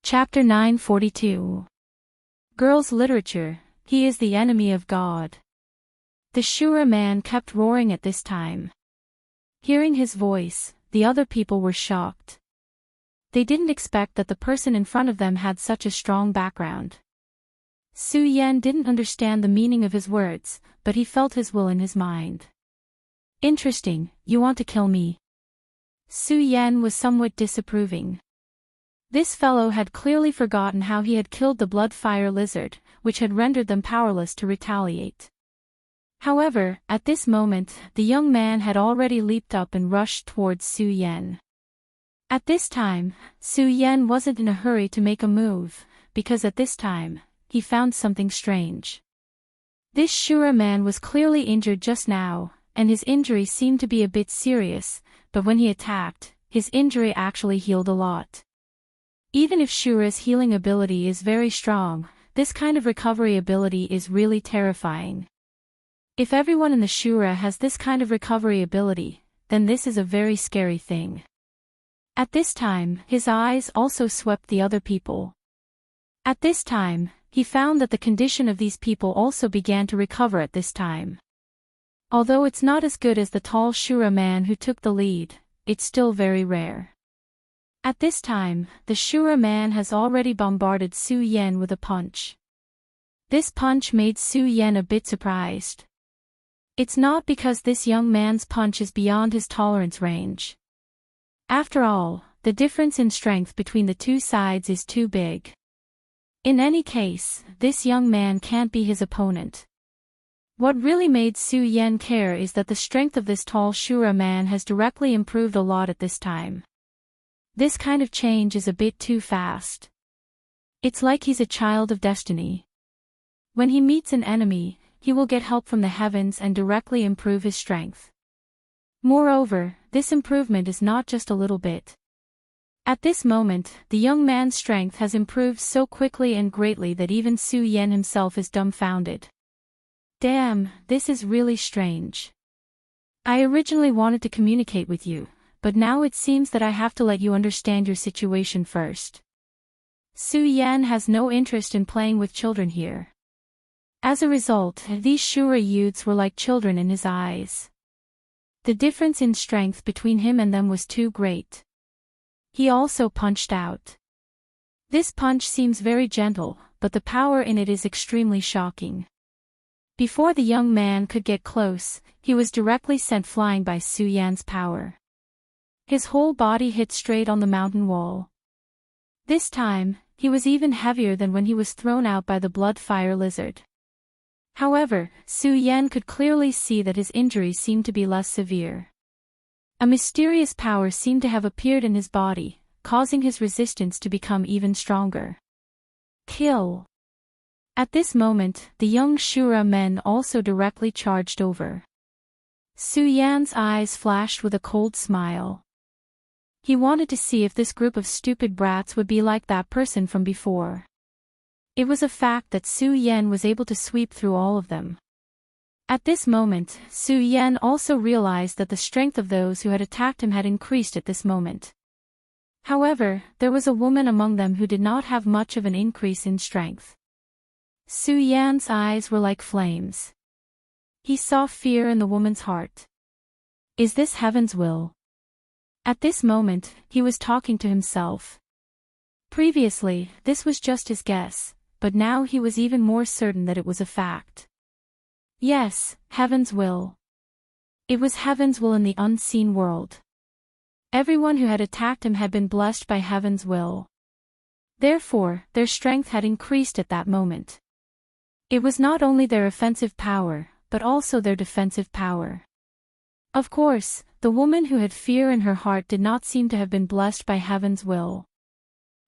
Chapter 942. Girls' Literature, He is the Enemy of God. The Shura man kept roaring at this time. Hearing his voice, the other people were shocked. They didn't expect that the person in front of them had such a strong background. Su Yan didn't understand the meaning of his words, but he felt his will in his mind. Interesting, you want to kill me? Su Yan was somewhat disapproving. This fellow had clearly forgotten how he had killed the blood fire lizard, which had rendered them powerless to retaliate. However, at this moment, the young man had already leaped up and rushed towards Su Yan. At this time, Su Yan wasn't in a hurry to make a move, because at this time, he found something strange. This Shura man was clearly injured just now, and his injury seemed to be a bit serious, but when he attacked, his injury actually healed a lot. Even if Shura's healing ability is very strong, this kind of recovery ability is really terrifying. If everyone in the Shura has this kind of recovery ability, then this is a very scary thing. At this time, his eyes also swept the other people. At this time, he found that the condition of these people also began to recover at this time. Although it's not as good as the tall Shura man who took the lead, it's still very rare. At this time, the Shura man has already bombarded Su Yan with a punch. This punch made Su Yan a bit surprised. It's not because this young man's punch is beyond his tolerance range. After all, the difference in strength between the two sides is too big. In any case, this young man can't be his opponent. What really made Su Yan care is that the strength of this tall Shura man has directly improved a lot at this time. This kind of change is a bit too fast. It's like he's a child of destiny. When he meets an enemy, he will get help from the heavens and directly improve his strength. Moreover, this improvement is not just a little bit. At this moment, the young man's strength has improved so quickly and greatly that even Su Yan himself is dumbfounded. Damn, this is really strange. I originally wanted to communicate with you, but now it seems that I have to let you understand your situation first. Su Yan has no interest in playing with children here. As a result, these Shura youths were like children in his eyes. The difference in strength between him and them was too great. He also punched out. This punch seems very gentle, but the power in it is extremely shocking. Before the young man could get close, he was directly sent flying by Su Yan's power. His whole body hit straight on the mountain wall. This time, he was even heavier than when he was thrown out by the blood fire lizard. However, Su Yan could clearly see that his injuries seemed to be less severe. A mysterious power seemed to have appeared in his body, causing his resistance to become even stronger. Kill! At this moment, the young Shura men also directly charged over. Su Yan's eyes flashed with a cold smile. He wanted to see if this group of stupid brats would be like that person from before. It was a fact that Su Yan was able to sweep through all of them. At this moment, Su Yan also realized that the strength of those who had attacked him had increased at this moment. However, there was a woman among them who did not have much of an increase in strength. Su Yan's eyes were like flames. He saw fear in the woman's heart. Is this heaven's will? At this moment, he was talking to himself. Previously, this was just his guess, but now he was even more certain that it was a fact. Yes, heaven's will. It was heaven's will in the unseen world. Everyone who had attacked him had been blessed by heaven's will. Therefore, their strength had increased at that moment. It was not only their offensive power, but also their defensive power. Of course, the woman who had fear in her heart did not seem to have been blessed by heaven's will.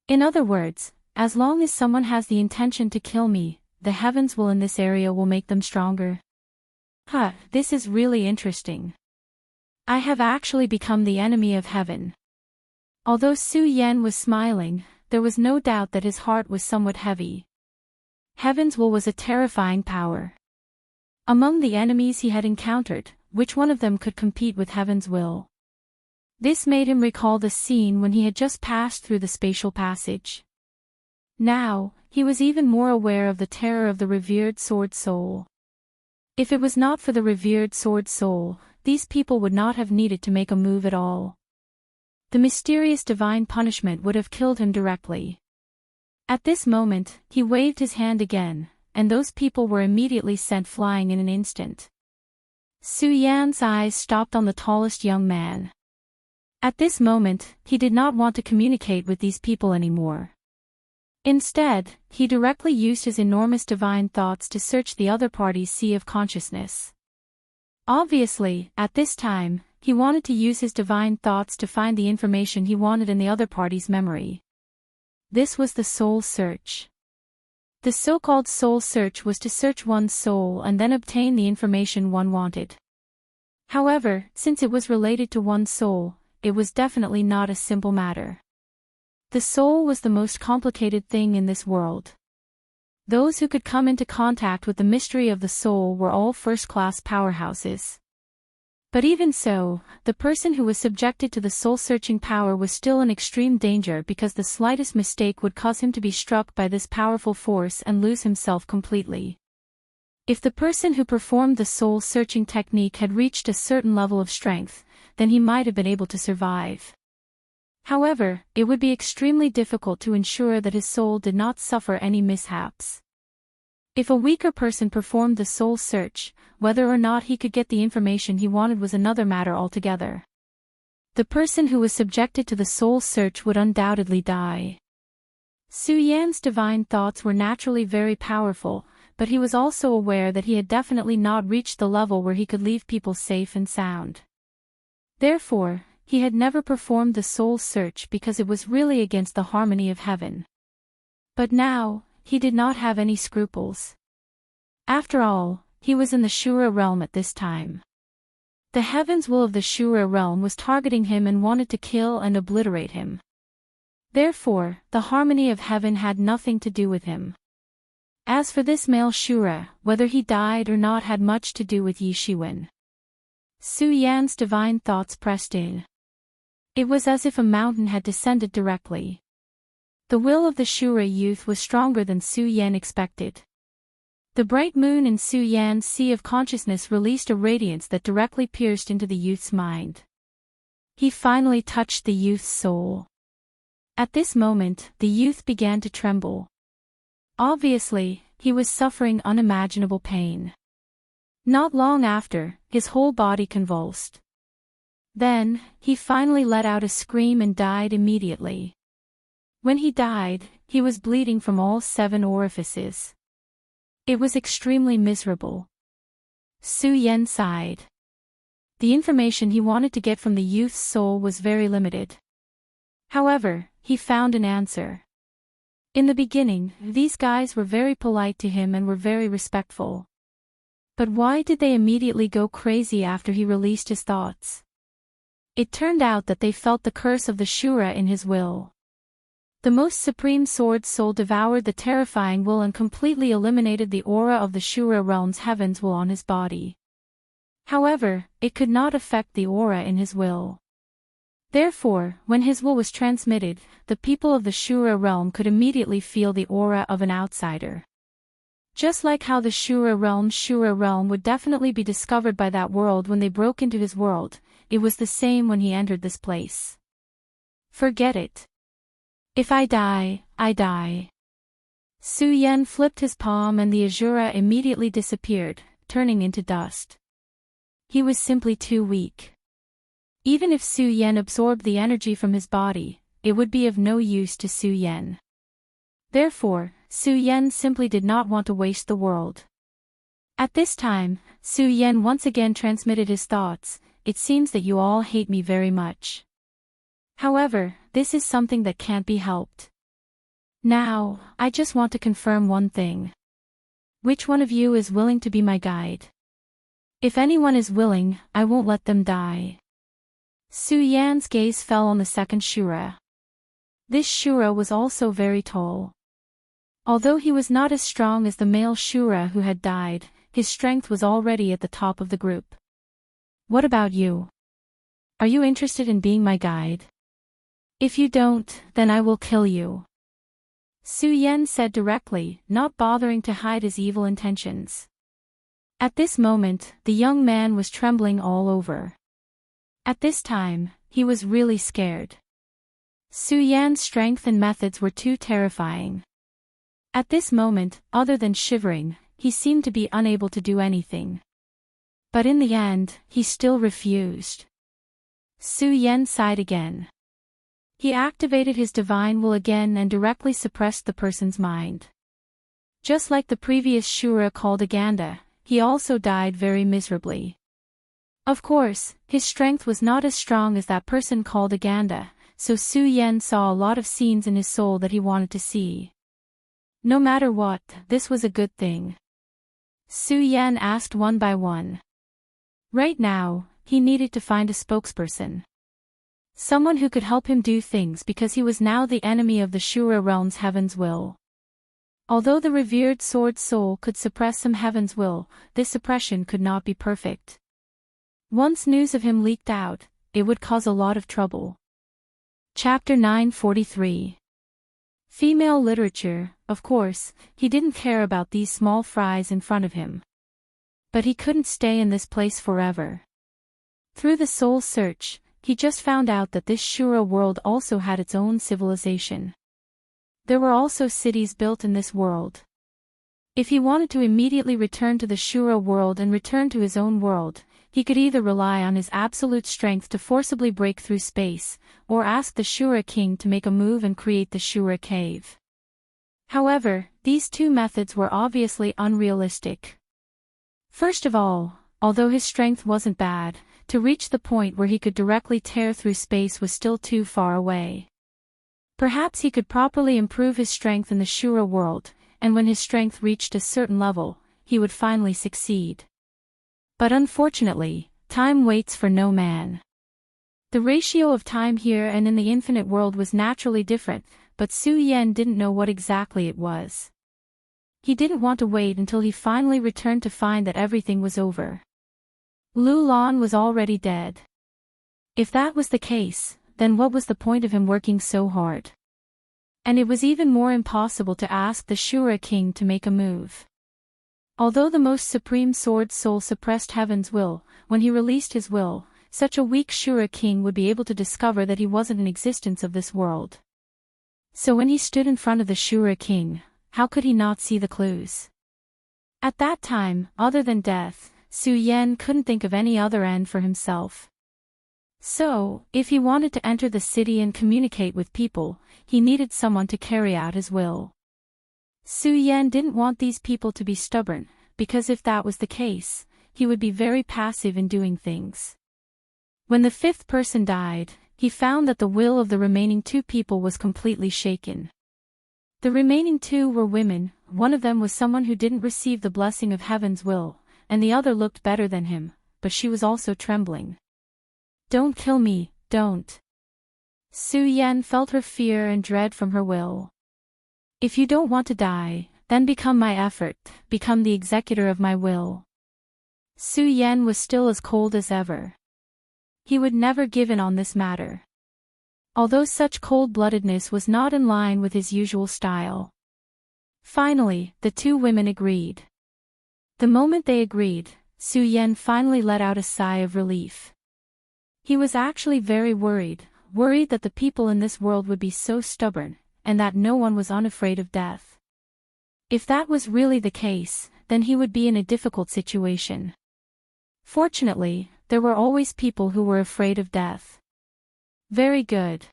In other words, as long as someone has the intention to kill me, the heaven's will in this area will make them stronger. This is really interesting. I have actually become the enemy of heaven. Although Su Yan was smiling, there was no doubt that his heart was somewhat heavy. Heaven's will was a terrifying power. Among the enemies he had encountered, which one of them could compete with heaven's will? This made him recall the scene when he had just passed through the spatial passage. Now, he was even more aware of the terror of the revered sword soul. If it was not for the revered sword soul, these people would not have needed to make a move at all. The mysterious divine punishment would have killed him directly. At this moment, he waved his hand again, and those people were immediately sent flying in an instant. Su Yan's eyes stopped on the tallest young man. At this moment, he did not want to communicate with these people anymore. Instead, he directly used his enormous divine thoughts to search the other party's sea of consciousness. Obviously, at this time, he wanted to use his divine thoughts to find the information he wanted in the other party's memory. This was the soul search. The so-called soul search was to search one's soul and then obtain the information one wanted. However, since it was related to one's soul, it was definitely not a simple matter. The soul was the most complicated thing in this world. Those who could come into contact with the mystery of the soul were all first-class powerhouses. But even so, the person who was subjected to the soul-searching power was still in extreme danger because the slightest mistake would cause him to be struck by this powerful force and lose himself completely. If the person who performed the soul-searching technique had reached a certain level of strength, then he might have been able to survive. However, it would be extremely difficult to ensure that his soul did not suffer any mishaps. If a weaker person performed the soul search, whether or not he could get the information he wanted was another matter altogether. The person who was subjected to the soul search would undoubtedly die. Su Yan's divine thoughts were naturally very powerful, but he was also aware that he had definitely not reached the level where he could leave people safe and sound. Therefore, he had never performed the soul search because it was really against the harmony of heaven. But now, he did not have any scruples. After all, he was in the Shura realm at this time. The heaven's will of the Shura realm was targeting him and wanted to kill and obliterate him. Therefore, the harmony of heaven had nothing to do with him. As for this male Shura, whether he died or not had much to do with Yi Shiwen. Su Yan's divine thoughts pressed in. It was as if a mountain had descended directly. The will of the Shura youth was stronger than Su Yan expected. The bright moon in Su Yan's sea of consciousness released a radiance that directly pierced into the youth's mind. He finally touched the youth's soul. At this moment, the youth began to tremble. Obviously, he was suffering unimaginable pain. Not long after, his whole body convulsed. Then, he finally let out a scream and died immediately. When he died, he was bleeding from all 7 orifices. It was extremely miserable. Su Yan sighed. The information he wanted to get from the youth's soul was very limited. However, he found an answer. In the beginning, these guys were very polite to him and were very respectful. But why did they immediately go crazy after he released his thoughts? It turned out that they felt the curse of the Shura in his will. The most supreme sword soul devoured the terrifying will and completely eliminated the aura of the Shura realm's heaven's will on his body. However, it could not affect the aura in his will. Therefore, when his will was transmitted, the people of the Shura realm could immediately feel the aura of an outsider. Just like how the Shura realm would definitely be discovered by that world when they broke into his world, it was the same when he entered this place. Forget it. If I die, I die. Su Yan flipped his palm and the Azura immediately disappeared, turning into dust. He was simply too weak. Even if Su Yan absorbed the energy from his body, it would be of no use to Su Yan. Therefore, Su Yan simply did not want to waste the world. At this time, Su Yan once again transmitted his thoughts. It seems that you all hate me very much. However, this is something that can't be helped. Now, I just want to confirm one thing. Which one of you is willing to be my guide? If anyone is willing, I won't let them die. Su Yan's gaze fell on the second Shura. This Shura was also very tall. Although he was not as strong as the male Shura who had died, his strength was already at the top of the group. What about you? Are you interested in being my guide? If you don't, then I will kill you. Su Yan said directly, not bothering to hide his evil intentions. At this moment, the young man was trembling all over. At this time, he was really scared. Su Yan's strength and methods were too terrifying. At this moment, other than shivering, he seemed to be unable to do anything. But in the end, he still refused. Su Yan sighed again. He activated his divine will again and directly suppressed the person's mind. Just like the previous Shura called Aganda, he also died very miserably. Of course, his strength was not as strong as that person called Aganda, so Su Yan saw a lot of scenes in his soul that he wanted to see. No matter what, this was a good thing. Su Yan asked one by one. Right now, he needed to find a spokesperson. Someone who could help him do things because he was now the enemy of the Shura realm's heaven's will. Although the revered sword soul could suppress some heaven's will, this suppression could not be perfect. Once news of him leaked out, it would cause a lot of trouble. Chapter 943. Female literature. Of course, he didn't care about these small fries in front of him. But he couldn't stay in this place forever. Through the soul search, he just found out that this Shura world also had its own civilization. There were also cities built in this world. If he wanted to immediately return to the Shura world and return to his own world, he could either rely on his absolute strength to forcibly break through space, or ask the Shura king to make a move and create the Shura cave. However, these two methods were obviously unrealistic. First of all, although his strength wasn't bad, to reach the point where he could directly tear through space was still too far away. Perhaps he could properly improve his strength in the Shura world, and when his strength reached a certain level, he would finally succeed. But unfortunately, time waits for no man. The ratio of time here and in the infinite world was naturally different, but Su Yan didn't know what exactly it was. He didn't want to wait until he finally returned to find that everything was over. Lu Lan was already dead. If that was the case, then what was the point of him working so hard? And it was even more impossible to ask the Shura king to make a move. Although the most supreme sword soul suppressed heaven's will, when he released his will, such a weak Shura king would be able to discover that he wasn't in existence of this world. So when he stood in front of the Shura king, how could he not see the clues? At that time, other than death, Su Yan couldn't think of any other end for himself. So, if he wanted to enter the city and communicate with people, he needed someone to carry out his will. Su Yan didn't want these people to be stubborn, because if that was the case, he would be very passive in doing things. When the fifth person died, he found that the will of the remaining two people was completely shaken. The remaining two were women, one of them was someone who didn't receive the blessing of heaven's will, and the other looked better than him, but she was also trembling. Don't kill me, don't. Su Yan felt her fear and dread from her will. If you don't want to die, then become my effort, become the executor of my will. Su Yan was still as cold as ever. He would never give in on this matter. Although such cold-bloodedness was not in line with his usual style. Finally, the two women agreed. The moment they agreed, Su Yan finally let out a sigh of relief. He was actually very worried that the people in this world would be so stubborn, and that no one was unafraid of death. If that was really the case, then he would be in a difficult situation. Fortunately, there were always people who were afraid of death. Very good.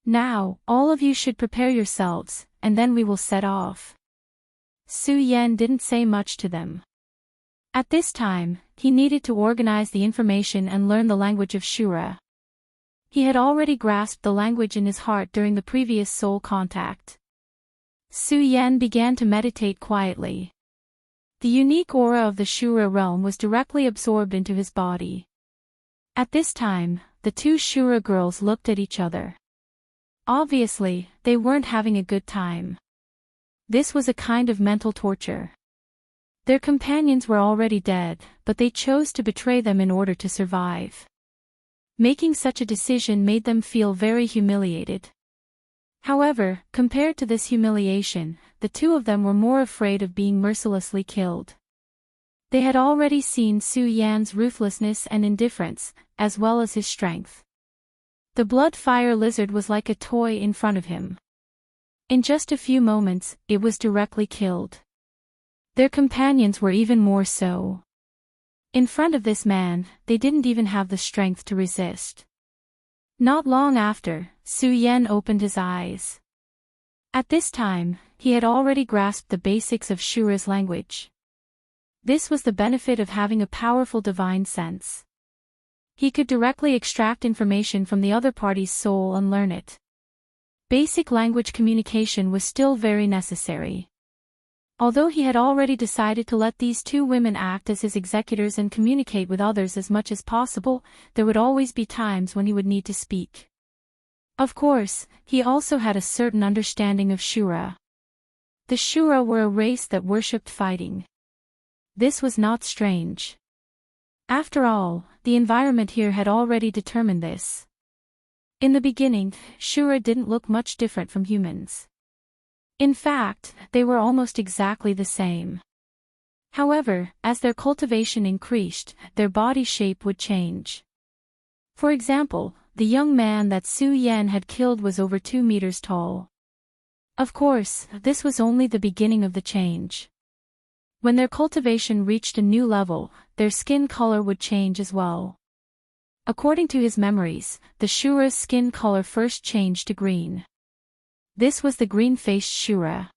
Now, all of you should prepare yourselves, and then we will set off. Su Yan didn't say much to them. At this time, he needed to organize the information and learn the language of Shura. He had already grasped the language in his heart during the previous soul contact. Su Yan began to meditate quietly. The unique aura of the Shura realm was directly absorbed into his body. At this time, the two Shura girls looked at each other. Obviously, they weren't having a good time. This was a kind of mental torture. Their companions were already dead, but they chose to betray them in order to survive. Making such a decision made them feel very humiliated. However, compared to this humiliation, the two of them were more afraid of being mercilessly killed. They had already seen Su Yan's ruthlessness and indifference, as well as his strength. The blood fire lizard was like a toy in front of him. In just a few moments, it was directly killed. Their companions were even more so. In front of this man, they didn't even have the strength to resist. Not long after, Su Yan opened his eyes. At this time, he had already grasped the basics of Shura's language. This was the benefit of having a powerful divine sense. He could directly extract information from the other party's soul and learn it. Basic language communication was still very necessary. Although he had already decided to let these two women act as his executors and communicate with others as much as possible, there would always be times when he would need to speak. Of course, he also had a certain understanding of Shura. The Shura were a race that worshipped fighting. This was not strange. After all, the environment here had already determined this. In the beginning, Shura didn't look much different from humans. In fact, they were almost exactly the same. However, as their cultivation increased, their body shape would change. For example, the young man that Su Yan had killed was over 2 meters tall. Of course, this was only the beginning of the change. When their cultivation reached a new level, their skin color would change as well. According to his memories, the Shura's skin color first changed to green. This was the green-faced Shura.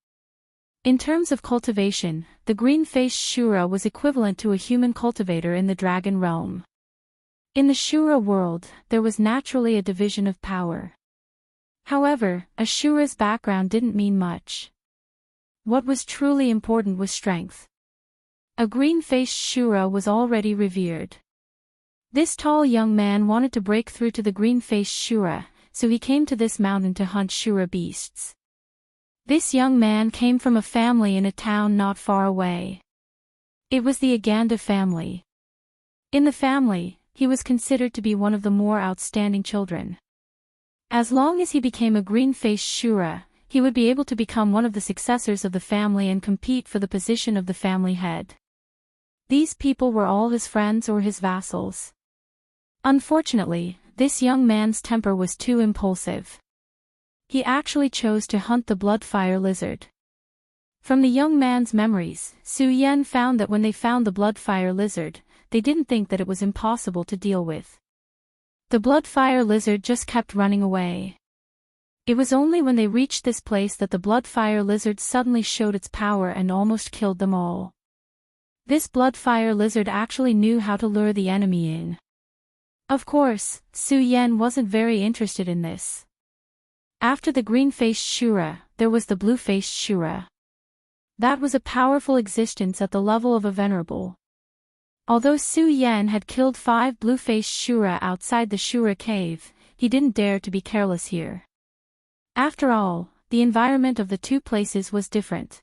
In terms of cultivation, the green-faced Shura was equivalent to a human cultivator in the dragon realm. In the Shura world, there was naturally a division of power. However, a Shura's background didn't mean much. What was truly important was strength. A green-faced Shura was already revered. This tall young man wanted to break through to the green-faced Shura, so he came to this mountain to hunt Shura beasts. This young man came from a family in a town not far away. It was the Aganda family. In the family, he was considered to be one of the more outstanding children. As long as he became a green-faced Shura, he would be able to become one of the successors of the family and compete for the position of the family head. These people were all his friends or his vassals. Unfortunately, this young man's temper was too impulsive. He actually chose to hunt the blood-fire lizard. From the young man's memories, Su Yan found that when they found the blood-fire lizard, they didn't think that it was impossible to deal with. The blood-fire lizard just kept running away. It was only when they reached this place that the blood-fire lizard suddenly showed its power and almost killed them all. This blood-fire lizard actually knew how to lure the enemy in. Of course, Su Yan wasn't very interested in this. After the green-faced Shura, there was the blue-faced Shura. That was a powerful existence at the level of a venerable. Although Su Yan had killed 5 blue-faced Shura outside the Shura cave, he didn't dare to be careless here. After all, the environment of the two places was different.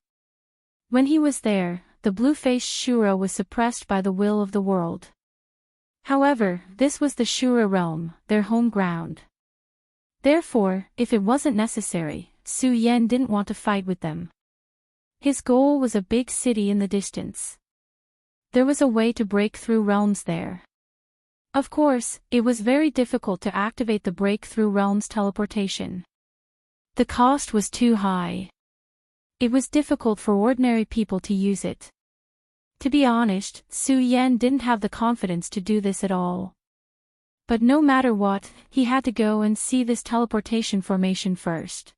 When he was there, the blue-faced Shura was suppressed by the will of the world. However, this was the Shura realm, their home ground. Therefore, if it wasn't necessary, Su Yan didn't want to fight with them. His goal was a big city in the distance. There was a way to break through realms there. Of course, it was very difficult to activate the breakthrough realms teleportation. The cost was too high. It was difficult for ordinary people to use it. To be honest, Su Yan didn't have the confidence to do this at all. But no matter what, he had to go and see this teleportation formation first.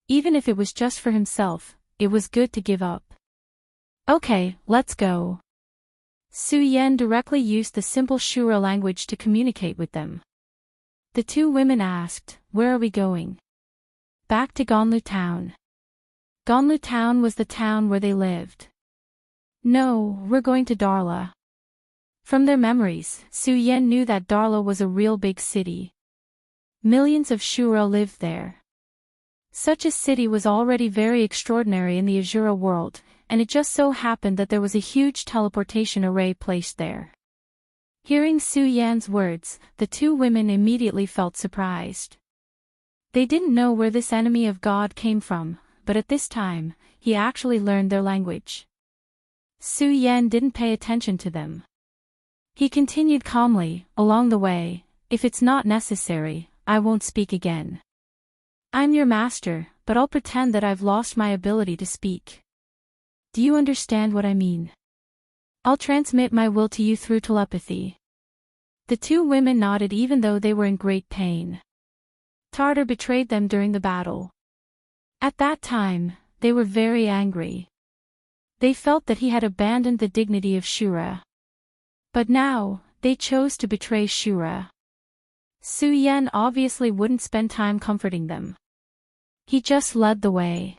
Even if it was just for himself, it was good to give up. Okay, let's go. Su Yan directly used the simple Shura language to communicate with them. The two women asked, "Where are we going?" "Back to Gonlu town." Gonlu town was the town where they lived. "No, we're going to Darla." From their memories, Su Yan knew that Darla was a real big city. Millions of Shura lived there. Such a city was already very extraordinary in the Azura world, and it just so happened that there was a huge teleportation array placed there. Hearing Su Yan's words, the two women immediately felt surprised. They didn't know where this enemy of God came from, but at this time, he actually learned their language. Su Yan didn't pay attention to them. He continued calmly, along the way, "If it's not necessary, I won't speak again. I'm your master, but I'll pretend that I've lost my ability to speak. Do you understand what I mean? I'll transmit my will to you through telepathy." The two women nodded even though they were in great pain. Tartar betrayed them during the battle. At that time, they were very angry. They felt that he had abandoned the dignity of Shura. But now, they chose to betray Shura. Su Yan obviously wouldn't spend time comforting them. He just led the way.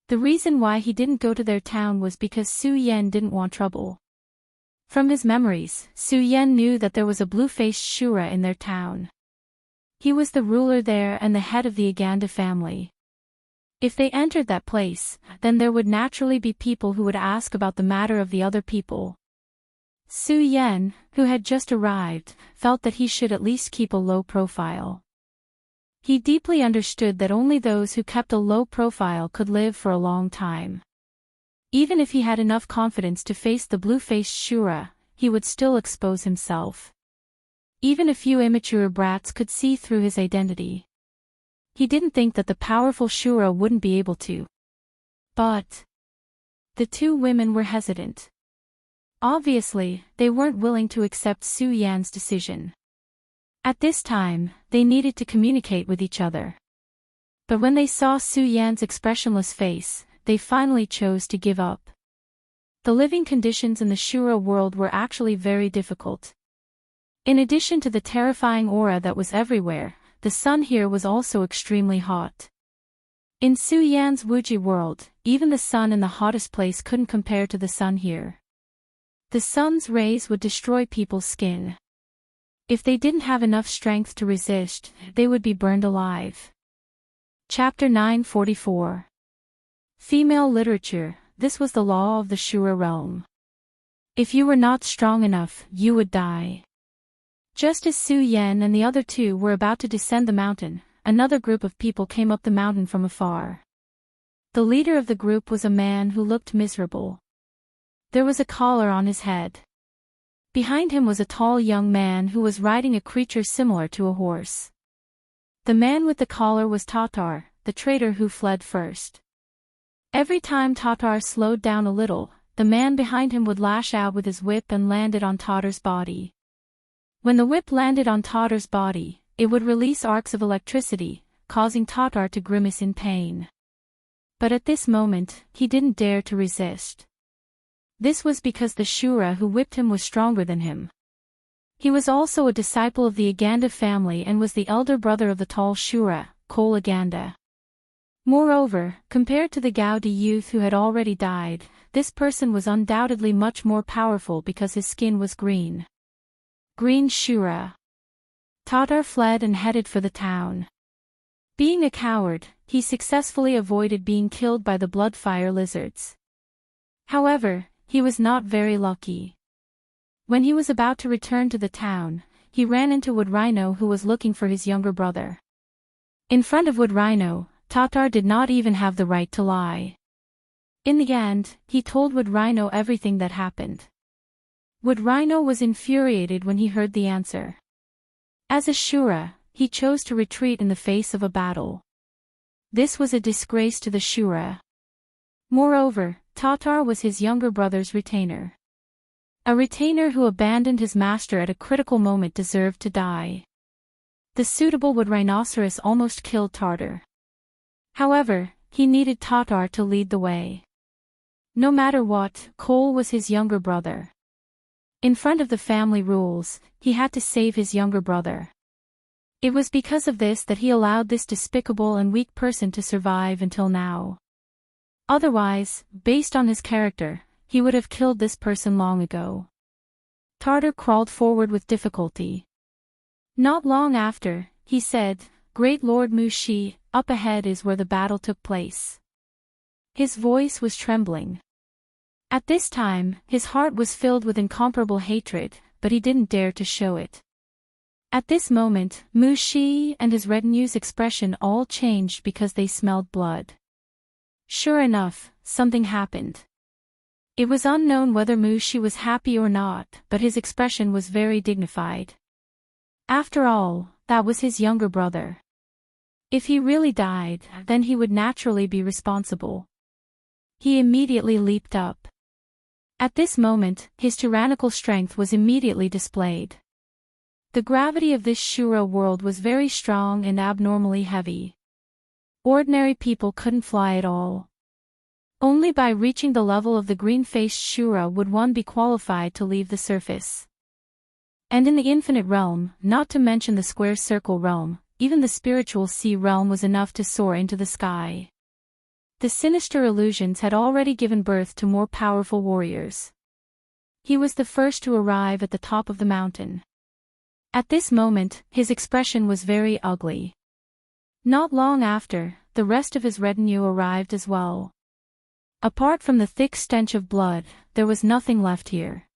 The reason why he didn't go to their town was because Su Yan didn't want trouble. From his memories, Su Yan knew that there was a blue-faced Shura in their town. He was the ruler there and the head of the Aganda family. If they entered that place, then there would naturally be people who would ask about the matter of the other people. Su Yan, who had just arrived, felt that he should at least keep a low profile. He deeply understood that only those who kept a low profile could live for a long time. Even if he had enough confidence to face the blue-faced Shura, he would still expose himself. Even a few immature brats could see through his identity. He didn't think that the powerful Shura wouldn't be able to. But the two women were hesitant. Obviously, they weren't willing to accept Su Yan's decision. At this time, they needed to communicate with each other. But when they saw Su Yan's expressionless face, they finally chose to give up. The living conditions in the Shura world were actually very difficult. In addition to the terrifying aura that was everywhere, the sun here was also extremely hot. In Su Yan's Wuji world, even the sun in the hottest place couldn't compare to the sun here. The sun's rays would destroy people's skin. If they didn't have enough strength to resist, they would be burned alive. Chapter 944. Female Literature. This was the law of the Shura realm. If you were not strong enough, you would die. Just as Su Yan and the other two were about to descend the mountain, another group of people came up the mountain from afar. The leader of the group was a man who looked miserable. There was a collar on his head. Behind him was a tall young man who was riding a creature similar to a horse. The man with the collar was Tatar, the traitor who fled first. Every time Tatar slowed down a little, the man behind him would lash out with his whip and land it on Tatar's body. When the whip landed on Tatar's body, it would release arcs of electricity, causing Tatar to grimace in pain. But at this moment, he didn't dare to resist. This was because the Shura who whipped him was stronger than him. He was also a disciple of the Aganda family and was the elder brother of the tall Shura, Kol Aganda. Moreover, compared to the Gaudi youth who had already died, this person was undoubtedly much more powerful because his skin was green. Green Shura. Tatar fled and headed for the town. Being a coward, he successfully avoided being killed by the bloodfire lizards. However, he was not very lucky. When he was about to return to the town, he ran into Wood Rhino who was looking for his younger brother. In front of Wood Rhino, Tatar did not even have the right to lie. In the end, he told Wood Rhino everything that happened. Wood Rhino was infuriated when he heard the answer. As a Shura, he chose to retreat in the face of a battle. This was a disgrace to the Shura. Moreover, Tatar was his younger brother's retainer. A retainer who abandoned his master at a critical moment deserved to die. The suitable Wood Rhinoceros almost killed Tatar. However, he needed Tatar to lead the way. No matter what, Kol was his younger brother. In front of the family rules, he had to save his younger brother. It was because of this that he allowed this despicable and weak person to survive until now. Otherwise, based on his character, he would have killed this person long ago. Tatar crawled forward with difficulty. Not long after, he said, "Great Lord Mushi, up ahead is where the battle took place." His voice was trembling. At this time, his heart was filled with incomparable hatred, but he didn't dare to show it. At this moment, Mu Shi and his retinue's expression all changed because they smelled blood. Sure enough, something happened. It was unknown whether Mu Shi was happy or not, but his expression was very dignified. After all, that was his younger brother. If he really died, then he would naturally be responsible. He immediately leaped up. At this moment, his tyrannical strength was immediately displayed. The gravity of this Shura world was very strong and abnormally heavy. Ordinary people couldn't fly at all. Only by reaching the level of the green-faced Shura would one be qualified to leave the surface. And in the infinite realm, not to mention the square circle realm, even the spiritual sea realm was enough to soar into the sky. The sinister illusions had already given birth to more powerful warriors. He was the first to arrive at the top of the mountain. At this moment, his expression was very ugly. Not long after, the rest of his retinue arrived as well. Apart from the thick stench of blood, there was nothing left here.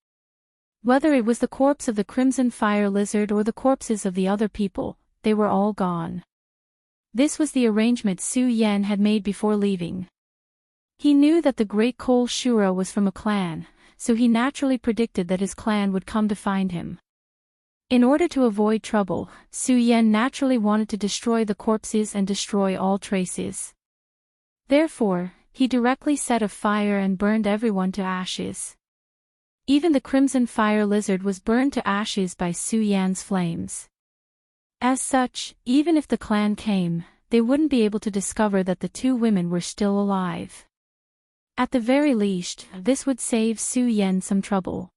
Whether it was the corpse of the crimson fire lizard or the corpses of the other people, they were all gone. This was the arrangement Su Yan had made before leaving. He knew that the great coal Shura was from a clan, so he naturally predicted that his clan would come to find him. In order to avoid trouble, Su Yan naturally wanted to destroy the corpses and destroy all traces. Therefore, he directly set a fire and burned everyone to ashes. Even the crimson fire lizard was burned to ashes by Su Yan's flames. As such, even if the clan came, they wouldn't be able to discover that the two women were still alive. At the very least, this would save Su Yan some trouble.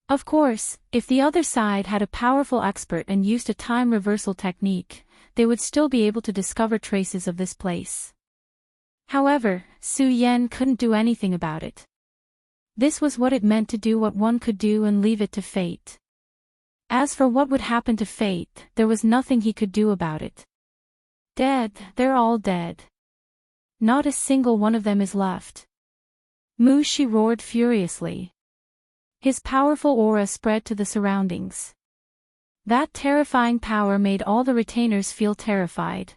Of course, if the other side had a powerful expert and used a time reversal technique, they would still be able to discover traces of this place. However, Su Yan couldn't do anything about it. This was what it meant to do what one could do and leave it to fate. As for what would happen to fate, there was nothing he could do about it. Dead, they're all dead. Not a single one of them is left. Mu Shi roared furiously. His powerful aura spread to the surroundings. That terrifying power made all the retainers feel terrified.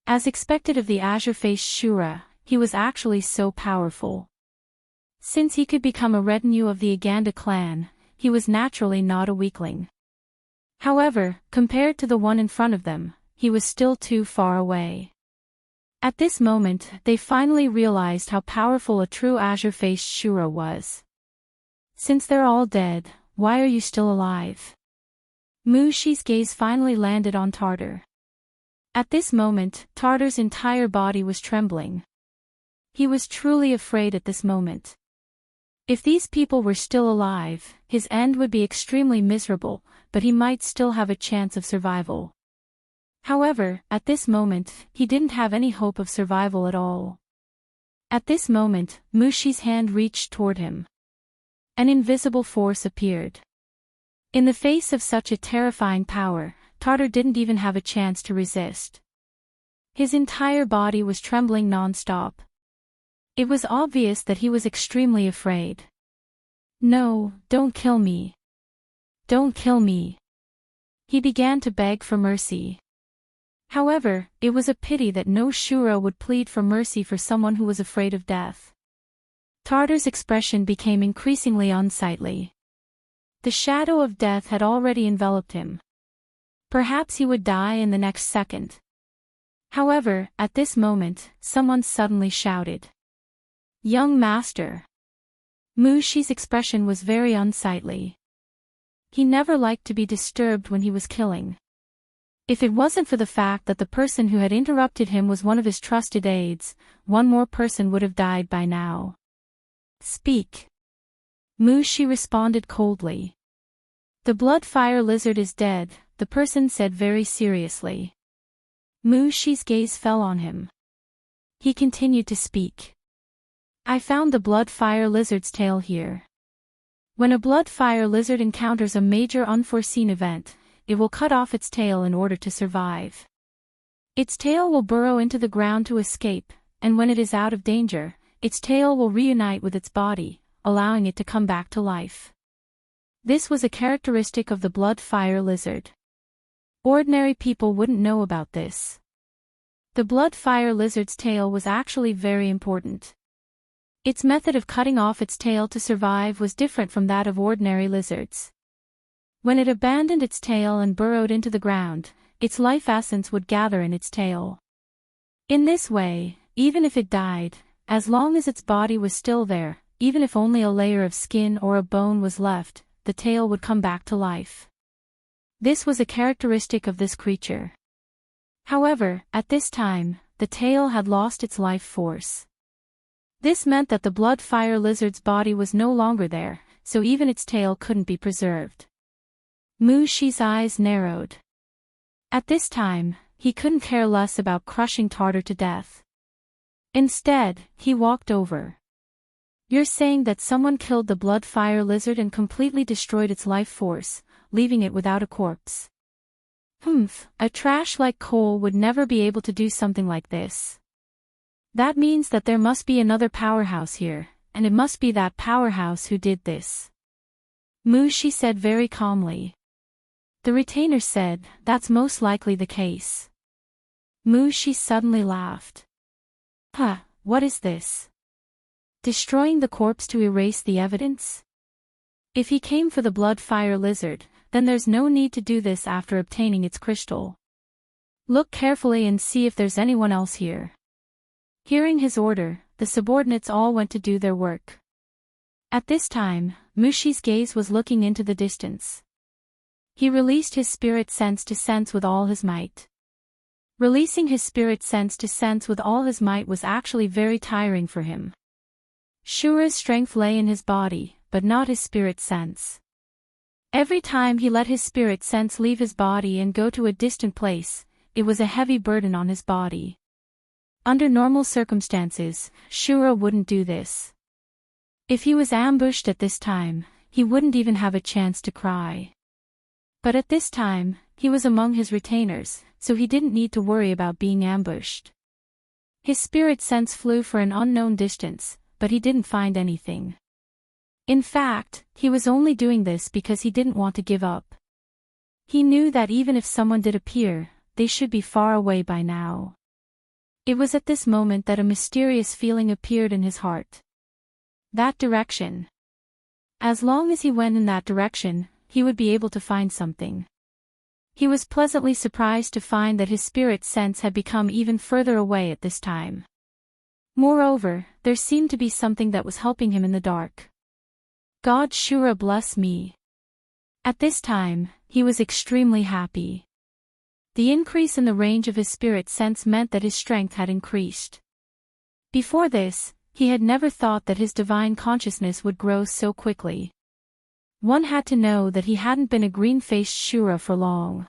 As expected of the azure-faced Shura, he was actually so powerful. Since he could become a retinue of the Aganda clan, he was naturally not a weakling. However, compared to the one in front of them, he was still too far away. At this moment, they finally realized how powerful a true azure-faced Shura was. Since they're all dead, why are you still alive? Mu Shi's gaze finally landed on Tartar. At this moment, Tartar's entire body was trembling. He was truly afraid at this moment. If these people were still alive, his end would be extremely miserable, but he might still have a chance of survival. However, at this moment, he didn't have any hope of survival at all. At this moment, Mu Shi's hand reached toward him. An invisible force appeared. In the face of such a terrifying power, Tartar didn't even have a chance to resist. His entire body was trembling non-stop. It was obvious that he was extremely afraid. No, don't kill me. Don't kill me. He began to beg for mercy. However, it was a pity that no Shura would plead for mercy for someone who was afraid of death. Tartar's expression became increasingly unsightly. The shadow of death had already enveloped him. Perhaps he would die in the next second. However, at this moment, someone suddenly shouted. "Young master!" Mu Shi's expression was very unsightly. He never liked to be disturbed when he was killing. If it wasn't for the fact that the person who had interrupted him was one of his trusted aides, one more person would have died by now. "Speak." Mu Shi responded coldly. "The blood fire lizard is dead," the person said very seriously. Mu Shi's gaze fell on him. He continued to speak. "I found the blood fire lizard's tail here. When a blood fire lizard encounters a major unforeseen event, it will cut off its tail in order to survive. Its tail will burrow into the ground to escape, and when it is out of danger, its tail will reunite with its body, allowing it to come back to life. This was a characteristic of the blood fire lizard. Ordinary people wouldn't know about this. The blood fire lizard's tail was actually very important. Its method of cutting off its tail to survive was different from that of ordinary lizards. When it abandoned its tail and burrowed into the ground, its life essence would gather in its tail. In this way, even if it died, as long as its body was still there, even if only a layer of skin or a bone was left, the tail would come back to life. This was a characteristic of this creature. However, at this time, the tail had lost its life force. This meant that the blood fire lizard's body was no longer there, so even its tail couldn't be preserved. Mushi's eyes narrowed. At this time, he couldn't care less about crushing Tartar to death. Instead, he walked over. "You're saying that someone killed the blood fire lizard and completely destroyed its life force, leaving it without a corpse?" A trash like Cole would never be able to do something like this. That means that there must be another powerhouse here, and it must be that powerhouse who did this. Mushi said very calmly. The retainer said, "That's most likely the case." Mushi suddenly laughed. What is this? Destroying the corpse to erase the evidence? If he came for the blood fire lizard, then there's no need to do this after obtaining its crystal. Look carefully and see if there's anyone else here. Hearing his order, the subordinates all went to do their work. At this time, Mushi's gaze was looking into the distance. He released his spirit sense to sense with all his might. Releasing his spirit sense to sense with all his might was actually very tiring for him. Shura's strength lay in his body, but not his spirit sense. Every time he let his spirit sense leave his body and go to a distant place, it was a heavy burden on his body. Under normal circumstances, Shura wouldn't do this. If he was ambushed at this time, he wouldn't even have a chance to cry. But at this time, he was among his retainers, so he didn't need to worry about being ambushed. His spirit sense flew for an unknown distance, but he didn't find anything. In fact, he was only doing this because he didn't want to give up. He knew that even if someone did appear, they should be far away by now. It was at this moment that a mysterious feeling appeared in his heart. That direction. As long as he went in that direction, he would be able to find something. He was pleasantly surprised to find that his spirit sense had become even further away at this time. Moreover, there seemed to be something that was helping him in the dark. God Shura bless me. At this time, he was extremely happy. The increase in the range of his spirit sense meant that his strength had increased. Before this, he had never thought that his divine consciousness would grow so quickly. One had to know that he hadn't been a green-faced Shura for long.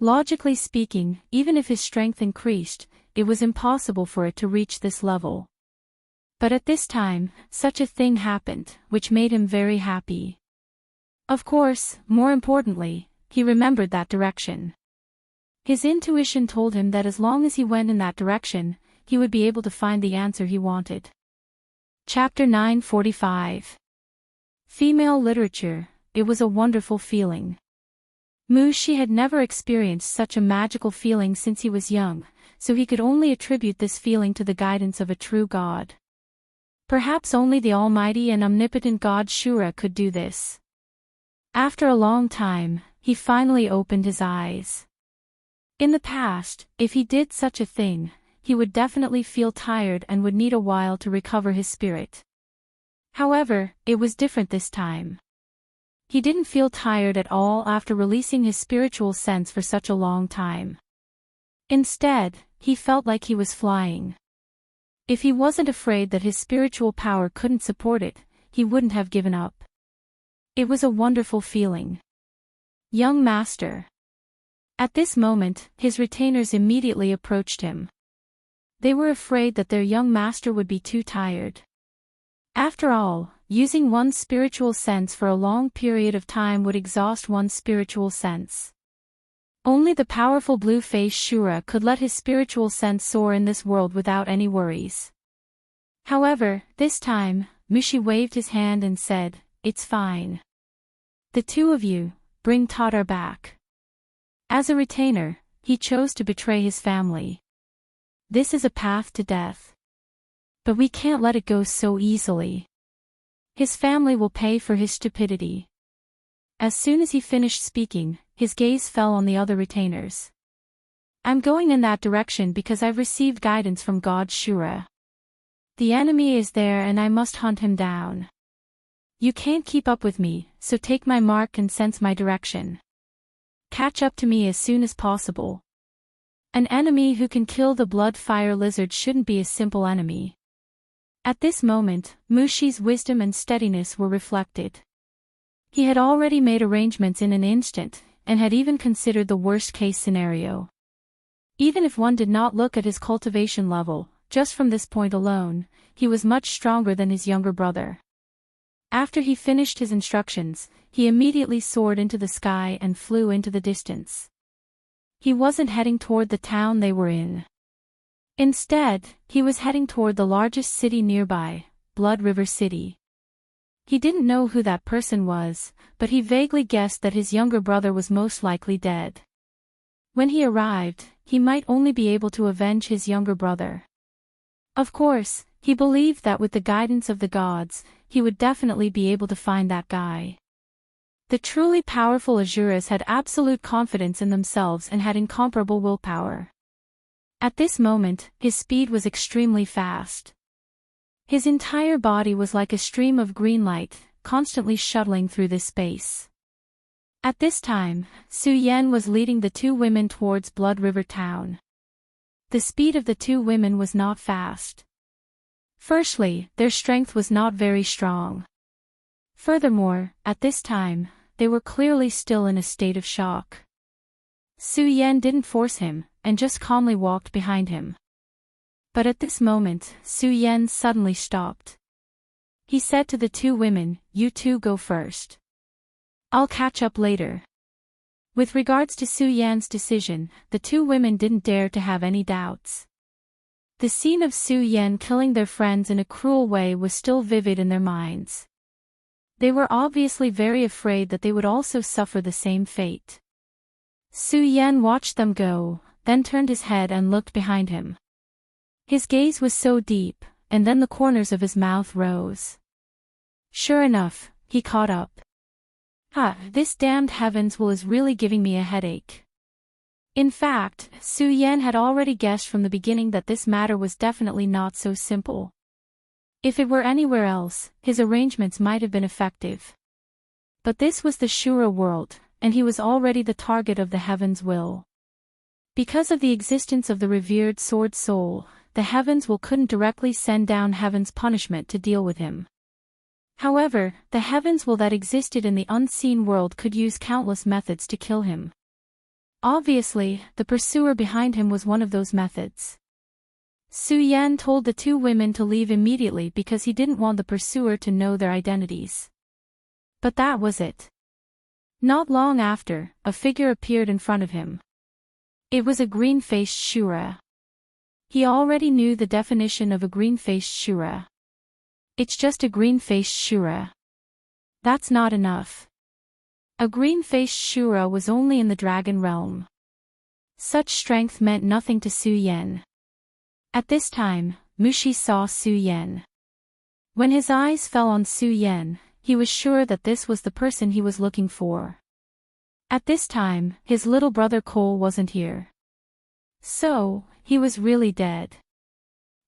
Logically speaking, even if his strength increased, it was impossible for it to reach this level. But at this time, such a thing happened, which made him very happy. Of course, more importantly, he remembered that direction. His intuition told him that as long as he went in that direction, he would be able to find the answer he wanted. Chapter 945. Female literature, it was a wonderful feeling. Mushi had never experienced such a magical feeling since he was young, so he could only attribute this feeling to the guidance of a true god. Perhaps only the almighty and omnipotent god Shura could do this. After a long time, he finally opened his eyes. In the past, if he did such a thing, he would definitely feel tired and would need a while to recover his spirit. However, it was different this time. He didn't feel tired at all after releasing his spiritual sense for such a long time. Instead, he felt like he was flying. If he wasn't afraid that his spiritual power couldn't support it, he wouldn't have given up. It was a wonderful feeling. Young master. At this moment, his retainers immediately approached him. They were afraid that their young master would be too tired. After all, using one's spiritual sense for a long period of time would exhaust one's spiritual sense. Only the powerful blue-faced Shura could let his spiritual sense soar in this world without any worries. However, this time, Mushi waved his hand and said, "It's fine. The two of you, bring Tatar back." As a retainer, he chose to betray his family. This is a path to death. But we can't let it go so easily. His family will pay for his stupidity. As soon as he finished speaking, his gaze fell on the other retainers. I'm going in that direction because I've received guidance from God Shura. The enemy is there and I must hunt him down. You can't keep up with me, so take my mark and sense my direction. Catch up to me as soon as possible. An enemy who can kill the blood fire lizard shouldn't be a simple enemy. At this moment, Mushi's wisdom and steadiness were reflected. He had already made arrangements in an instant, and had even considered the worst-case scenario. Even if one did not look at his cultivation level, just from this point alone, he was much stronger than his younger brother. After he finished his instructions, he immediately soared into the sky and flew into the distance. He wasn't heading toward the town they were in. Instead, he was heading toward the largest city nearby, Blood River City. He didn't know who that person was, but he vaguely guessed that his younger brother was most likely dead. When he arrived, he might only be able to avenge his younger brother. Of course, he believed that with the guidance of the gods, he would definitely be able to find that guy. The truly powerful Asuras had absolute confidence in themselves and had incomparable willpower. At this moment, his speed was extremely fast. His entire body was like a stream of green light, constantly shuttling through this space. At this time, Su Yan was leading the two women towards Blood River Town. The speed of the two women was not fast. Firstly, their strength was not very strong. Furthermore, at this time, they were clearly still in a state of shock. Su Yan didn't force him, and just calmly walked behind him. But at this moment, Su Yan suddenly stopped. He said to the two women, "You two go first. I'll catch up later." With regards to Su Yan's decision, the two women didn't dare to have any doubts. The scene of Su Yan killing their friends in a cruel way was still vivid in their minds. They were obviously very afraid that they would also suffer the same fate. Su Yan watched them go, then turned his head and looked behind him. His gaze was so deep, and then the corners of his mouth rose. Sure enough, he caught up. This damned heavens is really giving me a headache. In fact, Su Yan had already guessed from the beginning that this matter was definitely not so simple. If it were anywhere else, his arrangements might have been effective. But this was the Shura world, and he was already the target of the heavens' will. Because of the existence of the revered sword soul, the heavens couldn't directly send down heaven's punishment to deal with him. However, the heavens that existed in the unseen world could use countless methods to kill him. Obviously, the pursuer behind him was one of those methods. Su Yan told the two women to leave immediately because he didn't want the pursuer to know their identities. But that was it. Not long after, a figure appeared in front of him. It was a green-faced Shura. He already knew the definition of a green-faced Shura. It's just a green-faced Shura. That's not enough. A green-faced Shura was only in the dragon realm. Such strength meant nothing to Su Yan. At this time, Mushi saw Su Yan. When his eyes fell on Su Yan, he was sure that this was the person he was looking for. At this time, his little brother Cole wasn't here. So, he was really dead.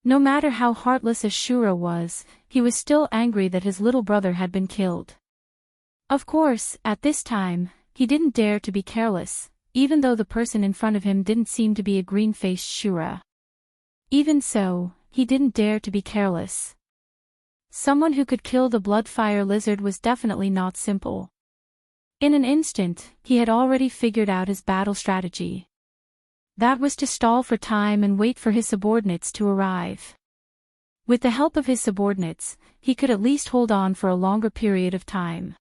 No matter how heartless Ashura was, he was still angry that his little brother had been killed. Of course, at this time, he didn't dare to be careless, even though the person in front of him didn't seem to be a green-faced Shura. Even so, he didn't dare to be careless. Someone who could kill the bloodfire lizard was definitely not simple. In an instant, he had already figured out his battle strategy. That was to stall for time and wait for his subordinates to arrive. With the help of his subordinates, he could at least hold on for a longer period of time.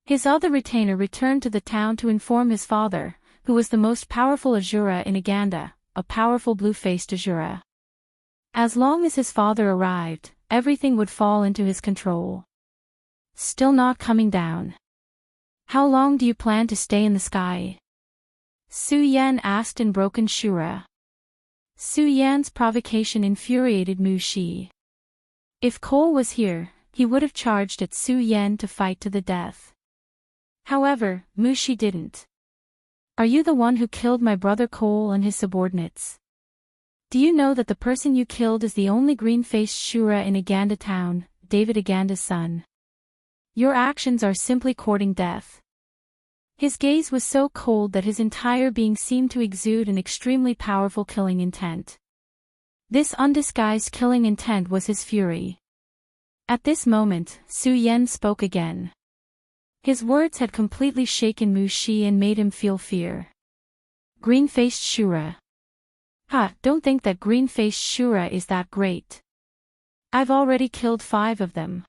His other retainer returned to the town to inform his father, who was the most powerful Asura in Uganda, a powerful blue-faced Asura. As long as his father arrived, everything would fall into his control. Still not coming down. How long do you plan to stay in the sky? Su Yan asked in broken Shura. Su Yan's provocation infuriated Mu Shi. If Cole was here, he would have charged at Su Yan to fight to the death. However, Mu Shi didn't. Are you the one who killed my brother Cole and his subordinates? Do you know that the person you killed is the only green-faced Shura in Aganda town, David Aganda's son? Your actions are simply courting death. His gaze was so cold that his entire being seemed to exude an extremely powerful killing intent. This undisguised killing intent was his fury. At this moment, Su Yan spoke again. His words had completely shaken Mu Shi and made him feel fear. Green-faced Shura. Ha, don't think that green-faced Shura is that great. I've already killed 5 of them.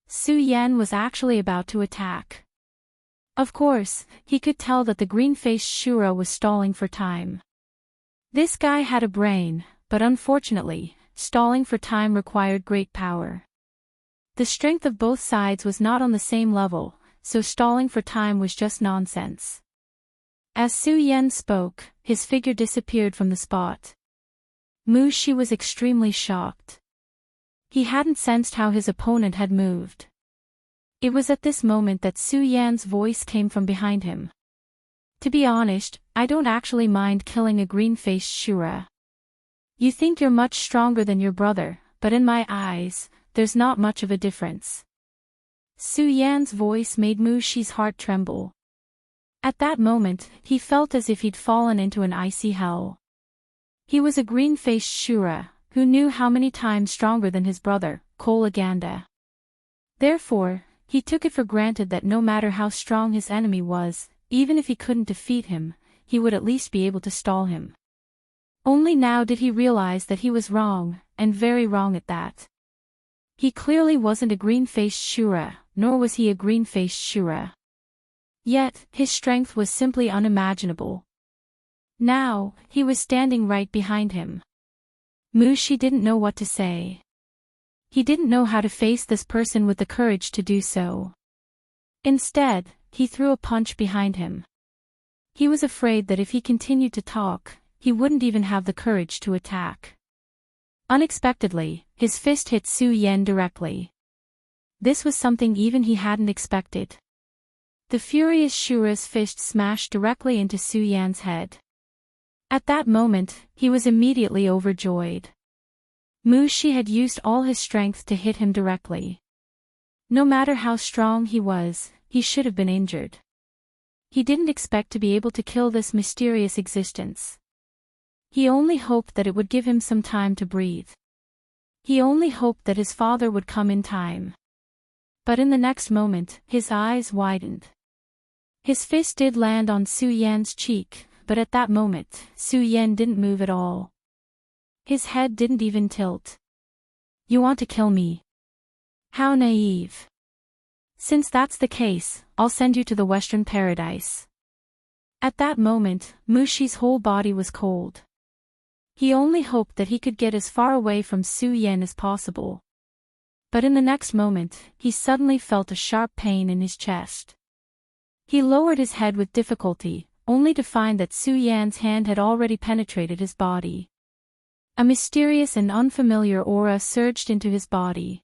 Su Yan was actually about to attack. Of course, he could tell that the green-faced Shura was stalling for time. This guy had a brain, but unfortunately, stalling for time required great power. The strength of both sides was not on the same level, so stalling for time was just nonsense. As Su Yan spoke, his figure disappeared from the spot. Mu Shi was extremely shocked. He hadn't sensed how his opponent had moved. It was at this moment that Su Yan's voice came from behind him. To be honest, I don't actually mind killing a green-faced Shura. You think you're much stronger than your brother, but in my eyes, there's not much of a difference. Su Yan's voice made Mu Shi's heart tremble. At that moment, he felt as if he'd fallen into an icy hell. He was a green-faced Shura, who knew how many times stronger than his brother, Cole Aganda. Therefore, he took it for granted that no matter how strong his enemy was, even if he couldn't defeat him, he would at least be able to stall him. Only now did he realize that he was wrong, and very wrong at that. He clearly wasn't a green-faced Shura, nor was he a green-faced Shura. Yet, his strength was simply unimaginable. Now, he was standing right behind him. Mu Shi didn't know what to say. He didn't know how to face this person with the courage to do so. Instead, he threw a punch behind him. He was afraid that if he continued to talk, he wouldn't even have the courage to attack. Unexpectedly, his fist hit Su Yan directly. This was something even he hadn't expected. The furious Shura's fist smashed directly into Su Yan's head. At that moment, he was immediately overjoyed. Mu Shi had used all his strength to hit him directly. No matter how strong he was, he should have been injured. He didn't expect to be able to kill this mysterious existence. He only hoped that it would give him some time to breathe. He only hoped that his father would come in time. But in the next moment, his eyes widened. His fist did land on Su Yan's cheek, but at that moment, Su Yan didn't move at all. His head didn't even tilt. You want to kill me? How naive. Since that's the case, I'll send you to the Western Paradise. At that moment, Mu Shi's whole body was cold. He only hoped that he could get as far away from Su Yan as possible. But in the next moment, he suddenly felt a sharp pain in his chest. He lowered his head with difficulty, only to find that Su Yan's hand had already penetrated his body. A mysterious and unfamiliar aura surged into his body.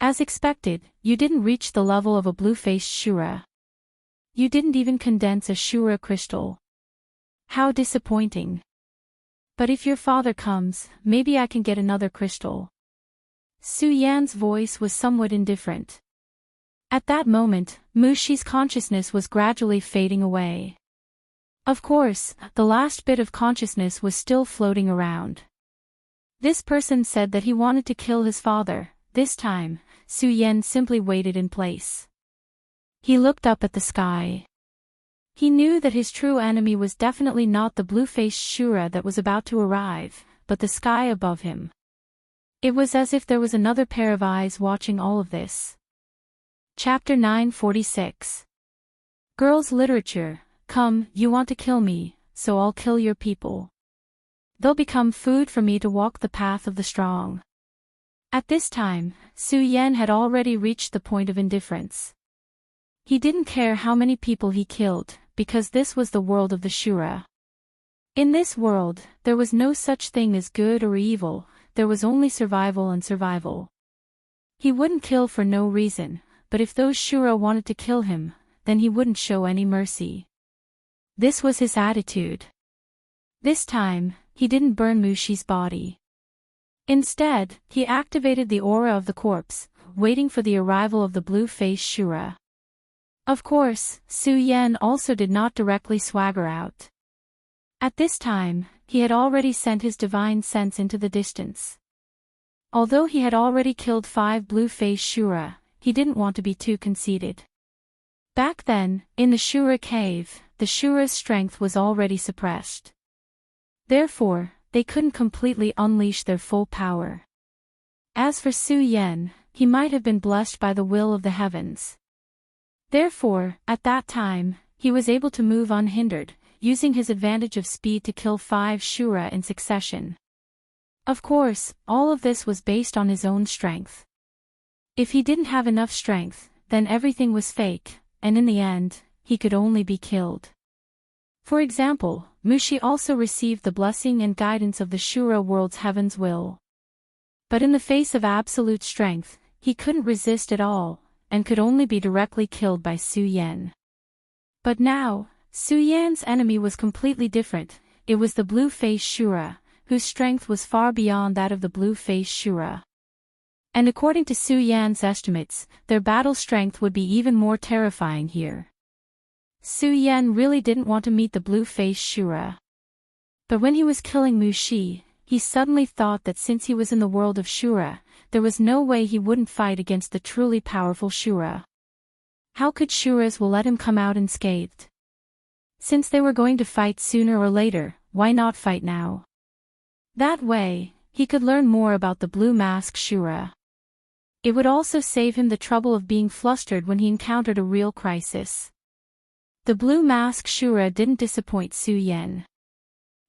As expected, you didn't reach the level of a blue-faced Shura. You didn't even condense a Shura crystal. How disappointing. But if your father comes, maybe I can get another crystal. Su Yan's voice was somewhat indifferent. At that moment, Mu Shi's consciousness was gradually fading away. Of course, the last bit of consciousness was still floating around. This person said that he wanted to kill his father. This time, Su Yan simply waited in place. He looked up at the sky. He knew that his true enemy was definitely not the blue-faced Shura that was about to arrive, but the sky above him. It was as if there was another pair of eyes watching all of this. Chapter 946. Girls' Literature. Come, you want to kill me, so I'll kill your people. They'll become food for me to walk the path of the strong. At this time, Su Yan had already reached the point of indifference. He didn't care how many people he killed, because this was the world of the Shura. In this world, there was no such thing as good or evil, there was only survival and survival. He wouldn't kill for no reason, but if those Shura wanted to kill him, then he wouldn't show any mercy. This was his attitude. This time, he didn't burn Mushi's body. Instead, he activated the aura of the corpse, waiting for the arrival of the blue-faced Shura. Of course, Su Yan also did not directly swagger out. At this time, he had already sent his divine sense into the distance. Although he had already killed 5 blue-faced Shura, he didn't want to be too conceited. Back then, in the Shura cave, the Shura's strength was already suppressed. Therefore, they couldn't completely unleash their full power. As for Su Yan, he might have been blessed by the will of the heavens. Therefore, at that time, he was able to move unhindered, using his advantage of speed to kill 5 Shura in succession. Of course, all of this was based on his own strength. If he didn't have enough strength, then everything was fake, and in the end, he could only be killed. For example, Mushi also received the blessing and guidance of the Shura world's heaven's will. But in the face of absolute strength, he couldn't resist at all, and could only be directly killed by Su Yan. But now, Su Yan's enemy was completely different. It was the blue-faced Shura, whose strength was far beyond that of the blue-faced Shura. And according to Su Yan's estimates, their battle strength would be even more terrifying here. Su Yan really didn't want to meet the blue-faced Shura. But when he was killing Mushi, he suddenly thought that since he was in the world of Shura, there was no way he wouldn't fight against the truly powerful Shura. How could Shuras will let him come out unscathed? Since they were going to fight sooner or later, why not fight now? That way, he could learn more about the Blue Mask Shura. It would also save him the trouble of being flustered when he encountered a real crisis. The Blue Mask Shura didn't disappoint Su Yan.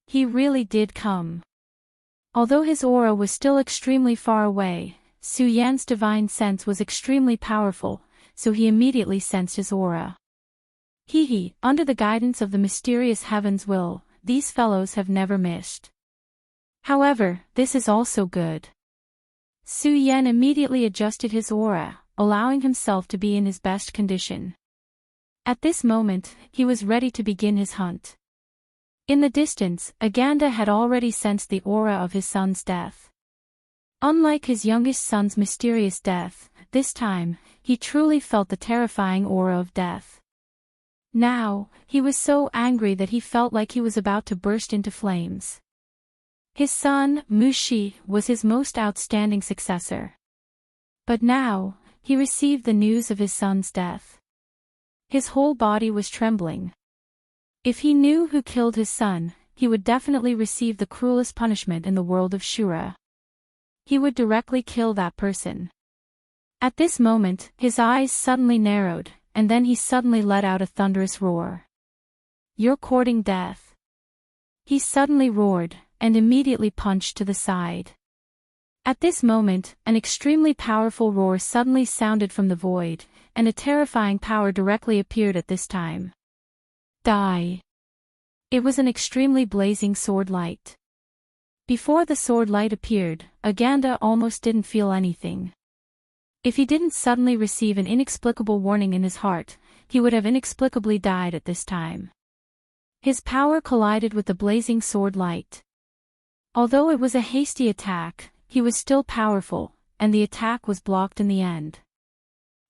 He really did come. Although his aura was still extremely far away, Su Yan's divine sense was extremely powerful, so he immediately sensed his aura. Under the guidance of the mysterious heaven's will, these fellows have never missed. However, this is also good. Su Yan immediately adjusted his aura, allowing himself to be in his best condition. At this moment, he was ready to begin his hunt. In the distance, Aganda had already sensed the aura of his son's death. Unlike his youngest son's mysterious death, this time, he truly felt the terrifying aura of death. Now, he was so angry that he felt like he was about to burst into flames. His son, Mushi, was his most outstanding successor. But now, he received the news of his son's death. His whole body was trembling. If he knew who killed his son, he would definitely receive the cruelest punishment in the world of Shura. He would directly kill that person. At this moment, his eyes suddenly narrowed, and then he suddenly let out a thunderous roar. "You're courting death." He suddenly roared, and immediately punched to the side. At this moment, an extremely powerful roar suddenly sounded from the void, and a terrifying power directly appeared at this time. Die. It was an extremely blazing sword light. Before the sword light appeared, Aganda almost didn't feel anything. If he didn't suddenly receive an inexplicable warning in his heart, he would have inexplicably died at this time. His power collided with the blazing sword light. Although it was a hasty attack, he was still powerful, and the attack was blocked in the end.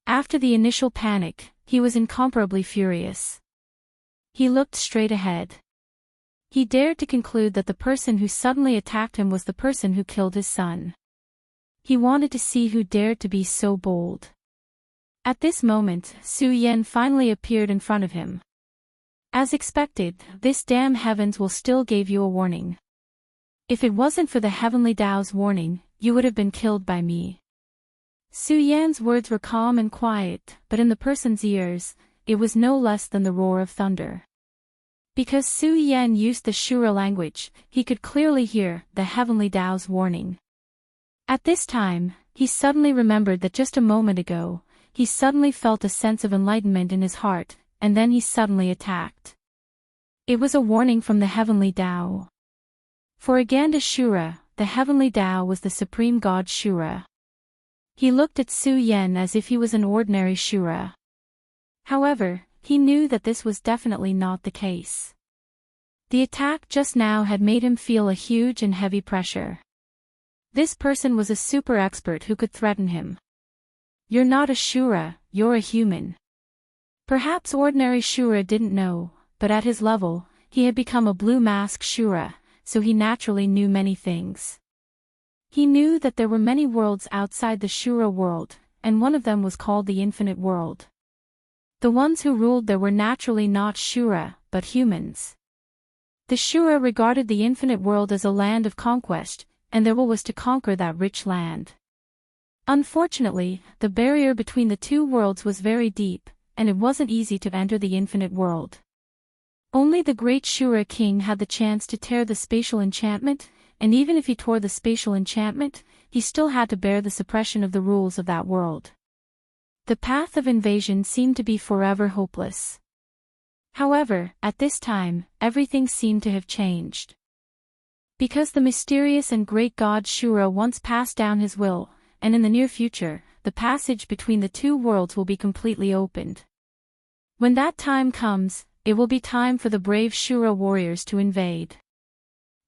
After the initial panic, he was incomparably furious. He looked straight ahead. He dared to conclude that the person who suddenly attacked him was the person who killed his son. He wanted to see who dared to be so bold. At this moment, Su Yan finally appeared in front of him. As expected, this damn heavens will still gave you a warning. If it wasn't for the heavenly Tao's warning, you would have been killed by me. Su Yan's words were calm and quiet, but in the person's ears, it was no less than the roar of thunder. Because Su Yan used the Shura language, he could clearly hear the heavenly Tao's warning. At this time, he suddenly remembered that just a moment ago, he suddenly felt a sense of enlightenment in his heart, and then he suddenly attacked. It was a warning from the heavenly Tao. For Aganda Shura, the heavenly Tao was the supreme god Shura. He looked at Su Yen as if he was an ordinary Shura. However, he knew that this was definitely not the case. The attack just now had made him feel a huge and heavy pressure. This person was a super expert who could threaten him. You're not a Shura, you're a human. Perhaps ordinary Shura didn't know, but at his level, he had become a blue mask Shura, so he naturally knew many things. He knew that there were many worlds outside the Shura world, and one of them was called the Infinite World. The ones who ruled there were naturally not Shura, but humans. The Shura regarded the Infinite World as a land of conquest, and their will was to conquer that rich land. Unfortunately, the barrier between the two worlds was very deep, and it wasn't easy to enter the Infinite World. Only the great Shura king had the chance to tear the spatial enchantment, and even if he tore the spatial enchantment, he still had to bear the suppression of the rules of that world. The path of invasion seemed to be forever hopeless. However, at this time, everything seemed to have changed. Because the mysterious and great god Shura once passed down his will, and in the near future, the passage between the two worlds will be completely opened. When that time comes, it will be time for the brave Shura warriors to invade.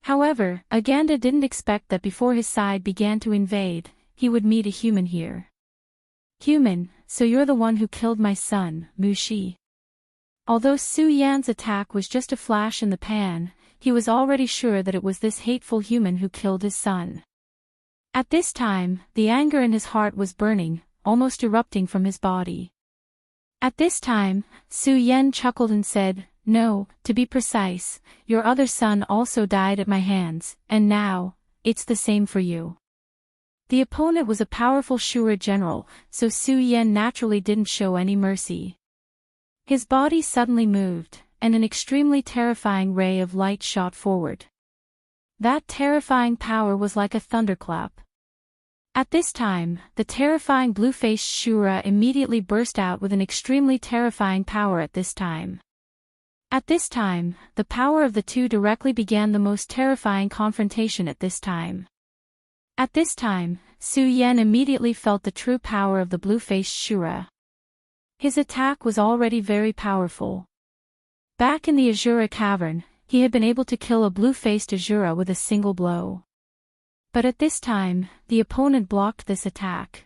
However, Aganda didn't expect that before his side began to invade, he would meet a human here. Human, so you're the one who killed my son, Mushi. Although Su Yan's attack was just a flash in the pan, he was already sure that it was this hateful human who killed his son. At this time, the anger in his heart was burning, almost erupting from his body. At this time, Su Yan chuckled and said, "No, to be precise, your other son also died at my hands, and now, it's the same for you." The opponent was a powerful Shura general, so Su Yan naturally didn't show any mercy. His body suddenly moved, and an extremely terrifying ray of light shot forward. That terrifying power was like a thunderclap. At this time, the terrifying blue-faced Shura immediately burst out with an extremely terrifying power at this time. At this time, the power of the two directly began the most terrifying confrontation at this time. At this time, Su Yan immediately felt the true power of the blue-faced Shura. His attack was already very powerful. Back in the Azura cavern, he had been able to kill a blue-faced Azura with a single blow. But at this time, the opponent blocked this attack.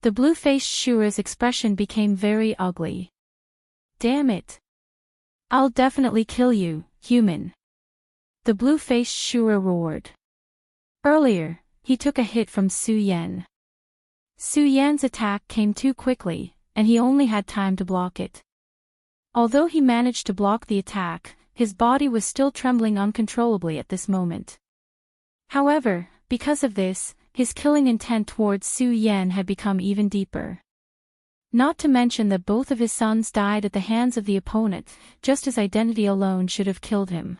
The blue-faced Shura's expression became very ugly. "Damn it! I'll definitely kill you, human!" The blue-faced Shura roared. Earlier, he took a hit from Su Yan. Su Yan's attack came too quickly, and he only had time to block it. Although he managed to block the attack, his body was still trembling uncontrollably at this moment. However, because of this, his killing intent towards Su Yan had become even deeper. Not to mention that both of his sons died at the hands of the opponent, just as identity alone should have killed him.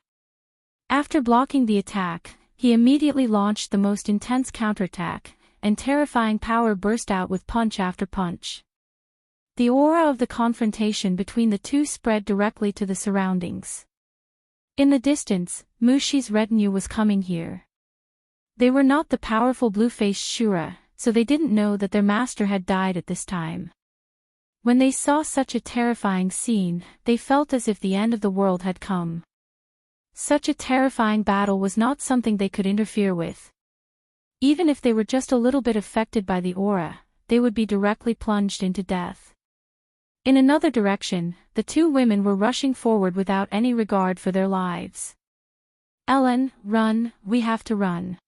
After blocking the attack, he immediately launched the most intense counterattack, and terrifying power burst out with punch after punch. The aura of the confrontation between the two spread directly to the surroundings. In the distance, Mushi's retinue was coming here. They were not the powerful blue-faced Shura, so they didn't know that their master had died at this time. When they saw such a terrifying scene, they felt as if the end of the world had come. Such a terrifying battle was not something they could interfere with. Even if they were just a little bit affected by the aura, they would be directly plunged into death. In another direction, the two women were rushing forward without any regard for their lives. "Ellen, run, we have to run.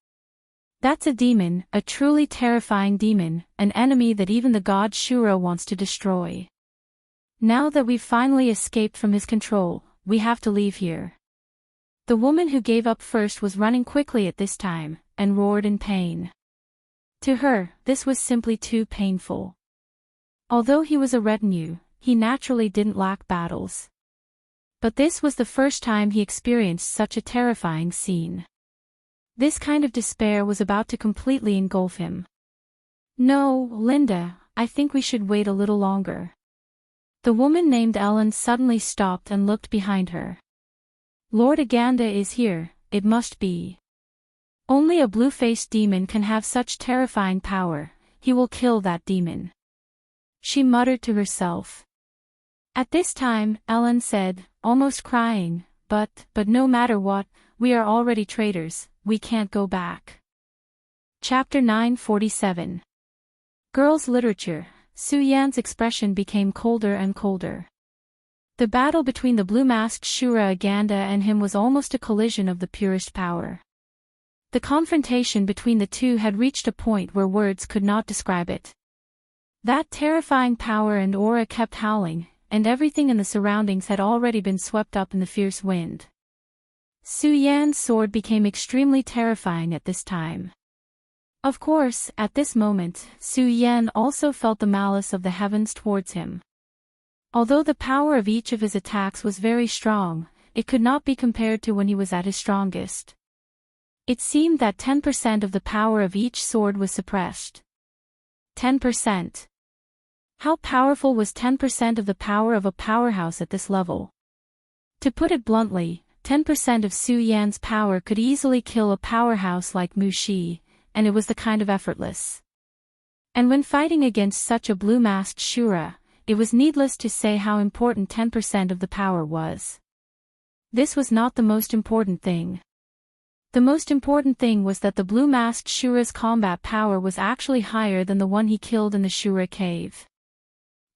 That's a demon, a truly terrifying demon, an enemy that even the god Shura wants to destroy. Now that we've finally escaped from his control, we have to leave here." The woman who gave up first was running quickly at this time, and roared in pain. To her, this was simply too painful. Although he was a retinue, he naturally didn't lack battles. But this was the first time he experienced such a terrifying scene. This kind of despair was about to completely engulf him. "No, Linda, I think we should wait a little longer. The woman named Ellen suddenly stopped and looked behind her. Lord Aganda is here, it must be. Only a blue-faced demon can have such terrifying power, he will kill that demon. She muttered to herself. At this time, Ellen said, almost crying, but no matter what, we are already traitors, we can't go back. Chapter 947. Girls' Literature. Su Yan's expression became colder and colder. The battle between the blue-masked Shura Aganda and him was almost a collision of the purest power. The confrontation between the two had reached a point where words could not describe it. That terrifying power and aura kept howling, and everything in the surroundings had already been swept up in the fierce wind. Su Yan's sword became extremely terrifying at this time. Of course, at this moment, Su Yan also felt the malice of the heavens towards him. Although the power of each of his attacks was very strong, it could not be compared to when he was at his strongest. It seemed that 10% of the power of each sword was suppressed. 10%. How powerful was 10% of the power of a powerhouse at this level? To put it bluntly, 10% of Su Yan's power could easily kill a powerhouse like Mu Shi, and it was the kind of effortless. And when fighting against such a blue-masked Shura, it was needless to say how important 10% of the power was. This was not the most important thing. The most important thing was that the blue-masked Shura's combat power was actually higher than the one he killed in the Shura cave.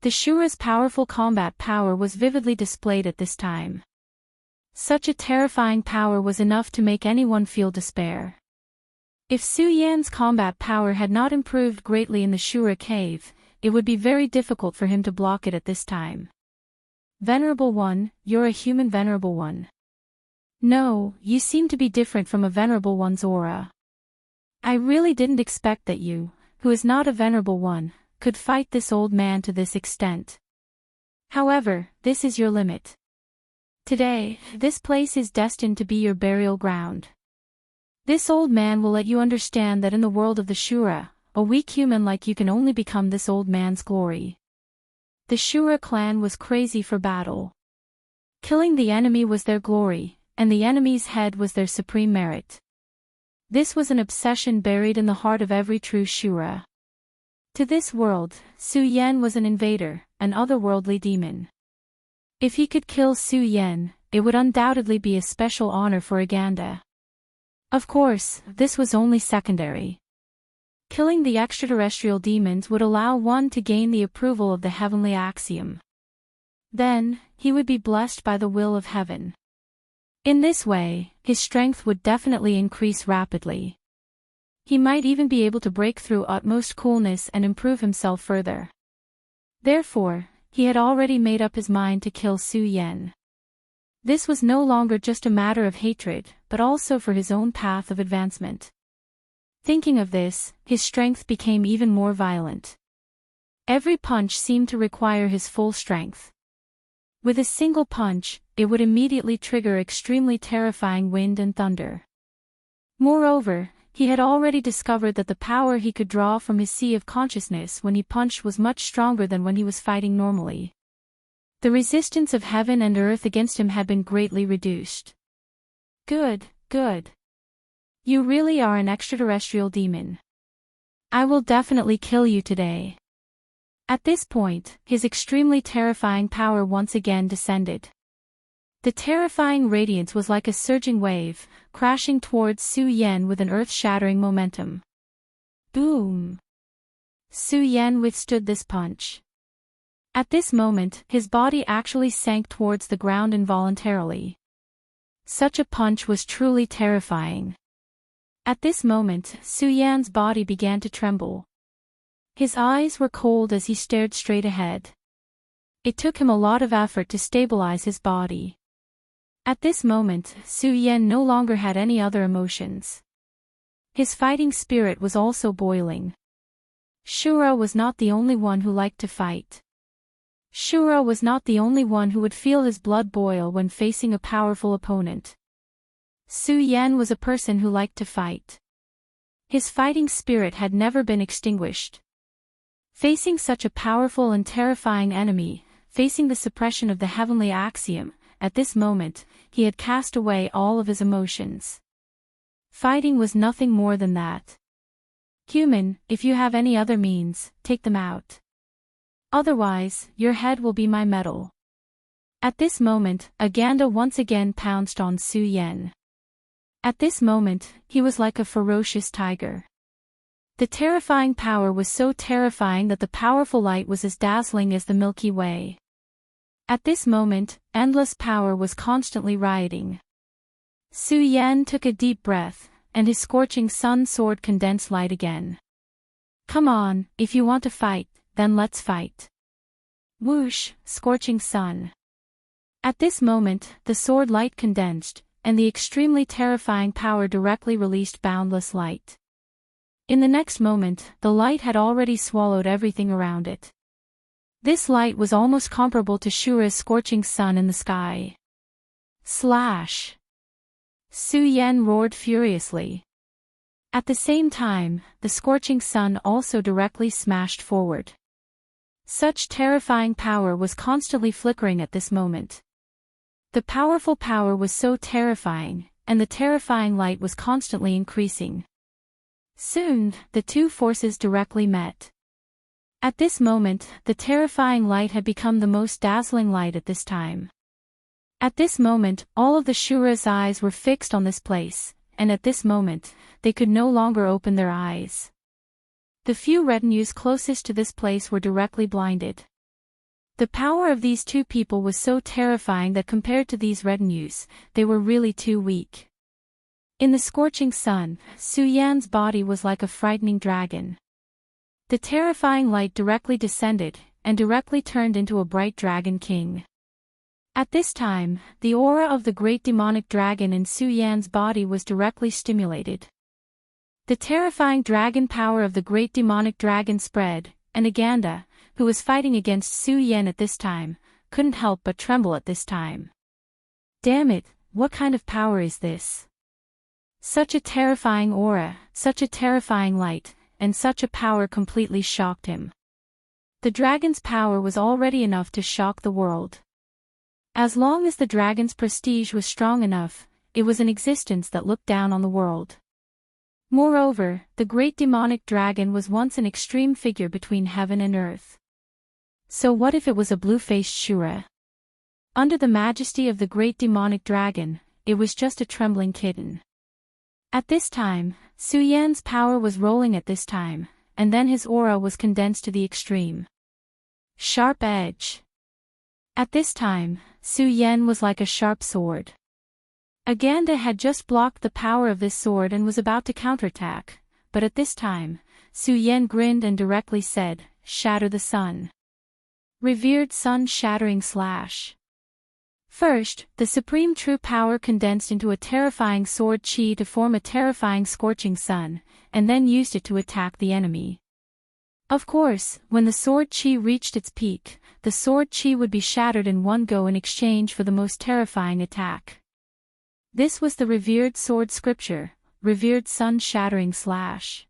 The Shura's powerful combat power was vividly displayed at this time. Such a terrifying power was enough to make anyone feel despair. If Su Yan's combat power had not improved greatly in the Shura cave, it would be very difficult for him to block it at this time. Venerable One, you're a human Venerable One. No, you seem to be different from a Venerable One's aura. I really didn't expect that you, who is not a Venerable One, could fight this old man to this extent. However, this is your limit. Today, this place is destined to be your burial ground. This old man will let you understand that in the world of the Shura, a weak human like you can only become this old man's glory. The Shura clan was crazy for battle. Killing the enemy was their glory, and the enemy's head was their supreme merit. This was an obsession buried in the heart of every true Shura. To this world, Su Yan was an invader, an otherworldly demon. If he could kill Su Yan, it would undoubtedly be a special honor for Aganda. Of course, this was only secondary. Killing the extraterrestrial demons would allow one to gain the approval of the heavenly axiom. Then, he would be blessed by the will of heaven. In this way, his strength would definitely increase rapidly. He might even be able to break through utmost coolness and improve himself further. Therefore, he had already made up his mind to kill Su Yan. This was no longer just a matter of hatred, but also for his own path of advancement. Thinking of this, his strength became even more violent. Every punch seemed to require his full strength. With a single punch, it would immediately trigger extremely terrifying wind and thunder. Moreover, he had already discovered that the power he could draw from his sea of consciousness when he punched was much stronger than when he was fighting normally. The resistance of heaven and earth against him had been greatly reduced. Good, good. You really are an extraterrestrial demon. I will definitely kill you today. At this point, his extremely terrifying power once again descended. The terrifying radiance was like a surging wave, crashing towards Su Yan with an earth-shattering momentum. Boom! Su Yan withstood this punch. At this moment, his body actually sank towards the ground involuntarily. Such a punch was truly terrifying. At this moment, Su Yan's body began to tremble. His eyes were cold as he stared straight ahead. It took him a lot of effort to stabilize his body. At this moment, Su Yan no longer had any other emotions. His fighting spirit was also boiling. Shura was not the only one who liked to fight. Shura was not the only one who would feel his blood boil when facing a powerful opponent. Su Yan was a person who liked to fight. His fighting spirit had never been extinguished. Facing such a powerful and terrifying enemy, facing the suppression of the heavenly axiom. At this moment, he had cast away all of his emotions. Fighting was nothing more than that. Human, if you have any other means, take them out. Otherwise, your head will be my medal. At this moment, Aganda once again pounced on Su Yen. At this moment, he was like a ferocious tiger. The terrifying power was so terrifying that the powerful light was as dazzling as the Milky Way. At this moment, endless power was constantly rioting. Su Yen took a deep breath, and his scorching sun sword condensed light again. Come on, if you want to fight, then let's fight. Whoosh, scorching sun. At this moment, the sword light condensed, and the extremely terrifying power directly released boundless light. In the next moment, the light had already swallowed everything around it. This light was almost comparable to Shura's scorching sun in the sky. Slash! Su Yen roared furiously. At the same time, the scorching sun also directly smashed forward. Such terrifying power was constantly flickering at this moment. The powerful power was so terrifying, and the terrifying light was constantly increasing. Soon, the two forces directly met. At this moment, the terrifying light had become the most dazzling light at this time. At this moment, all of the Shura's eyes were fixed on this place, and at this moment, they could no longer open their eyes. The few retinues closest to this place were directly blinded. The power of these two people was so terrifying that compared to these retinues, they were really too weak. In the scorching sun, Su Yan's body was like a frightening dragon. The terrifying light directly descended, and directly turned into a bright dragon king. At this time, the aura of the great demonic dragon in Su Yan's body was directly stimulated. The terrifying dragon power of the great demonic dragon spread, and Aganda, who was fighting against Su Yen at this time, couldn't help but tremble at this time. Damn it, what kind of power is this? Such a terrifying aura, such a terrifying light, and such a power completely shocked him. The dragon's power was already enough to shock the world. As long as the dragon's prestige was strong enough, it was an existence that looked down on the world. Moreover, the great demonic dragon was once an extreme figure between heaven and earth. So what if it was a blue-faced Shura? Under the majesty of the great demonic dragon, it was just a trembling kitten. At this time, Su Yan's power was rolling at this time, and then his aura was condensed to the extreme. Sharp edge. At this time, Su Yan was like a sharp sword. Aganda had just blocked the power of this sword and was about to counterattack, but at this time, Su Yan grinned and directly said, "Shatter the sun." Revered sun-shattering slash. First, the supreme true power condensed into a terrifying sword chi to form a terrifying scorching sun, and then used it to attack the enemy. Of course, when the sword chi reached its peak, the sword chi would be shattered in one go in exchange for the most terrifying attack. This was the revered sword scripture, revered sun-shattering slash.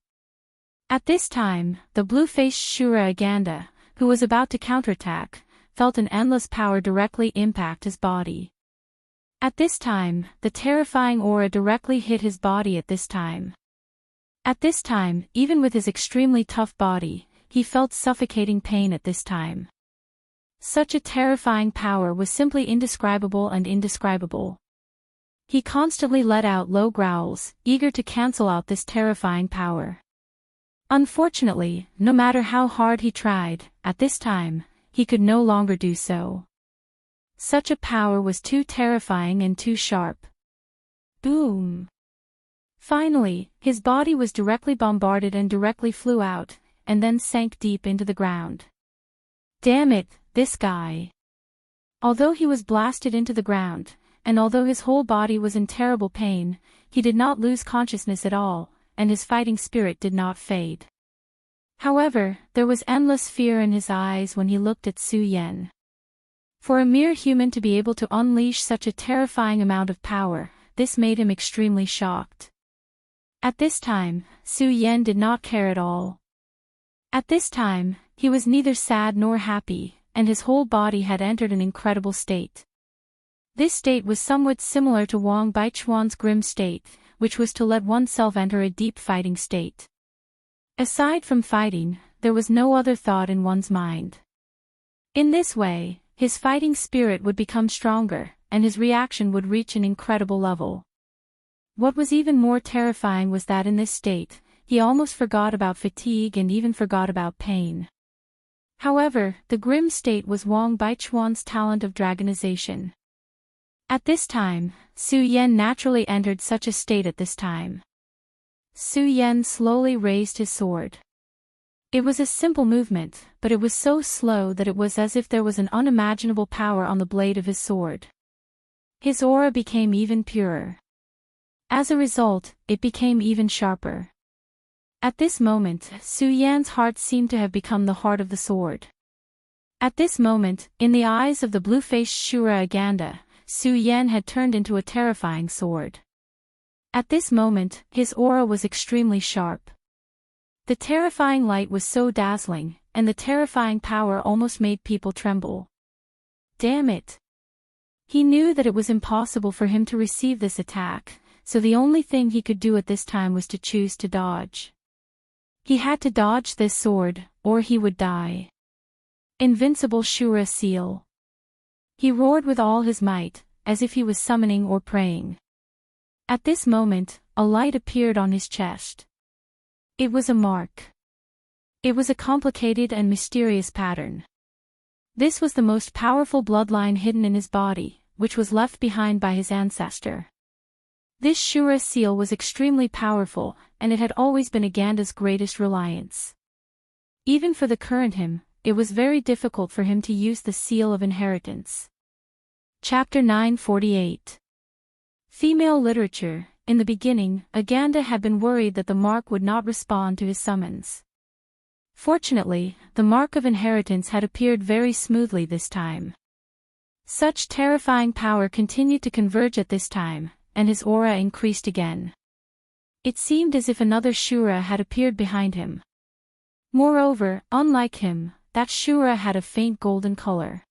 At this time, the blue-faced Shura Aganda, who was about to counterattack, felt an endless power directly impact his body. At this time, the terrifying aura directly hit his body at this time. At this time, even with his extremely tough body, he felt suffocating pain at this time. Such a terrifying power was simply indescribable and indescribable. He constantly let out low growls, eager to cancel out this terrifying power. Unfortunately, no matter how hard he tried, at this time, he could no longer do so. Such a power was too terrifying and too sharp. Boom! Finally, his body was directly bombarded and directly flew out, and then sank deep into the ground. Damn it, this guy! Although he was blasted into the ground, and although his whole body was in terrible pain, he did not lose consciousness at all, and his fighting spirit did not fade. However, there was endless fear in his eyes when he looked at Su Yen. For a mere human to be able to unleash such a terrifying amount of power, this made him extremely shocked. At this time, Su Yen did not care at all. At this time, he was neither sad nor happy, and his whole body had entered an incredible state. This state was somewhat similar to Wang Baichuan's grim state, which was to let oneself enter a deep fighting state. Aside from fighting, there was no other thought in one's mind. In this way, his fighting spirit would become stronger, and his reaction would reach an incredible level. What was even more terrifying was that in this state, he almost forgot about fatigue and even forgot about pain. However, the grim state was Wang Baichuan's talent of dragonization. At this time, Su Yan naturally entered such a state at this time. Su Yan slowly raised his sword. It was a simple movement, but it was so slow that it was as if there was an unimaginable power on the blade of his sword. His aura became even purer. As a result, it became even sharper. At this moment, Su Yan's heart seemed to have become the heart of the sword. At this moment, in the eyes of the blue-faced Shura Aganda, Su Yan had turned into a terrifying sword. At this moment, his aura was extremely sharp. The terrifying light was so dazzling, and the terrifying power almost made people tremble. Damn it! He knew that it was impossible for him to receive this attack, so the only thing he could do at this time was to choose to dodge. He had to dodge this sword, or he would die. Invincible Shura Seal. He roared with all his might, as if he was summoning or praying. At this moment, a light appeared on his chest. It was a mark. It was a complicated and mysterious pattern. This was the most powerful bloodline hidden in his body, which was left behind by his ancestor. This Shura seal was extremely powerful, and it had always been Aganda's greatest reliance. Even for the current him, it was very difficult for him to use the seal of inheritance. Chapter 948. Female Literature. In the beginning, Aganda had been worried that the mark would not respond to his summons. Fortunately, the mark of inheritance had appeared very smoothly this time. Such terrifying power continued to converge at this time, and his aura increased again. It seemed as if another Shura had appeared behind him. Moreover, unlike him, that Shura had a faint golden color.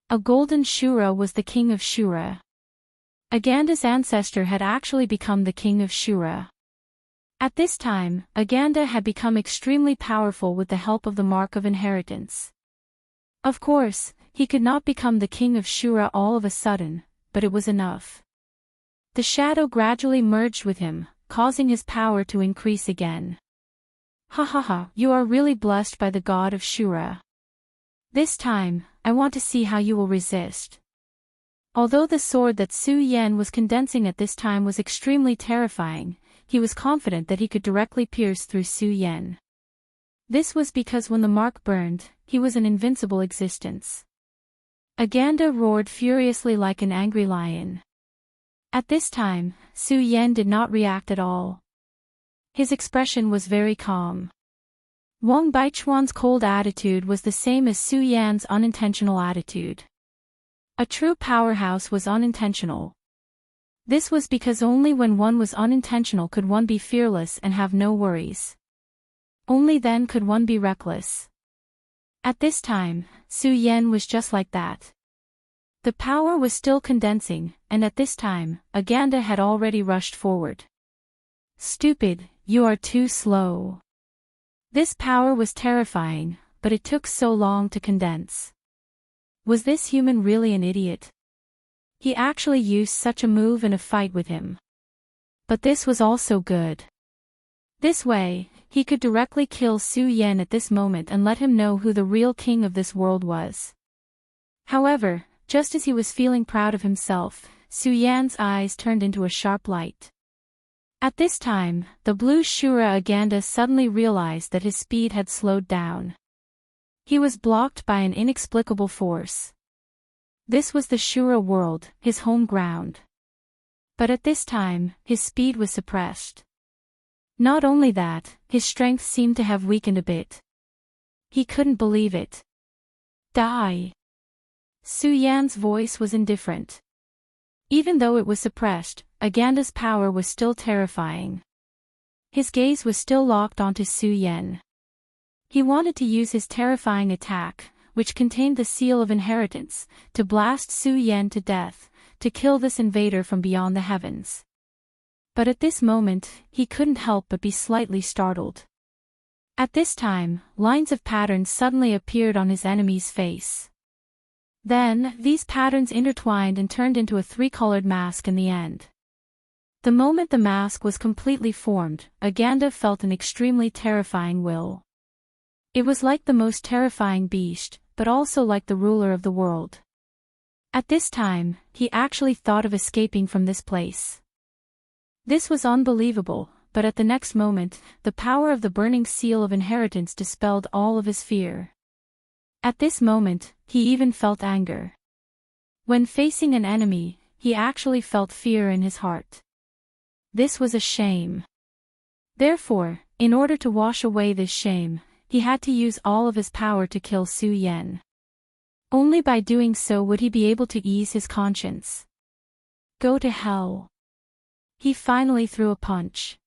A golden Shura was the king of Shura. Aganda's ancestor had actually become the king of Shura. At this time, Aganda had become extremely powerful with the help of the mark of inheritance. Of course, he could not become the king of Shura all of a sudden, but it was enough. The shadow gradually merged with him, causing his power to increase again. Ha ha ha, you are really blessed by the god of Shura. This time, I want to see how you will resist. Although the sword that Su Yan was condensing at this time was extremely terrifying, he was confident that he could directly pierce through Su Yan. This was because when the mark burned, he was an invincible existence. Aganda roared furiously like an angry lion. At this time, Su Yan did not react at all. His expression was very calm. Wang Baichuan's cold attitude was the same as Su Yan's unintentional attitude. A true powerhouse was unintentional. This was because only when one was unintentional could one be fearless and have no worries. Only then could one be reckless. At this time, Su Yan was just like that. The power was still condensing, and at this time, Aganda had already rushed forward. Stupid, you are too slow. This power was terrifying, but it took so long to condense. Was this human really an idiot? He actually used such a move in a fight with him. But this was also good. This way, he could directly kill Su Yan at this moment and let him know who the real king of this world was. However, just as he was feeling proud of himself, Su Yan's eyes turned into a sharp light. At this time, the blue Shura Aganda suddenly realized that his speed had slowed down. He was blocked by an inexplicable force. This was the Shura world, his home ground. But at this time, his speed was suppressed. Not only that, his strength seemed to have weakened a bit. He couldn't believe it. Die! Su Yan's voice was indifferent. Even though it was suppressed, Aganda's power was still terrifying. His gaze was still locked onto Su Yan. He wanted to use his terrifying attack, which contained the seal of inheritance, to blast Su Yan to death, to kill this invader from beyond the heavens. But at this moment, he couldn't help but be slightly startled. At this time, lines of patterns suddenly appeared on his enemy's face. Then, these patterns intertwined and turned into a three-colored mask in the end. The moment the mask was completely formed, Aganda felt an extremely terrifying will. It was like the most terrifying beast, but also like the ruler of the world. At this time, he actually thought of escaping from this place. This was unbelievable, but at the next moment, the power of the burning seal of inheritance dispelled all of his fear. At this moment, he even felt anger. When facing an enemy, he actually felt fear in his heart. This was a shame. Therefore, in order to wash away this shame, he had to use all of his power to kill Su Yan. Only by doing so would he be able to ease his conscience. Go to hell. He finally threw a punch.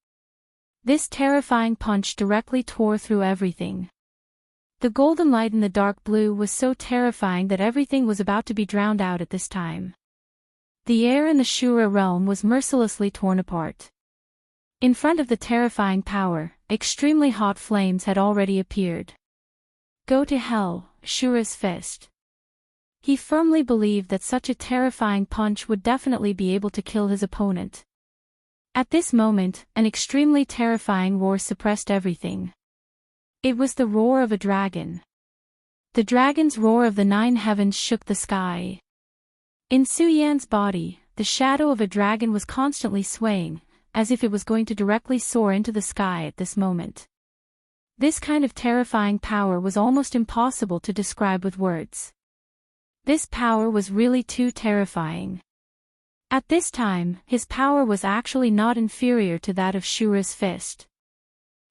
This terrifying punch directly tore through everything. The golden light in the dark blue was so terrifying that everything was about to be drowned out at this time. The air in the Shura realm was mercilessly torn apart. In front of the terrifying power, extremely hot flames had already appeared. Go to hell, Shura's fist. He firmly believed that such a terrifying punch would definitely be able to kill his opponent. At this moment, an extremely terrifying roar suppressed everything. It was the roar of a dragon. The dragon's roar of the 9 heavens shook the sky. In Su Yan's body, the shadow of a dragon was constantly swaying, as if it was going to directly soar into the sky at this moment. This kind of terrifying power was almost impossible to describe with words. This power was really too terrifying. At this time, his power was actually not inferior to that of Shura's fist.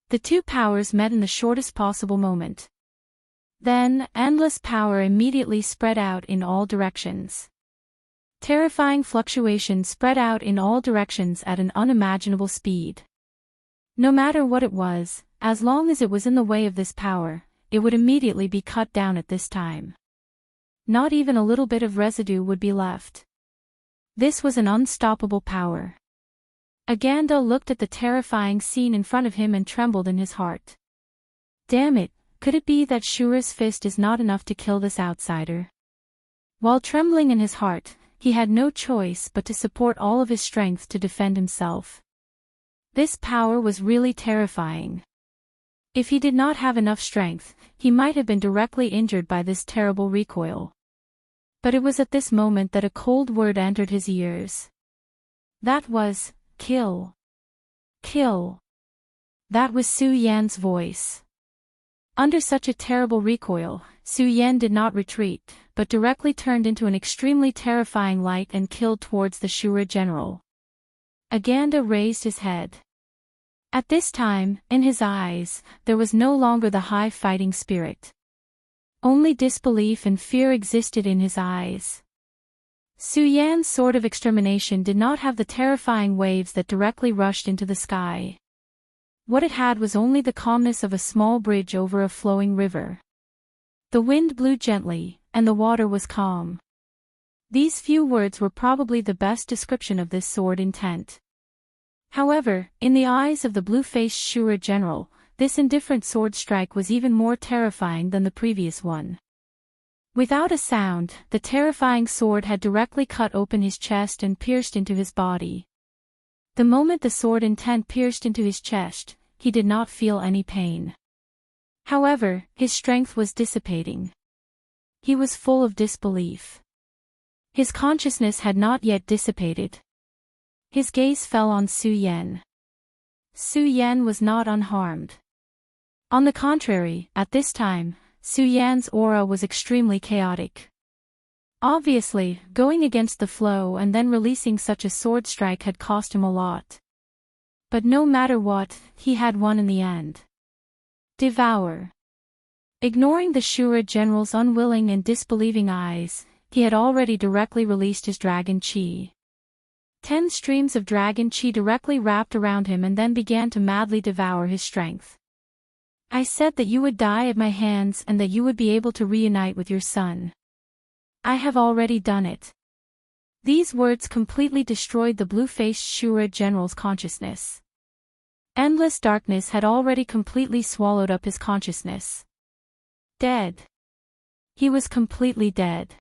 The two powers met in the shortest possible moment. Then, endless power immediately spread out in all directions. Terrifying fluctuations spread out in all directions at an unimaginable speed. No matter what it was, as long as it was in the way of this power, it would immediately be cut down at this time. Not even a little bit of residue would be left. This was an unstoppable power. Aganda looked at the terrifying scene in front of him and trembled in his heart. Damn it, could it be that Shura's fist is not enough to kill this outsider? While trembling in his heart, he had no choice but to support all of his strength to defend himself. This power was really terrifying. If he did not have enough strength, he might have been directly injured by this terrible recoil. But it was at this moment that a cold word entered his ears. That was, kill. Kill. That was Su Yan's voice. Under such a terrible recoil, Su Yan did not retreat, but directly turned into an extremely terrifying light and killed towards the Shura general. Aganda raised his head. At this time, in his eyes, there was no longer the high fighting spirit. Only disbelief and fear existed in his eyes. Su Yan's sword of extermination did not have the terrifying waves that directly rushed into the sky. What it had was only the calmness of a small bridge over a flowing river. The wind blew gently, and the water was calm. These few words were probably the best description of this sword intent. However, in the eyes of the blue-faced Shura general, this indifferent sword strike was even more terrifying than the previous one. Without a sound, the terrifying sword had directly cut open his chest and pierced into his body. The moment the sword intent pierced into his chest, he did not feel any pain. However, his strength was dissipating. He was full of disbelief. His consciousness had not yet dissipated. His gaze fell on Su Yan. Su Yan was not unharmed. On the contrary, at this time, Su Yan's aura was extremely chaotic. Obviously, going against the flow and then releasing such a sword strike had cost him a lot. But no matter what, he had won in the end. Devour. Ignoring the Shura general's unwilling and disbelieving eyes, he had already directly released his dragon chi. 10 streams of dragon chi directly wrapped around him and then began to madly devour his strength. I said that you would die at my hands and that you would be able to reunite with your son. I have already done it. These words completely destroyed the blue-faced Shura general's consciousness. Endless darkness had already completely swallowed up his consciousness. Dead. He was completely dead.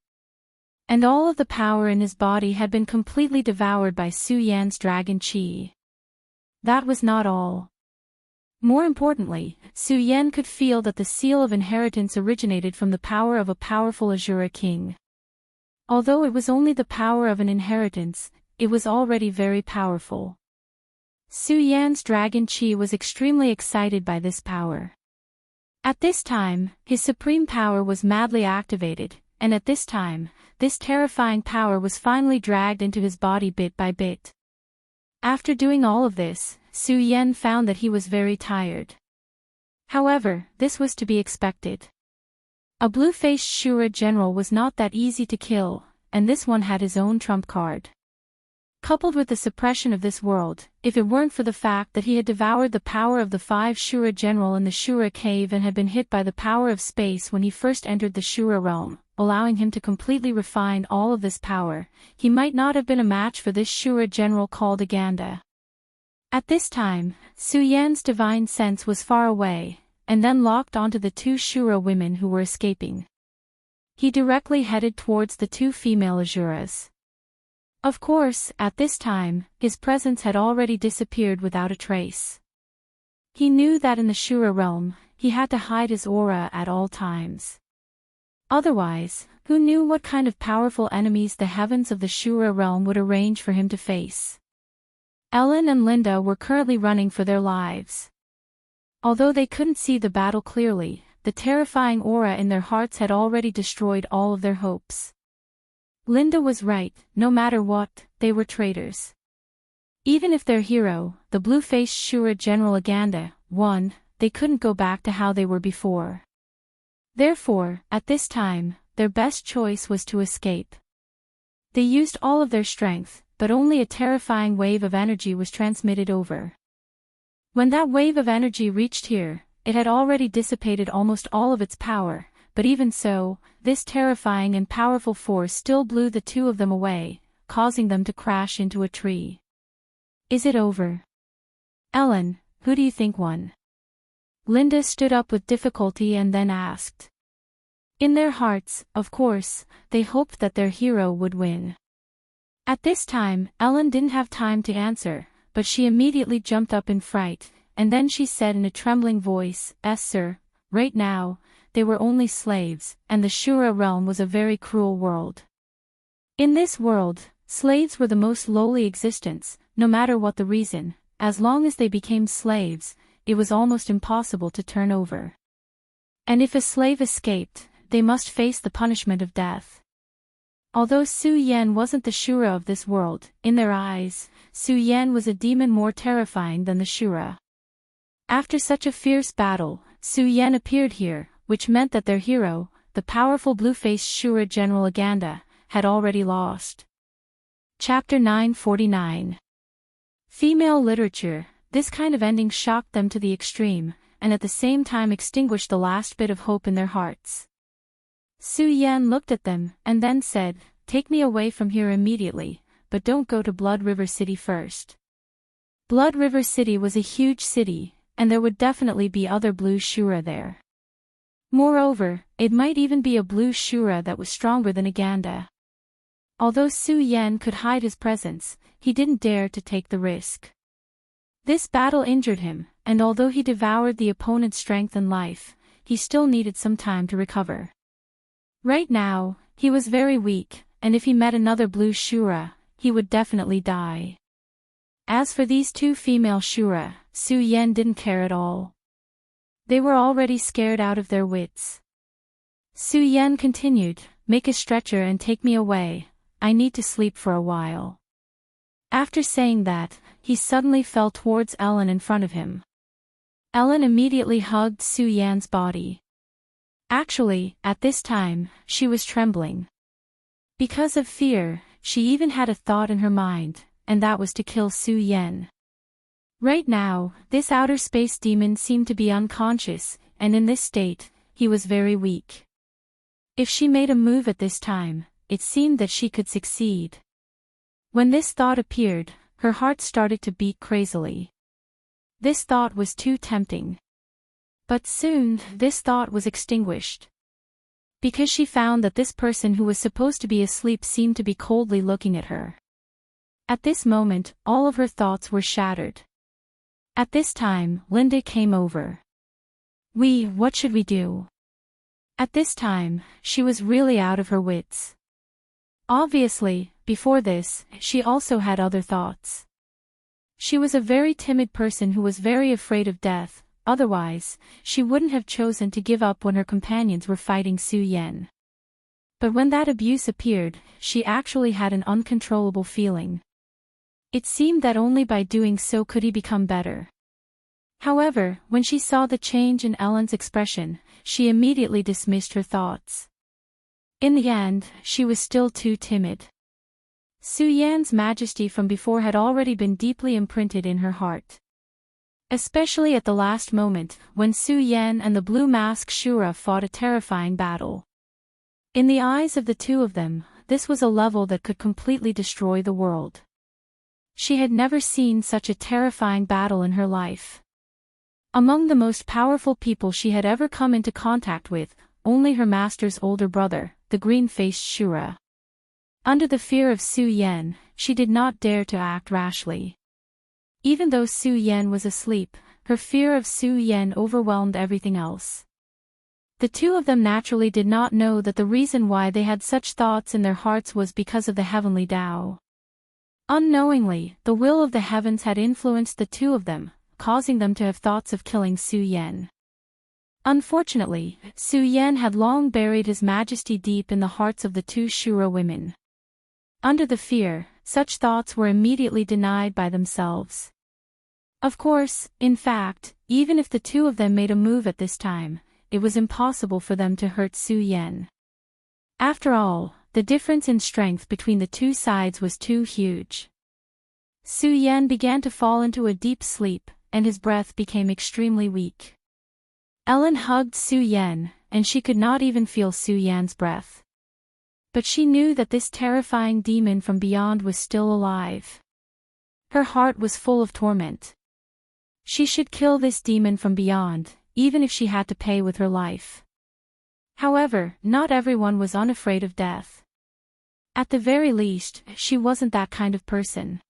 And all of the power in his body had been completely devoured by Su Yan's dragon chi. That was not all. More importantly, Su Yan could feel that the seal of inheritance originated from the power of a powerful Azura king. Although it was only the power of an inheritance, it was already very powerful. Su Yan's dragon chi was extremely excited by this power. At this time, his supreme power was madly activated, and at this time, this terrifying power was finally dragged into his body bit by bit. After doing all of this, Su Yan found that he was very tired. However, this was to be expected. A blue-faced Shura general was not that easy to kill, and this one had his own trump card. Coupled with the suppression of this world, if it weren't for the fact that he had devoured the power of the 5 Shura general in the Shura cave and had been hit by the power of space when he first entered the Shura realm, allowing him to completely refine all of this power, he might not have been a match for this Shura general called Aganda. At this time, Su Yan's divine sense was far away, and then locked onto the 2 Shura women who were escaping. He directly headed towards the 2 female Azuras. Of course, at this time, his presence had already disappeared without a trace. He knew that in the Shura realm, he had to hide his aura at all times. Otherwise, who knew what kind of powerful enemies the heavens of the Shura realm would arrange for him to face? Ellen and Linda were currently running for their lives. Although they couldn't see the battle clearly, the terrifying aura in their hearts had already destroyed all of their hopes. Linda was right, no matter what, they were traitors. Even if their hero, the blue-faced Shura General Aganda, won, they couldn't go back to how they were before. Therefore, at this time, their best choice was to escape. They used all of their strength, but only a terrifying wave of energy was transmitted over. When that wave of energy reached here, it had already dissipated almost all of its power, but even so, this terrifying and powerful force still blew the 2 of them away, causing them to crash into a tree. Is it over? Ellen, who do you think won? Linda stood up with difficulty and then asked. In their hearts, of course, they hoped that their hero would win. At this time, Ellen didn't have time to answer, but she immediately jumped up in fright, and then she said in a trembling voice, "Yes, sir, right now, they were only slaves, and the Shura realm was a very cruel world. In this world, slaves were the most lowly existence, no matter what the reason, as long as they became slaves, it was almost impossible to turn over. And if a slave escaped, they must face the punishment of death." Although Su Yan wasn't the Shura of this world, in their eyes, Su Yan was a demon more terrifying than the Shura. After such a fierce battle, Su Yan appeared here, which meant that their hero, the powerful blue-faced Shura General Aganda, had already lost. Chapter 949. Female literature. This kind of ending shocked them to the extreme, and at the same time extinguished the last bit of hope in their hearts. Su Yan looked at them, and then said, "Take me away from here immediately, but don't go to Blood River City first." Blood River City was a huge city, and there would definitely be other blue Shura there. Moreover, it might even be a blue Shura that was stronger than Aganda. Although Su Yan could hide his presence, he didn't dare to take the risk. This battle injured him, and although he devoured the opponent's strength and life, he still needed some time to recover. Right now, he was very weak, and if he met another blue Shura, he would definitely die. As for these 2 female Shura, Su Yan didn't care at all. They were already scared out of their wits. Su Yan continued, "Make a stretcher and take me away, I need to sleep for a while." After saying that, he suddenly fell towards Ellen in front of him. Ellen immediately hugged Su Yan's body. Actually, at this time, she was trembling. Because of fear, she even had a thought in her mind, and that was to kill Su Yan. Right now, this outer space demon seemed to be unconscious, and in this state, he was very weak. If she made a move at this time, it seemed that she could succeed. When this thought appeared, her heart started to beat crazily. This thought was too tempting. But soon, this thought was extinguished. Because she found that this person who was supposed to be asleep seemed to be coldly looking at her. At this moment, all of her thoughts were shattered. At this time, Linda came over. What should we do? At this time, she was really out of her wits. Obviously, before this, she also had other thoughts. She was a very timid person who was very afraid of death, otherwise, she wouldn't have chosen to give up when her companions were fighting Su Yan. But when that abuse appeared, she actually had an uncontrollable feeling. It seemed that only by doing so could he become better. However, when she saw the change in Ellen's expression, she immediately dismissed her thoughts. In the end, she was still too timid. Su Yan's majesty from before had already been deeply imprinted in her heart. Especially at the last moment, when Su Yan and the Blue Mask Shura fought a terrifying battle. In the eyes of the two of them, this was a level that could completely destroy the world. She had never seen such a terrifying battle in her life. Among the most powerful people she had ever come into contact with, only her master's older brother, the green-faced Shura. Under the fear of Su Yan, she did not dare to act rashly. Even though Su Yan was asleep, her fear of Su Yan overwhelmed everything else. The two of them naturally did not know that the reason why they had such thoughts in their hearts was because of the heavenly Tao. Unknowingly, the will of the heavens had influenced the two of them, causing them to have thoughts of killing Su Yan. Unfortunately, Su Yan had long buried his majesty deep in the hearts of the two Shura women. Under the fear, such thoughts were immediately denied by themselves. Of course, in fact, even if the two of them made a move at this time, it was impossible for them to hurt Su Yan. After all, the difference in strength between the two sides was too huge. Su Yan began to fall into a deep sleep, and his breath became extremely weak. Ellen hugged Su Yan, and she could not even feel Su Yan's breath. But she knew that this terrifying demon from beyond was still alive. Her heart was full of torment. She should kill this demon from beyond, even if she had to pay with her life. However, not everyone was unafraid of death. At the very least, she wasn't that kind of person.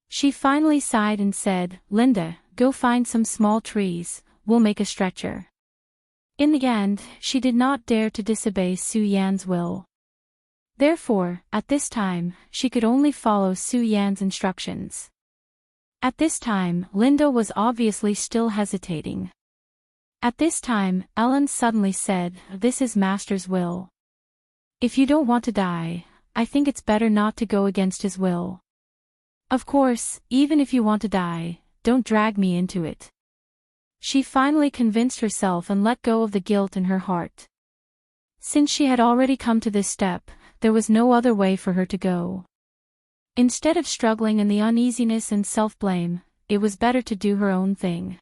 She finally sighed and said, "Linda, go find some small trees, we'll make a stretcher." In the end, she did not dare to disobey Su Yan's will. Therefore, at this time, she could only follow Su Yan's instructions. At this time, Linda was obviously still hesitating. At this time, Ellen suddenly said, "This is Master's will. If you don't want to die, I think it's better not to go against his will. Of course, even if you want to die, don't drag me into it." She finally convinced herself and let go of the guilt in her heart. Since she had already come to this step, there was no other way for her to go. Instead of struggling in the uneasiness and self-blame, it was better to do her own thing.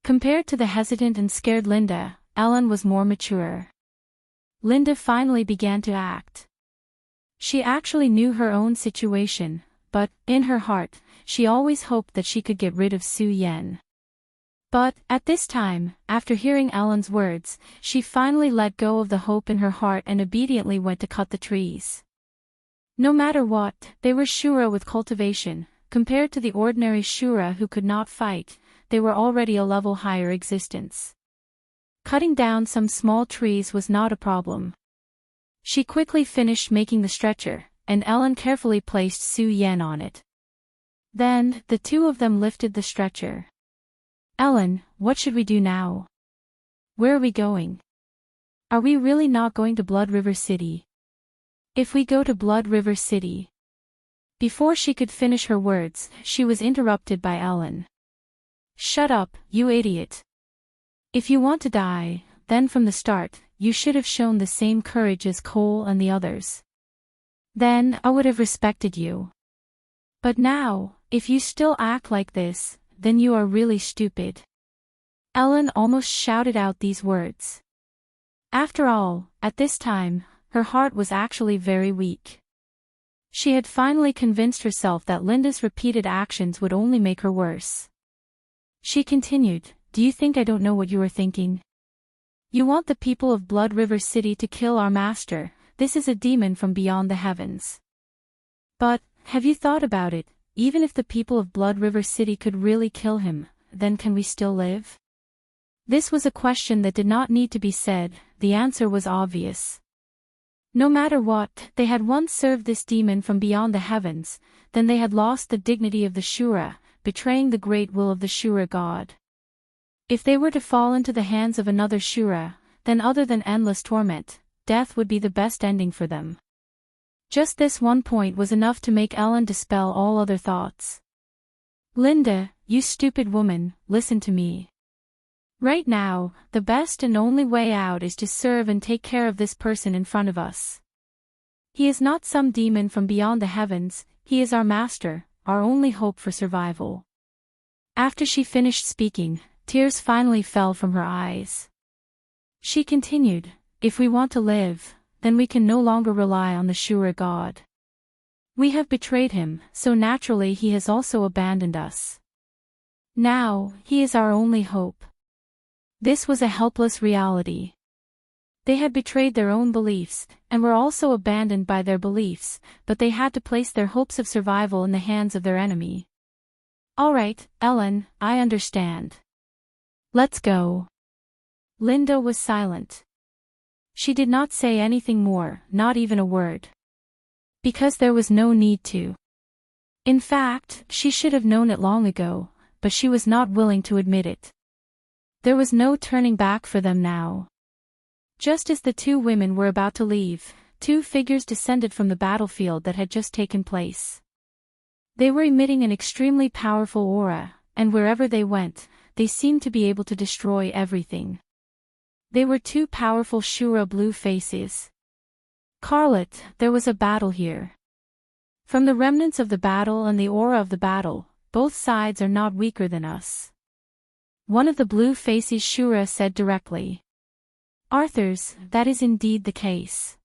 Compared to the hesitant and scared Linda, Ellen was more mature. Linda finally began to act. She actually knew her own situation, but, in her heart, she always hoped that she could get rid of Su Yan. But, at this time, after hearing Ellen's words, she finally let go of the hope in her heart and obediently went to cut the trees. No matter what, they were Shura with cultivation. Compared to the ordinary Shura who could not fight, they were already a level higher existence. Cutting down some small trees was not a problem. She quickly finished making the stretcher, and Ellen carefully placed Su Yan on it. Then, the two of them lifted the stretcher. "Ellen, what should we do now? Where are we going? Are we really not going to Blood River City? If we go to Blood River City..." Before she could finish her words, she was interrupted by Ellen. "Shut up, you idiot. If you want to die, then from the start, you should have shown the same courage as Cole and the others. Then I would have respected you. But now, if you still act like this, then you are really stupid." Ellen almost shouted out these words. After all, at this time, her heart was actually very weak. She had finally convinced herself that Linda's repeated actions would only make her worse. She continued, "Do you think I don't know what you are thinking? You want the people of Blood River City to kill our master. This is a demon from beyond the heavens. But, have you thought about it? Even if the people of Blood River City could really kill him, then can we still live?" This was a question that did not need to be said, the answer was obvious. No matter what, they had once served this demon from beyond the heavens, then they had lost the dignity of the Shura, betraying the great will of the Shura god. If they were to fall into the hands of another Shura, then other than endless torment, death would be the best ending for them. Just this one point was enough to make Ellen dispel all other thoughts. "Linda, you stupid woman, listen to me. Right now, the best and only way out is to serve and take care of this person in front of us. He is not some demon from beyond the heavens, he is our master, our only hope for survival." After she finished speaking, tears finally fell from her eyes. She continued, "If we want to live, then we can no longer rely on the Shura god. We have betrayed him, so naturally he has also abandoned us. Now, he is our only hope." This was a helpless reality. They had betrayed their own beliefs, and were also abandoned by their beliefs, but they had to place their hopes of survival in the hands of their enemy. "All right, Ellen, I understand. Let's go." Linda was silent. She did not say anything more, not even a word. Because there was no need to. In fact, she should have known it long ago, but she was not willing to admit it. There was no turning back for them now. Just as the two women were about to leave, two figures descended from the battlefield that had just taken place. They were emitting an extremely powerful aura, and wherever they went, they seemed to be able to destroy everything. They were two powerful Shura blue faces. "Carlet, there was a battle here. From the remnants of the battle and the aura of the battle, both sides are not weaker than us," one of the blue faces Shura said directly. "Arthurs, that is indeed the case.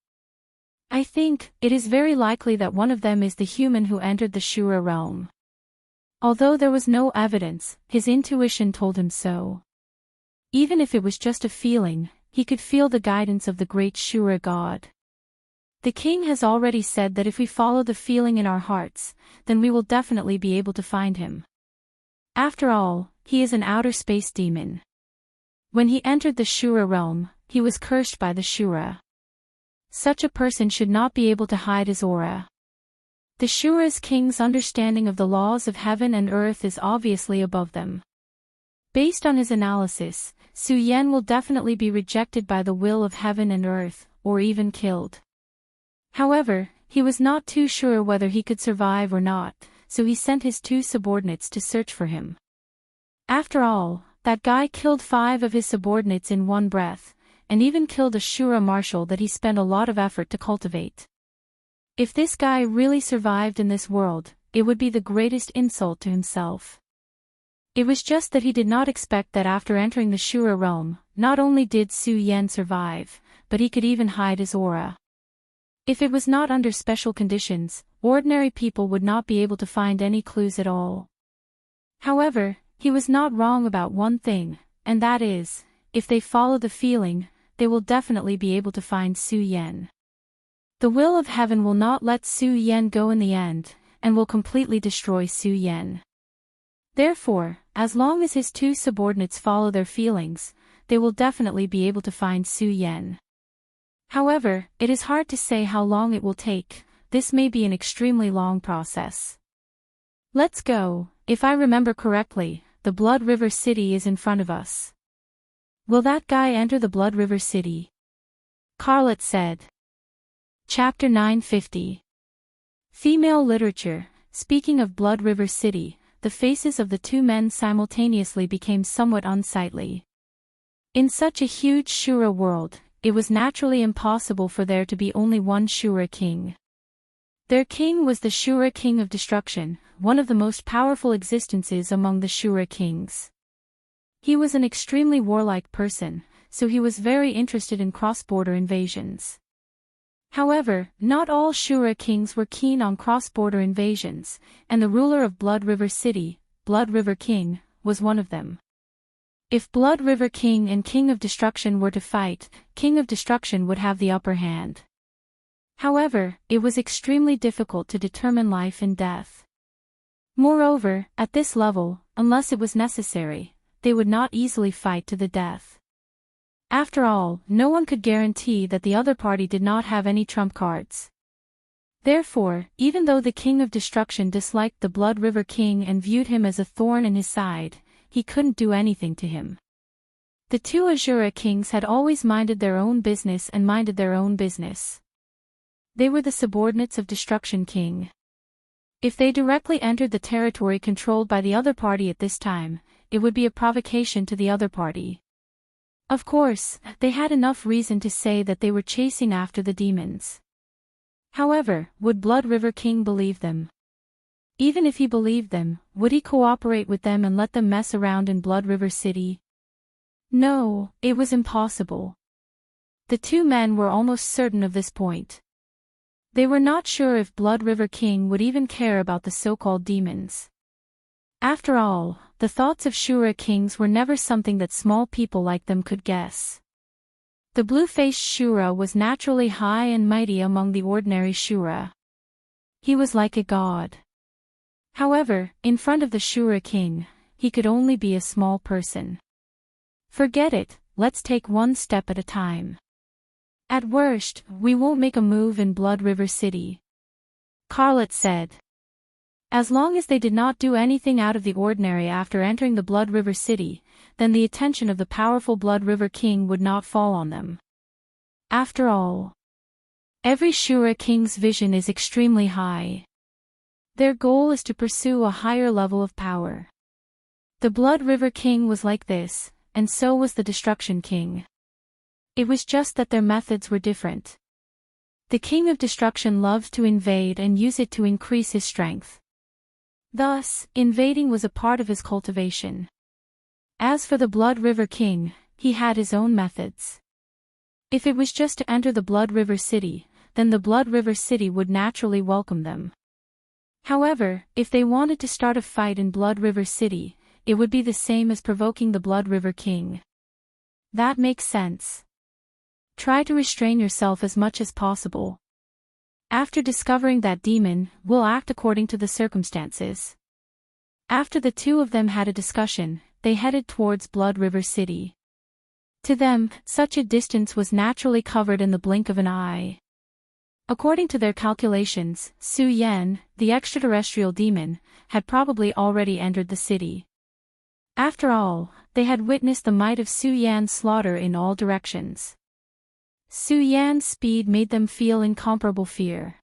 I think it is very likely that one of them is the human who entered the Shura realm." Although there was no evidence, his intuition told him so. Even if it was just a feeling, he could feel the guidance of the great Shura god. The king has already said that if we follow the feeling in our hearts, then we will definitely be able to find him. After all, he is an outer space demon. When he entered the Shura realm, he was cursed by the Shura. Such a person should not be able to hide his aura. The Shura's king's understanding of the laws of heaven and earth is obviously above them. Based on his analysis, Su Yen will definitely be rejected by the will of heaven and earth, or even killed. However, he was not too sure whether he could survive or not, so he sent his two subordinates to search for him. After all, that guy killed 5 of his subordinates in one breath, and even killed a Shura marshal that he spent a lot of effort to cultivate. If this guy really survived in this world, it would be the greatest insult to himself. It was just that he did not expect that after entering the Shura realm, not only did Su Yen survive, but he could even hide his aura. If it was not under special conditions, ordinary people would not be able to find any clues at all. However, he was not wrong about one thing, and that is, if they follow the feeling, they will definitely be able to find Su Yen. The will of heaven will not let Su Yen go in the end, and will completely destroy Su Yen. Therefore, as long as his two subordinates follow their feelings, they will definitely be able to find Su Yen. However, it is hard to say how long it will take. This may be an extremely long process. Let's go. If I remember correctly, the Blood River City is in front of us. Will that guy enter the Blood River City? Carlet said. Chapter 950. Female Literature. Speaking of Blood River City, the faces of the two men simultaneously became somewhat unsightly. In such a huge Shura world, it was naturally impossible for there to be only one Shura king. Their king was the Shura King of Destruction, one of the most powerful existences among the Shura kings. He was an extremely warlike person, so he was very interested in cross-border invasions. However, not all Shura kings were keen on cross-border invasions, and the ruler of Blood River City, Blood River King, was one of them. If Blood River King and King of Destruction were to fight, King of Destruction would have the upper hand. However, it was extremely difficult to determine life and death. Moreover, at this level, unless it was necessary, they would not easily fight to the death. After all, no one could guarantee that the other party did not have any trump cards. Therefore, even though the King of Destruction disliked the Blood River King and viewed him as a thorn in his side, he couldn't do anything to him. The two Ashura kings had always minded their own business and minded their own business. They were the subordinates of Destruction King. If they directly entered the territory controlled by the other party at this time, it would be a provocation to the other party. Of course, they had enough reason to say that they were chasing after the demons. However, would Blood River King believe them? Even if he believed them, would he cooperate with them and let them mess around in Blood River City? No, it was impossible. The two men were almost certain of this point. They were not sure if Blood River King would even care about the so-called demons. After all, the thoughts of Shura kings were never something that small people like them could guess. The blue-faced Shura was naturally high and mighty among the ordinary Shura. He was like a god. However, in front of the Shura king, he could only be a small person. Forget it, let's take one step at a time. At worst, we won't make a move in Blood River City. Carlet said. As long as they did not do anything out of the ordinary after entering the Blood River City, then the attention of the powerful Blood River King would not fall on them. After all, every Shura king's vision is extremely high. Their goal is to pursue a higher level of power. The Blood River King was like this, and so was the Destruction King. It was just that their methods were different. The King of Destruction loved to invade and use it to increase his strength. Thus, invading was a part of his cultivation. As for the Blood River King, he had his own methods. If it was just to enter the Blood River City, then the Blood River City would naturally welcome them. However, if they wanted to start a fight in Blood River City, it would be the same as provoking the Blood River King. That makes sense. Try to restrain yourself as much as possible. After discovering that demon, we'll act according to the circumstances. After the two of them had a discussion, they headed towards Blood River City. To them, such a distance was naturally covered in the blink of an eye. According to their calculations, Su Yan, the extraterrestrial demon, had probably already entered the city. After all, they had witnessed the might of Su Yan's slaughter in all directions. Su Yan's speed made them feel incomparable fear.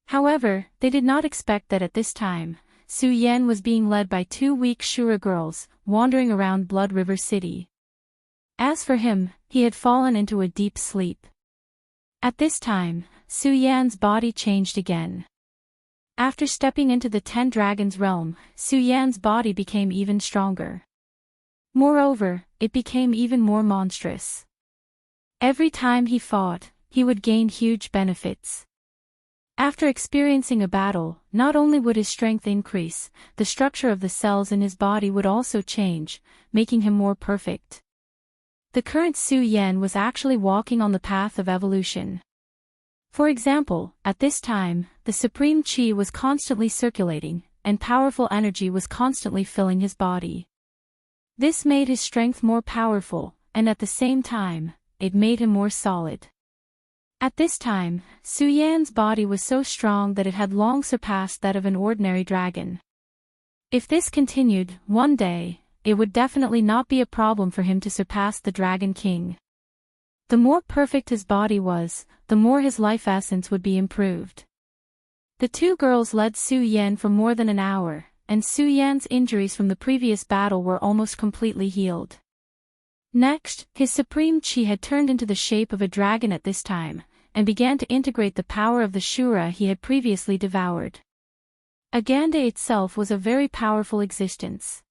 However, they did not expect that at this time, Su Yan was being led by two weak Shura girls, wandering around Blood River City. As for him, he had fallen into a deep sleep. At this time, Su Yan's body changed again. After stepping into the 10 Dragons realm, Su Yan's body became even stronger. Moreover, it became even more monstrous. Every time he fought, he would gain huge benefits. After experiencing a battle, not only would his strength increase, the structure of the cells in his body would also change, making him more perfect. The current Su Yan was actually walking on the path of evolution. For example, at this time, the supreme qi was constantly circulating, and powerful energy was constantly filling his body. This made his strength more powerful, and at the same time, it made him more solid. At this time, Su Yan's body was so strong that it had long surpassed that of an ordinary dragon. If this continued, one day, it would definitely not be a problem for him to surpass the Dragon King. The more perfect his body was, the more his life essence would be improved. The two girls led Su Yan for more than an hour, and Su Yan's injuries from the previous battle were almost completely healed. Next, his supreme qi had turned into the shape of a dragon at this time, and began to integrate the power of the Shura he had previously devoured. Agande itself was a very powerful existence.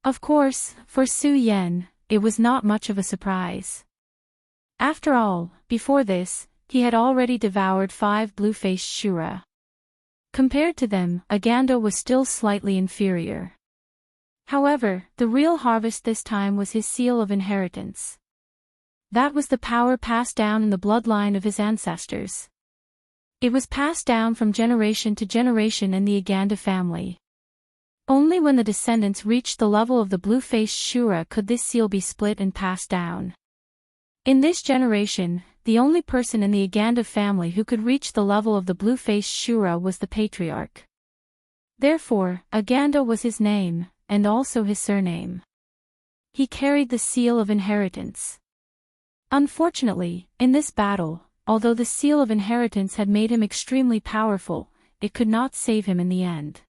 Of course, for Su Yan, it was not much of a surprise. After all, before this, he had already devoured 5 blue-faced Shura. Compared to them, Agando was still slightly inferior. However, the real harvest this time was his seal of inheritance. That was the power passed down in the bloodline of his ancestors. It was passed down from generation to generation in the Agando family. Only when the descendants reached the level of the blue-faced Shura could this seal be split and passed down. In this generation, the only person in the Agando family who could reach the level of the blue-faced Shura was the patriarch. Therefore, Agando was his name, and also his surname. He carried the seal of inheritance. Unfortunately, in this battle, although the seal of inheritance had made him extremely powerful, it could not save him in the end.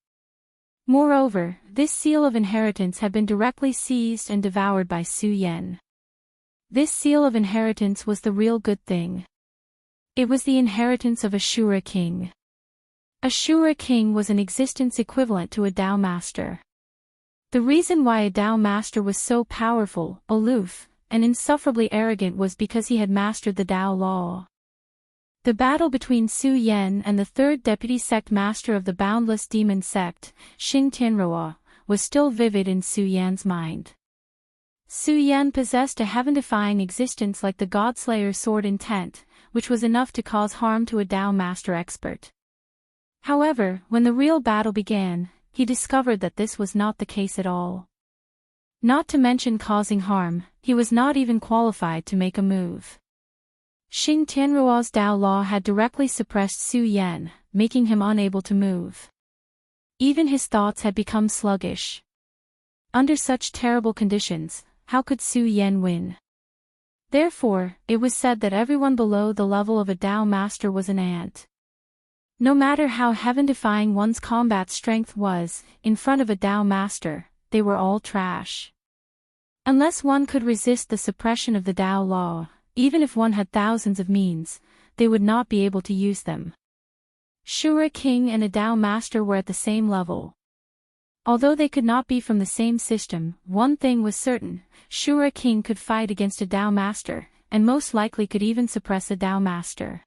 Moreover, this seal of inheritance had been directly seized and devoured by Su Yan. This seal of inheritance was the real good thing. It was the inheritance of a Shura king. A Shura king was an existence equivalent to a Tao master. The reason why a Tao master was so powerful, aloof, and insufferably arrogant was because he had mastered the Tao law. The battle between Su Yan and the third deputy sect master of the boundless demon sect, Xing Tianrua, was still vivid in Su Yan's mind. Su Yan possessed a heaven-defying existence like the Godslayer sword intent, which was enough to cause harm to a Tao master expert. However, when the real battle began, he discovered that this was not the case at all. Not to mention causing harm, he was not even qualified to make a move. Xing Tianruo's Tao law had directly suppressed Su Yan, making him unable to move. Even his thoughts had become sluggish. Under such terrible conditions, how could Su Yan win? Therefore, it was said that everyone below the level of a Tao master was an ant. No matter how heaven-defying one's combat strength was, in front of a Tao master, they were all trash. Unless one could resist the suppression of the Tao law, even if one had thousands of means, they would not be able to use them. Shura king and a Tao master were at the same level. Although they could not be from the same system, one thing was certain: Shura king could fight against a Tao master, and most likely could even suppress a Tao master.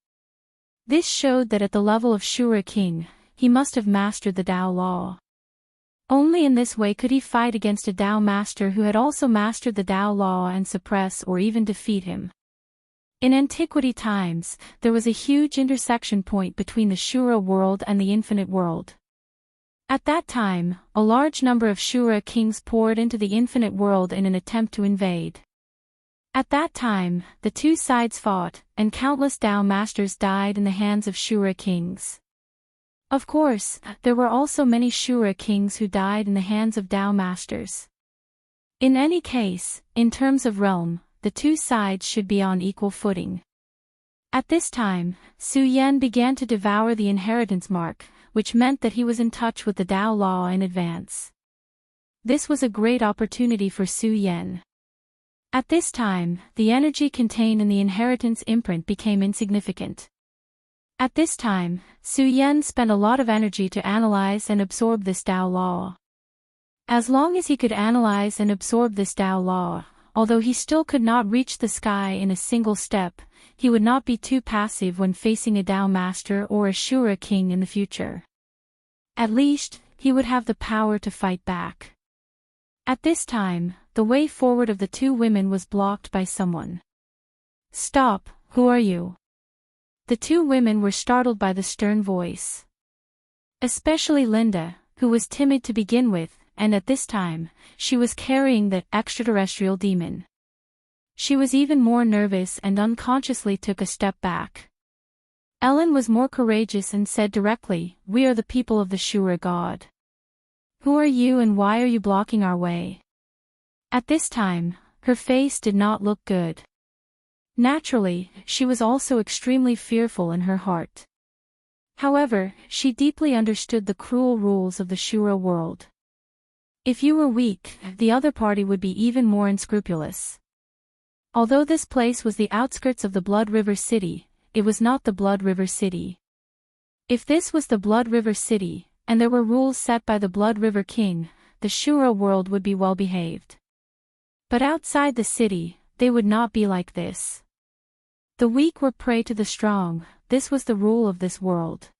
This showed that at the level of Shura king, he must have mastered the Tao law. Only in this way could he fight against a Tao master who had also mastered the Tao law and suppress or even defeat him. In antiquity times, there was a huge intersection point between the Shura world and the infinite world. At that time, a large number of Shura kings poured into the infinite world in an attempt to invade. At that time, the two sides fought, and countless Tao masters died in the hands of Shura kings. Of course, there were also many Shura kings who died in the hands of Tao masters. In any case, in terms of realm, the two sides should be on equal footing. At this time, Su Yan began to devour the inheritance mark, which meant that he was in touch with the Tao law in advance. This was a great opportunity for Su Yan. At this time, the energy contained in the inheritance imprint became insignificant. At this time, Su Yan spent a lot of energy to analyze and absorb this Tao law. As long as he could analyze and absorb this Tao law, although he still could not reach the sky in a single step, he would not be too passive when facing a Tao master or a Shura king in the future. At least, he would have the power to fight back. At this time, the way forward of the two women was blocked by someone. "Stop, who are you?" The two women were startled by the stern voice. Especially Linda, who was timid to begin with, and at this time, she was carrying the extraterrestrial demon. She was even more nervous and unconsciously took a step back. Ellen was more courageous and said directly, "We are the people of the Shura god. Who are you and why are you blocking our way?" At this time, her face did not look good. Naturally, she was also extremely fearful in her heart. However, she deeply understood the cruel rules of the Shura world. If you were weak, the other party would be even more unscrupulous. Although this place was the outskirts of the Blood River City, it was not the Blood River City. If this was the Blood River City, and there were rules set by the Blood River King, the Shura world would be well behaved. But outside the city, they would not be like this. The weak were prey to the strong, this was the rule of this world.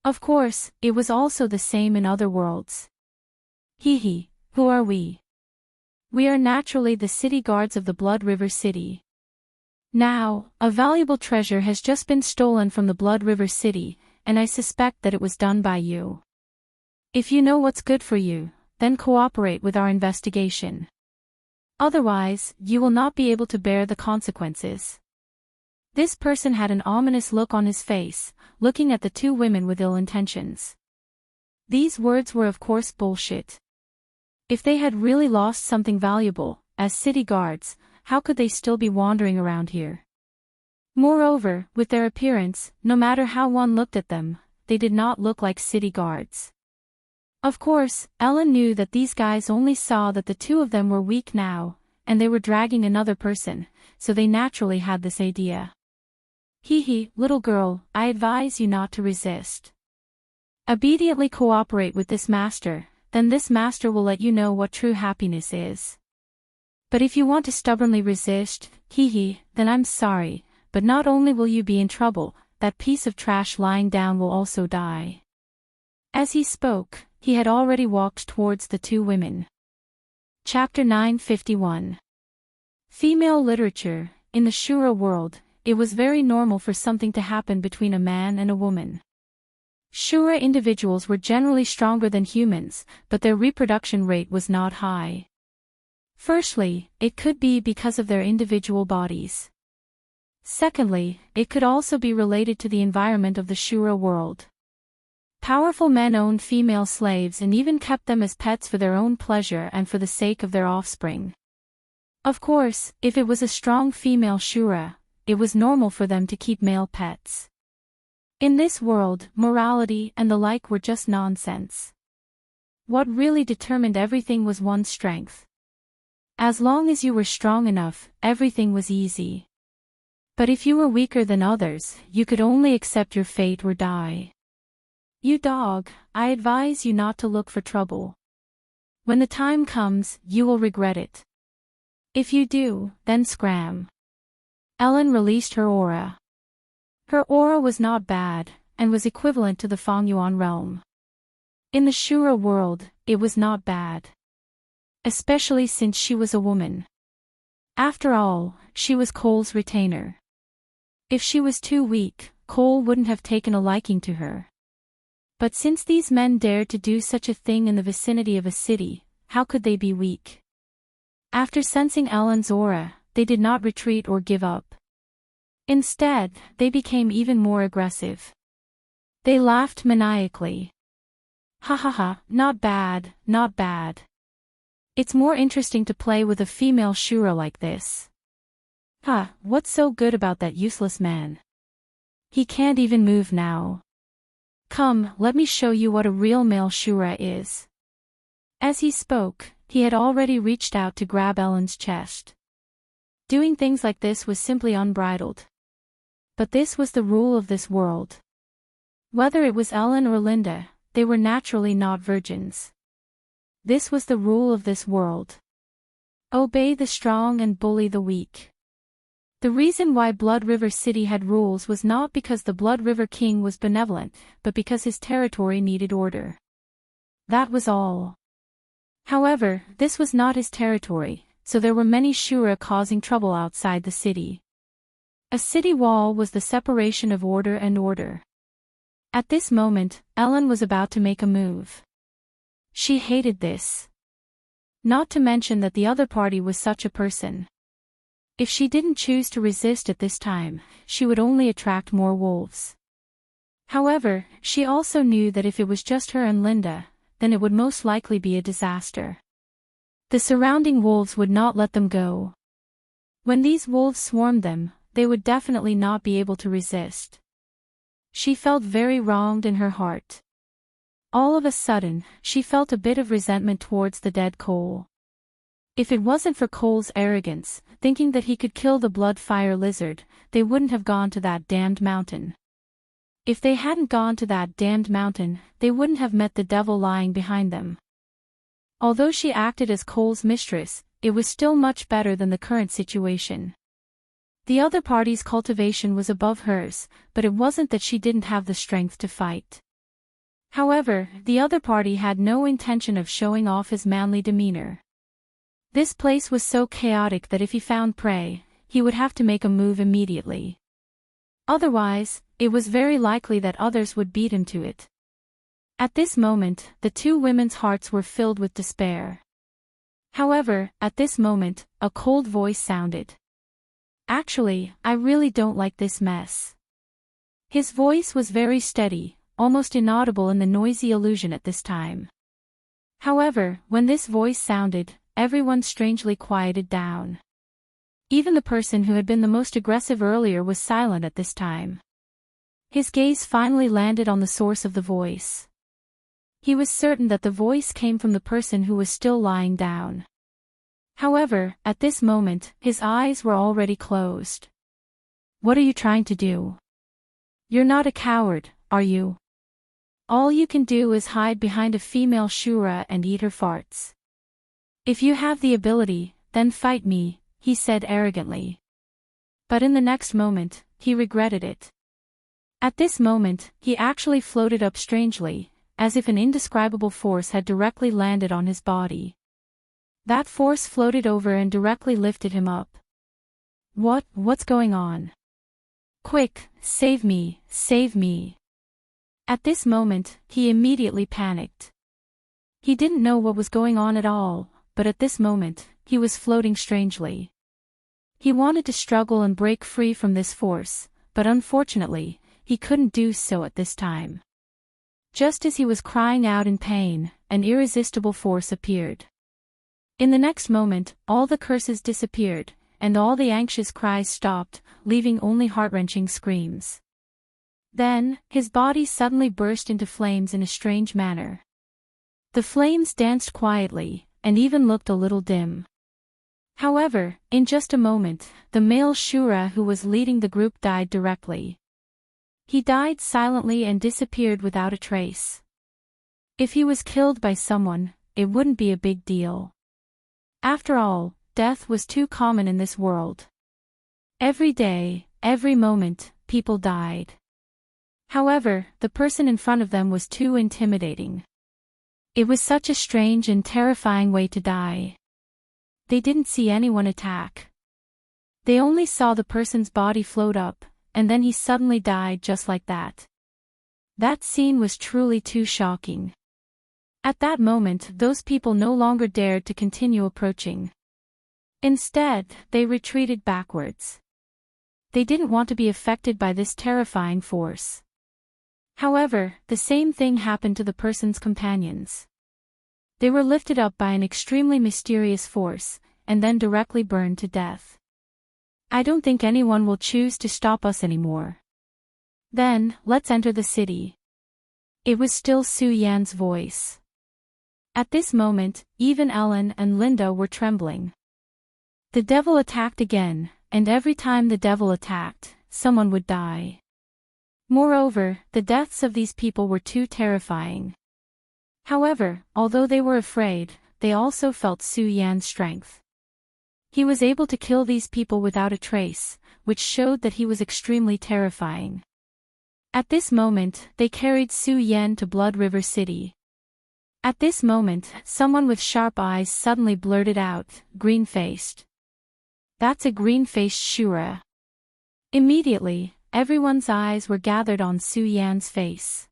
Of course, it was also the same in other worlds. Who are we? We are naturally the city guards of the Blood River City. Now, a valuable treasure has just been stolen from the Blood River City, and I suspect that it was done by you. If you know what's good for you, then cooperate with our investigation. Otherwise, you will not be able to bear the consequences. This person had an ominous look on his face, looking at the two women with ill intentions. These words were of course bullshit. If they had really lost something valuable, as city guards, how could they still be wandering around here? Moreover, with their appearance, no matter how one looked at them, they did not look like city guards. Of course, Ellen knew that these guys only saw that the two of them were weak now, and they were dragging another person, so they naturally had this idea. Little girl, I advise you not to resist. Obediently cooperate with this master, then this master will let you know what true happiness is. But if you want to stubbornly resist, then I'm sorry, but not only will you be in trouble, that piece of trash lying down will also die. As he spoke, he had already walked towards the two women. Chapter 951. Female literature. In the Shura world, it was very normal for something to happen between a man and a woman. Shura individuals were generally stronger than humans, but their reproduction rate was not high. Firstly, it could be because of their individual bodies. Secondly, it could also be related to the environment of the Shura world. Powerful men owned female slaves and even kept them as pets for their own pleasure and for the sake of their offspring. Of course, if it was a strong female Shura, it was normal for them to keep male pets. In this world, morality and the like were just nonsense. What really determined everything was one's strength. As long as you were strong enough, everything was easy. But if you were weaker than others, you could only accept your fate or die. You dog, I advise you not to look for trouble. When the time comes, you will regret it. If you do, then scram. Ellen released her aura. Her aura was not bad, and was equivalent to the Fengyuan realm. In the Shura world, it was not bad. Especially since she was a woman. After all, she was Cole's retainer. If she was too weak, Cole wouldn't have taken a liking to her. But since these men dared to do such a thing in the vicinity of a city, how could they be weak? After sensing Ellen's aura, they did not retreat or give up. Instead, they became even more aggressive. They laughed maniacally. Not bad, not bad. It's more interesting to play with a female Shura like this. What's so good about that useless man? He can't even move now. Come, let me show you what a real male Shura is. As he spoke, he had already reached out to grab Ellen's chest. Doing things like this was simply unbridled. But this was the rule of this world. Whether it was Ellen or Linda, they were naturally not virgins. This was the rule of this world. Obey the strong and bully the weak. The reason why Blood River City had rules was not because the Blood River King was benevolent, but because his territory needed order. That was all. However, this was not his territory, so there were many Shura causing trouble outside the city. A city wall was the separation of order and order. At this moment, Ellen was about to make a move. She hated this. Not to mention that the other party was such a person. If she didn't choose to resist at this time, she would only attract more wolves. However, she also knew that if it was just her and Linda, then it would most likely be a disaster. The surrounding wolves would not let them go. When these wolves swarmed them, they would definitely not be able to resist. She felt very wronged in her heart. All of a sudden, she felt a bit of resentment towards the dead Cole. If it wasn't for Cole's arrogance, thinking that he could kill the blood fire lizard, they wouldn't have gone to that damned mountain. If they hadn't gone to that damned mountain, they wouldn't have met the devil lying behind them. Although she acted as Cole's mistress, it was still much better than the current situation. The other party's cultivation was above hers, but it wasn't that she didn't have the strength to fight. However, the other party had no intention of showing off his manly demeanor. This place was so chaotic that if he found prey, he would have to make a move immediately. Otherwise, it was very likely that others would beat him to it. At this moment, the two women's hearts were filled with despair. However, at this moment, a cold voice sounded. "Actually, I really don't like this mess." His voice was very steady, almost inaudible in the noisy illusion at this time. However, when this voice sounded, everyone strangely quieted down. Even the person who had been the most aggressive earlier was silent at this time. His gaze finally landed on the source of the voice. He was certain that the voice came from the person who was still lying down. However, at this moment, his eyes were already closed. "What are you trying to do? You're not a coward, are you? All you can do is hide behind a female Shura and eat her farts. If you have the ability, then fight me," he said arrogantly. But in the next moment, he regretted it. At this moment, he actually floated up strangely, as if an indescribable force had directly landed on his body. That force floated over and directly lifted him up. What's going on? Quick, save me, save me." At this moment, he immediately panicked. He didn't know what was going on at all, but at this moment, he was floating strangely. He wanted to struggle and break free from this force, but unfortunately, he couldn't do so at this time. Just as he was crying out in pain, an irresistible force appeared. In the next moment, all the curses disappeared, and all the anxious cries stopped, leaving only heart-wrenching screams. Then, his body suddenly burst into flames in a strange manner. The flames danced quietly, and even looked a little dim. However, in just a moment, the male Shura who was leading the group died directly. He died silently and disappeared without a trace. If he was killed by someone, it wouldn't be a big deal. After all, death was too common in this world. Every day, every moment, people died. However, the person in front of them was too intimidating. It was such a strange and terrifying way to die. They didn't see anyone attack. They only saw the person's body float up, and then he suddenly died just like that. That scene was truly too shocking. At that moment, those people no longer dared to continue approaching. Instead, they retreated backwards. They didn't want to be affected by this terrifying force. However, the same thing happened to the person's companions. They were lifted up by an extremely mysterious force, and then directly burned to death. "I don't think anyone will choose to stop us anymore. Then, let's enter the city." It was still Su Yan's voice. At this moment, even Ellen and Linda were trembling. The devil attacked again, and every time the devil attacked, someone would die. Moreover, the deaths of these people were too terrifying. However, although they were afraid, they also felt Su Yan's strength. He was able to kill these people without a trace, which showed that he was extremely terrifying. At this moment, they carried Su Yan to Blood River City. At this moment, someone with sharp eyes suddenly blurted out, "Green-faced. That's a green-faced Shura." Immediately, everyone's eyes were gathered on Su Yan's face.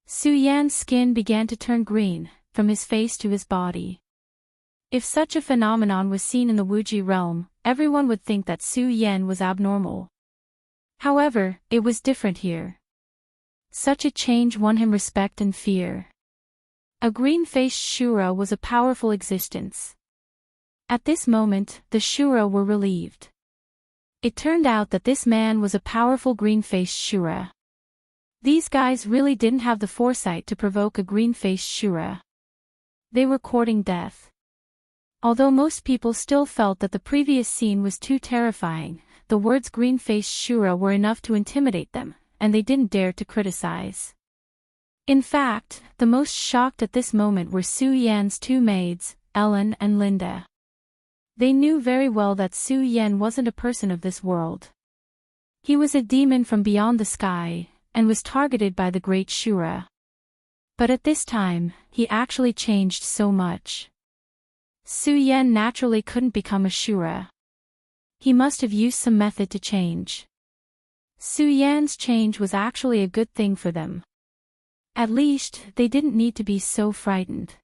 Su Yan's skin began to turn green, from his face to his body. If such a phenomenon was seen in the Wuji realm, everyone would think that Su Yan was abnormal. However, it was different here. Such a change won him respect and fear. A green-faced Shura was a powerful existence. At this moment, the Shura were relieved. It turned out that this man was a powerful green-faced Shura. These guys really didn't have the foresight to provoke a green-faced Shura. They were courting death. Although most people still felt that the previous scene was too terrifying, the words green-faced Shura were enough to intimidate them, and they didn't dare to criticize. In fact, the most shocked at this moment were Su Yan's two maids, Ellen and Linda. They knew very well that Su Yan wasn't a person of this world. He was a demon from beyond the sky, and was targeted by the great Shura. But at this time, he actually changed so much. Su Yan naturally couldn't become a Shura. He must have used some method to change. Su Yan's change was actually a good thing for them. At least, they didn't need to be so frightened.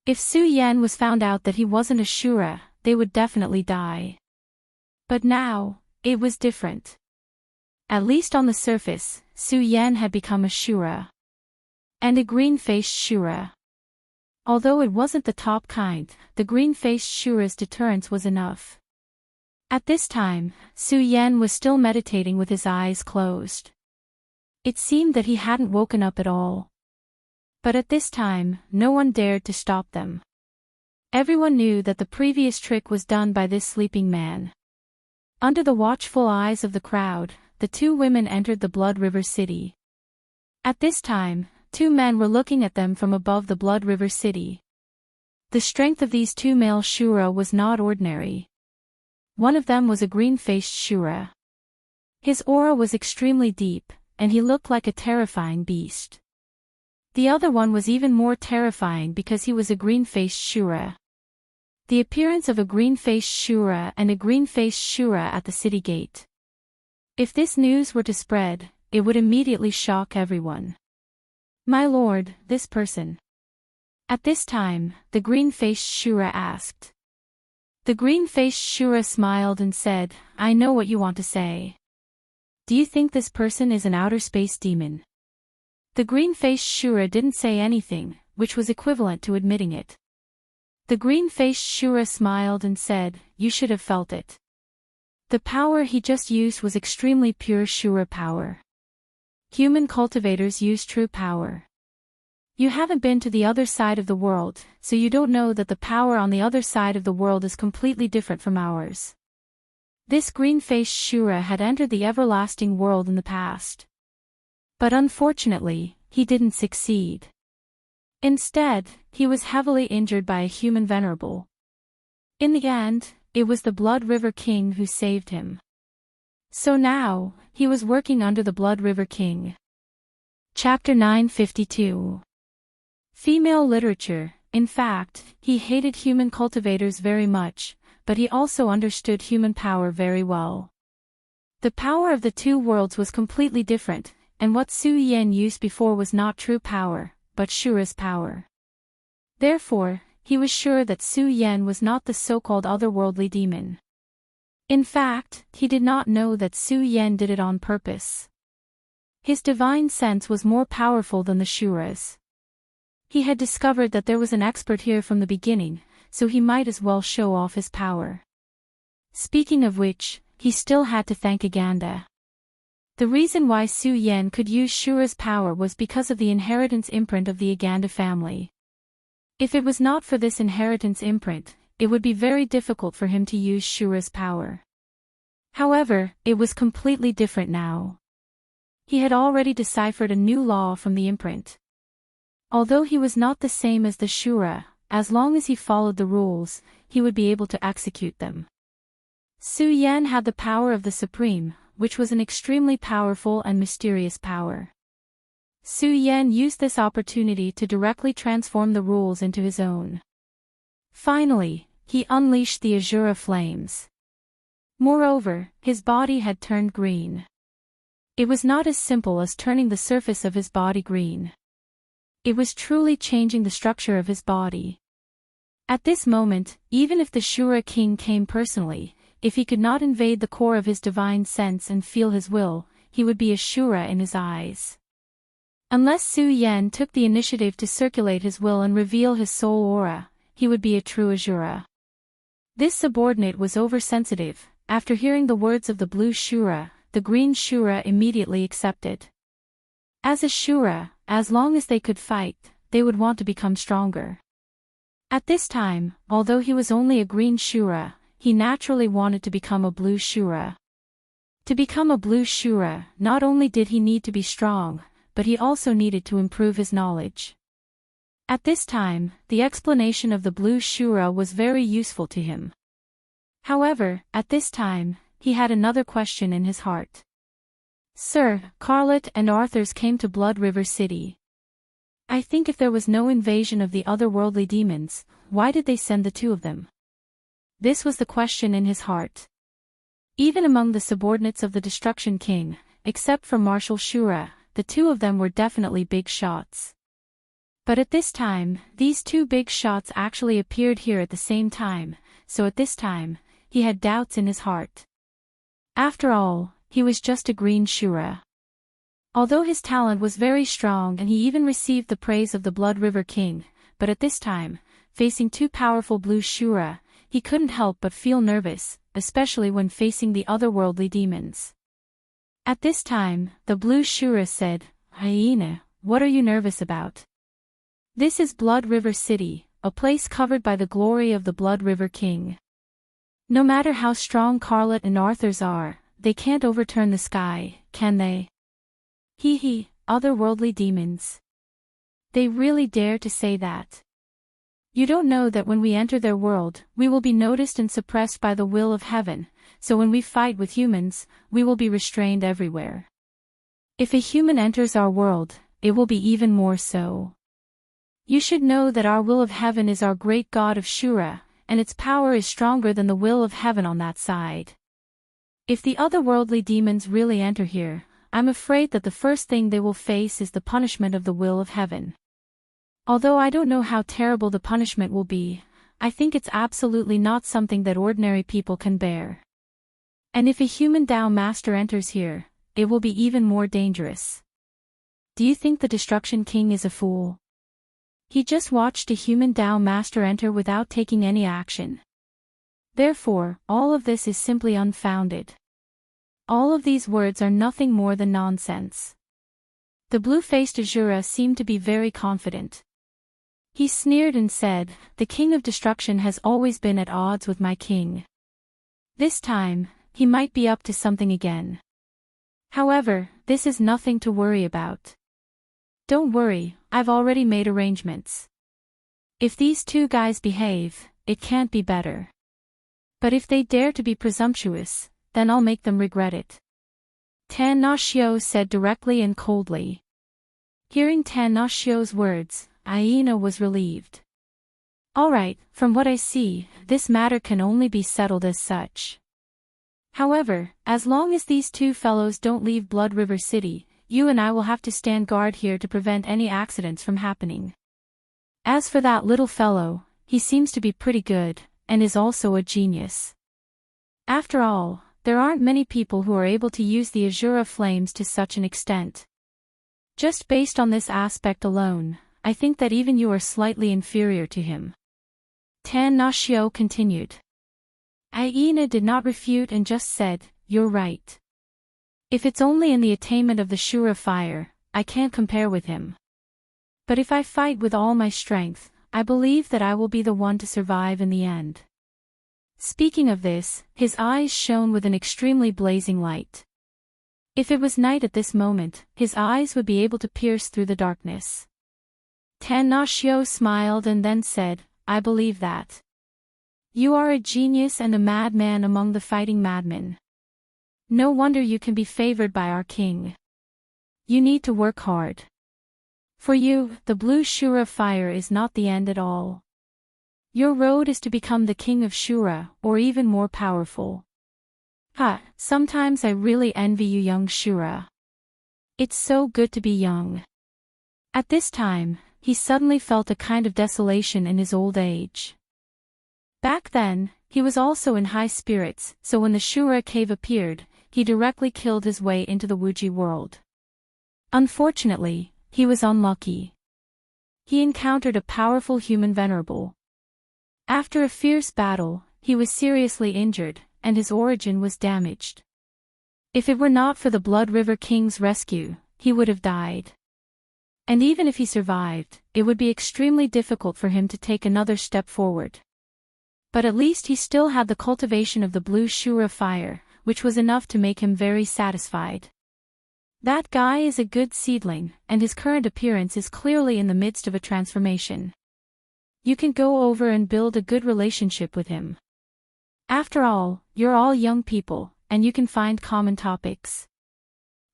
If Su Yan was found out that he wasn't a Shura, they would definitely die. But now, it was different. At least on the surface, Su Yan had become a Shura. And a green-faced Shura. Although it wasn't the top kind, the green-faced Shura's deterrence was enough. At this time, Su Yan was still meditating with his eyes closed. It seemed that he hadn't woken up at all. But at this time, no one dared to stop them. Everyone knew that the previous trick was done by this sleeping man. Under the watchful eyes of the crowd, the two women entered the Blood River City. At this time, two men were looking at them from above the Blood River City. The strength of these two male Shura was not ordinary. One of them was a green-faced Shura. His aura was extremely deep, and he looked like a terrifying beast. The other one was even more terrifying because he was a green-faced Shura. The appearance of a green-faced Shura and a green-faced Shura at the city gate. If this news were to spread, it would immediately shock everyone. My lord, this person. At this time, the green-faced Shura asked. The green-faced Shura smiled and said, I know what you want to say. Do you think this person is an outer space demon? The green-faced Shura didn't say anything, which was equivalent to admitting it. The green-faced Shura smiled and said, you should have felt it. The power he just used was extremely pure Shura power. Human cultivators use true power. You haven't been to the other side of the world, so you don't know that the power on the other side of the world is completely different from ours. This green-faced Shura had entered the everlasting world in the past. But unfortunately, he didn't succeed. Instead, he was heavily injured by a human venerable. In the end, it was the Blood River King who saved him. So now, he was working under the Blood River King. Chapter 952. Female literature. In fact, he hated human cultivators very much, but he also understood human power very well. The power of the two worlds was completely different, and what Su Yan used before was not true power, but Shura's power. Therefore, he was sure that Su Yan was not the so-called otherworldly demon. In fact, he did not know that Su Yan did it on purpose. His divine sense was more powerful than the Shura's. He had discovered that there was an expert here from the beginning, so he might as well show off his power. Speaking of which, he still had to thank Aganda. The reason why Su Yan could use Shura's power was because of the inheritance imprint of the Aganda family. If it was not for this inheritance imprint, it would be very difficult for him to use Shura's power. However, it was completely different now. He had already deciphered a new law from the imprint. Although he was not the same as the Shura, as long as he followed the rules, he would be able to execute them. Su Yan had the power of the Supreme, which was an extremely powerful and mysterious power. Su Yan used this opportunity to directly transform the rules into his own. Finally, he unleashed the Azura flames. Moreover, his body had turned green. It was not as simple as turning the surface of his body green. It was truly changing the structure of his body. At this moment, even if the Shura king came personally, if he could not invade the core of his divine sense and feel his will, he would be a Shura in his eyes. Unless Su Yan took the initiative to circulate his will and reveal his soul aura, he would be a true Azura. This subordinate was oversensitive. After hearing the words of the blue Shura, the green Shura immediately accepted. As a Shura, as long as they could fight, they would want to become stronger. At this time, although he was only a green Shura, he naturally wanted to become a blue Shura. To become a blue Shura, not only did he need to be strong, but he also needed to improve his knowledge. At this time, the explanation of the blue Shura was very useful to him. However, at this time, he had another question in his heart. Sir, Carlet and Arthurs came to Blood River City. I think if there was no invasion of the otherworldly demons, why did they send the two of them? This was the question in his heart. Even among the subordinates of the Destruction King, except for Marshal Shura, the two of them were definitely big shots. But at this time, these two big shots actually appeared here at the same time, so at this time, he had doubts in his heart. After all, he was just a green Shura. Although his talent was very strong and he even received the praise of the Blood River King, but at this time, facing two powerful blue Shura, he couldn't help but feel nervous, especially when facing the otherworldly demons. At this time, the blue Shura said, Hyena, what are you nervous about? This is Blood River City, a place covered by the glory of the Blood River King. No matter how strong Carlet and Arthurs are, they can't overturn the sky, can they? Otherworldly demons. They really dare to say that. You don't know that when we enter their world, we will be noticed and suppressed by the will of heaven, so when we fight with humans, we will be restrained everywhere. If a human enters our world, it will be even more so. You should know that our will of heaven is our great God of Shura, and its power is stronger than the will of heaven on that side. If the otherworldly demons really enter here, I'm afraid that the first thing they will face is the punishment of the will of heaven. Although I don't know how terrible the punishment will be, I think it's absolutely not something that ordinary people can bear. And if a human Tao Master enters here, it will be even more dangerous. Do you think the Destruction King is a fool? He just watched a human Tao Master enter without taking any action. Therefore, all of this is simply unfounded. All of these words are nothing more than nonsense. The blue-faced Azura seemed to be very confident. He sneered and said, The King of Destruction has always been at odds with my king. This time, he might be up to something again. However, this is nothing to worry about. Don't worry, I've already made arrangements. If these two guys behave, it can't be better. But if they dare to be presumptuous, then I'll make them regret it. Tan Na Xiao said directly and coldly. Hearing Tan Na Xiao's words, Aina was relieved. All right, from what I see, this matter can only be settled as such. However, as long as these two fellows don't leave Blood River City, you and I will have to stand guard here to prevent any accidents from happening. As for that little fellow, he seems to be pretty good, and is also a genius. After all, there aren't many people who are able to use the Azura flames to such an extent. Just based on this aspect alone, I think that even you are slightly inferior to him. Tan Na Xiao continued. Aina did not refute and just said, You're right. If it's only in the attainment of the Shura fire, I can't compare with him. But if I fight with all my strength, I believe that I will be the one to survive in the end. Speaking of this, his eyes shone with an extremely blazing light. If it was night at this moment, his eyes would be able to pierce through the darkness. Tan Na Xiao smiled and then said, I believe that. You are a genius and a madman among the fighting madmen. No wonder you can be favored by our king. You need to work hard. For you, the blue Shura fire is not the end at all. Your road is to become the king of Shura, or even more powerful. Sometimes I really envy you, young Shura. It's so good to be young. At this time, he suddenly felt a kind of desolation in his old age. Back then, he was also in high spirits, so when the Shura cave appeared, he directly killed his way into the Wuji world. Unfortunately, he was unlucky. He encountered a powerful human venerable. After a fierce battle, he was seriously injured, and his origin was damaged. If it were not for the Blood River King's rescue, he would have died. And even if he survived, it would be extremely difficult for him to take another step forward. But at least he still had the cultivation of the blue Shura fire, which was enough to make him very satisfied. That guy is a good seedling, and his current appearance is clearly in the midst of a transformation. You can go over and build a good relationship with him. After all, you're all young people, and you can find common topics.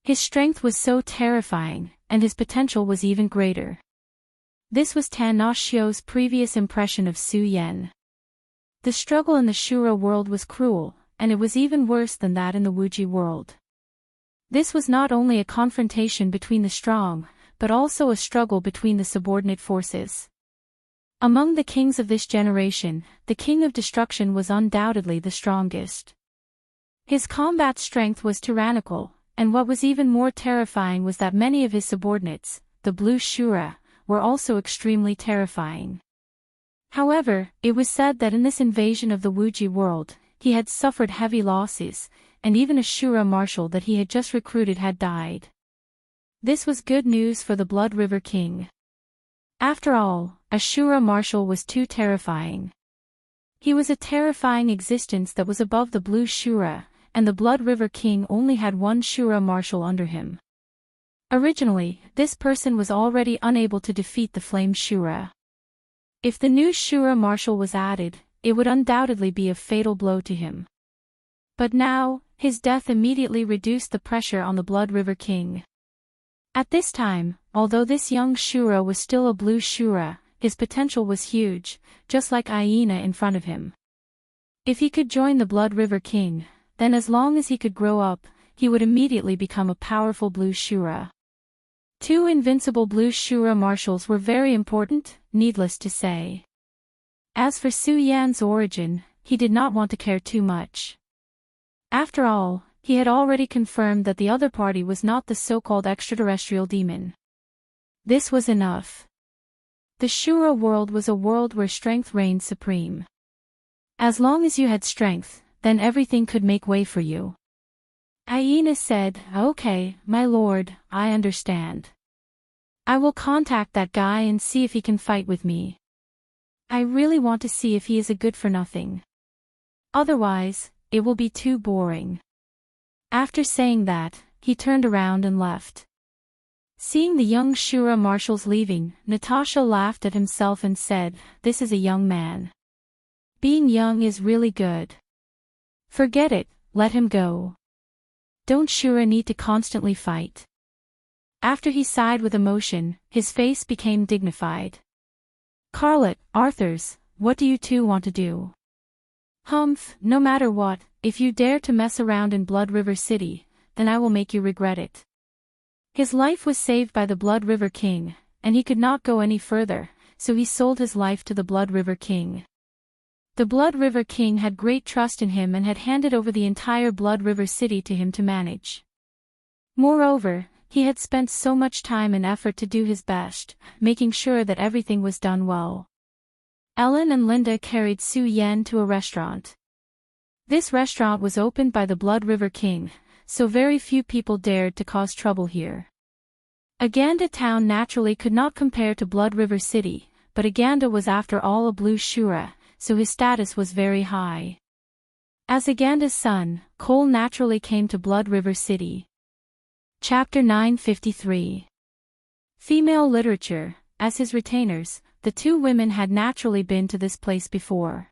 His strength was so terrifying, and his potential was even greater. This was Tan Na Xiu's previous impression of Su Yan. The struggle in the Shura world was cruel, and it was even worse than that in the Wuji world. This was not only a confrontation between the strong, but also a struggle between the subordinate forces. Among the kings of this generation, the King of Destruction was undoubtedly the strongest. His combat strength was tyrannical, and what was even more terrifying was that many of his subordinates, the Blue Shura, were also extremely terrifying. However, it was said that in this invasion of the Wuji world, he had suffered heavy losses, and even a Shura marshal that he had just recruited had died. This was good news for the Blood River King. After all, a Shura marshal was too terrifying. He was a terrifying existence that was above the Blue Shura, and the Blood River King only had one Shura marshal under him. Originally, this person was already unable to defeat the Flame Shura. If the new Shura marshal was added, it would undoubtedly be a fatal blow to him. But now, his death immediately reduced the pressure on the Blood River King. At this time, although this young Shura was still a Blue Shura, his potential was huge, just like Hyena in front of him. If he could join the Blood River King, then as long as he could grow up, he would immediately become a powerful Blue Shura. Two invincible Blue Shura marshals were very important, needless to say. As for Su Yan's origin, he did not want to care too much. After all, he had already confirmed that the other party was not the so-called extraterrestrial demon. This was enough. The Shura world was a world where strength reigned supreme. As long as you had strength, then everything could make way for you. Hyena said, "Okay, my lord, I understand. I will contact that guy and see if he can fight with me. I really want to see if he is a good-for-nothing. Otherwise, it will be too boring." After saying that, he turned around and left. Seeing the young Shura marshals leaving, Natasha laughed at himself and said, "This is a young man. Being young is really good. Forget it, let him go. Don't Shura need to constantly fight?" After he sighed with emotion, his face became dignified. "Carlet, Arthurs, what do you two want to do?" "Humph, no matter what, if you dare to mess around in Blood River City, then I will make you regret it." His life was saved by the Blood River King, and he could not go any further, so he sold his life to the Blood River King. The Blood River King had great trust in him and had handed over the entire Blood River City to him to manage. Moreover, he had spent so much time and effort to do his best, making sure that everything was done well. Ellen and Linda carried Su Yan to a restaurant. This restaurant was opened by the Blood River King, so very few people dared to cause trouble here. Aganda town naturally could not compare to Blood River City, but Aganda was after all a Blue Shura, so his status was very high. As Aganda's son, Cole naturally came to Blood River City. Chapter 953. Female literature. As his retainers, the two women had naturally been to this place before.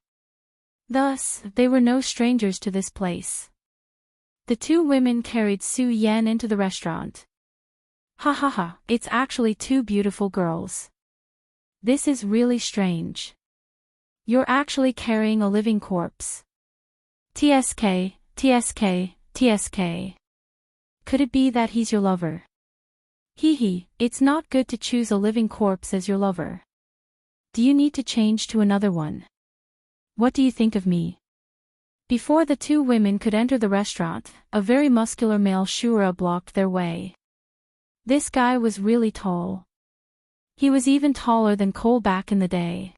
Thus, they were no strangers to this place. The two women carried Su Yan into the restaurant. "Ha ha ha, it's actually two beautiful girls. This is really strange. You're actually carrying a living corpse. TSK, TSK, TSK. Could it be that he's your lover? Hee hee, it's not good to choose a living corpse as your lover. Do you need to change to another one? What do you think of me?" Before the two women could enter the restaurant, a very muscular male Shura blocked their way. This guy was really tall. He was even taller than Cole back in the day.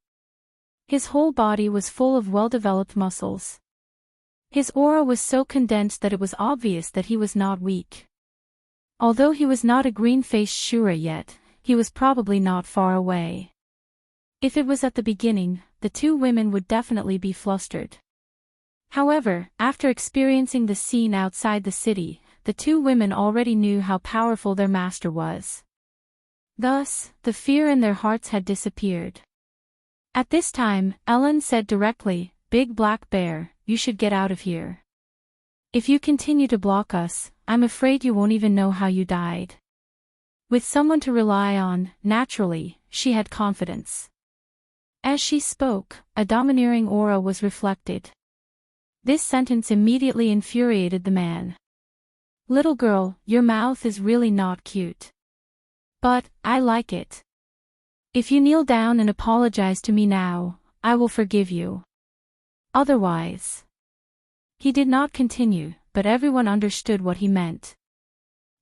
His whole body was full of well-developed muscles. His aura was so condensed that it was obvious that he was not weak. Although he was not a green-faced Shura yet, he was probably not far away. If it was at the beginning, the two women would definitely be flustered. However, after experiencing the scene outside the city, the two women already knew how powerful their master was. Thus, the fear in their hearts had disappeared. At this time, Ellen said directly, "Big Black Bear, you should get out of here. If you continue to block us, I'm afraid you won't even know how you died." With someone to rely on, naturally, she had confidence. As she spoke, a domineering aura was reflected. This sentence immediately infuriated the man. "Little girl, your mouth is really not cute. But, I like it. If you kneel down and apologize to me now, I will forgive you. Otherwise..." He did not continue, but everyone understood what he meant.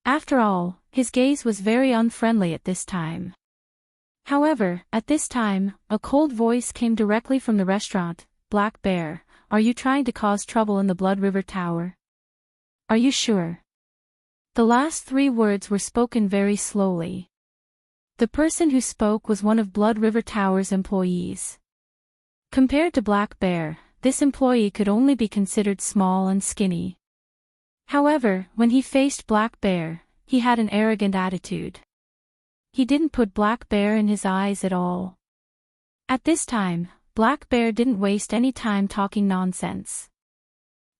After all, his gaze was very unfriendly at this time. However, at this time, a cold voice came directly from the restaurant. "Black Bear, are you trying to cause trouble in the Blood River Tower? Are you sure?" The last three words were spoken very slowly. The person who spoke was one of Blood River Tower's employees. Compared to Black Bear, this employee could only be considered small and skinny. However, when he faced Black Bear, he had an arrogant attitude. He didn't put Black Bear in his eyes at all. At this time, Black Bear didn't waste any time talking nonsense.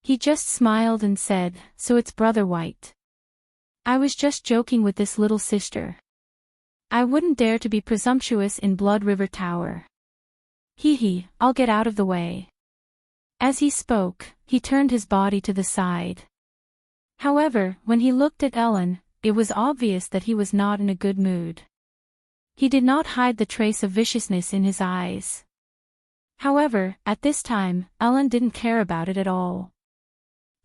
He just smiled and said, "So it's Brother White. I was just joking with this little sister. I wouldn't dare to be presumptuous in Blood River Tower. Hee, I'll get out of the way." As he spoke, he turned his body to the side. However, when he looked at Ellen, it was obvious that he was not in a good mood. He did not hide the trace of viciousness in his eyes. However, at this time, Ellen didn't care about it at all.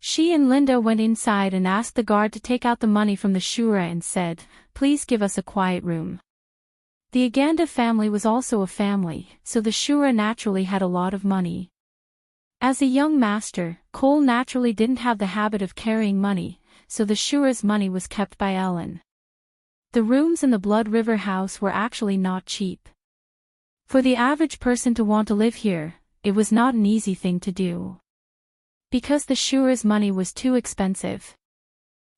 She and Linda went inside and asked the guard to take out the money from the Shura and said, "Please give us a quiet room." The Aganda family was also a family, so the Shura naturally had a lot of money. As a young master, Cole naturally didn't have the habit of carrying money, so the Shura's money was kept by Ellen. The rooms in the Blood River house were actually not cheap. For the average person to want to live here, it was not an easy thing to do. Because the Shura's money was too expensive.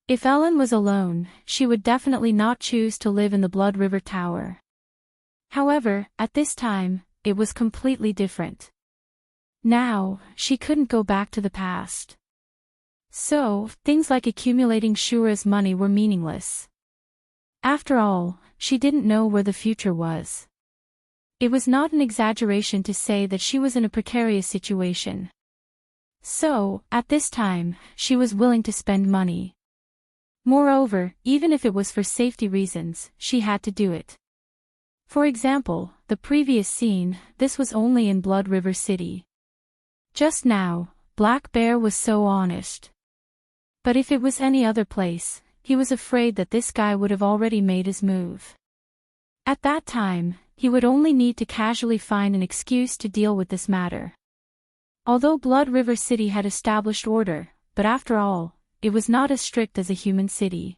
If Ellen was alone, she would definitely not choose to live in the Blood River Tower. However, at this time, it was completely different. Now, she couldn't go back to the past. So, things like accumulating Shura's money were meaningless. After all, she didn't know where the future was. It was not an exaggeration to say that she was in a precarious situation. So, at this time, she was willing to spend money. Moreover, even if it was for safety reasons, she had to do it. For example, the previous scene, this was only in Blood River City. Just now, Black Bear was so honest. But if it was any other place, he was afraid that this guy would have already made his move. At that time, he would only need to casually find an excuse to deal with this matter. Although Blood River City had established order, but after all, it was not as strict as a human city.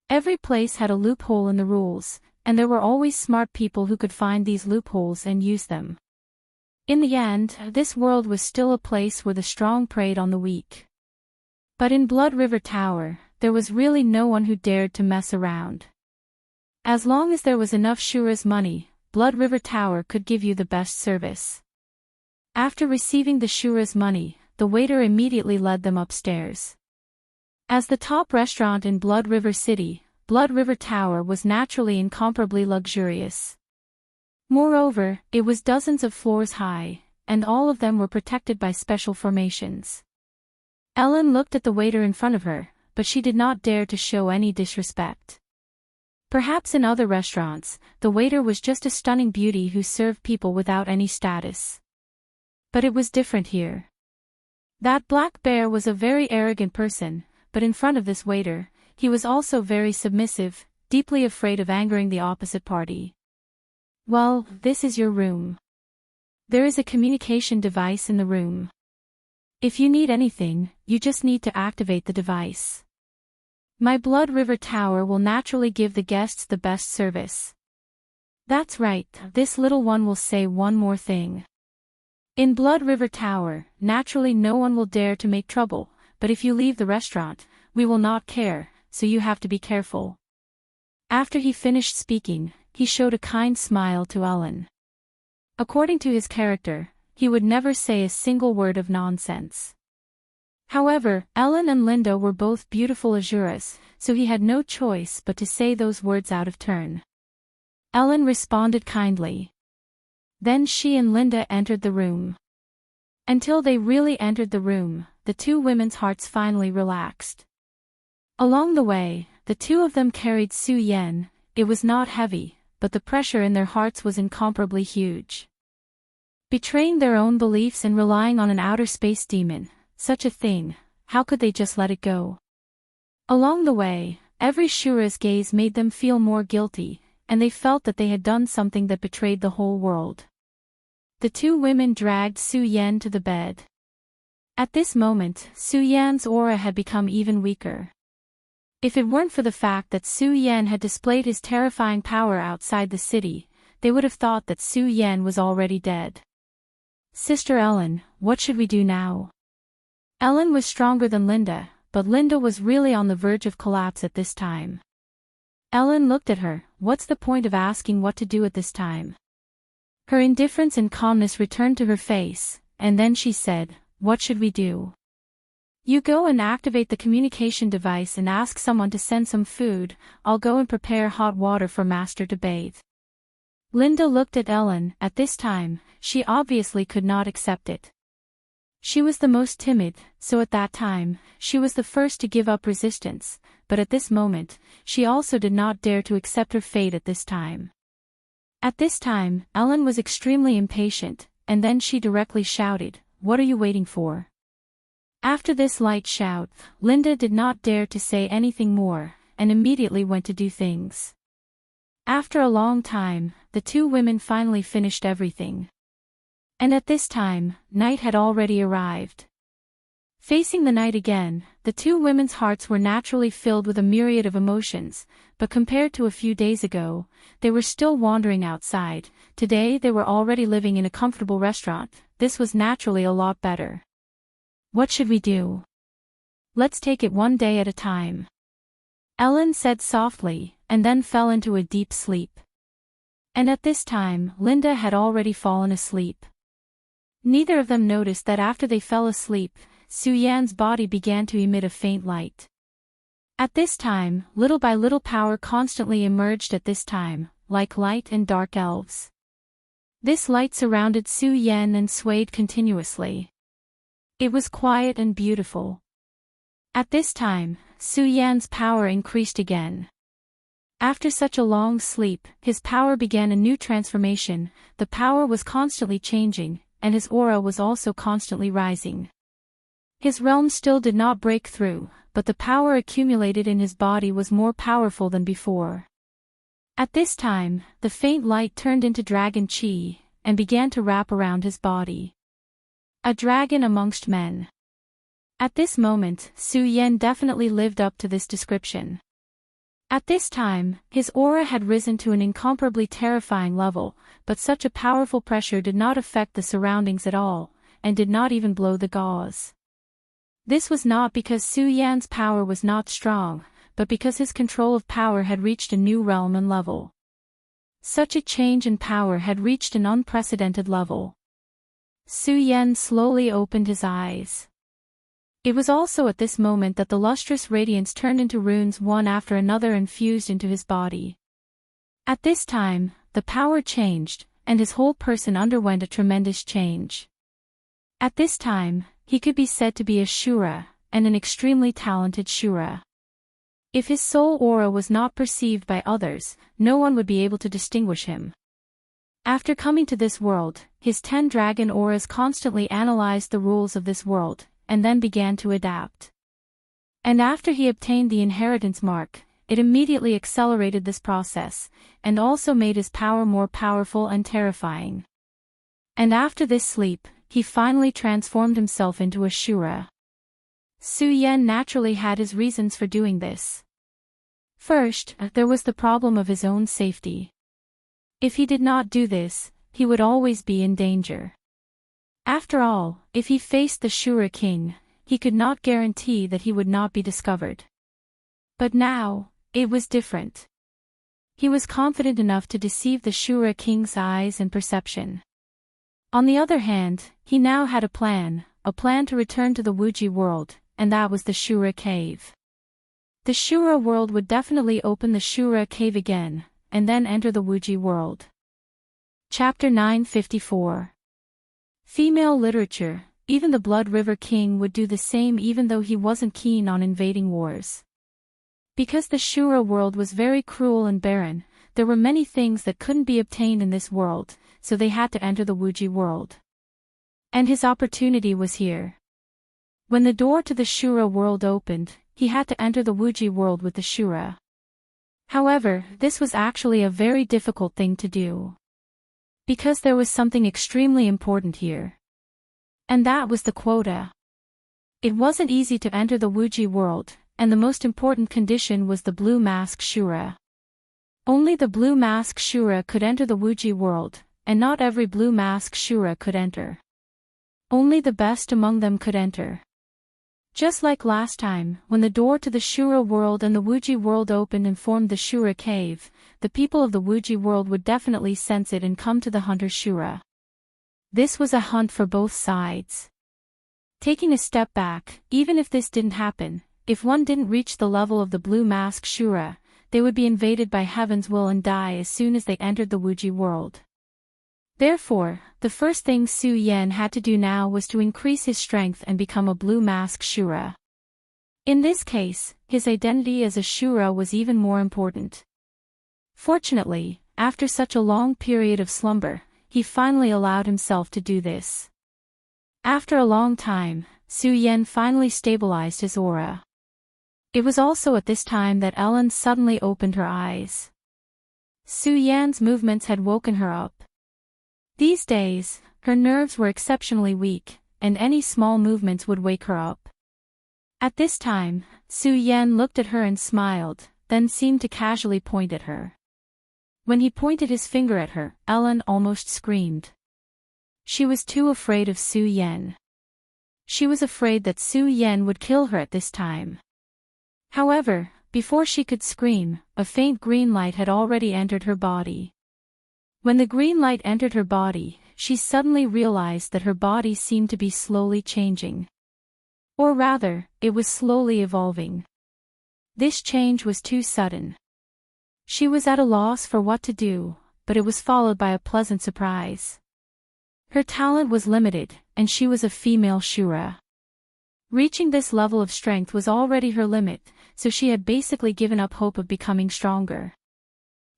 Every place had a loophole in the rules, and there were always smart people who could find these loopholes and use them. In the end, this world was still a place where the strong preyed on the weak. But in Blood River Tower, there was really no one who dared to mess around. As long as there was enough Shura's money, Blood River Tower could give you the best service. After receiving the Shura's money, the waiter immediately led them upstairs. As the top restaurant in Blood River City, Blood River Tower was naturally incomparably luxurious. Moreover, it was dozens of floors high, and all of them were protected by special formations. Ellen looked at the waiter in front of her, but she did not dare to show any disrespect. Perhaps in other restaurants, the waiter was just a stunning beauty who served people without any status. But it was different here. That Black Bear was a very arrogant person, but in front of this waiter, he was also very submissive, deeply afraid of angering the opposite party. "Well, this is your room. There is a communication device in the room. If you need anything, you just need to activate the device. My Blood River Tower will naturally give the guests the best service." That's right, this little one will say one more thing. In Blood River Tower, naturally no one will dare to make trouble, but if you leave the restaurant, we will not care, so you have to be careful." After he finished speaking, he showed a kind smile to Ellen. According to his character, he would never say a single word of nonsense. However, Ellen and Linda were both beautiful Azuras, so he had no choice but to say those words out of turn. Ellen responded kindly. Then she and Linda entered the room. Until they really entered the room, the two women's hearts finally relaxed. Along the way, the two of them carried Su Yan. It was not heavy, but the pressure in their hearts was incomparably huge. Betraying their own beliefs and relying on an outer space demon, such a thing, how could they just let it go? Along the way, every Shura's gaze made them feel more guilty, and they felt that they had done something that betrayed the whole world. The two women dragged Su Yan to the bed. At this moment, Su Yan's aura had become even weaker. If it weren't for the fact that Su Yan had displayed his terrifying power outside the city, they would have thought that Su Yan was already dead. "Sister Ellen, what should we do now?" Ellen was stronger than Linda, but Linda was really on the verge of collapse at this time. Ellen looked at her. What's the point of asking what to do at this time? Her indifference and calmness returned to her face, and then she said, "What should we do?" "You go and activate the communication device and ask someone to send some food. I'll go and prepare hot water for Master to bathe." Linda looked at Ellen. At this time, she obviously could not accept it. She was the most timid, so at that time, she was the first to give up resistance, but at this moment, she also did not dare to accept her fate at this time. At this time, Ellen was extremely impatient, and then she directly shouted, "What are you waiting for?" After this light shout, Linda did not dare to say anything more, and immediately went to do things. After a long time, the two women finally finished everything. And at this time, night had already arrived. Facing the night again, the two women's hearts were naturally filled with a myriad of emotions, but compared to a few days ago, they were still wandering outside. Today they were already living in a comfortable restaurant. This was naturally a lot better. "What should we do?" "Let's take it one day at a time," Ellen said softly, and then fell into a deep sleep. And at this time, Linda had already fallen asleep. Neither of them noticed that after they fell asleep, Su Yan's body began to emit a faint light. At this time, little by little power constantly emerged at this time, like light and dark elves. This light surrounded Su Yan and swayed continuously. It was quiet and beautiful. At this time, Su Yan's power increased again. After such a long sleep, his power began a new transformation. The power was constantly changing, and his aura was also constantly rising. His realm still did not break through, but the power accumulated in his body was more powerful than before. At this time, the faint light turned into dragon chi, and began to wrap around his body. A dragon amongst men. At this moment, Su Yan definitely lived up to this description. At this time, his aura had risen to an incomparably terrifying level, but such a powerful pressure did not affect the surroundings at all, and did not even blow the gauze. This was not because Su Yan's power was not strong, but because his control of power had reached a new realm and level. Such a change in power had reached an unprecedented level. Su Yan slowly opened his eyes. It was also at this moment that the lustrous radiance turned into runes one after another and fused into his body. At this time, the power changed, and his whole person underwent a tremendous change. At this time, he could be said to be a Shura, and an extremely talented Shura. If his soul aura was not perceived by others, no one would be able to distinguish him. After coming to this world, his 10 dragon auras constantly analyzed the rules of this world, and then began to adapt. And after he obtained the inheritance mark, it immediately accelerated this process, and also made his power more powerful and terrifying. And after this sleep, he finally transformed himself into a Shura. Su Yan naturally had his reasons for doing this. First, there was the problem of his own safety. If he did not do this, he would always be in danger. After all, if he faced the Shura king, he could not guarantee that he would not be discovered. But now, it was different. He was confident enough to deceive the Shura King's eyes and perception. On the other hand, he now had a plan to return to the Wuji world, and that was the Shura Cave. The Shura world would definitely open the Shura Cave again, and then enter the Wuji world. Chapter 954. Female literature. Even the Blood River King would do the same even though he wasn't keen on invading wars. Because the Shura world was very cruel and barren, there were many things that couldn't be obtained in this world, so they had to enter the Wuji world. And his opportunity was here. When the door to the Shura world opened, he had to enter the Wuji world with the Shura. However, this was actually a very difficult thing to do. Because there was something extremely important here. And that was the quota. It wasn't easy to enter the Wuji world, and the most important condition was the Blue Mask Shura. Only the Blue Mask Shura could enter the Wuji world, and not every Blue Mask Shura could enter. Only the best among them could enter. Just like last time, when the door to the Shura world and the Wuji world opened and formed the Shura Cave, the people of the Wuji world would definitely sense it and come to the Hunter Shura. This was a hunt for both sides. Taking a step back, even if this didn't happen, if one didn't reach the level of the Blue Mask Shura, they would be invaded by Heaven's will and die as soon as they entered the Wuji world. Therefore, the first thing Su Yan had to do now was to increase his strength and become a Blue Mask Shura. In this case, his identity as a Shura was even more important. Fortunately, after such a long period of slumber, he finally allowed himself to do this. After a long time, Su Yan finally stabilized his aura. It was also at this time that Ellen suddenly opened her eyes. Su Yan's movements had woken her up. These days, her nerves were exceptionally weak, and any small movements would wake her up. At this time, Su Yan looked at her and smiled, then seemed to casually point at her. When he pointed his finger at her, Ellen almost screamed. She was too afraid of Su Yan. She was afraid that Su Yan would kill her at this time. However, before she could scream, a faint green light had already entered her body. When the green light entered her body, she suddenly realized that her body seemed to be slowly changing. Or rather, it was slowly evolving. This change was too sudden. She was at a loss for what to do, but it was followed by a pleasant surprise. Her talent was limited, and she was a female Shura. Reaching this level of strength was already her limit, so she had basically given up hope of becoming stronger.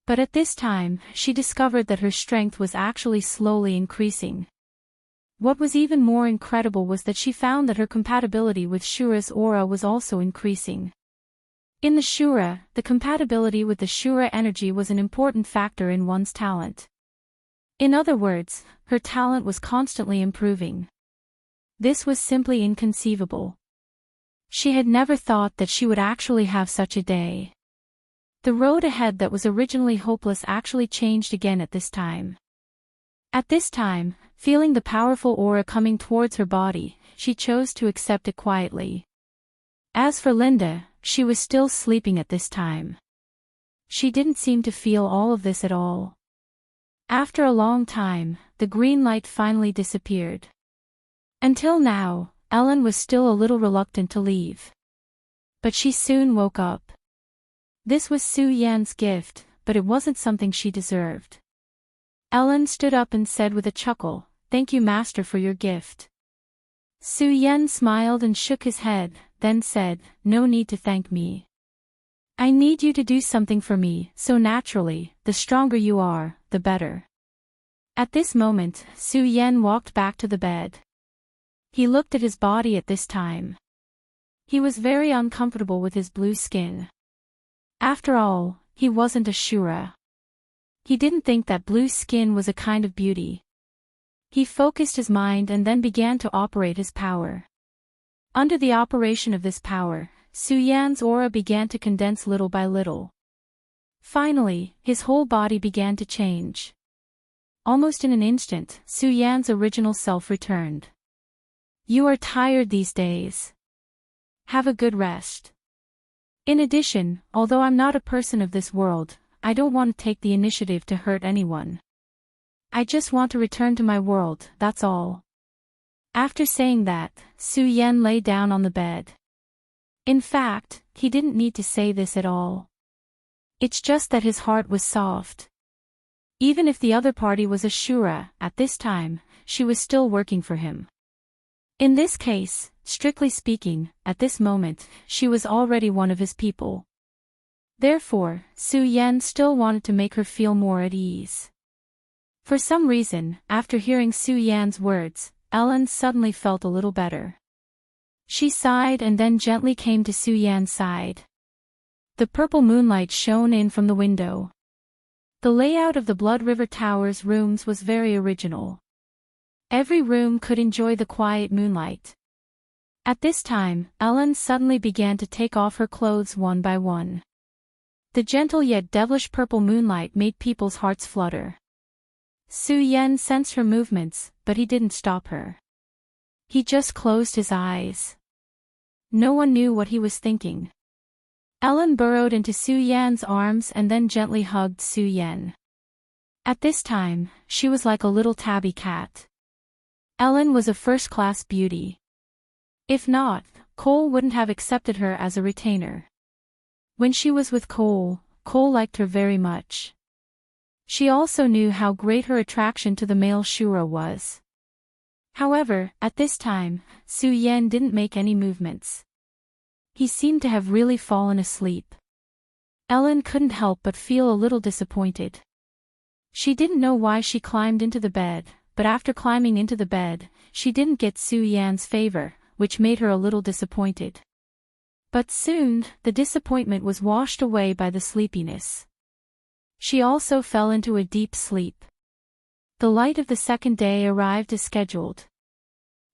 But at this time, she discovered that her strength was actually slowly increasing. What was even more incredible was that she found that her compatibility with Shura's aura was also increasing. In the Shura, the compatibility with the Shura energy was an important factor in one's talent. In other words, her talent was constantly improving. This was simply inconceivable. She had never thought that she would actually have such a day. The road ahead that was originally hopeless actually changed again at this time. At this time, feeling the powerful aura coming towards her body, she chose to accept it quietly. As for Linda, she was still sleeping at this time. She didn't seem to feel all of this at all. After a long time, the green light finally disappeared. Until now, Ellen was still a little reluctant to leave. But she soon woke up. This was Su Yan's gift, but it wasn't something she deserved. Ellen stood up and said with a chuckle, "Thank you, Master, for your gift." Su Yan smiled and shook his head, then said, "No need to thank me. I need you to do something for me, so naturally, the stronger you are, the better." At this moment, Su Yan walked back to the bed. He looked at his body at this time. He was very uncomfortable with his blue skin. After all, he wasn't a Shura. He didn't think that blue skin was a kind of beauty. He focused his mind and then began to operate his power. Under the operation of this power, Su Yan's aura began to condense little by little. Finally, his whole body began to change. Almost in an instant, Su Yan's original self returned. "You are tired these days," Have a good rest. In addition, although I'm not a person of this world, I don't want to take the initiative to hurt anyone. I just want to return to my world, that's all. After saying that, Su Yan lay down on the bed. In fact, he didn't need to say this at all. It's just that his heart was soft. Even if the other party was a Shura, at this time, she was still working for him. In this case, strictly speaking, at this moment, she was already one of his people. Therefore, Su Yan still wanted to make her feel more at ease. For some reason, after hearing Su Yan's words, Ellen suddenly felt a little better. She sighed and then gently came to Su Yan's side. The purple moonlight shone in from the window. The layout of the Blood River Tower's rooms was very original. Every room could enjoy the quiet moonlight. At this time, Ellen suddenly began to take off her clothes one by one. The gentle yet devilish purple moonlight made people's hearts flutter. Su Yan sensed her movements, but he didn't stop her. He just closed his eyes. No one knew what he was thinking. Ellen burrowed into Su Yan's arms and then gently hugged Su Yan. At this time, she was like a little tabby cat. Ellen was a first-class beauty. If not, Cole wouldn't have accepted her as a retainer. When she was with Cole, Cole liked her very much. She also knew how great her attraction to the male Shura was. However, at this time, Su Yan didn't make any movements. He seemed to have really fallen asleep. Ellen couldn't help but feel a little disappointed. She didn't know why she climbed into the bed, but after climbing into the bed, she didn't get Su Yan's favor, which made her a little disappointed. But soon, the disappointment was washed away by the sleepiness. She also fell into a deep sleep. The light of the second day arrived as scheduled.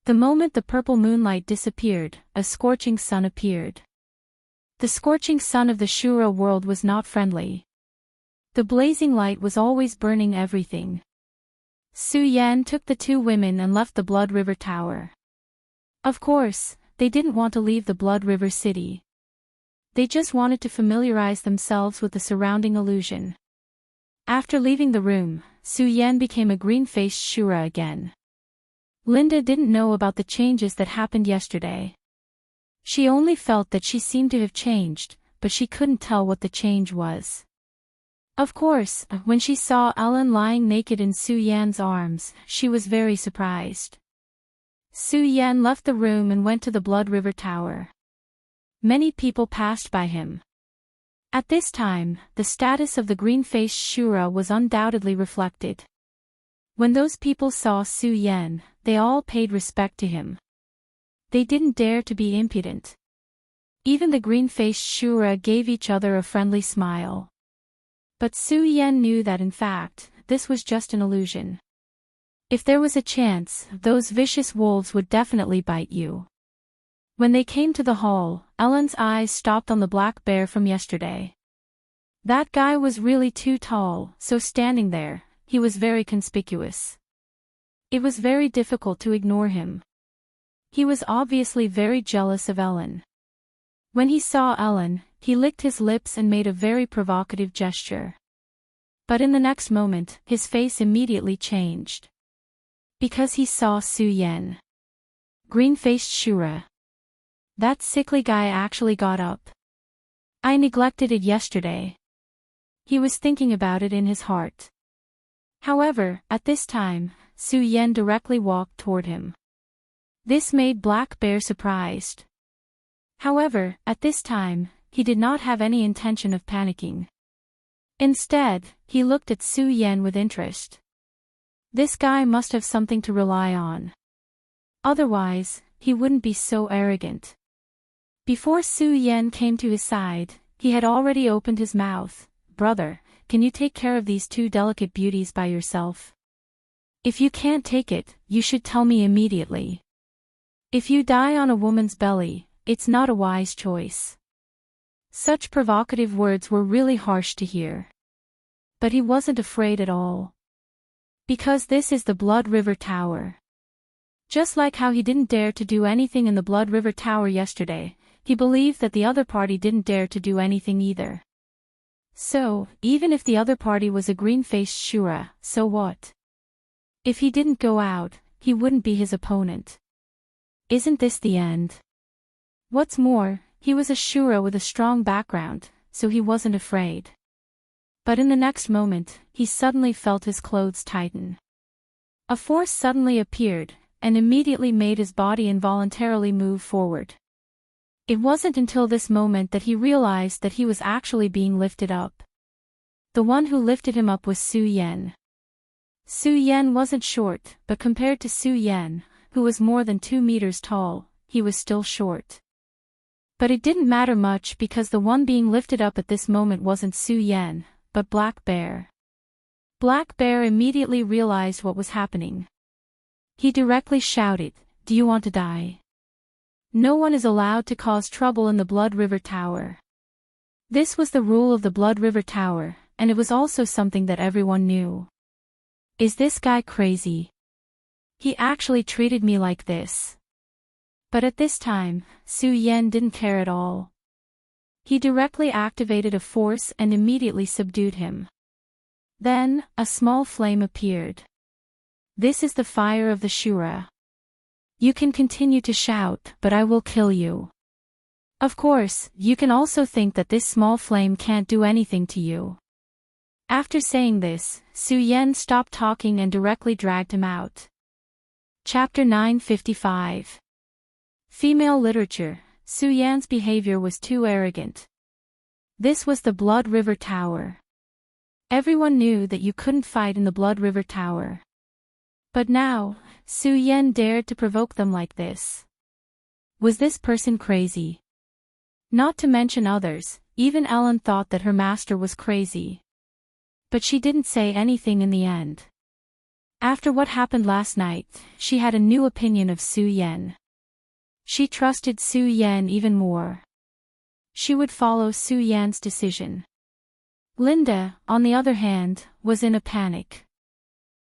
The moment the purple moonlight disappeared, a scorching sun appeared. The scorching sun of the Shura world was not friendly. The blazing light was always burning everything. Su Yan took the two women and left the Blood River Tower. Of course, they didn't want to leave the Blood River City. They just wanted to familiarize themselves with the surrounding illusion. After leaving the room, Su Yan became a green-faced Shura again. Linda didn't know about the changes that happened yesterday. She only felt that she seemed to have changed, but she couldn't tell what the change was. Of course, when she saw Ellen lying naked in Su Yan's arms, she was very surprised. Su Yan left the room and went to the Blood River Tower. Many people passed by him. At this time, the status of the green-faced Shura was undoubtedly reflected. When those people saw Su Yan, they all paid respect to him. They didn't dare to be impudent. Even the green-faced Shura gave each other a friendly smile. But Su Yan knew that in fact, this was just an illusion. If there was a chance, those vicious wolves would definitely bite you. When they came to the hall, Ellen's eyes stopped on the black bear from yesterday. That guy was really too tall, so standing there, he was very conspicuous. It was very difficult to ignore him. He was obviously very jealous of Ellen. When he saw Ellen, he licked his lips and made a very provocative gesture. But in the next moment, his face immediately changed. Because he saw Su Yan. Green-faced Shura. That sickly guy actually got up. I neglected it yesterday. He was thinking about it in his heart. However, at this time, Su Yan directly walked toward him. This made Black Bear surprised. However, at this time, he did not have any intention of panicking. Instead, he looked at Su Yan with interest. This guy must have something to rely on. Otherwise, he wouldn't be so arrogant. Before Su Yan came to his side, he had already opened his mouth. Brother, can you take care of these two delicate beauties by yourself? If you can't take it, you should tell me immediately. If you die on a woman's belly, it's not a wise choice. Such provocative words were really harsh to hear. But he wasn't afraid at all. Because this is the Blood River Tower. Just like how he didn't dare to do anything in the Blood River Tower yesterday, he believed that the other party didn't dare to do anything either. So, even if the other party was a green-faced Shura, so what? If he didn't go out, he wouldn't be his opponent. Isn't this the end? What's more, he was a Shura with a strong background, so he wasn't afraid. But in the next moment, he suddenly felt his clothes tighten. A force suddenly appeared, and immediately made his body involuntarily move forward. It wasn't until this moment that he realized that he was actually being lifted up. The one who lifted him up was Su Yan. Su Yan wasn't short, but compared to Su Yan, who was more than 2 meters tall, he was still short. But it didn't matter much because the one being lifted up at this moment wasn't Su Yan, but Black Bear. Black Bear immediately realized what was happening. He directly shouted, "Do you want to die?" No one is allowed to cause trouble in the Blood River Tower. This was the rule of the Blood River Tower, and it was also something that everyone knew. Is this guy crazy? He actually treated me like this. But at this time, Su Yan didn't care at all. He directly activated a force and immediately subdued him. Then, a small flame appeared. This is the fire of the Shura. You can continue to shout, but I will kill you. Of course, you can also think that this small flame can't do anything to you. After saying this, Su Yan stopped talking and directly dragged him out. Chapter 955. Female literature. Su Yan's behavior was too arrogant. This was the Blood River Tower. Everyone knew that you couldn't fight in the Blood River Tower. But now, Su Yan dared to provoke them like this. Was this person crazy? Not to mention others, even Ellen thought that her master was crazy. But she didn't say anything in the end. After what happened last night, she had a new opinion of Su Yan. She trusted Su Yan even more. She would follow Su Yan's decision. Linda, on the other hand, was in a panic.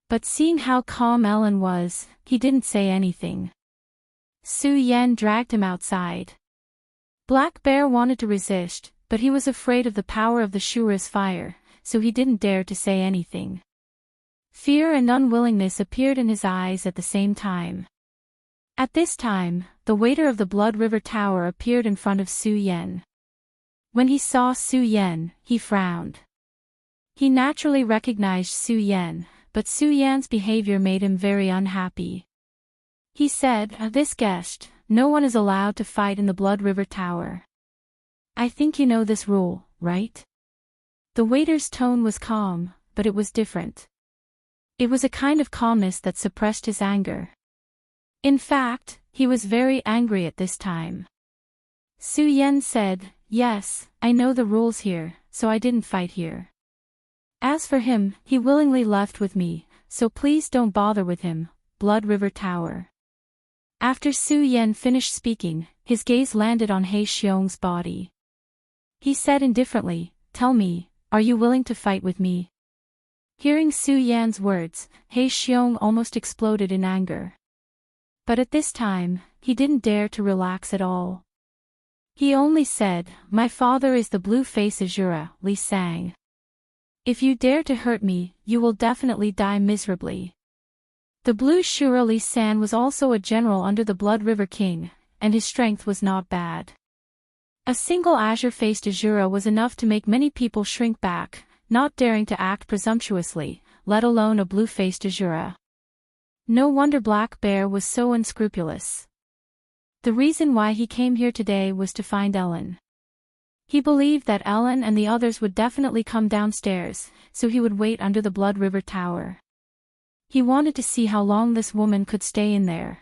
But seeing how calm Ellen was, he didn't say anything. Su Yan dragged him outside. Black Bear wanted to resist, but he was afraid of the power of the Shura's fire, so he didn't dare to say anything. Fear and unwillingness appeared in his eyes at the same time. At this time, the waiter of the Blood River Tower appeared in front of Su Yan. When he saw Su Yan, he frowned. He naturally recognized Su Yan, but Su Yan's behavior made him very unhappy. He said, "This guest, no one is allowed to fight in the Blood River Tower. I think you know this rule, right?" The waiter's tone was calm, but it was different. It was a kind of calmness that suppressed his anger. In fact, he was very angry at this time. Su Yan said, "Yes, I know the rules here, so I didn't fight here. As for him, he willingly left with me, so please don't bother with him, Blood River Tower." After Su Yan finished speaking, his gaze landed on He Xiong's body. He said indifferently, "Tell me, are you willing to fight with me?" Hearing Su Yan's words, He Xiong almost exploded in anger. But at this time, he didn't dare to relax at all. He only said, "My father is the blue-face Azura, Li Sang. If you dare to hurt me, you will definitely die miserably." The blue Shura Li San was also a general under the Blood River King, and his strength was not bad. A single azure-faced Azura was enough to make many people shrink back, not daring to act presumptuously, let alone a blue-faced Azura. No wonder Black Bear was so unscrupulous. The reason why he came here today was to find Ellen. He believed that Ellen and the others would definitely come downstairs, so he would wait under the Blood River Tower. He wanted to see how long this woman could stay in there.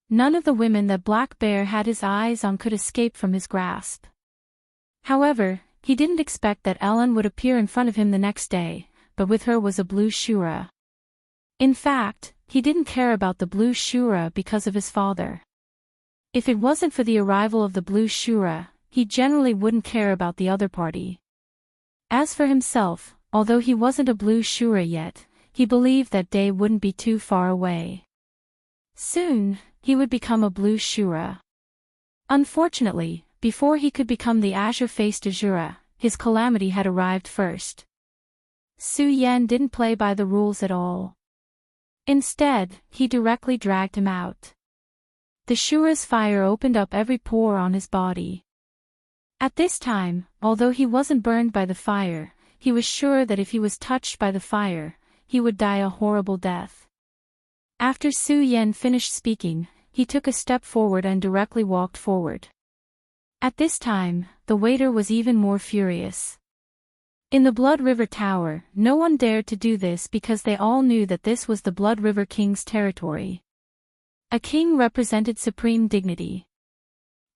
None of the women that Black Bear had his eyes on could escape from his grasp. However, he didn't expect that Ellen would appear in front of him the next day, but with her was a blue Shura. In fact, he didn't care about the blue Shura because of his father. If it wasn't for the arrival of the blue Shura, he generally wouldn't care about the other party. As for himself, although he wasn't a blue Shura yet, he believed that day wouldn't be too far away. Soon, he would become a blue Shura. Unfortunately, before he could become the azure-faced Azura, his calamity had arrived first. Su Yan didn't play by the rules at all. Instead, he directly dragged him out. The Shura's fire opened up every pore on his body. At this time, although he wasn't burned by the fire, he was sure that if he was touched by the fire, he would die a horrible death. After Su Yan finished speaking, he took a step forward and directly walked forward. At this time, the waiter was even more furious. In the Blood River Tower, no one dared to do this because they all knew that this was the Blood River King's territory. A king represented supreme dignity.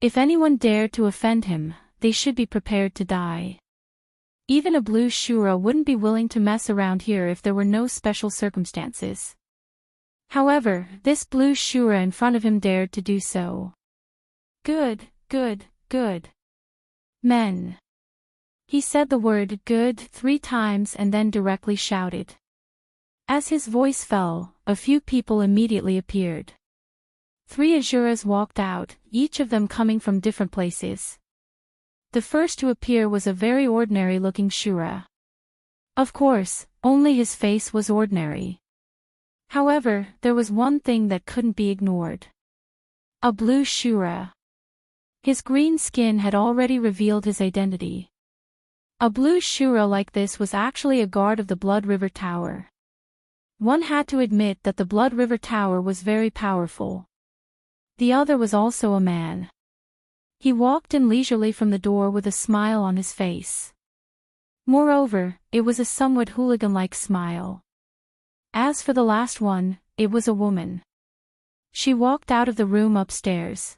If anyone dared to offend him, they should be prepared to die. Even a blue Shura wouldn't be willing to mess around here if there were no special circumstances. However, this blue Shura in front of him dared to do so. Good, good, good. Men. He said the word good 3 times and then directly shouted. As his voice fell, a few people immediately appeared. 3 Azuras walked out, each of them coming from different places. The first to appear was a very ordinary-looking Shura. Of course, only his face was ordinary. However, there was one thing that couldn't be ignored. A blue Shura. His green skin had already revealed his identity. A blue Shura like this was actually a guard of the Blood River Tower. One had to admit that the Blood River Tower was very powerful. The other was also a man. He walked in leisurely from the door with a smile on his face. Moreover, it was a somewhat hooligan-like smile. As for the last one, it was a woman. She walked out of the room upstairs.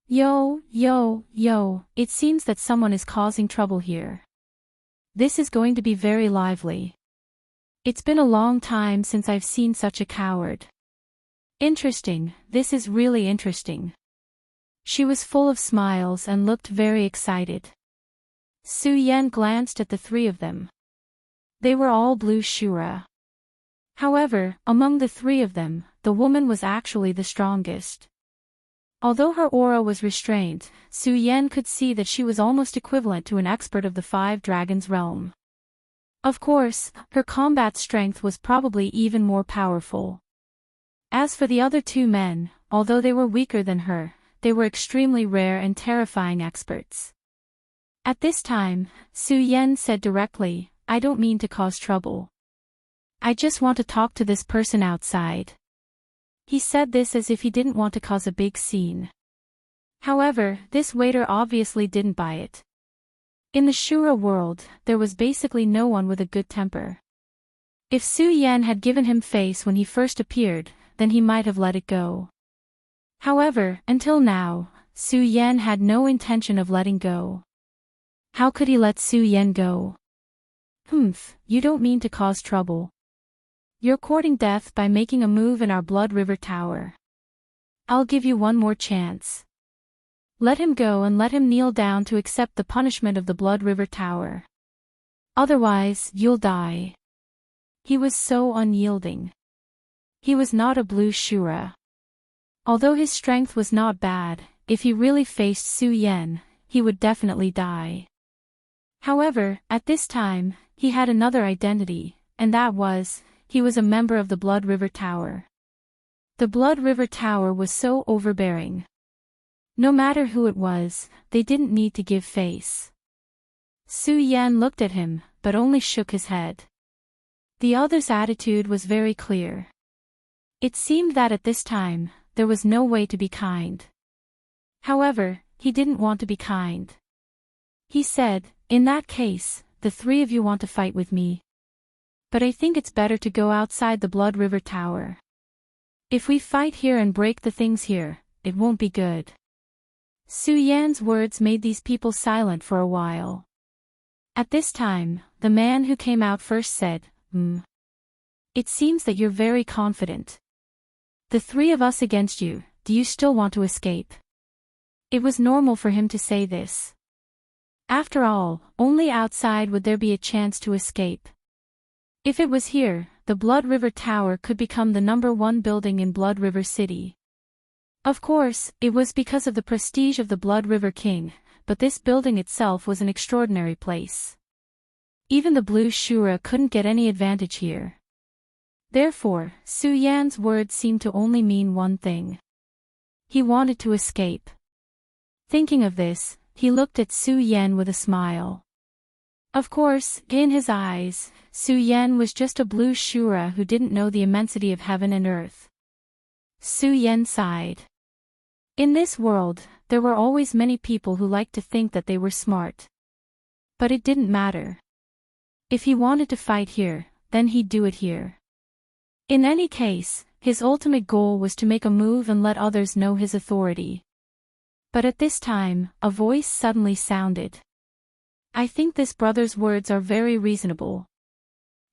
Yo, yo, yo, it seems that someone is causing trouble here. This is going to be very lively. It's been a long time since I've seen such a coward. Interesting, this is really interesting. She was full of smiles and looked very excited. Su Yan glanced at the 3 of them. They were all blue Shura. However, among the 3 of them, the woman was actually the strongest. Although her aura was restrained, Su Yan could see that she was almost equivalent to an expert of the 5 Dragons realm. Of course, her combat strength was probably even more powerful. As for the other 2 men, although they were weaker than her, they were extremely rare and terrifying experts. At this time, Su Yan said directly, I don't mean to cause trouble. I just want to talk to this person outside. He said this as if he didn't want to cause a big scene. However, this waiter obviously didn't buy it. In the Shura world, there was basically no one with a good temper. If Su Yan had given him face when he first appeared, then he might have let it go. However, until now, Su Yan had no intention of letting go. How could he let Su Yan go? You don't mean to cause trouble. You're courting death by making a move in our Blood River Tower. I'll give you one more chance. Let him go and let him kneel down to accept the punishment of the Blood River Tower. Otherwise, you'll die. He was so unyielding. He was not a blue Shura. Although his strength was not bad, if he really faced Su Yan, he would definitely die. However, at this time, he had another identity, and that was, he was a member of the Blood River Tower. The Blood River Tower was so overbearing. No matter who it was, they didn't need to give face. Su Yan looked at him, but only shook his head. The other's attitude was very clear. It seemed that at this time, there was no way to be kind. However, he didn't want to be kind. He said, in that case, the 3 of you want to fight with me. But I think it's better to go outside the Blood River Tower. If we fight here and break the things here, it won't be good. Su Yan's words made these people silent for a while. At this time, the man who came out first said, It seems that you're very confident. The 3 of us against you, do you still want to escape? It was normal for him to say this. After all, only outside would there be a chance to escape. If it was here, the Blood River Tower could become the #1 building in Blood River City. Of course, it was because of the prestige of the Blood River King, but this building itself was an extraordinary place. Even the Blue Shura couldn't get any advantage here. Therefore, Su Yan's words seemed to only mean one thing. He wanted to escape. Thinking of this, he looked at Su Yan with a smile. Of course, in his eyes, Su Yan was just a Blue Shura who didn't know the immensity of heaven and earth. Su Yan sighed. In this world, there were always many people who liked to think that they were smart. But it didn't matter. If he wanted to fight here, then he'd do it here. In any case, his ultimate goal was to make a move and let others know his authority. But at this time, a voice suddenly sounded. I think this brother's words are very reasonable.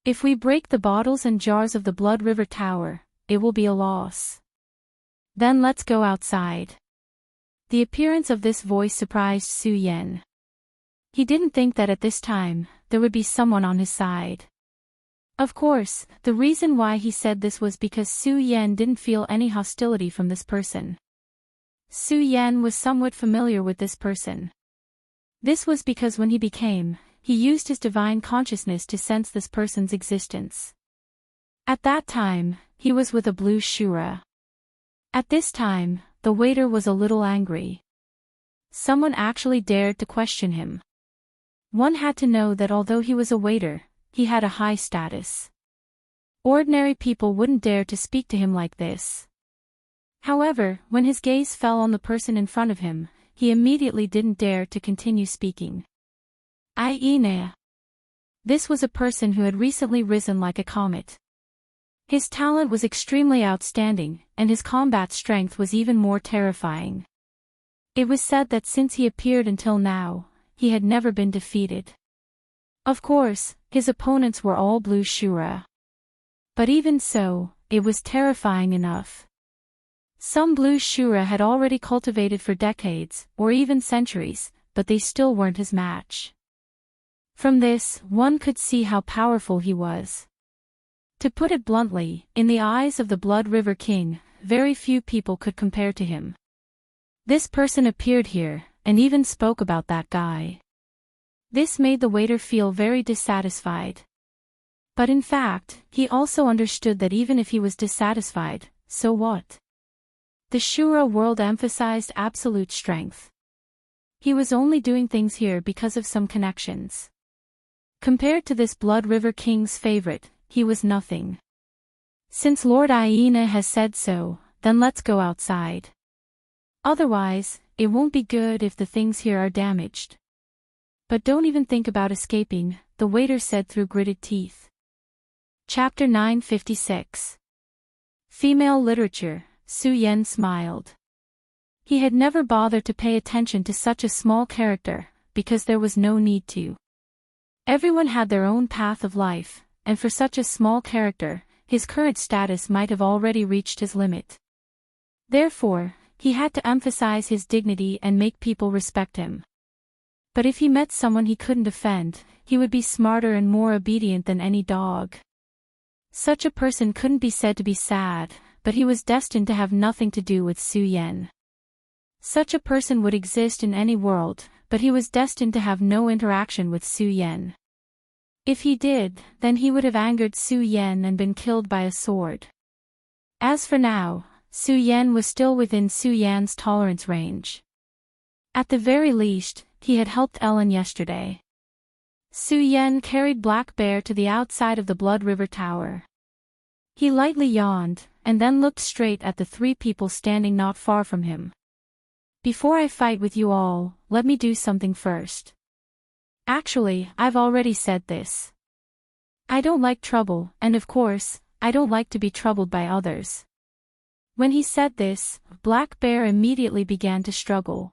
If we break the bottles and jars of the Blood River Tower, it will be a loss. Then let's go outside. The appearance of this voice surprised Su Yan. He didn't think that at this time, there would be someone on his side. Of course, the reason why he said this was because Su Yan didn't feel any hostility from this person. Su Yan was somewhat familiar with this person. This was because when he used his divine consciousness to sense this person's existence. At that time, he was with a Blue Shura. At this time, the waiter was a little angry. Someone actually dared to question him. One had to know that although he was a waiter, he had a high status. Ordinary people wouldn't dare to speak to him like this. However, when his gaze fell on the person in front of him, he immediately didn't dare to continue speaking. Aina. This was a person who had recently risen like a comet. His talent was extremely outstanding, and his combat strength was even more terrifying. It was said that since he appeared until now, he had never been defeated. Of course, his opponents were all Blue Shura. But even so, it was terrifying enough. Some Blue Shura had already cultivated for decades, or even centuries, but they still weren't his match. From this, one could see how powerful he was. To put it bluntly, in the eyes of the Blood River King, very few people could compare to him. This person appeared here, and even spoke about that guy. This made the waiter feel very dissatisfied. But in fact, he also understood that even if he was dissatisfied, so what? The Shura world emphasized absolute strength. He was only doing things here because of some connections. Compared to this Blood River King's favorite, he was nothing. Since Lord Aina has said so, then let's go outside. Otherwise, it won't be good if the things here are damaged. But don't even think about escaping, the waiter said through gritted teeth. Chapter 956. Female Literature. Su Yan smiled. He had never bothered to pay attention to such a small character, because there was no need to. Everyone had their own path of life, and for such a small character, his current status might have already reached his limit. Therefore, he had to emphasize his dignity and make people respect him. But if he met someone he couldn't offend, he would be smarter and more obedient than any dog. Such a person couldn't be said to be sad, but he was destined to have nothing to do with Su Yan. Such a person would exist in any world, but he was destined to have no interaction with Su Yan. If he did, then he would have angered Su Yan and been killed by a sword. As for now, Su Yan was still within Su Yan's tolerance range. At the very least, he had helped Ellen yesterday. Su Yan carried Black Bear to the outside of the Blood River Tower. He lightly yawned, and then looked straight at the three people standing not far from him. Before I fight with you all, let me do something first. Actually, I've already said this. I don't like trouble, and of course, I don't like to be troubled by others. When he said this, Black Bear immediately began to struggle.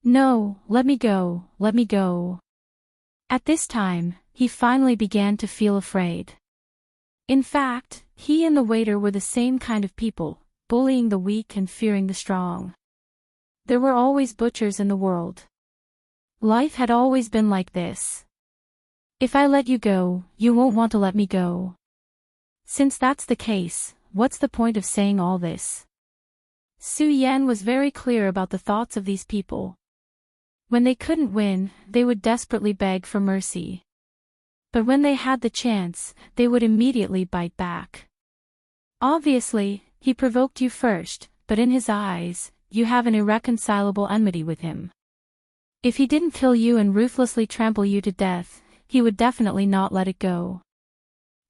No, let me go, let me go. At this time, he finally began to feel afraid. In fact, he and the waiter were the same kind of people, bullying the weak and fearing the strong. There were always butchers in the world. Life had always been like this. If I let you go, you won't want to let me go. Since that's the case, what's the point of saying all this? Su Yan was very clear about the thoughts of these people. When they couldn't win, they would desperately beg for mercy. But when they had the chance, they would immediately bite back. Obviously, he provoked you first, but in his eyes, you have an irreconcilable enmity with him. If he didn't kill you and ruthlessly trample you to death, he would definitely not let it go.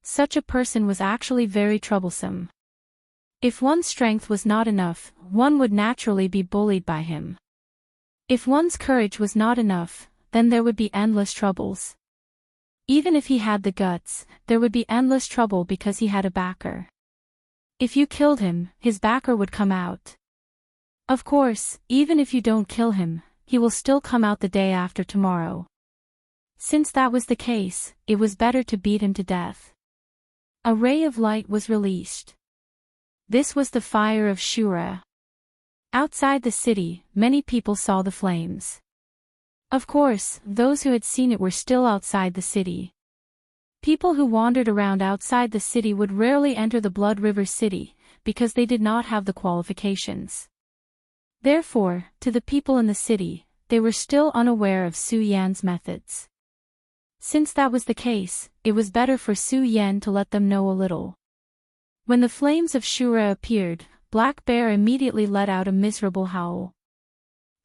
Such a person was actually very troublesome. If one's strength was not enough, one would naturally be bullied by him. If one's courage was not enough, then there would be endless troubles. Even if he had the guts, there would be endless trouble because he had a backer. If you killed him, his backer would come out. Of course, even if you don't kill him, he will still come out the day after tomorrow. Since that was the case, it was better to beat him to death. A ray of light was released. This was the fire of Shura. Outside the city, many people saw the flames. Of course, those who had seen it were still outside the city. People who wandered around outside the city would rarely enter the Blood River City, because they did not have the qualifications. Therefore, to the people in the city, they were still unaware of Su Yan's methods. Since that was the case, it was better for Su Yan to let them know a little. When the flames of Shura appeared, Black Bear immediately let out a miserable howl.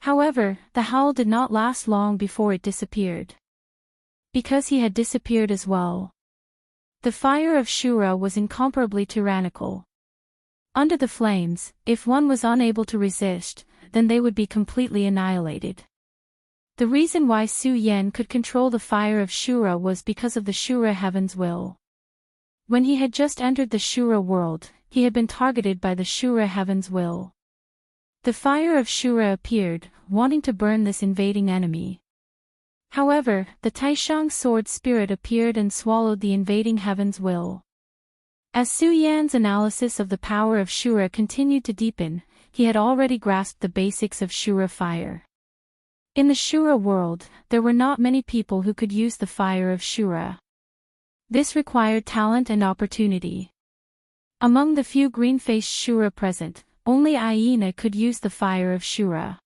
However, the howl did not last long before it disappeared. Because he had disappeared as well. The fire of Shura was incomparably tyrannical. Under the flames, if one was unable to resist, then they would be completely annihilated. The reason why Su Yan could control the fire of Shura was because of the Shura heaven's will. When he had just entered the Shura world, he had been targeted by the Shura heaven's will. The fire of Shura appeared, wanting to burn this invading enemy. However, the Taishang sword spirit appeared and swallowed the invading heaven's will. As Su Yan's analysis of the power of Shura continued to deepen, he had already grasped the basics of Shura fire. In the Shura world, there were not many people who could use the fire of Shura. This required talent and opportunity. Among the few green-faced Shura present, only Aina could use the fire of Shura.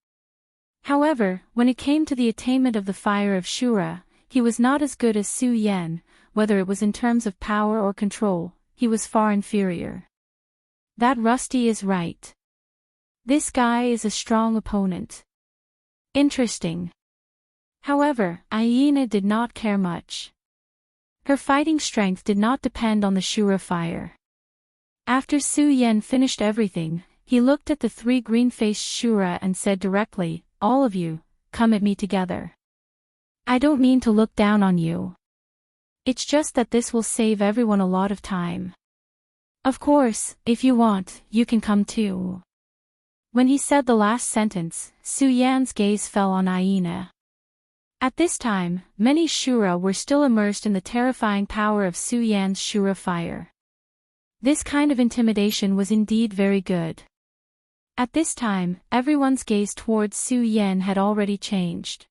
However, when it came to the attainment of the fire of Shura, he was not as good as Su Yan, whether it was in terms of power or control, he was far inferior. That Rusty is right. This guy is a strong opponent. Interesting. However, Aina did not care much. Her fighting strength did not depend on the Shura fire. After Su Yan finished everything, he looked at the three green-faced Shura and said directly, "All of you, come at me together. I don't mean to look down on you. It's just that this will save everyone a lot of time. Of course, if you want, you can come too." When he said the last sentence, Su Yan's gaze fell on Aina. At this time, many Shura were still immersed in the terrifying power of Su Yan's Shura fire. This kind of intimidation was indeed very good. At this time, everyone's gaze towards Su Yan had already changed.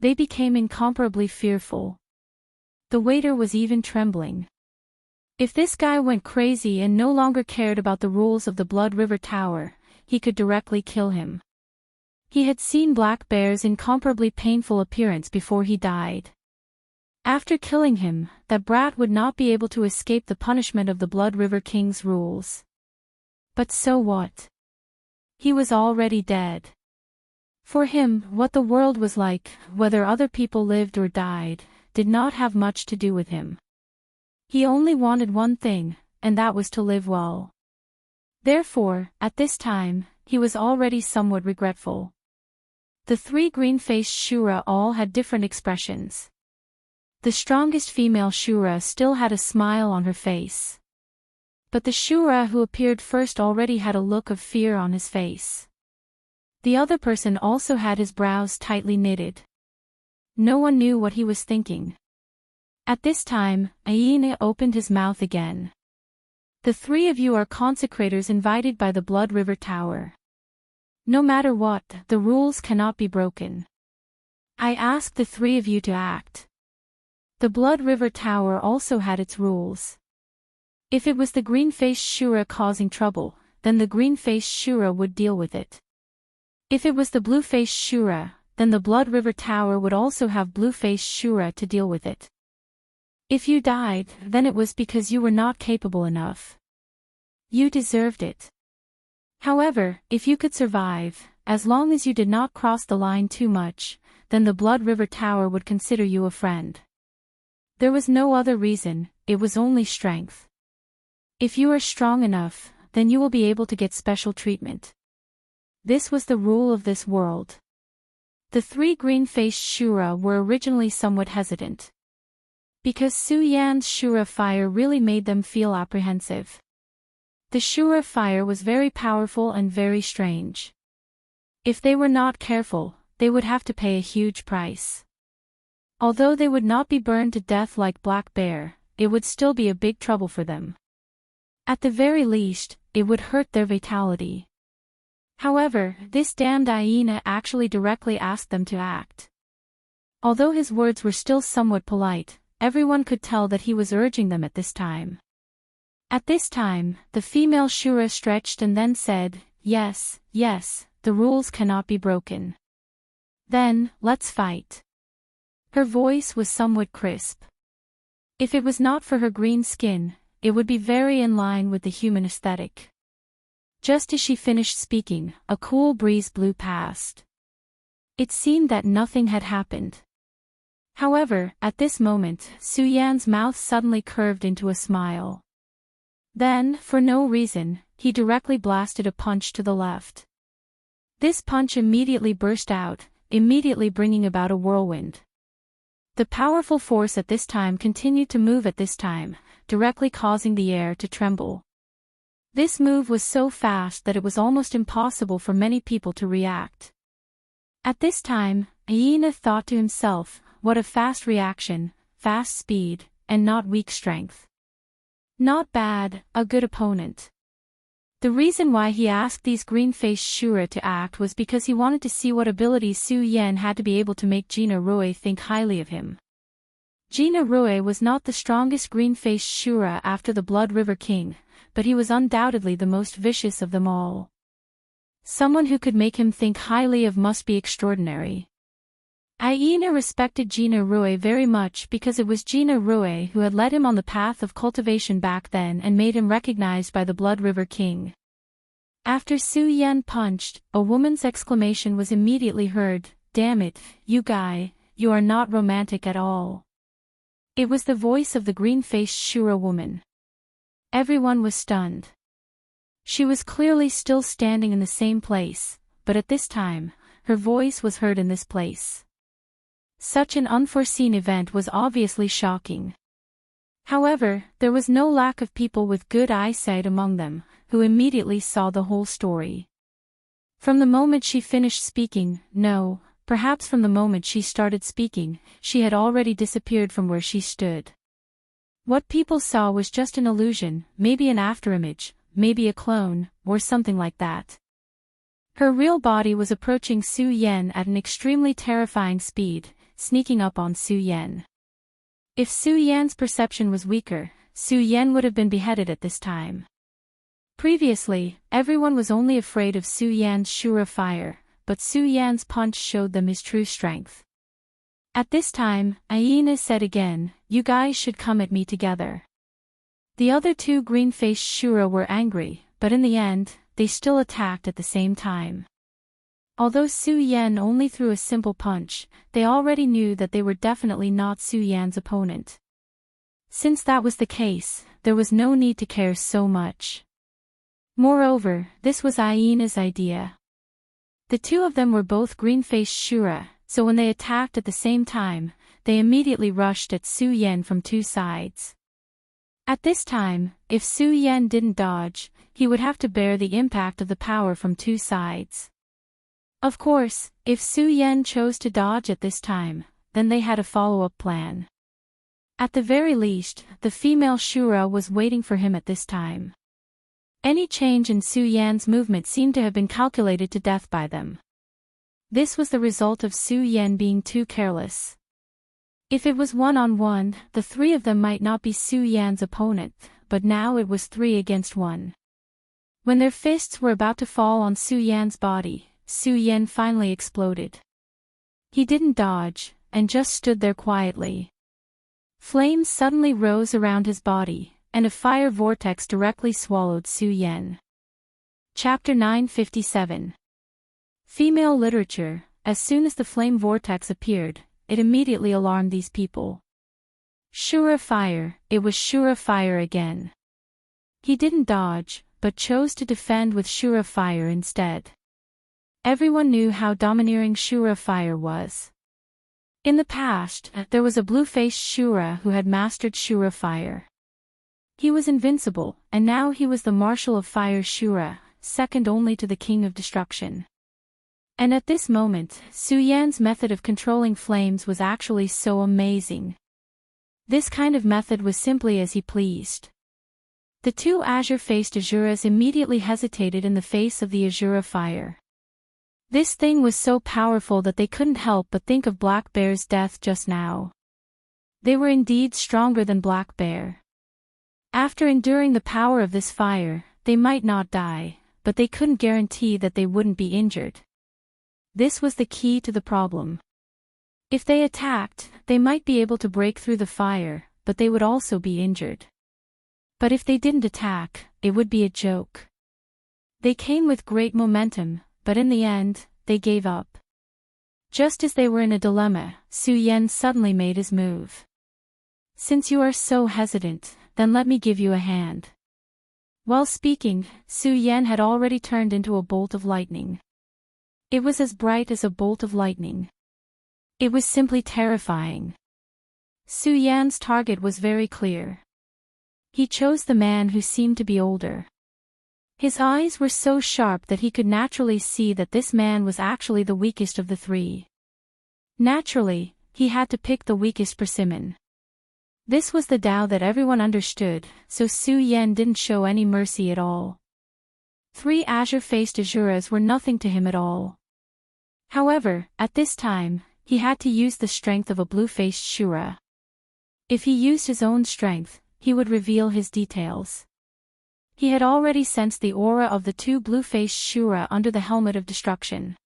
They became incomparably fearful. The waiter was even trembling. If this guy went crazy and no longer cared about the rules of the Blood River Tower, he could directly kill him. He had seen Black Bear's incomparably painful appearance before he died. After killing him, that brat would not be able to escape the punishment of the Blood River King's rules. But so what? He was already dead. For him, what the world was like, whether other people lived or died, did not have much to do with him. He only wanted one thing, and that was to live well. Therefore, at this time, he was already somewhat regretful. The three green-faced Shura all had different expressions. The strongest female Shura still had a smile on her face. But the Shura who appeared first already had a look of fear on his face. The other person also had his brows tightly knitted. No one knew what he was thinking. At this time, Aina opened his mouth again. "The three of you are consecrators invited by the Blood River Tower. No matter what, the rules cannot be broken. I ask the three of you to act." The Blood River Tower also had its rules. If it was the green-faced Shura causing trouble, then the green-faced Shura would deal with it. If it was the blue-faced Shura, then the Blood River Tower would also have blue-faced Shura to deal with it. If you died, then it was because you were not capable enough. You deserved it. However, if you could survive, as long as you did not cross the line too much, then the Blood River Tower would consider you a friend. There was no other reason, it was only strength. If you are strong enough, then you will be able to get special treatment. This was the rule of this world. The three green-faced Shura were originally somewhat hesitant. Because Su Yan's Shura fire really made them feel apprehensive. The Shura fire was very powerful and very strange. If they were not careful, they would have to pay a huge price. Although they would not be burned to death like Black Bear, it would still be a big trouble for them. At the very least, it would hurt their vitality. However, this damned hyena actually directly asked them to act. Although his words were still somewhat polite, everyone could tell that he was urging them at this time. At this time, the female Shura stretched and then said, "Yes, yes, the rules cannot be broken. Then, let's fight." Her voice was somewhat crisp. If it was not for her green skin, it would be very in line with the human aesthetic. Just as she finished speaking, a cool breeze blew past. It seemed that nothing had happened. However, at this moment, Su Yan's mouth suddenly curved into a smile. Then, for no reason, he directly blasted a punch to the left. This punch immediately burst out, immediately bringing about a whirlwind. The powerful force at this time continued to move at this time, directly causing the air to tremble. This move was so fast that it was almost impossible for many people to react. At this time, Hyena thought to himself, what a fast reaction, fast speed, and not weak strength. Not bad, a good opponent. The reason why he asked these green-faced Shura to act was because he wanted to see what abilities Su Yan had to be able to make Gina Rui think highly of him. Gina Rui was not the strongest green-faced Shura after the Blood River King, but he was undoubtedly the most vicious of them all. Someone who could make him think highly of must be extraordinary. Hyena respected Gina Rui very much because it was Gina Rui who had led him on the path of cultivation back then and made him recognized by the Blood River King. After Su Yan punched, a woman's exclamation was immediately heard, "Damn it, you guy, you are not romantic at all." It was the voice of the green-faced Shura woman. Everyone was stunned. She was clearly still standing in the same place, but at this time, her voice was heard in this place. Such an unforeseen event was obviously shocking. However, there was no lack of people with good eyesight among them, who immediately saw the whole story. From the moment she finished speaking, no, perhaps from the moment she started speaking, she had already disappeared from where she stood. What people saw was just an illusion, maybe an afterimage, maybe a clone, or something like that. Her real body was approaching Su Yan at an extremely terrifying speed, sneaking up on Su Yan. If Su Yan's perception was weaker, Su Yan would have been beheaded at this time. Previously, everyone was only afraid of Su Yan's Shura fire, but Su Yan's punch showed them his true strength. At this time, Hyena said again, "You guys should come at me together." The other two green-faced Shura were angry, but in the end, they still attacked at the same time. Although Su Yan only threw a simple punch, they already knew that they were definitely not Su Yan's opponent. Since that was the case, there was no need to care so much. Moreover, this was Hyena's idea. The two of them were both green-faced Shura, so when they attacked at the same time, they immediately rushed at Su Yan from two sides. At this time, if Su Yan didn't dodge, he would have to bear the impact of the power from two sides. Of course, if Su Yan chose to dodge at this time, then they had a follow-up plan. At the very least, the female Shura was waiting for him at this time. Any change in Su Yan's movement seemed to have been calculated to death by them. This was the result of Su Yan being too careless. If it was one-on-one, the three of them might not be Su Yan's opponent, but now it was 3 against 1. When their fists were about to fall on Su Yan's body, Su Yan finally exploded. He didn't dodge, and just stood there quietly. Flames suddenly rose around his body, and a fire vortex directly swallowed Su Yan. Chapter 957. Female literature. As soon as the flame vortex appeared, it immediately alarmed these people. Shura fire, it was Shura fire again. He didn't dodge, but chose to defend with Shura fire instead. Everyone knew how domineering Shura fire was. In the past, there was a blue-faced Shura who had mastered Shura fire. He was invincible, and now he was the Marshal of Fire Shura, second only to the King of Destruction. And at this moment, Su Yan's method of controlling flames was actually so amazing. This kind of method was simply as he pleased. The two azure-faced Azuras immediately hesitated in the face of the Azura fire. This thing was so powerful that they couldn't help but think of Black Bear's death just now. They were indeed stronger than Black Bear. After enduring the power of this fire, they might not die, but they couldn't guarantee that they wouldn't be injured. This was the key to the problem. If they attacked, they might be able to break through the fire, but they would also be injured. But if they didn't attack, it would be a joke. They came with great momentum, but in the end, they gave up. Just as they were in a dilemma, Su Yan suddenly made his move. Since you are so hesitant, then let me give you a hand. While speaking, Su Yan had already turned into a bolt of lightning. It was as bright as a bolt of lightning. It was simply terrifying. Su Yan's target was very clear. He chose the man who seemed to be older. His eyes were so sharp that he could naturally see that this man was actually the weakest of the three. Naturally, he had to pick the weakest persimmon. This was the Tao that everyone understood, so Su Yan didn't show any mercy at all. Three azure-faced Azuras were nothing to him at all. However, at this time, he had to use the strength of a blue-faced Shura. If he used his own strength, he would reveal his details. He had already sensed the aura of the two blue-faced Shura under the helmet of destruction.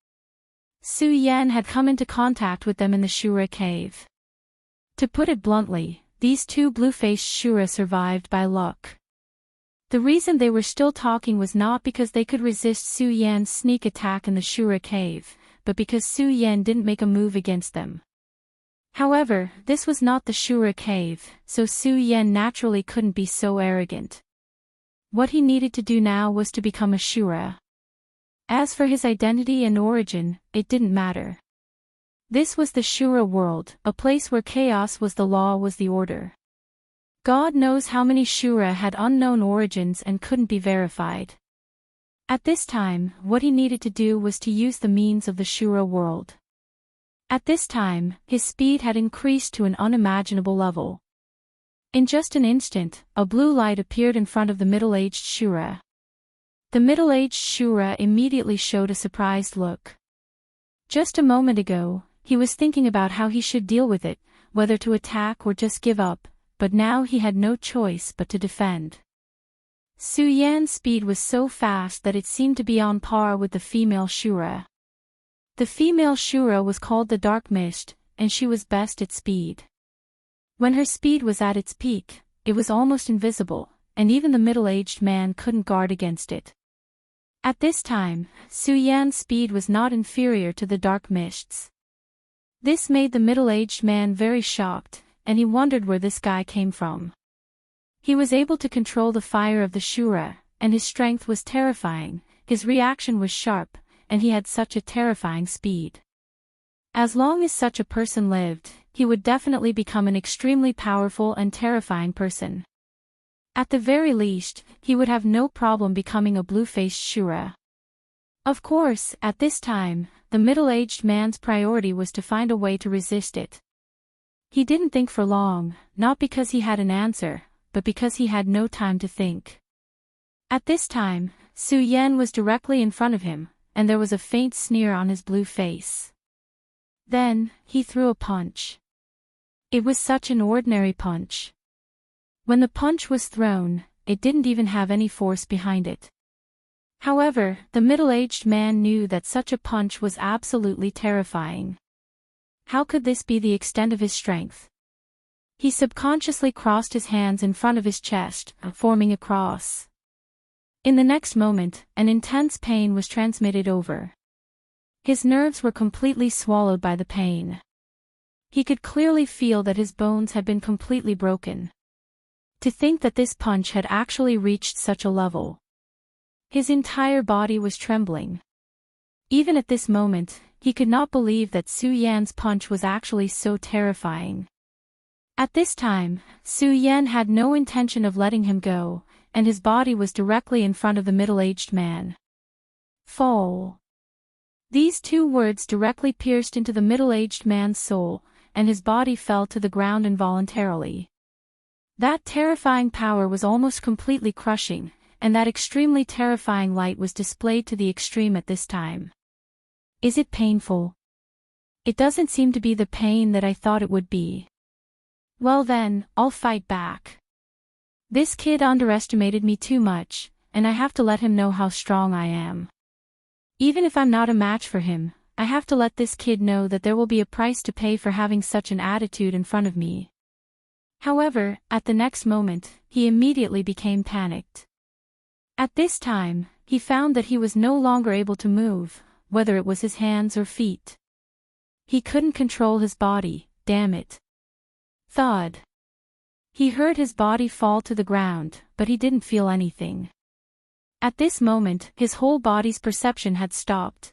Su Yan had come into contact with them in the Shura cave. To put it bluntly, these two blue-faced Shura survived by luck. The reason they were still talking was not because they could resist Su Yan's sneak attack in the Shura cave, but because Su Yan didn't make a move against them. However, this was not the Shura cave, so Su Yan naturally couldn't be so arrogant. What he needed to do now was to become a Shura. As for his identity and origin, it didn't matter. This was the Shura world, a place where chaos was the law, was the order. God knows how many Shura had unknown origins and couldn't be verified. At this time, what he needed to do was to use the means of the Shura world. At this time, his speed had increased to an unimaginable level. In just an instant, a blue light appeared in front of the middle-aged Shura. The middle-aged Shura immediately showed a surprised look. Just a moment ago, he was thinking about how he should deal with it, whether to attack or just give up, but now he had no choice but to defend. Su Yan's speed was so fast that it seemed to be on par with the female Shura. The female Shura was called the Dark Mist, and she was best at speed. When her speed was at its peak, it was almost invisible, and even the middle-aged man couldn't guard against it. At this time, Su Yan's speed was not inferior to the Dark Mist's. This made the middle-aged man very shocked, and he wondered where this guy came from. He was able to control the fire of the Shura, and his strength was terrifying, his reaction was sharp, and he had such a terrifying speed. As long as such a person lived, he would definitely become an extremely powerful and terrifying person. At the very least, he would have no problem becoming a blue-faced Shura. Of course, at this time, the middle-aged man's priority was to find a way to resist it. He didn't think for long, not because he had an answer, but because he had no time to think. At this time, Su Yan was directly in front of him, and there was a faint sneer on his blue face. Then, he threw a punch. It was such an ordinary punch. When the punch was thrown, it didn't even have any force behind it. However, the middle-aged man knew that such a punch was absolutely terrifying. How could this be the extent of his strength? He subconsciously crossed his hands in front of his chest, forming a cross. In the next moment, an intense pain was transmitted over. His nerves were completely swallowed by the pain. He could clearly feel that his bones had been completely broken. To think that this punch had actually reached such a level. His entire body was trembling. Even at this moment, he could not believe that Su Yan's punch was actually so terrifying. At this time, Su Yan had no intention of letting him go, and his body was directly in front of the middle-aged man. Fall. These two words directly pierced into the middle-aged man's soul, and his body fell to the ground involuntarily. That terrifying power was almost completely crushing, and that extremely terrifying light was displayed to the extreme at this time. Is it painful? It doesn't seem to be the pain that I thought it would be. Well then, I'll fight back. This kid underestimated me too much, and I have to let him know how strong I am. Even if I'm not a match for him, I have to let this kid know that there will be a price to pay for having such an attitude in front of me. However, at the next moment, he immediately became panicked. At this time, he found that he was no longer able to move, whether it was his hands or feet. He couldn't control his body, damn it. Thud. He heard his body fall to the ground, but he didn't feel anything. At this moment, his whole body's perception had stopped.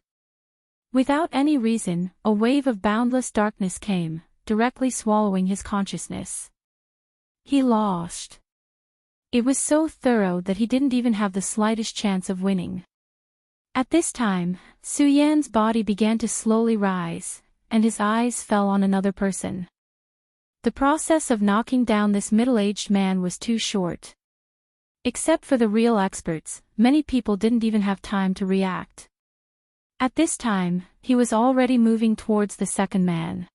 Without any reason, a wave of boundless darkness came, directly swallowing his consciousness. He lost. It was so thorough that he didn't even have the slightest chance of winning. At this time, Su Yan's body began to slowly rise, and his eyes fell on another person. The process of knocking down this middle-aged man was too short. Except for the real experts, many people didn't even have time to react. At this time, he was already moving towards the second man.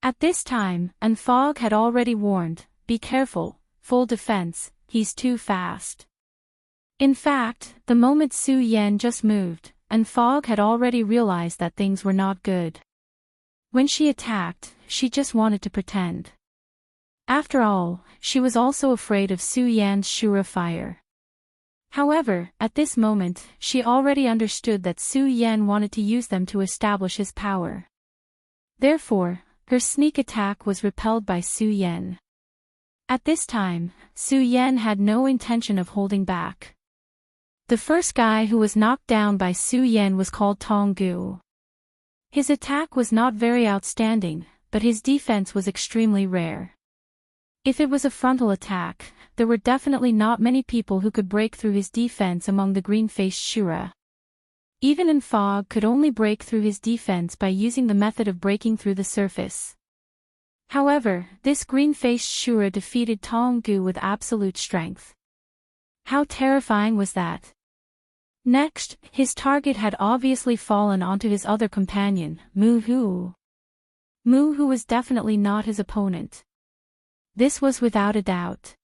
At this time, Fog had already warned, "Be careful, full defense, he's too fast." In fact, the moment Su Yan just moved, Fog had already realized that things were not good. When she attacked, she just wanted to pretend. After all, she was also afraid of Su Yan's Shura fire. However, at this moment, she already understood that Su Yan wanted to use them to establish his power. Therefore, her sneak attack was repelled by Su Yan. At this time, Su Yan had no intention of holding back. The first guy who was knocked down by Su Yan was called Tong Gu. His attack was not very outstanding, but his defense was extremely rare. If it was a frontal attack, there were definitely not many people who could break through his defense among the green-faced Shura. Even Fog could only break through his defense by using the method of breaking through the surface. However, this green-faced Shura defeated Tong Gu with absolute strength. How terrifying was that? Next, his target had obviously fallen onto his other companion, Mu Hu. Mu Hu was definitely not his opponent. This was without a doubt.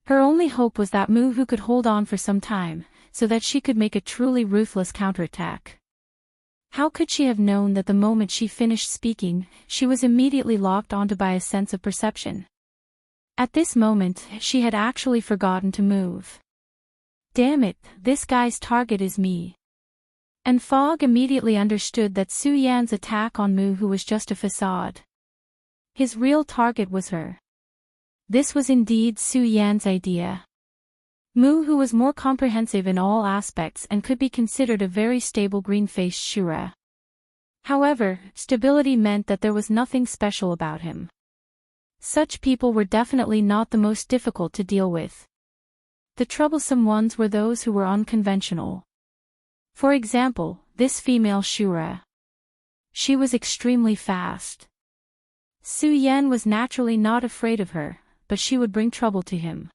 Her only hope was that Mu Hu could hold on for some time, so that she could make a truly ruthless counterattack. How could she have known that the moment she finished speaking, she was immediately locked onto by a sense of perception? At this moment, she had actually forgotten to move. Damn it, this guy's target is me. Fog immediately understood that Su Yan's attack on Mu Hu was just a facade. His real target was her. This was indeed Su Yan's idea. Mu Hu was more comprehensive in all aspects and could be considered a very stable green-faced Shura. However, stability meant that there was nothing special about him. Such people were definitely not the most difficult to deal with. The troublesome ones were those who were unconventional. For example, this female Shura. She was extremely fast. Su Yan was naturally not afraid of her, but she would bring trouble to him.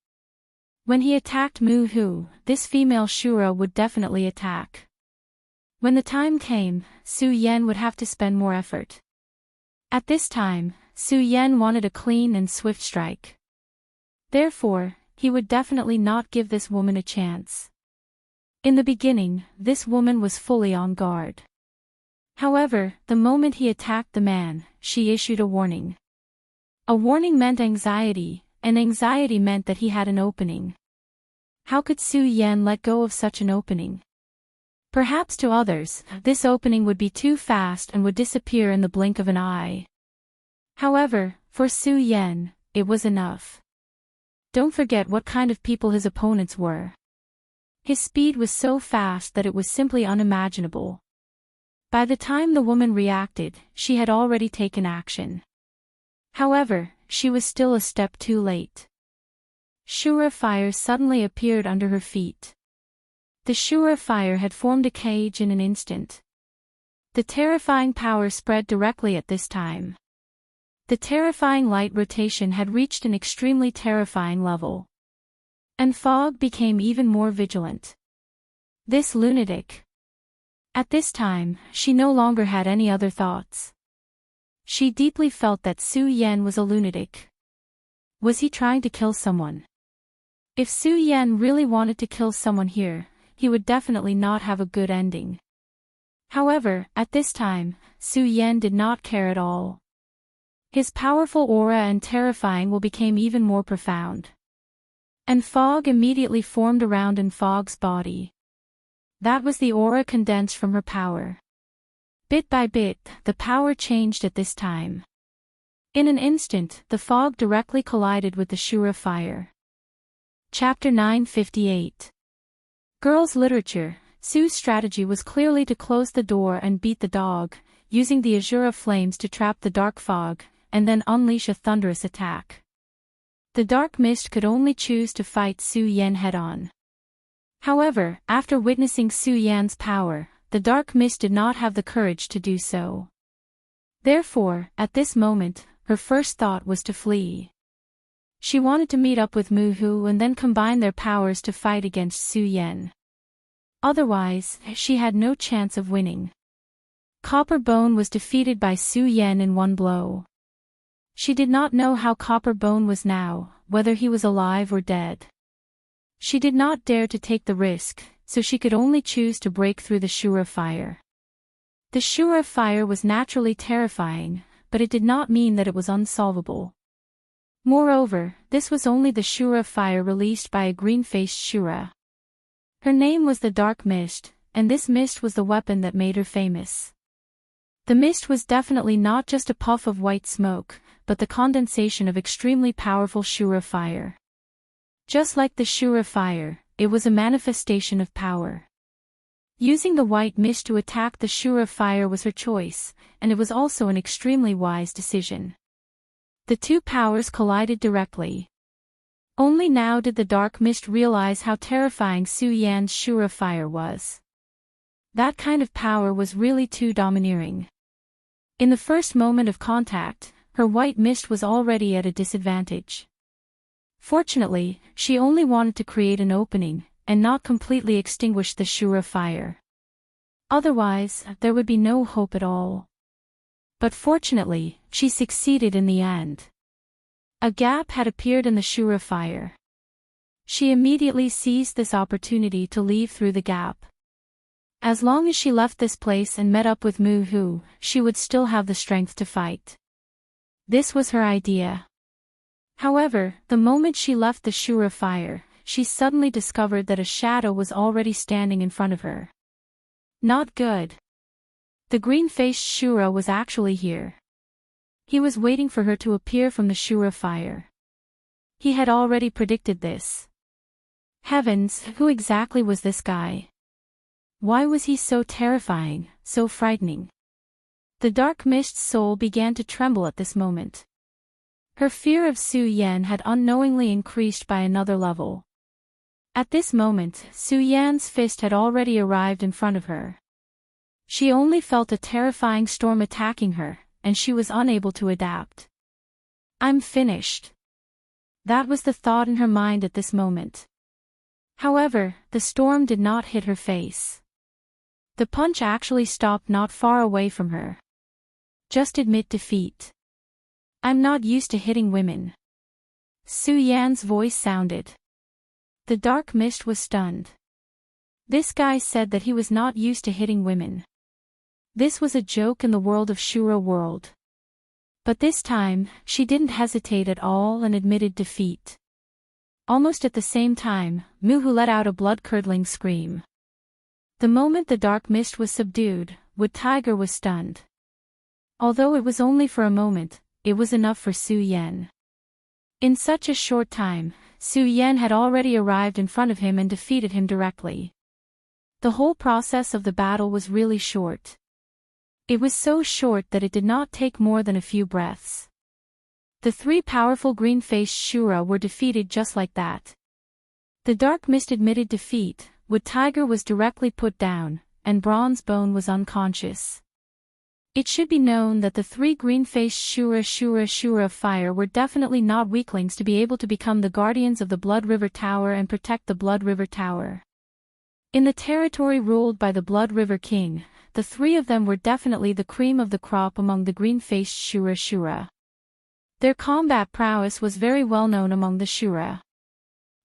When he attacked Mu Hu, this female Shura would definitely attack. When the time came, Su Yan would have to spend more effort. At this time, Su Yan wanted a clean and swift strike. Therefore, he would definitely not give this woman a chance. In the beginning, this woman was fully on guard. However, the moment he attacked the man, she issued a warning. A warning meant anxiety, and anxiety meant that he had an opening. How could Su Yan let go of such an opening? Perhaps to others, this opening would be too fast and would disappear in the blink of an eye. However, for Su Yan, it was enough. Don't forget what kind of people his opponents were. His speed was so fast that it was simply unimaginable. By the time the woman reacted, she had already taken action. However, she was still a step too late. Shura fire suddenly appeared under her feet. The Shura fire had formed a cage in an instant. The terrifying power spread directly at this time. The terrifying light rotation had reached an extremely terrifying level. And Fog became even more vigilant. This lunatic. At this time, she no longer had any other thoughts. She deeply felt that Su Yan was a lunatic. Was he trying to kill someone? If Su Yan really wanted to kill someone here, he would definitely not have a good ending. However, at this time, Su Yan did not care at all. His powerful aura and terrifying will became even more profound. And fog immediately formed around in Fog's body. That was the aura condensed from her power. Bit by bit, the power changed at this time. In an instant, the fog directly collided with the Shura fire. Chapter 958. Girls' Literature. Su's strategy was clearly to close the door and beat the dog, using the Azura flames to trap the dark fog, and then unleash a thunderous attack. The dark mist could only choose to fight Su Yan head-on. However, after witnessing Su Yan's power, the dark mist did not have the courage to do so. Therefore, at this moment, her first thought was to flee. She wanted to meet up with Mu Hu and then combine their powers to fight against Su Yan. Otherwise, she had no chance of winning. Copper Bone was defeated by Su Yan in one blow. She did not know how Copper Bone was now, whether he was alive or dead. She did not dare to take the risk, so she could only choose to break through the Shura fire. The Shura fire was naturally terrifying, but it did not mean that it was unsolvable. Moreover, this was only the Shura fire released by a green-faced Shura. Her name was the Dark Mist, and this mist was the weapon that made her famous. The mist was definitely not just a puff of white smoke, but the condensation of extremely powerful Shura fire. Just like the Shura fire, it was a manifestation of power. Using the white mist to attack the Shura fire was her choice, and it was also an extremely wise decision. The two powers collided directly. Only now did the dark mist realize how terrifying Su Yan's Shura fire was. That kind of power was really too domineering. In the first moment of contact, her white mist was already at a disadvantage. Fortunately, she only wanted to create an opening, and not completely extinguish the Shura fire. Otherwise, there would be no hope at all. But fortunately, she succeeded in the end. A gap had appeared in the Shura fire. She immediately seized this opportunity to leave through the gap. As long as she left this place and met up with Mu Hu, she would still have the strength to fight. This was her idea. However, the moment she left the Shura fire, she suddenly discovered that a shadow was already standing in front of her. Not good. The green-faced Shura was actually here. He was waiting for her to appear from the Shura fire. He had already predicted this. Heavens, who exactly was this guy? Why was he so terrifying, so frightening? The dark mist's soul began to tremble at this moment. Her fear of Su Yan had unknowingly increased by another level. At this moment, Su Yan's fist had already arrived in front of her. She only felt a terrifying storm attacking her, and she was unable to adapt. I'm finished. That was the thought in her mind at this moment. However, the storm did not hit her face. The punch actually stopped not far away from her. Just admit defeat. I'm not used to hitting women. Su Yan's voice sounded. The dark mist was stunned. This guy said that he was not used to hitting women. This was a joke in the world of Shura world. But this time, she didn't hesitate at all and admitted defeat. Almost at the same time, Muhu let out a blood-curdling scream. The moment the dark mist was subdued, Wood Tiger was stunned. Although it was only for a moment, it was enough for Su Yan. In such a short time, Su Yan had already arrived in front of him and defeated him directly. The whole process of the battle was really short. It was so short that it did not take more than a few breaths. The three powerful green-faced Shura were defeated just like that. The dark mist admitted defeat, Wood Tiger was directly put down, and Bronze Bone was unconscious. It should be known that the three green-faced Shura of Fire were definitely not weaklings to be able to become the guardians of the Blood River Tower and protect the Blood River Tower. In the territory ruled by the Blood River King, the three of them were definitely the cream of the crop among the green-faced Shura. Their combat prowess was very well known among the Shura.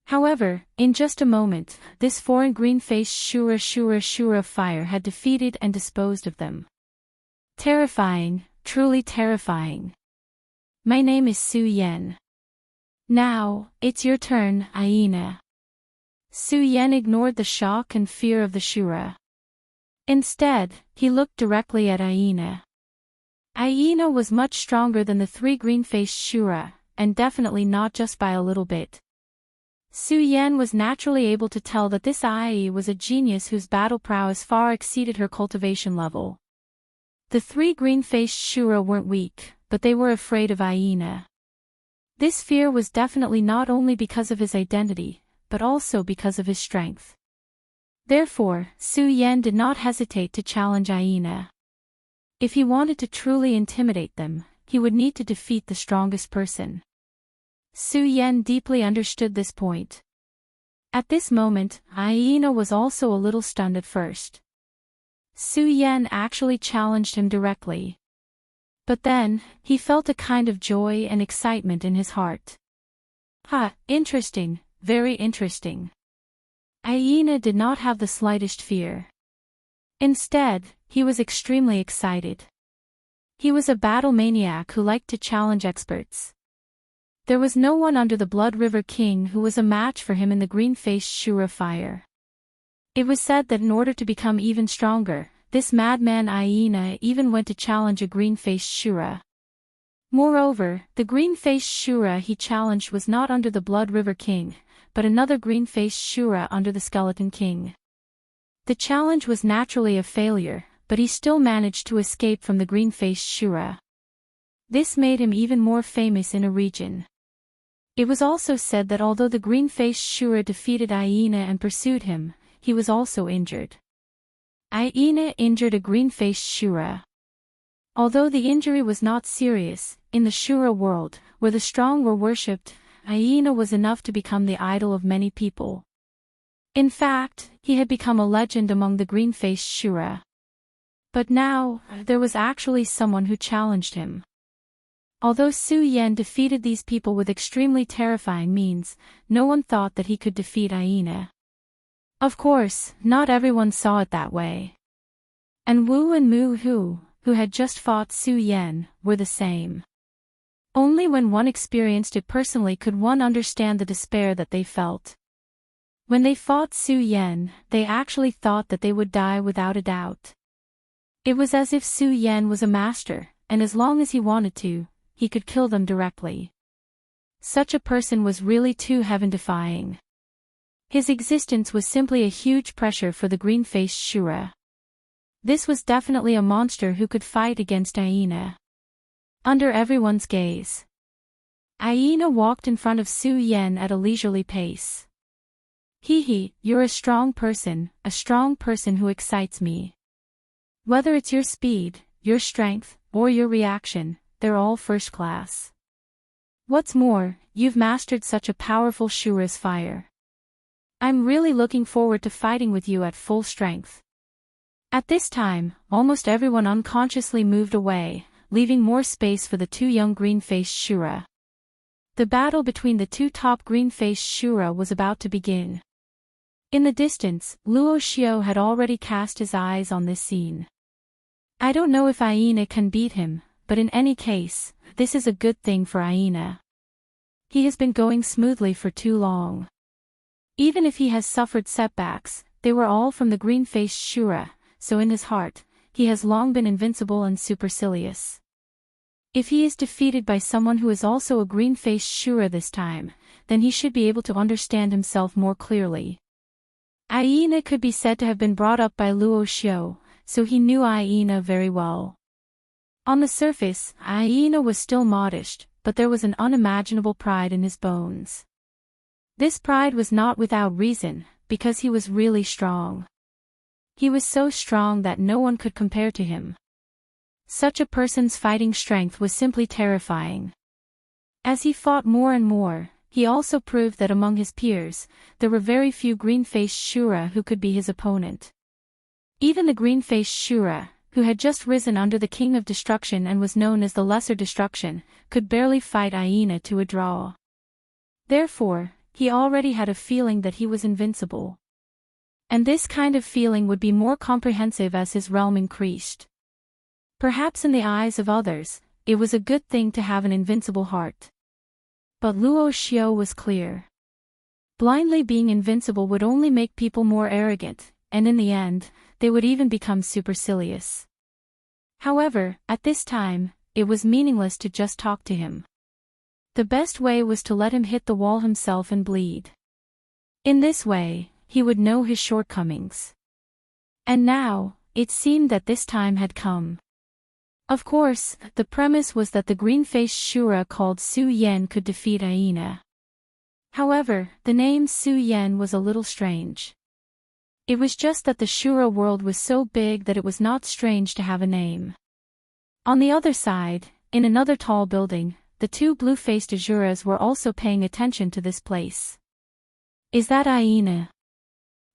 However, in just a moment, this foreign green-faced Shura of Fire had defeated and disposed of them. Terrifying, truly terrifying. My name is Su Yan. Now, it's your turn, Aina. Su Yan ignored the shock and fear of the Shura. Instead, he looked directly at Aina. Aina was much stronger than the three green-faced Shura, and definitely not just by a little bit. Su Yan was naturally able to tell that this Ai was a genius whose battle prowess far exceeded her cultivation level. The three green-faced Shura weren't weak, but they were afraid of Aina. This fear was definitely not only because of his identity, but also because of his strength. Therefore, Su Yan did not hesitate to challenge Aina. If he wanted to truly intimidate them, he would need to defeat the strongest person. Su Yan deeply understood this point. At this moment, Aina was also a little stunned at first. Su Yan actually challenged him directly. But then, he felt a kind of joy and excitement in his heart. Interesting, very interesting. Aina did not have the slightest fear. Instead, he was extremely excited. He was a battle maniac who liked to challenge experts. There was no one under the Blood River King who was a match for him in the green-faced Shura Fire. It was said that in order to become even stronger, this madman Aina even went to challenge a green-faced Shura. Moreover, the green-faced Shura he challenged was not under the Blood River King, but another green-faced Shura under the Skeleton King. The challenge was naturally a failure, but he still managed to escape from the green-faced Shura. This made him even more famous in a region. It was also said that although the green-faced Shura defeated Aina and pursued him, he was also injured. Aina injured a green-faced Shura. Although the injury was not serious, in the Shura world, where the strong were worshipped, Aina was enough to become the idol of many people. In fact, he had become a legend among the green-faced Shura. But now, there was actually someone who challenged him. Although Su Yan defeated these people with extremely terrifying means, no one thought that he could defeat Aina. Of course, not everyone saw it that way. And Wu and Muhu, who had just fought Su Yan, were the same. Only when one experienced it personally could one understand the despair that they felt. When they fought Su Yan, they actually thought that they would die without a doubt. It was as if Su Yan was a master, and as long as he wanted to, he could kill them directly. Such a person was really too heaven-defying. His existence was simply a huge pressure for the green-faced Shura. This was definitely a monster who could fight against Aina. Under everyone's gaze, Aina walked in front of Su Yan at a leisurely pace. You're a strong person who excites me. Whether it's your speed, your strength, or your reaction, they're all first class. What's more, you've mastered such a powerful Shura's fire. I'm really looking forward to fighting with you at full strength. At this time, almost everyone unconsciously moved away, leaving more space for the two young green-faced Shura. The battle between the two top green-faced Shura was about to begin. In the distance, Luo Xiao had already cast his eyes on this scene. I don't know if Aina can beat him, but in any case, this is a good thing for Aina. He has been going smoothly for too long. Even if he has suffered setbacks, they were all from the green-faced Shura, so in his heart, he has long been invincible and supercilious. If he is defeated by someone who is also a green-faced Shura this time, then he should be able to understand himself more clearly. Aina could be said to have been brought up by Luo Xiao, so he knew Aina very well. On the surface, Aina was still modest, but there was an unimaginable pride in his bones. This pride was not without reason, because he was really strong. He was so strong that no one could compare to him. Such a person's fighting strength was simply terrifying. As he fought more and more, he also proved that among his peers, there were very few green-faced Shura who could be his opponent. Even the green-faced Shura, who had just risen under the King of Destruction and was known as the Lesser Destruction, could barely fight Aina to a draw. Therefore, he already had a feeling that he was invincible. And this kind of feeling would be more comprehensive as his realm increased. Perhaps in the eyes of others, it was a good thing to have an invincible heart. But Luo Xiao was clear. Blindly being invincible would only make people more arrogant, and in the end, they would even become supercilious. However, at this time, it was meaningless to just talk to him. The best way was to let him hit the wall himself and bleed. In this way, he would know his shortcomings. And now, it seemed that this time had come. Of course, the premise was that the green-faced Shura called Su Yan could defeat Aina. However, the name Su Yan was a little strange. It was just that the Shura world was so big that it was not strange to have a name. On the other side, in another tall building, the two blue-faced Azuras were also paying attention to this place. Is that Aina?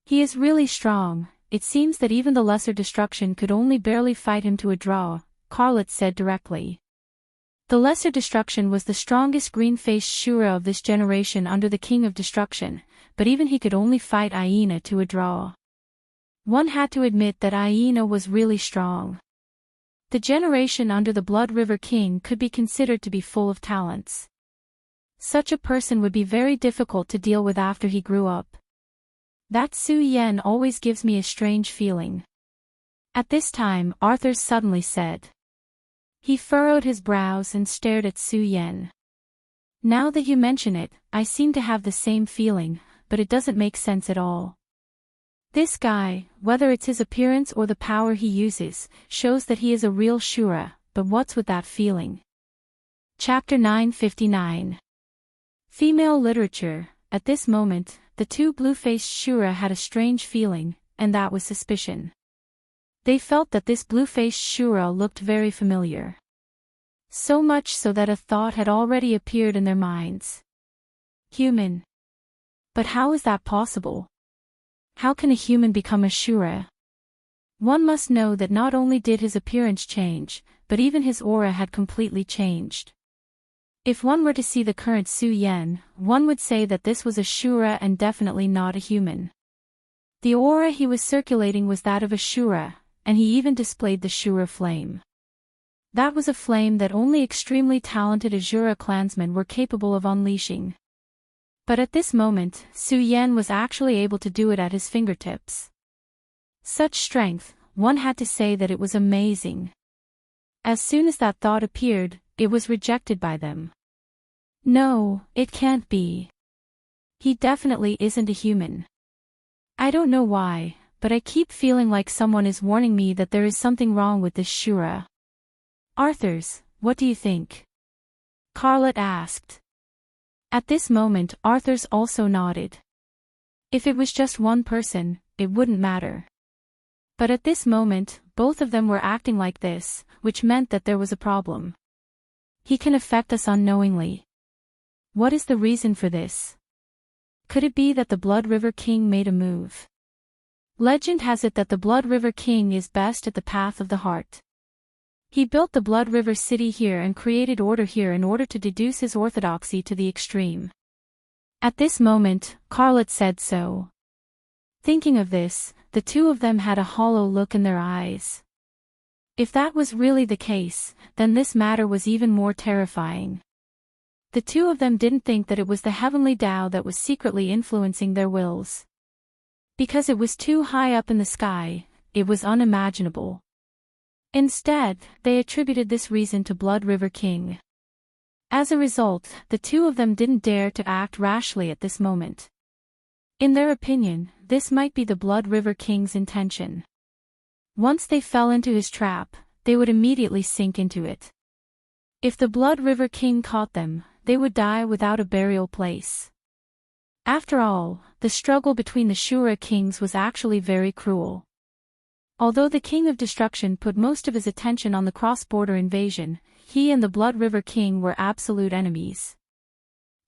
He is really strong. It seems that even the Lesser Destruction could only barely fight him to a draw, Carlot said directly. The Lesser Destruction was the strongest green-faced Shura of this generation under the King of Destruction, but even he could only fight Aina to a draw. One had to admit that Aina was really strong. The generation under the Blood River King could be considered to be full of talents. Such a person would be very difficult to deal with after he grew up. That Su Yan always gives me a strange feeling. At this time, Arthur suddenly said. He furrowed his brows and stared at Su Yan. Now that you mention it, I seem to have the same feeling, but it doesn't make sense at all. This guy, whether it's his appearance or the power he uses, shows that he is a real Shura, but what's with that feeling? Chapter 959. Female Literature. At this moment, the two blue-faced Shura had a strange feeling, and that was suspicion. They felt that this blue-faced Shura looked very familiar. So much so that a thought had already appeared in their minds. Human. But how is that possible? How can a human become a Shura? One must know that not only did his appearance change, but even his aura had completely changed. If one were to see the current Su Yan, one would say that this was a Shura and definitely not a human. The aura he was circulating was that of a Shura, and he even displayed the Shura flame. That was a flame that only extremely talented Azura clansmen were capable of unleashing. But at this moment, Su Yan was actually able to do it at his fingertips. Such strength, one had to say that it was amazing. As soon as that thought appeared, it was rejected by them. No, it can't be. He definitely isn't a human. I don't know why, but I keep feeling like someone is warning me that there is something wrong with this Shura. Arthurs, what do you think? Carlot asked. At this moment, Arthurs also nodded. If it was just one person, it wouldn't matter. But at this moment, both of them were acting like this, which meant that there was a problem. He can affect us unknowingly. What is the reason for this? Could it be that the Blood River King made a move? Legend has it that the Blood River King is best at the path of the heart. He built the Blood River city here and created order here in order to deduce his orthodoxy to the extreme. At this moment, Carlot said so. Thinking of this, the two of them had a hollow look in their eyes. If that was really the case, then this matter was even more terrifying. The two of them didn't think that it was the heavenly Tao that was secretly influencing their wills. Because it was too high up in the sky, it was unimaginable. Instead, they attributed this reason to Blood River King. As a result, the two of them didn't dare to act rashly at this moment. In their opinion, this might be the Blood River King's intention. Once they fell into his trap, they would immediately sink into it. If the Blood River King caught them, they would die without a burial place. After all, the struggle between the Shura kings was actually very cruel. Although the King of Destruction put most of his attention on the cross-border invasion, he and the Blood River King were absolute enemies.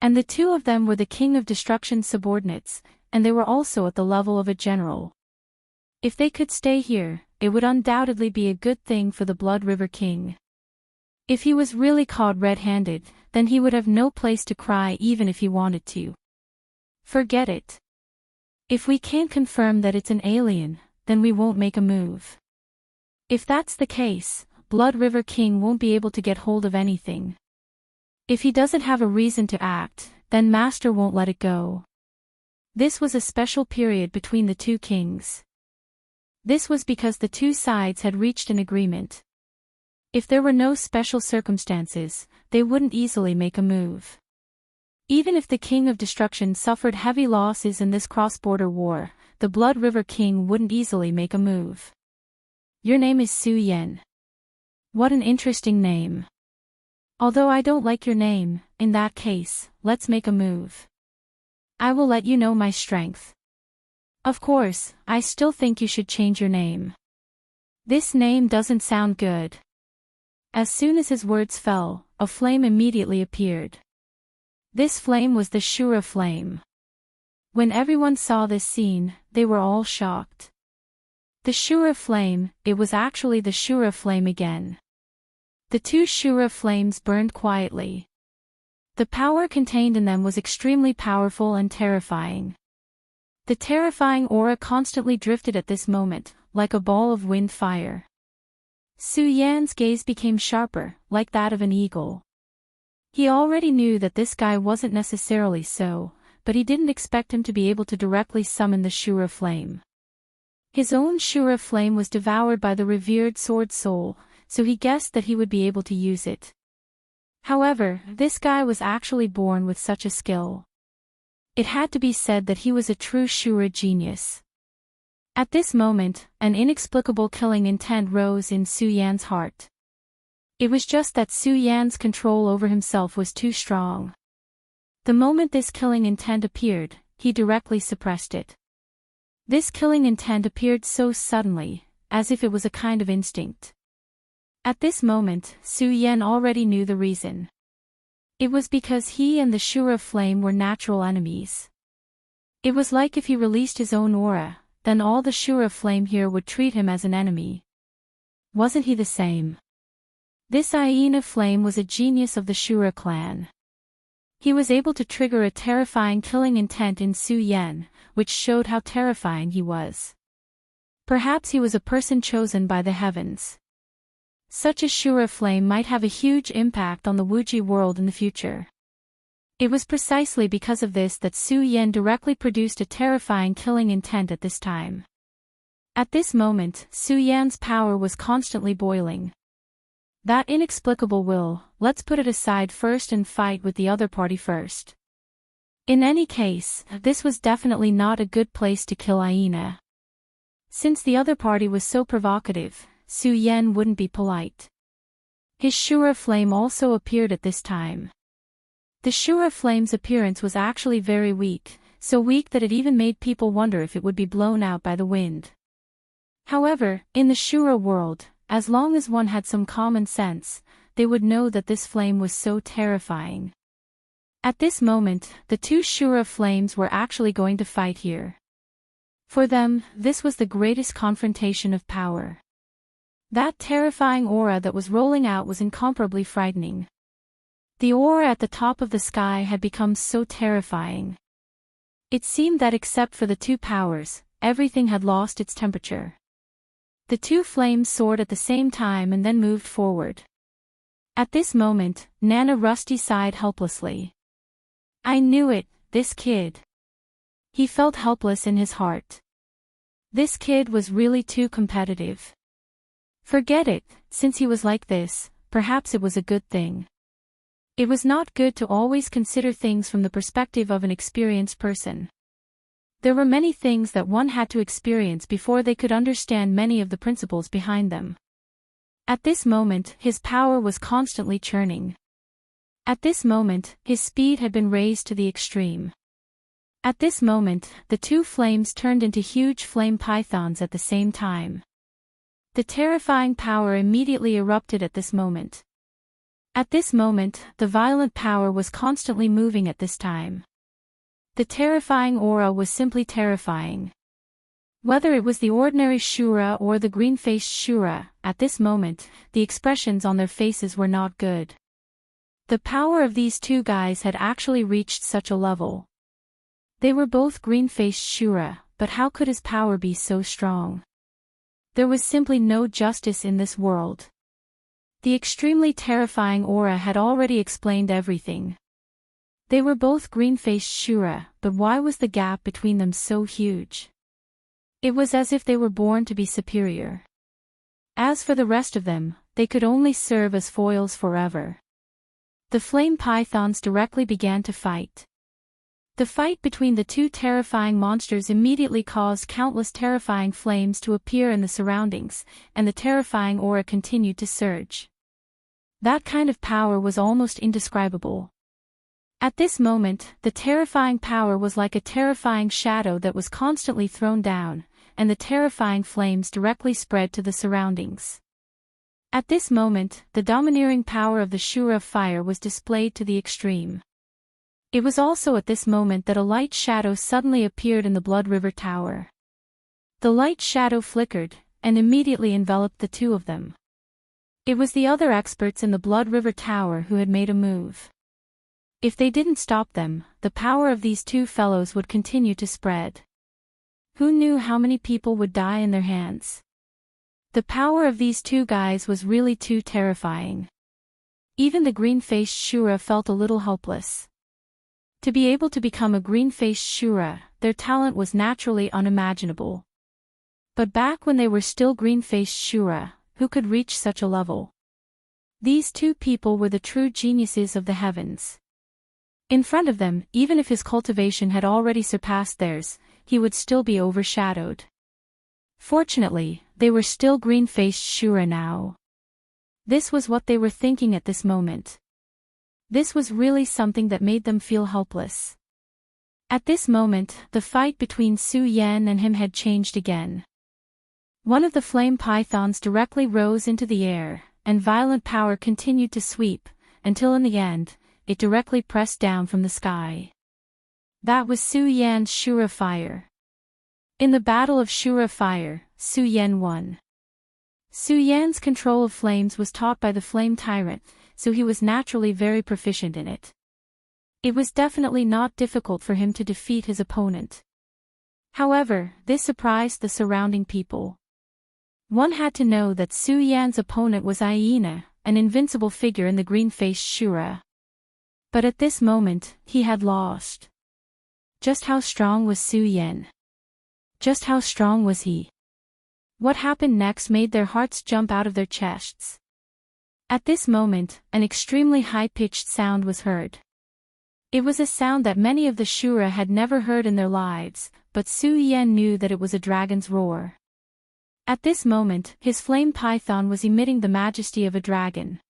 And the two of them were the King of Destruction's subordinates, and they were also at the level of a general. If they could stay here, it would undoubtedly be a good thing for the Blood River King. If he was really caught red-handed, then he would have no place to cry even if he wanted to. Forget it. If we can't confirm that it's an alien, then we won't make a move. If that's the case, Blood River King won't be able to get hold of anything. If he doesn't have a reason to act, then Master won't let it go. This was a special period between the two kings. This was because the two sides had reached an agreement. If there were no special circumstances, they wouldn't easily make a move. Even if the King of Destruction suffered heavy losses in this cross-border war, the Blood River King wouldn't easily make a move. Your name is Su Yan. What an interesting name. Although I don't like your name, in that case, let's make a move. I will let you know my strength. Of course, I still think you should change your name. This name doesn't sound good. As soon as his words fell, a flame immediately appeared. This flame was the Shura flame. When everyone saw this scene, they were all shocked. The Shura flame, it was actually the Shura flame again. The two Shura flames burned quietly. The power contained in them was extremely powerful and terrifying. The terrifying aura constantly drifted at this moment, like a ball of wind fire. Su Yan's gaze became sharper, like that of an eagle. He already knew that this guy wasn't necessarily so, but he didn't expect him to be able to directly summon the Shura flame. His own Shura flame was devoured by the revered sword soul, so he guessed that he would be able to use it. However, this guy was actually born with such a skill. It had to be said that he was a true Shura genius. At this moment, an inexplicable killing intent rose in Su Yan's heart. It was just that Su Yan's control over himself was too strong. The moment this killing intent appeared, he directly suppressed it. This killing intent appeared so suddenly, as if it was a kind of instinct. At this moment, Su Yan already knew the reason. It was because he and the Shura flame were natural enemies. It was like if he released his own aura, then all the Shura flame here would treat him as an enemy. Wasn't he the same? This hyena flame was a genius of the Shura clan. He was able to trigger a terrifying killing intent in Su Yan, which showed how terrifying he was. Perhaps he was a person chosen by the heavens. Such a Shura flame might have a huge impact on the Wuji world in the future. It was precisely because of this that Su Yan directly produced a terrifying killing intent at this time. At this moment, Su Yan's power was constantly boiling. That inexplicable will, let's put it aside first and fight with the other party first. In any case, this was definitely not a good place to kill Aina. Since the other party was so provocative, Su Yan wouldn't be polite. His Shura flame also appeared at this time. The Shura flame's appearance was actually very weak, so weak that it even made people wonder if it would be blown out by the wind. However, in the Shura world, as long as one had some common sense, they would know that this flame was so terrifying. At this moment, the two Shura flames were actually going to fight here. For them, this was the greatest confrontation of power. That terrifying aura that was rolling out was incomparably frightening. The aura at the top of the sky had become so terrifying. It seemed that except for the two powers, everything had lost its temperature. The two flames soared at the same time and then moved forward. At this moment, Nana Rusty sighed helplessly. I knew it, this kid. He felt helpless in his heart. This kid was really too competitive. Forget it, since he was like this, perhaps it was a good thing. It was not good to always consider things from the perspective of an experienced person. There were many things that one had to experience before they could understand many of the principles behind them. At this moment, his power was constantly churning. At this moment, his speed had been raised to the extreme. At this moment, the two flames turned into huge flame pythons at the same time. The terrifying power immediately erupted at this moment. At this moment, the violent power was constantly moving at this time. The terrifying aura was simply terrifying. Whether it was the ordinary Shura or the green-faced Shura, at this moment, the expressions on their faces were not good. The power of these two guys had actually reached such a level. They were both green-faced Shura, but how could his power be so strong? There was simply no justice in this world. The extremely terrifying aura had already explained everything. They were both green-faced Shura, but why was the gap between them so huge? It was as if they were born to be superior. As for the rest of them, they could only serve as foils forever. The flame pythons directly began to fight. The fight between the two terrifying monsters immediately caused countless terrifying flames to appear in the surroundings, and the terrifying aura continued to surge. That kind of power was almost indescribable. At this moment, the terrifying power was like a terrifying shadow that was constantly thrown down, and the terrifying flames directly spread to the surroundings. At this moment, the domineering power of the Shura of Fire was displayed to the extreme. It was also at this moment that a light shadow suddenly appeared in the Blood River Tower. The light shadow flickered, and immediately enveloped the two of them. It was the other experts in the Blood River Tower who had made a move. If they didn't stop them, the power of these two fellows would continue to spread. Who knew how many people would die in their hands? The power of these two guys was really too terrifying. Even the green-faced Shura felt a little helpless. To be able to become a green-faced Shura, their talent was naturally unimaginable. But back when they were still green-faced Shura, who could reach such a level? These two people were the true geniuses of the heavens. In front of them, even if his cultivation had already surpassed theirs, he would still be overshadowed. Fortunately, they were still green-faced Shura now. This was what they were thinking at this moment. This was really something that made them feel helpless. At this moment, the fight between Su Yan and him had changed again. One of the flame pythons directly rose into the air, and violent power continued to sweep, until in the end, it directly pressed down from the sky. That was Su Yan's Shura Fire. In the Battle of Shura Fire, Su Yan won. Su Yan's control of flames was taught by the Flame Tyrant, so he was naturally very proficient in it. It was definitely not difficult for him to defeat his opponent. However, this surprised the surrounding people. One had to know that Su Yan's opponent was Hyena, an invincible figure in the green-faced Shura. But at this moment, he had lost. Just how strong was Su Yan? Just how strong was he? What happened next made their hearts jump out of their chests. At this moment, an extremely high-pitched sound was heard. It was a sound that many of the Shura had never heard in their lives, but Su Yan knew that it was a dragon's roar. At this moment, his flame python was emitting the majesty of a dragon.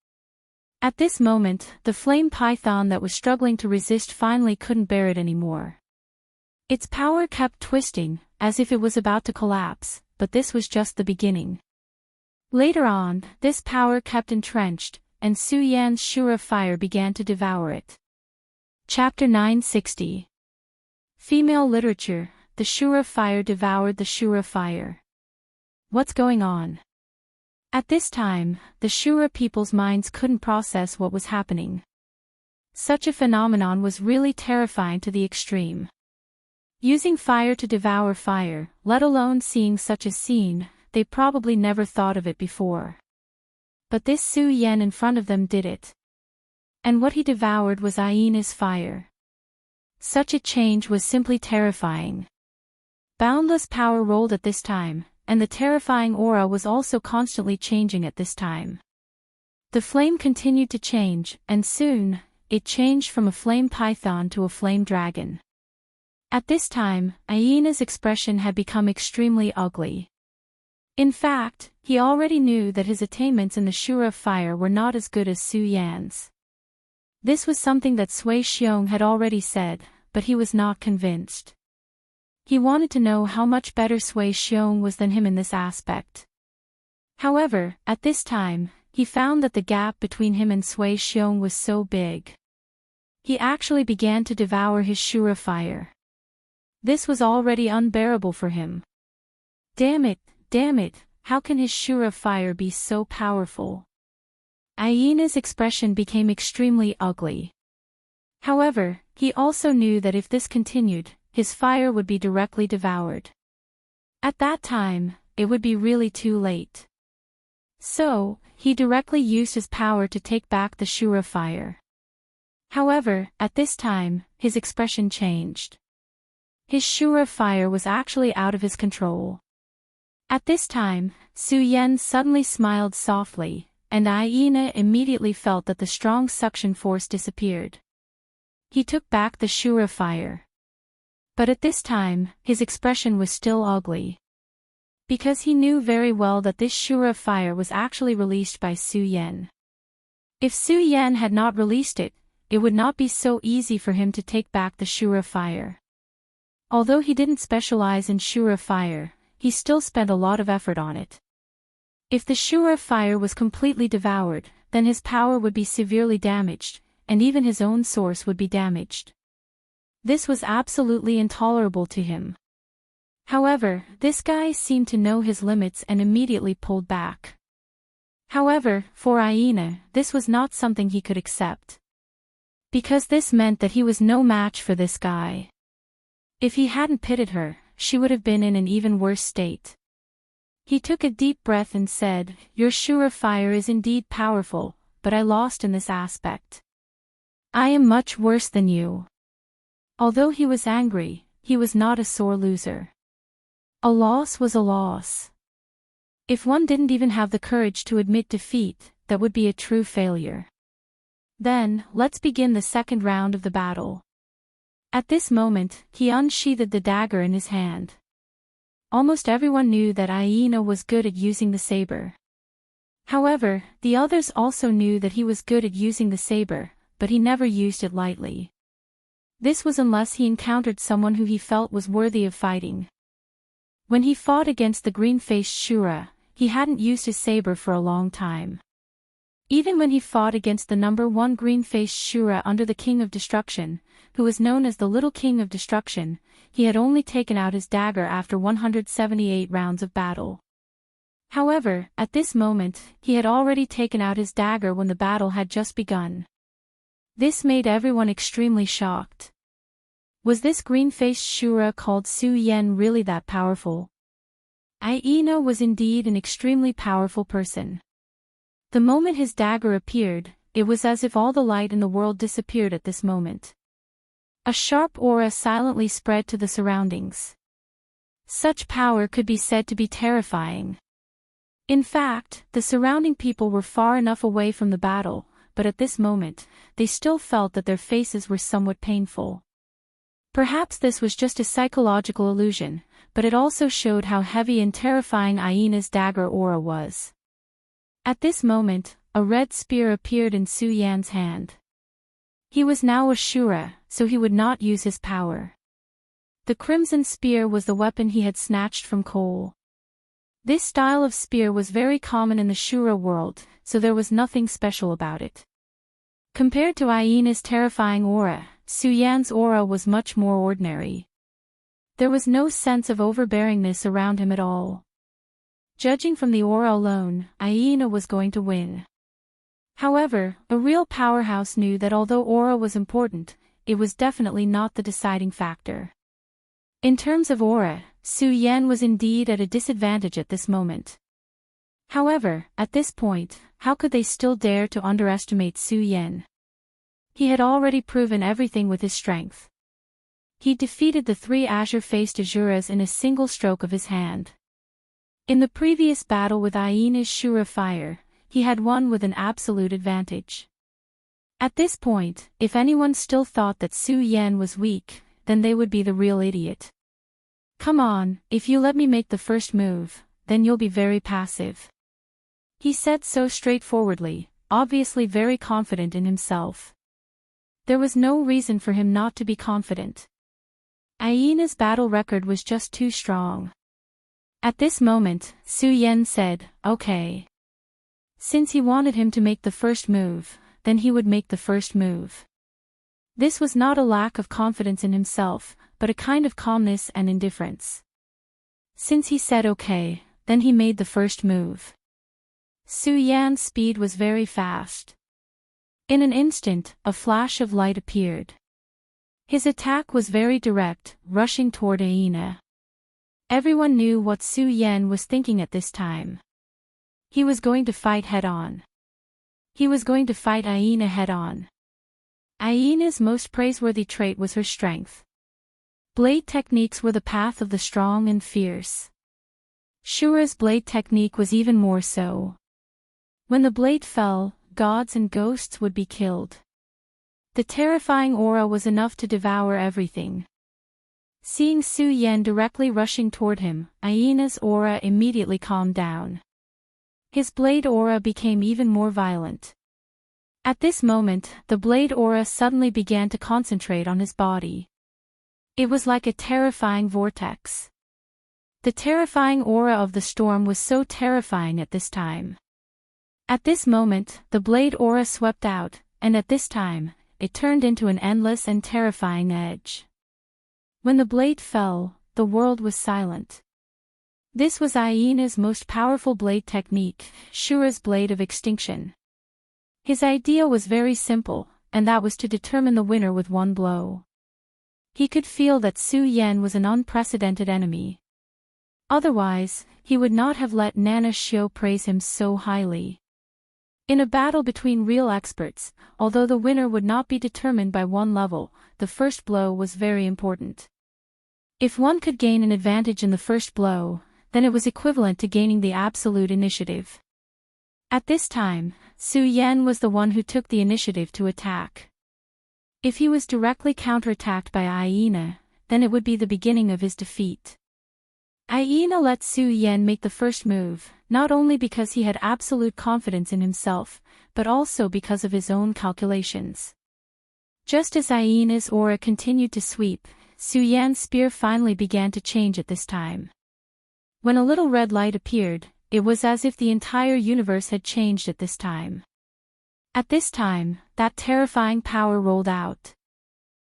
At this moment, the flame python that was struggling to resist finally couldn't bear it anymore. Its power kept twisting, as if it was about to collapse, but this was just the beginning. Later on, this power kept entrenched, and Su Yan's Shura Fire began to devour it. Chapter 960. Female Literature, the Shura Fire devoured the Shura Fire. What's going on? At this time, the Shura people's minds couldn't process what was happening. Such a phenomenon was really terrifying to the extreme. Using fire to devour fire, let alone seeing such a scene, they probably never thought of it before. But this Su Yan in front of them did it. And what he devoured was Aina's fire. Such a change was simply terrifying. Boundless power rolled at this time, and the terrifying aura was also constantly changing at this time. The flame continued to change, and soon, it changed from a flame python to a flame dragon. At this time, Aina's expression had become extremely ugly. In fact, he already knew that his attainments in the Shura of Fire were not as good as Su Yan's. This was something that Sui Xiong had already said, but he was not convinced. He wanted to know how much better Sui Xiong was than him in this aspect. However, at this time, he found that the gap between him and Sui Xiong was so big. He actually began to devour his Shura fire. This was already unbearable for him. Damn it, how can his Shura fire be so powerful? Aina's expression became extremely ugly. However, he also knew that if this continued, his fire would be directly devoured. At that time, it would be really too late. So, he directly used his power to take back the Shura fire. However, at this time, his expression changed. His Shura fire was actually out of his control. At this time, Su Yan suddenly smiled softly, and Aina immediately felt that the strong suction force disappeared. He took back the Shura fire. But at this time, his expression was still ugly. Because he knew very well that this Shura fire was actually released by Su Yan. If Su Yan had not released it, it would not be so easy for him to take back the Shura fire. Although he didn't specialize in Shura fire, he still spent a lot of effort on it. If the Shura fire was completely devoured, then his power would be severely damaged, and even his own source would be damaged. This was absolutely intolerable to him. However, this guy seemed to know his limits and immediately pulled back. However, for Aina, this was not something he could accept. Because this meant that he was no match for this guy. If he hadn't pitted her, she would have been in an even worse state. He took a deep breath and said, "Your Shura fire is indeed powerful, but I lost in this aspect. I am much worse than you." Although he was angry, he was not a sore loser. A loss was a loss. If one didn't even have the courage to admit defeat, that would be a true failure. Then, let's begin the second round of the battle. At this moment, he unsheathed the dagger in his hand. Almost everyone knew that Aina was good at using the saber. However, the others also knew that he was good at using the saber, but he never used it lightly. This was unless he encountered someone who he felt was worthy of fighting. When he fought against the green-faced Shura, he hadn't used his saber for a long time. Even when he fought against the number 1 green-faced Shura under the King of Destruction, who was known as the Little King of Destruction, he had only taken out his dagger after 178 rounds of battle. However, at this moment, he had already taken out his dagger when the battle had just begun. This made everyone extremely shocked. Was this green-faced Shura called Su Yan really that powerful? Aina was indeed an extremely powerful person. The moment his dagger appeared, it was as if all the light in the world disappeared at this moment. A sharp aura silently spread to the surroundings. Such power could be said to be terrifying. In fact, the surrounding people were far enough away from the battle, but at this moment, they still felt that their faces were somewhat painful. Perhaps this was just a psychological illusion, but it also showed how heavy and terrifying Aina's dagger aura was. At this moment, a red spear appeared in Su Yan's hand. He was now a Shura, so he would not use his power. The crimson spear was the weapon he had snatched from Cole. This style of spear was very common in the Shura world, so there was nothing special about it. Compared to Aina's terrifying aura, Su Yan's aura was much more ordinary. There was no sense of overbearingness around him at all. Judging from the aura alone, Aina was going to win. However, a real powerhouse knew that although aura was important, it was definitely not the deciding factor. In terms of aura, Su Yan was indeed at a disadvantage at this moment. However, at this point, how could they still dare to underestimate Su Yan? He had already proven everything with his strength. He defeated the 3 azure-faced Asuras in a single stroke of his hand. In the previous battle with Aina's Shura fire, he had won with an absolute advantage. At this point, if anyone still thought that Su Yan was weak, then they would be the real idiot. Come on, if you let me make the first move, then you'll be very passive. He said so straightforwardly, obviously very confident in himself. There was no reason for him not to be confident. Aina's battle record was just too strong. At this moment, Su Yan said, okay. Since he wanted him to make the first move, then he would make the first move. This was not a lack of confidence in himself, but a kind of calmness and indifference. Since he said okay, then he made the first move. Su Yan's speed was very fast. In an instant, a flash of light appeared. His attack was very direct, rushing toward Aina. Everyone knew what Su Yan was thinking at this time. He was going to fight head-on. He was going to fight Aina head-on. Aina's most praiseworthy trait was her strength. Blade techniques were the path of the strong and fierce. Shura's blade technique was even more so. When the blade fell, gods and ghosts would be killed. The terrifying aura was enough to devour everything. Seeing Su Yan directly rushing toward him, Aina's aura immediately calmed down. His blade aura became even more violent. At this moment, the blade aura suddenly began to concentrate on his body. It was like a terrifying vortex. The terrifying aura of the storm was so terrifying at this time. At this moment, the blade aura swept out, and at this time, it turned into an endless and terrifying edge. When the blade fell, the world was silent. This was Aina's most powerful blade technique, Shura's blade of extinction. His idea was very simple, and that was to determine the winner with one blow. He could feel that Su Yan was an unprecedented enemy. Otherwise, he would not have let Nana Shio praise him so highly. In a battle between real experts, although the winner would not be determined by one level, the first blow was very important. If one could gain an advantage in the first blow, then it was equivalent to gaining the absolute initiative. At this time, Su Yan was the one who took the initiative to attack. If he was directly counterattacked by Aina, then it would be the beginning of his defeat. Aina let Su Yan make the first move, not only because he had absolute confidence in himself, but also because of his own calculations. Just as Aina's aura continued to sweep, Su Yan's spear finally began to change at this time. When a little red light appeared, it was as if the entire universe had changed at this time. At this time, that terrifying power rolled out.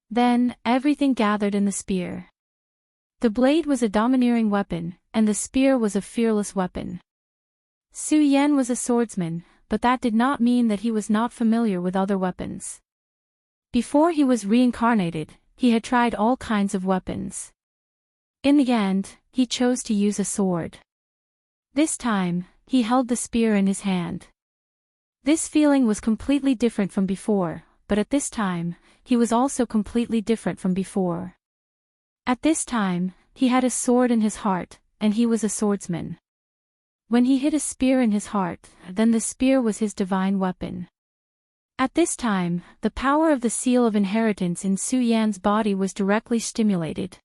Then, everything gathered in the spear. The blade was a domineering weapon, and the spear was a fearless weapon. Su Yan was a swordsman, but that did not mean that he was not familiar with other weapons. Before he was reincarnated, he had tried all kinds of weapons. In the end, he chose to use a sword. This time, he held the spear in his hand. This feeling was completely different from before, but at this time, he was also completely different from before. At this time, he had a sword in his heart, and he was a swordsman. When he hit a spear in his heart, then the spear was his divine weapon. At this time, the power of the seal of inheritance in Su Yan's body was directly stimulated.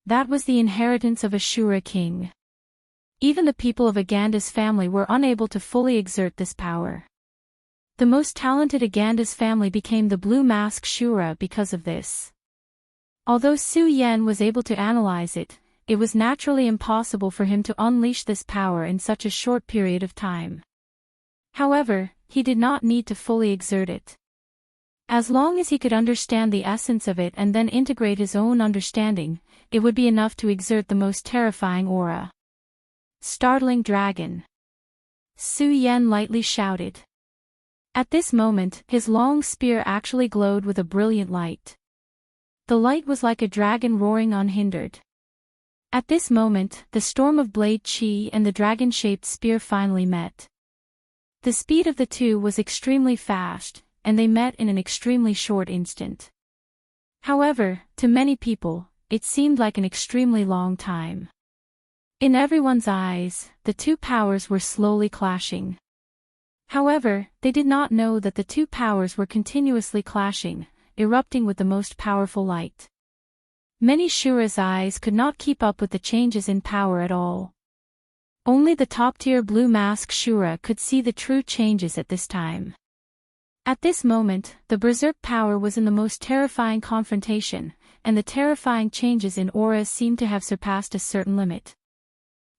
That was the inheritance of a Shura king. Even the people of Aganda's family were unable to fully exert this power. The most talented Aganda's family became the Blue Mask Shura because of this. Although Su Yan was able to analyze it, it was naturally impossible for him to unleash this power in such a short period of time. However, he did not need to fully exert it. As long as he could understand the essence of it and then integrate his own understanding, it would be enough to exert the most terrifying aura. Startling dragon! Su Yan lightly shouted. At this moment, his long spear actually glowed with a brilliant light. The light was like a dragon roaring unhindered. At this moment, the storm of blade chi and the dragon-shaped spear finally met. The speed of the two was extremely fast, and they met in an extremely short instant. However, to many people, it seemed like an extremely long time. In everyone's eyes, the two powers were slowly clashing. However, they did not know that the two powers were continuously clashing, erupting with the most powerful light. Many Shura's eyes could not keep up with the changes in power at all. Only the top-tier blue mask Shura could see the true changes at this time. At this moment, the berserk power was in the most terrifying confrontation, and the terrifying changes in auras seemed to have surpassed a certain limit.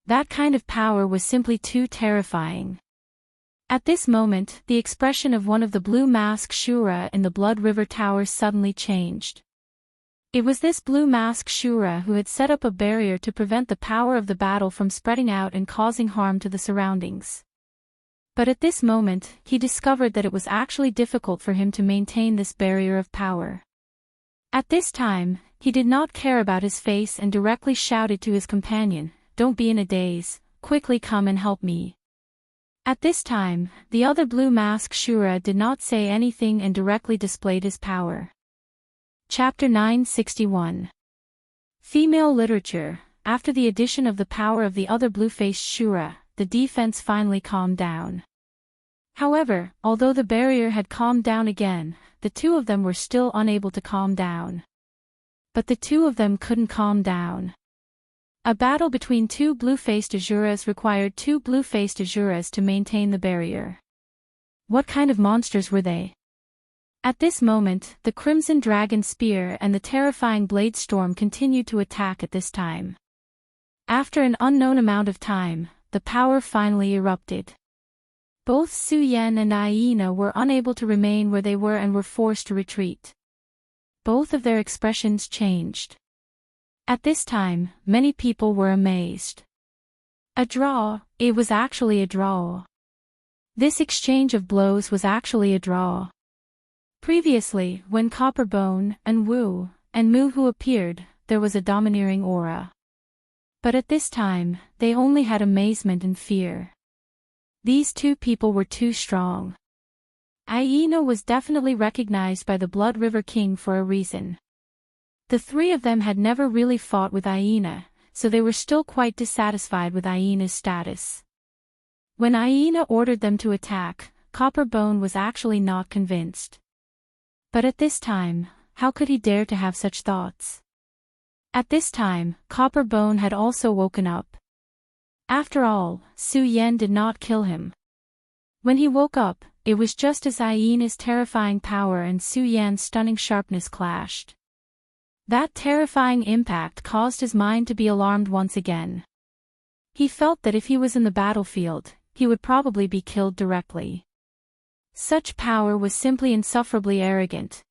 That kind of power was simply too terrifying. At this moment, the expression of one of the blue mask Shura in the Blood River Tower suddenly changed. It was this blue mask Shura who had set up a barrier to prevent the power of the battle from spreading out and causing harm to the surroundings. But at this moment, he discovered that it was actually difficult for him to maintain this barrier of power. At this time, he did not care about his face and directly shouted to his companion, "Don't be in a daze, quickly come and help me." At this time, the other blue mask Shura did not say anything and directly displayed his power. Chapter 961. Female Literature. After the addition of the power of the other blue-faced Shura, the defense finally calmed down. However, although the barrier had calmed down again, the two of them were still unable to calm down. But the two of them couldn't calm down. A battle between two blue-faced Azuras required two blue-faced Azuras to maintain the barrier. What kind of monsters were they? At this moment, the Crimson Dragon Spear and the terrifying Blade Storm continued to attack at this time. After an unknown amount of time, the power finally erupted. Both Su Yan and Aina were unable to remain where they were and were forced to retreat. Both of their expressions changed. At this time, many people were amazed. A draw, it was actually a draw. This exchange of blows was actually a draw. Previously, when Copperbone, and Wu, and Mu-Hu appeared, there was a domineering aura. But at this time, they only had amazement and fear. These two people were too strong. Aina was definitely recognized by the Blood River King for a reason. The three of them had never really fought with Aina, so they were still quite dissatisfied with Aina's status. When Aina ordered them to attack, Copperbone was actually not convinced. But at this time, how could he dare to have such thoughts? At this time, Copperbone had also woken up. After all, Su Yan did not kill him. When he woke up, it was just as Aina's terrifying power and Su Yan's stunning sharpness clashed. That terrifying impact caused his mind to be alarmed once again. He felt that if he was in the battlefield, he would probably be killed directly. Such power was simply insufferably arrogant.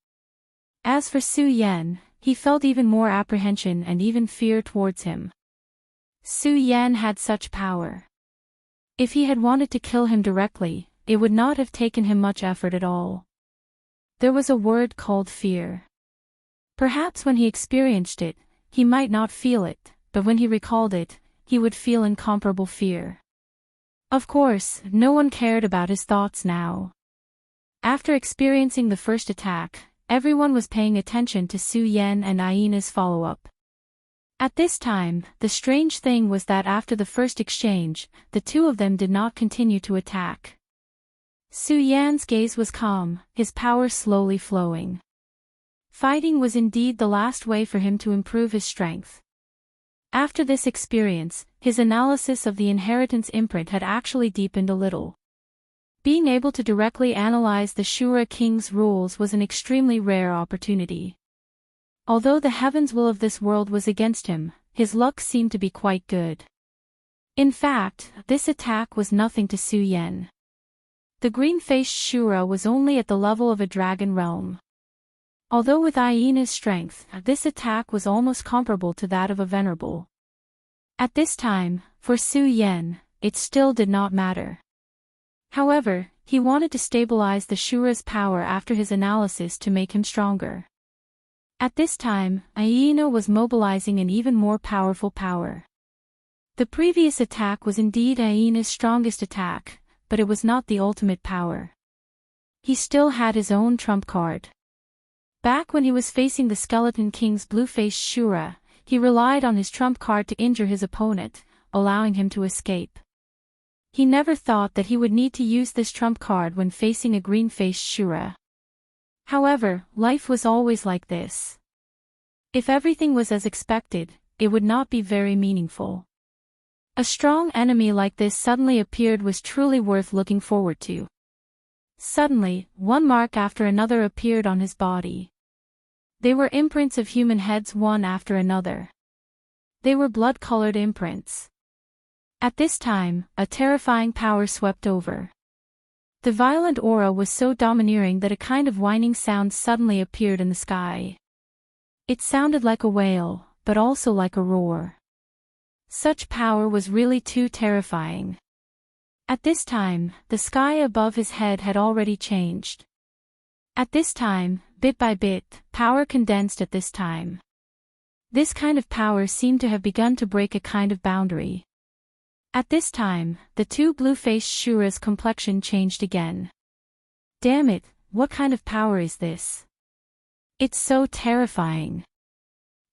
As for Su Yan, he felt even more apprehension and even fear towards him. Su Yan had such power. If he had wanted to kill him directly, it would not have taken him much effort at all. There was a word called fear. Perhaps when he experienced it, he might not feel it, but when he recalled it, he would feel incomparable fear. Of course, no one cared about his thoughts now. After experiencing the first attack, everyone was paying attention to Su Yan and Aina's follow-up. At this time, the strange thing was that after the first exchange, the two of them did not continue to attack. Su Yan's gaze was calm, his power slowly flowing. Fighting was indeed the last way for him to improve his strength. After this experience, his analysis of the inheritance imprint had actually deepened a little. Being able to directly analyze the Shura King's rules was an extremely rare opportunity. Although the heaven's will of this world was against him, his luck seemed to be quite good. In fact, this attack was nothing to Su Yan. The green-faced Shura was only at the level of a dragon realm. Although with Aina's strength, this attack was almost comparable to that of a venerable. At this time, for Su Yan, it still did not matter. However, he wanted to stabilize the Shura's power after his analysis to make him stronger. At this time, Aina was mobilizing an even more powerful power. The previous attack was indeed Aina's strongest attack, but it was not the ultimate power. He still had his own trump card. Back when he was facing the Skeleton King's blue-faced Shura, he relied on his trump card to injure his opponent, allowing him to escape. He never thought that he would need to use this trump card when facing a green-faced Shura. However, life was always like this. If everything was as expected, it would not be very meaningful. A strong enemy like this suddenly appeared was truly worth looking forward to. Suddenly, one mark after another appeared on his body. They were imprints of human heads one after another. They were blood-colored imprints. At this time, a terrifying power swept over. The violent aura was so domineering that a kind of whining sound suddenly appeared in the sky. It sounded like a wail, but also like a roar. Such power was really too terrifying. At this time, the sky above his head had already changed. At this time, bit by bit, power condensed at this time. This kind of power seemed to have begun to break a kind of boundary. At this time, the two blue-faced Shura's complexion changed again. Damn it, what kind of power is this? It's so terrifying.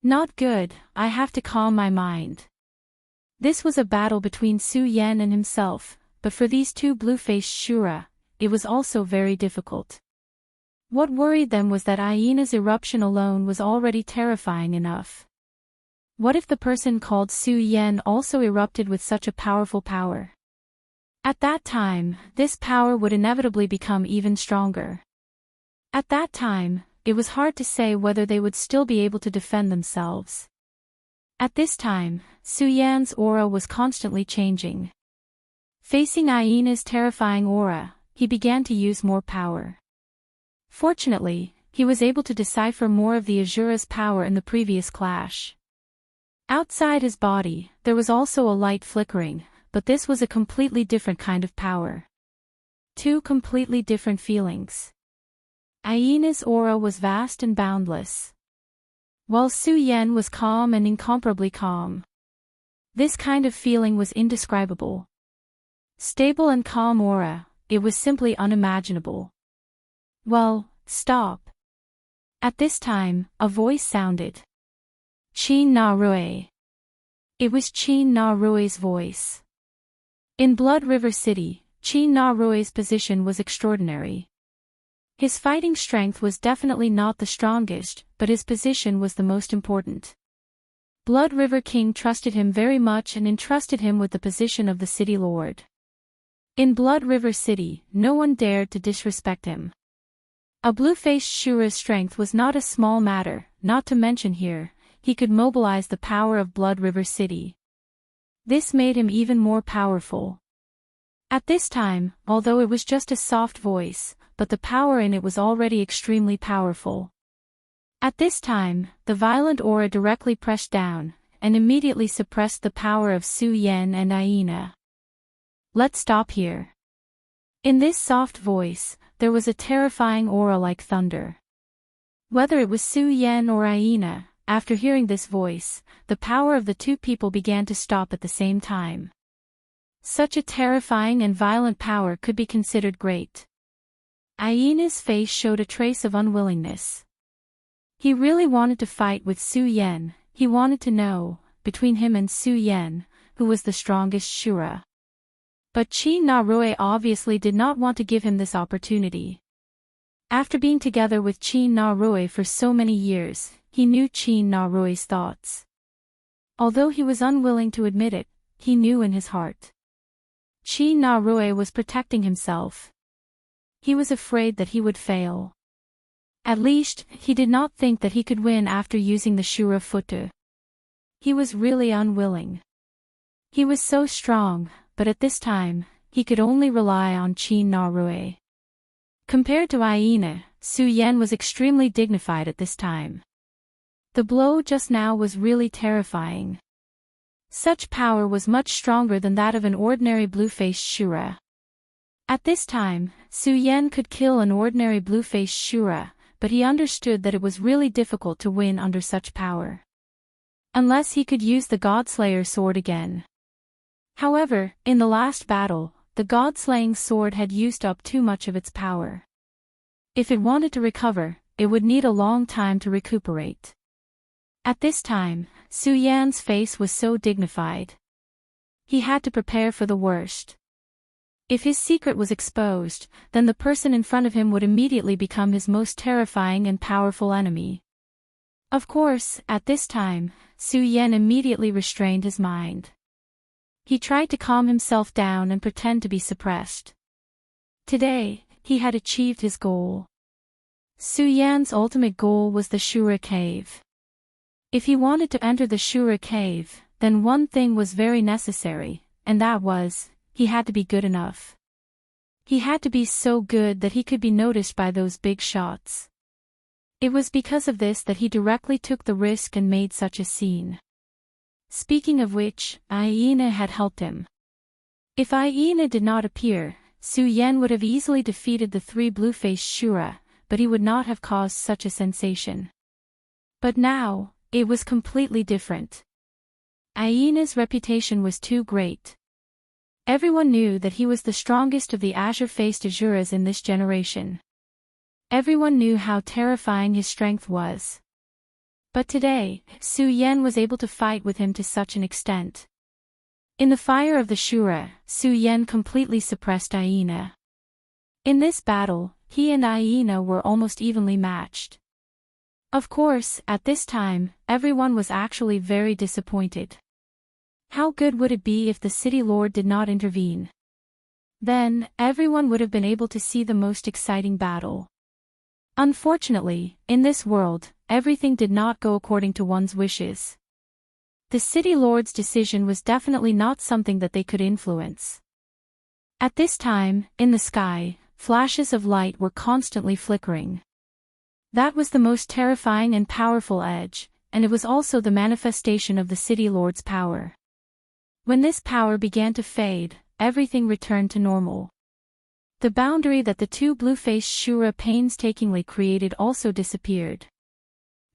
Not good, I have to calm my mind. This was a battle between Su Yan and himself, but for these two blue-faced Shura, it was also very difficult. What worried them was that Aina's eruption alone was already terrifying enough. What if the person called Su Yan also erupted with such a powerful power? At that time, this power would inevitably become even stronger. At that time, it was hard to say whether they would still be able to defend themselves. At this time, Su Yan's aura was constantly changing. Facing Aina's terrifying aura, he began to use more power. Fortunately, he was able to decipher more of the Azura's power in the previous clash. Outside his body, there was also a light flickering, but this was a completely different kind of power. Two completely different feelings. Aina's aura was vast and boundless, while Su Yan was calm and incomparably calm. This kind of feeling was indescribable. Stable and calm aura, it was simply unimaginable. Well, stop. At this time, a voice sounded. Qin Na Rui. It was Qin Na Rui's voice. In Blood River City, Qin Na Rui's position was extraordinary. His fighting strength was definitely not the strongest, but his position was the most important. Blood River King trusted him very much and entrusted him with the position of the city lord. In Blood River City, no one dared to disrespect him. A blue-faced Shura's strength was not a small matter, not to mention here, he could mobilize the power of Blood River City. This made him even more powerful. At this time, although it was just a soft voice, but the power in it was already extremely powerful. At this time, the violent aura directly pressed down, and immediately suppressed the power of Su Yan and Aina. Let's stop here. In this soft voice, there was a terrifying aura like thunder. Whether it was Su Yan or Aina, after hearing this voice, the power of the two people began to stop at the same time. Such a terrifying and violent power could be considered great. Aina's face showed a trace of unwillingness. He really wanted to fight with Su Yan. He wanted to know, between him and Su Yan, who was the strongest Shura. But Qin Na Rui obviously did not want to give him this opportunity. After being together with Qin Na Rui for so many years, he knew Qin Na Rui's thoughts. Although he was unwilling to admit it, he knew in his heart. Qin Na Rui was protecting himself. He was afraid that he would fail. At least, he did not think that he could win after using the Shura Futu. He was really unwilling. He was so strong, but at this time, he could only rely on Qin Na Rui. Compared to Aina, Su Yan was extremely dignified at this time. The blow just now was really terrifying. Such power was much stronger than that of an ordinary blue-faced Shura. At this time, Su Yan could kill an ordinary blue-faced Shura, but he understood that it was really difficult to win under such power. Unless he could use the Godslayer sword again. However, in the last battle, the God-slaying sword had used up too much of its power. If it wanted to recover, it would need a long time to recuperate. At this time, Su Yan's face was so dignified. He had to prepare for the worst. If his secret was exposed, then the person in front of him would immediately become his most terrifying and powerful enemy. Of course, at this time, Su Yan immediately restrained his mind. He tried to calm himself down and pretend to be suppressed. Today, he had achieved his goal. Su Yan's ultimate goal was the Shura Cave. If he wanted to enter the Shura Cave, then one thing was very necessary, and that was, he had to be good enough. He had to be so good that he could be noticed by those big shots. It was because of this that he directly took the risk and made such a scene. Speaking of which, Aina had helped him. If Aina did not appear, Su Yan would have easily defeated the three blue-faced Shura, but he would not have caused such a sensation. But now, it was completely different. Aina's reputation was too great. Everyone knew that he was the strongest of the azure-faced Azuras in this generation. Everyone knew how terrifying his strength was. But today, Su Yan was able to fight with him to such an extent. In the fire of the Shura, Su Yan completely suppressed Aina. In this battle, he and Aina were almost evenly matched. Of course, at this time, everyone was actually very disappointed. How good would it be if the city lord did not intervene? Then, everyone would have been able to see the most exciting battle. Unfortunately, in this world, everything did not go according to one's wishes. The city lord's decision was definitely not something that they could influence. At this time, in the sky, flashes of light were constantly flickering. That was the most terrifying and powerful edge, and it was also the manifestation of the city lord's power. When this power began to fade, everything returned to normal. The boundary that the two blue-faced Shura painstakingly created also disappeared.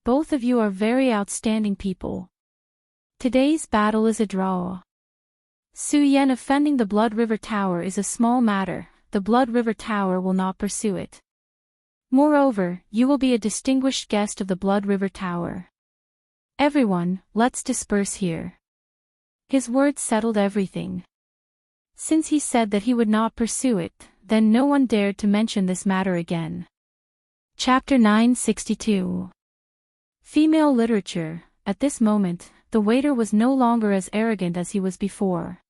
Both of you are very outstanding people. Today's battle is a draw. Su Yan offending the Blood River Tower is a small matter, the Blood River Tower will not pursue it. Moreover, you will be a distinguished guest of the Blood River Tower. Everyone, let's disperse here. His words settled everything. Since he said that he would not pursue it, then no one dared to mention this matter again. Chapter 962. Female Literature. At this moment, the waiter was no longer as arrogant as he was before.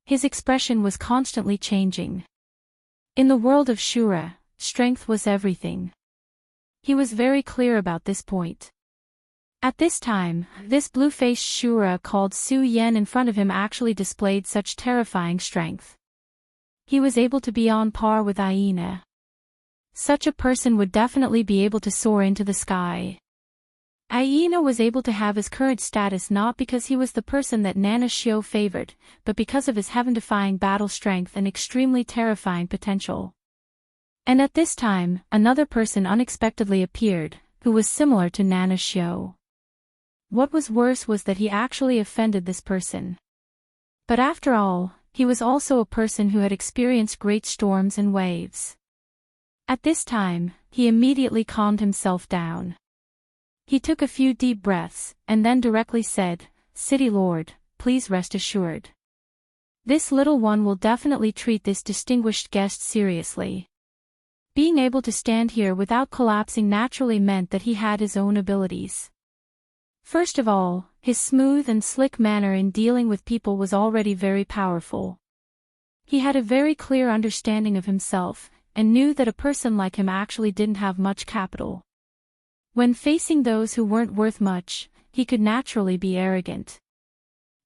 His expression was constantly changing. In the world of Shura, strength was everything. He was very clear about this point. At this time, this blue-faced Shura called Su Yan in front of him actually displayed such terrifying strength. He was able to be on par with Aina. Such a person would definitely be able to soar into the sky. Aina was able to have his current status not because he was the person that Nana Shio favored, but because of his heaven-defying battle strength and extremely terrifying potential. And at this time, another person unexpectedly appeared, who was similar to Nana Shio. What was worse was that he actually offended this person. But after all, he was also a person who had experienced great storms and waves. At this time, he immediately calmed himself down. He took a few deep breaths, and then directly said, "City Lord, please rest assured. This little one will definitely treat this distinguished guest seriously." Being able to stand here without collapsing naturally meant that he had his own abilities. First of all, his smooth and slick manner in dealing with people was already very powerful. He had a very clear understanding of himself, and knew that a person like him actually didn't have much capital. When facing those who weren't worth much, he could naturally be arrogant.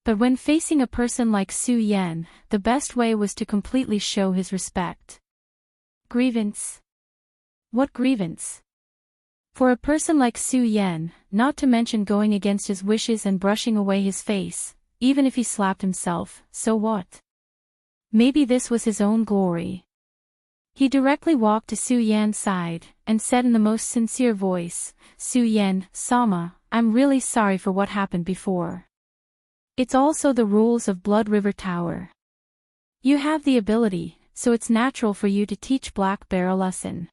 But when facing a person like Su Yan, the best way was to completely show his respect. Grievance? What grievance? For a person like Su Yan, not to mention going against his wishes and brushing away his face, even if he slapped himself, so what? Maybe this was his own glory. He directly walked to Su Yan's side, and said in the most sincere voice, "Su Yan, Sama, I'm really sorry for what happened before. It's also the rules of Blood River Tower. You have the ability, so it's natural for you to teach Black Bear a lesson.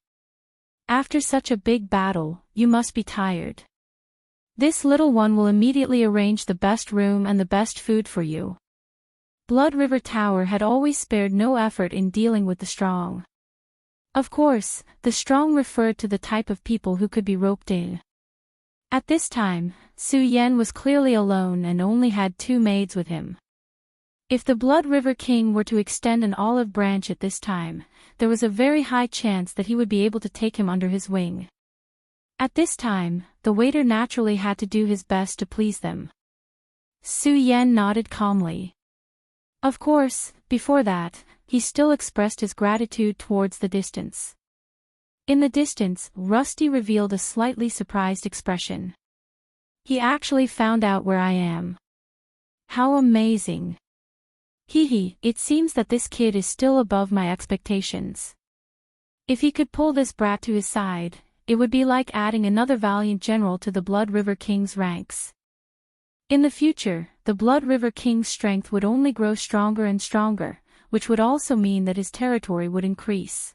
After such a big battle, you must be tired. This little one will immediately arrange the best room and the best food for you." Blood River Tower had always spared no effort in dealing with the strong. Of course, the strong referred to the type of people who could be roped in. At this time, Su Yan was clearly alone and only had 2 maids with him. If the Blood River King were to extend an olive branch at this time, there was a very high chance that he would be able to take him under his wing. At this time, the waiter naturally had to do his best to please them. Su Yan nodded calmly. Of course, before that, he still expressed his gratitude towards the distance. In the distance, Rusty revealed a slightly surprised expression. "He actually found out where I am. How amazing. Hee, it seems that this kid is still above my expectations. If he could pull this brat to his side, it would be like adding another valiant general to the Blood River King's ranks." In the future, the Blood River King's strength would only grow stronger and stronger, which would also mean that his territory would increase.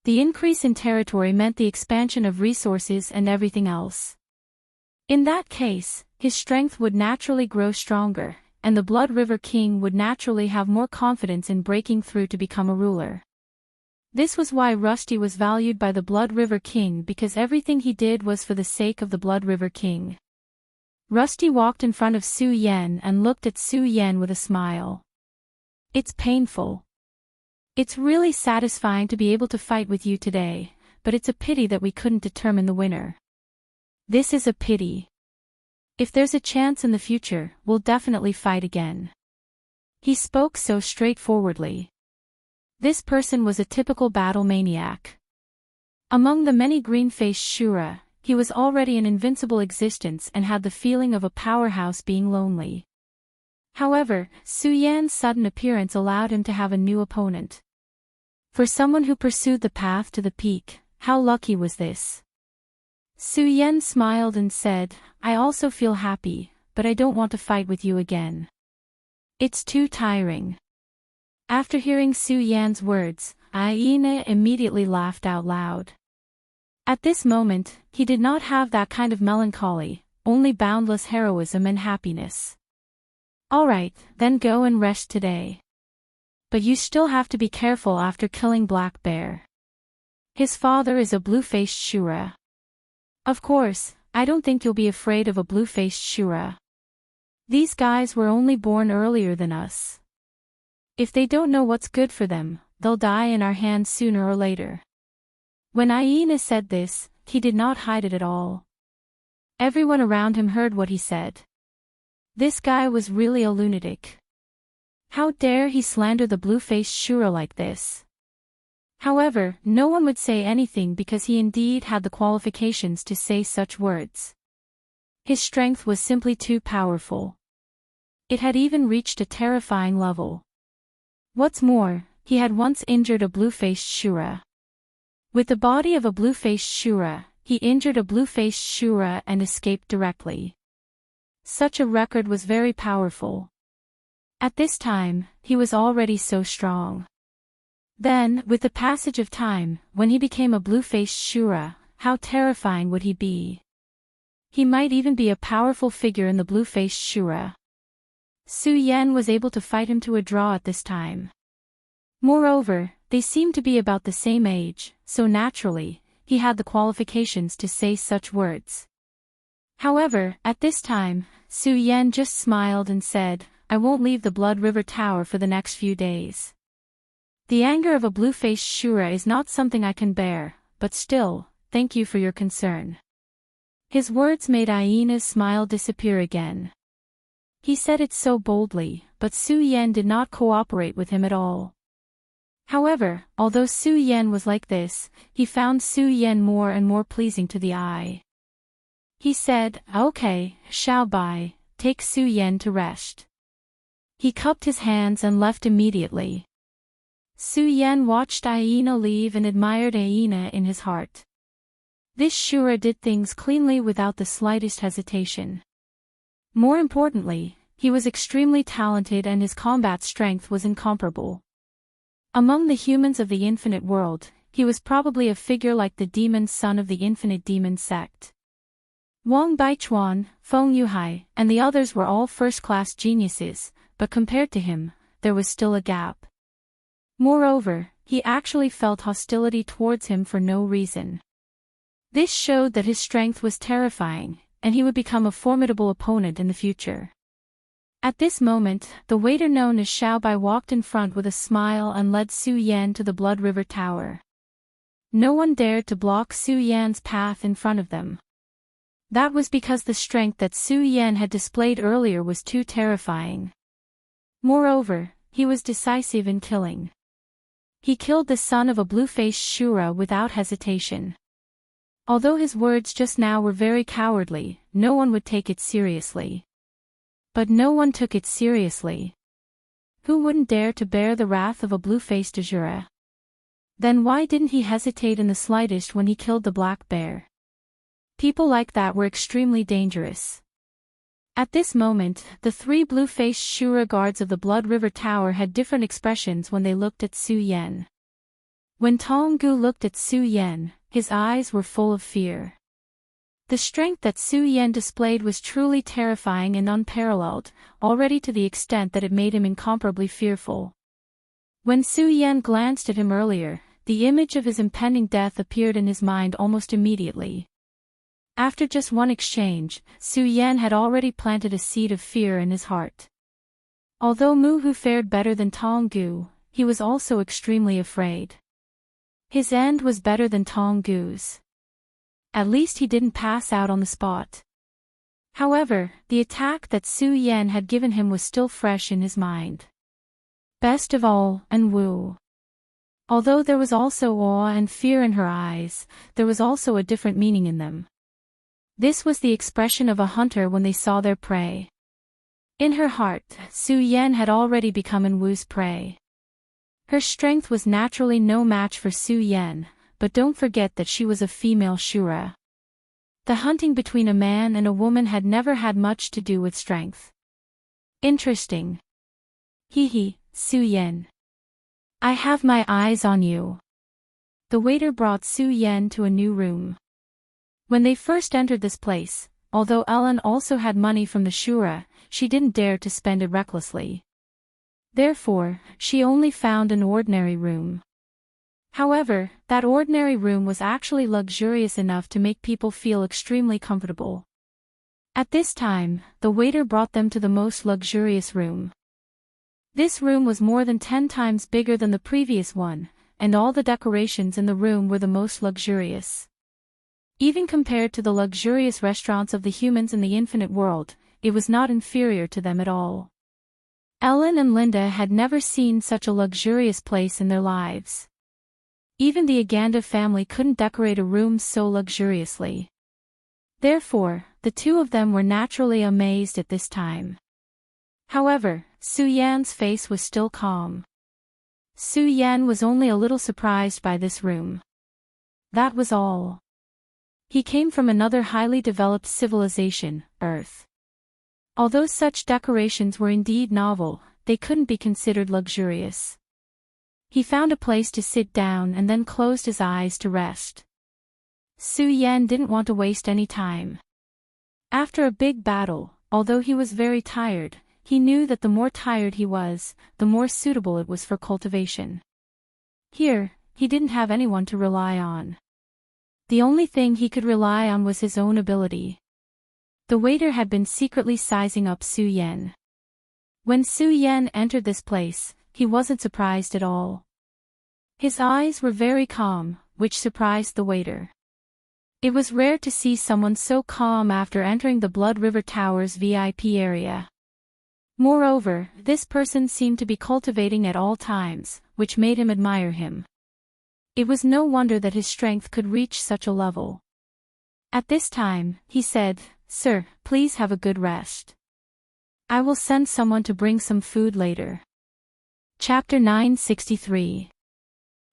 The increase in territory meant the expansion of resources and everything else. In that case, his strength would naturally grow stronger, and the Blood River King would naturally have more confidence in breaking through to become a ruler. This was why Rusty was valued by the Blood River King, because everything he did was for the sake of the Blood River King. Rusty walked in front of Su Yan and looked at Su Yan with a smile. "It's painful. It's really satisfying to be able to fight with you today, but it's a pity that we couldn't determine the winner. This is a pity. If there's a chance in the future, we'll definitely fight again." He spoke so straightforwardly. This person was a typical battle maniac. Among the many green-faced Shura, he was already an invincible existence and had the feeling of a powerhouse being lonely. However, Su Yan's sudden appearance allowed him to have a new opponent. For someone who pursued the path to the peak, how lucky was this? Su Yan smiled and said, "I also feel happy, but I don't want to fight with you again. It's too tiring." After hearing Su Yan's words, Aina immediately laughed out loud. At this moment, he did not have that kind of melancholy, only boundless heroism and happiness. "Alright, then go and rest today. But you still have to be careful after killing Black Bear. His father is a blue-faced Shura. Of course, I don't think you'll be afraid of a blue-faced Shura. These guys were only born earlier than us. If they don't know what's good for them, they'll die in our hands sooner or later." When Aina said this, he did not hide it at all. Everyone around him heard what he said. This guy was really a lunatic. How dare he slander the blue-faced Shura like this? However, no one would say anything because he indeed had the qualifications to say such words. His strength was simply too powerful. It had even reached a terrifying level. What's more, he had once injured a blue-faced Shura. With the body of a blue-faced Shura, he injured a blue-faced Shura and escaped directly. Such a record was very powerful. At this time, he was already so strong. Then, with the passage of time, when he became a blue-faced Shura, how terrifying would he be? He might even be a powerful figure in the blue-faced Shura. Su Yan was able to fight him to a draw at this time. Moreover, they seemed to be about the same age, so naturally, he had the qualifications to say such words. However, at this time, Su Yan just smiled and said, "I won't leave the Blood River Tower for the next few days. The anger of a blue-faced Shura is not something I can bear, but still, thank you for your concern." His words made Aina's smile disappear again. He said it so boldly, but Su Yan did not cooperate with him at all. However, although Su Yan was like this, he found Su Yan more and more pleasing to the eye. He said, "Okay, Xiao Bai, take Su Yan to rest." He cupped his hands and left immediately. Su Yan watched Aina leave and admired Aina in his heart. This Shura did things cleanly without the slightest hesitation. More importantly, he was extremely talented and his combat strength was incomparable. Among the humans of the infinite world, he was probably a figure like the demon son of the infinite demon sect. Wang Baichuan, Feng Yuhai, and the others were all first-class geniuses, but compared to him, there was still a gap. Moreover, he actually felt hostility towards him for no reason. This showed that his strength was terrifying, and he would become a formidable opponent in the future. At this moment, the waiter known as Xiao Bai walked in front with a smile and led Su Yan to the Blood River Tower. No one dared to block Su Yan's path in front of them. That was because the strength that Su Yan had displayed earlier was too terrifying. Moreover, he was decisive in killing. He killed the son of a blue-faced Shura without hesitation. Although his words just now were very cowardly, no one would take it seriously. But no one took it seriously. Who wouldn't dare to bear the wrath of a blue-faced Ashura? Then why didn't he hesitate in the slightest when he killed the black bear? People like that were extremely dangerous. At this moment, the three blue-faced Shura guards of the Blood River Tower had different expressions when they looked at Su Yan. When Tong Gu looked at Su Yan, his eyes were full of fear. The strength that Su Yan displayed was truly terrifying and unparalleled, already to the extent that it made him incomparably fearful. When Su Yan glanced at him earlier, the image of his impending death appeared in his mind almost immediately. After just one exchange, Su Yan had already planted a seed of fear in his heart. Although Mu Hu fared better than Tong Gu, he was also extremely afraid. His end was better than Tong Gu's. At least he didn't pass out on the spot. However, the attack that Su Yan had given him was still fresh in his mind. Best of all, and Wu. Although there was also awe and fear in her eyes, there was also a different meaning in them. This was the expression of a hunter when they saw their prey. In her heart, Su Yan had already become En Wu's prey. Her strength was naturally no match for Su Yan, but don't forget that she was a female Shura. The hunting between a man and a woman had never had much to do with strength. Interesting. Hee, Su Yan. I have my eyes on you. The waiter brought Su Yan to a new room. When they first entered this place, although Ellen also had money from the Shura, she didn't dare to spend it recklessly. Therefore, she only found an ordinary room. However, that ordinary room was actually luxurious enough to make people feel extremely comfortable. At this time, the waiter brought them to the most luxurious room. This room was more than 10 times bigger than the previous one, and all the decorations in the room were the most luxurious. Even compared to the luxurious restaurants of the humans in the infinite world, it was not inferior to them at all. Ellen and Linda had never seen such a luxurious place in their lives. Even the Aganda family couldn't decorate a room so luxuriously. Therefore, the two of them were naturally amazed at this time. However, Su Yan's face was still calm. Su Yan was only a little surprised by this room. That was all. He came from another highly developed civilization, Earth. Although such decorations were indeed novel, they couldn't be considered luxurious. He found a place to sit down and then closed his eyes to rest. Su Yan didn't want to waste any time. After a big battle, although he was very tired, he knew that the more tired he was, the more suitable it was for cultivation. Here, he didn't have anyone to rely on. The only thing he could rely on was his own ability. The waiter had been secretly sizing up Su Yan. When Su Yan entered this place, he wasn't surprised at all. His eyes were very calm, which surprised the waiter. It was rare to see someone so calm after entering the Blood River Tower's VIP area. Moreover, this person seemed to be cultivating at all times, which made him admire him. It was no wonder that his strength could reach such a level. At this time, he said, "Sir, please have a good rest. I will send someone to bring some food later." Chapter 963.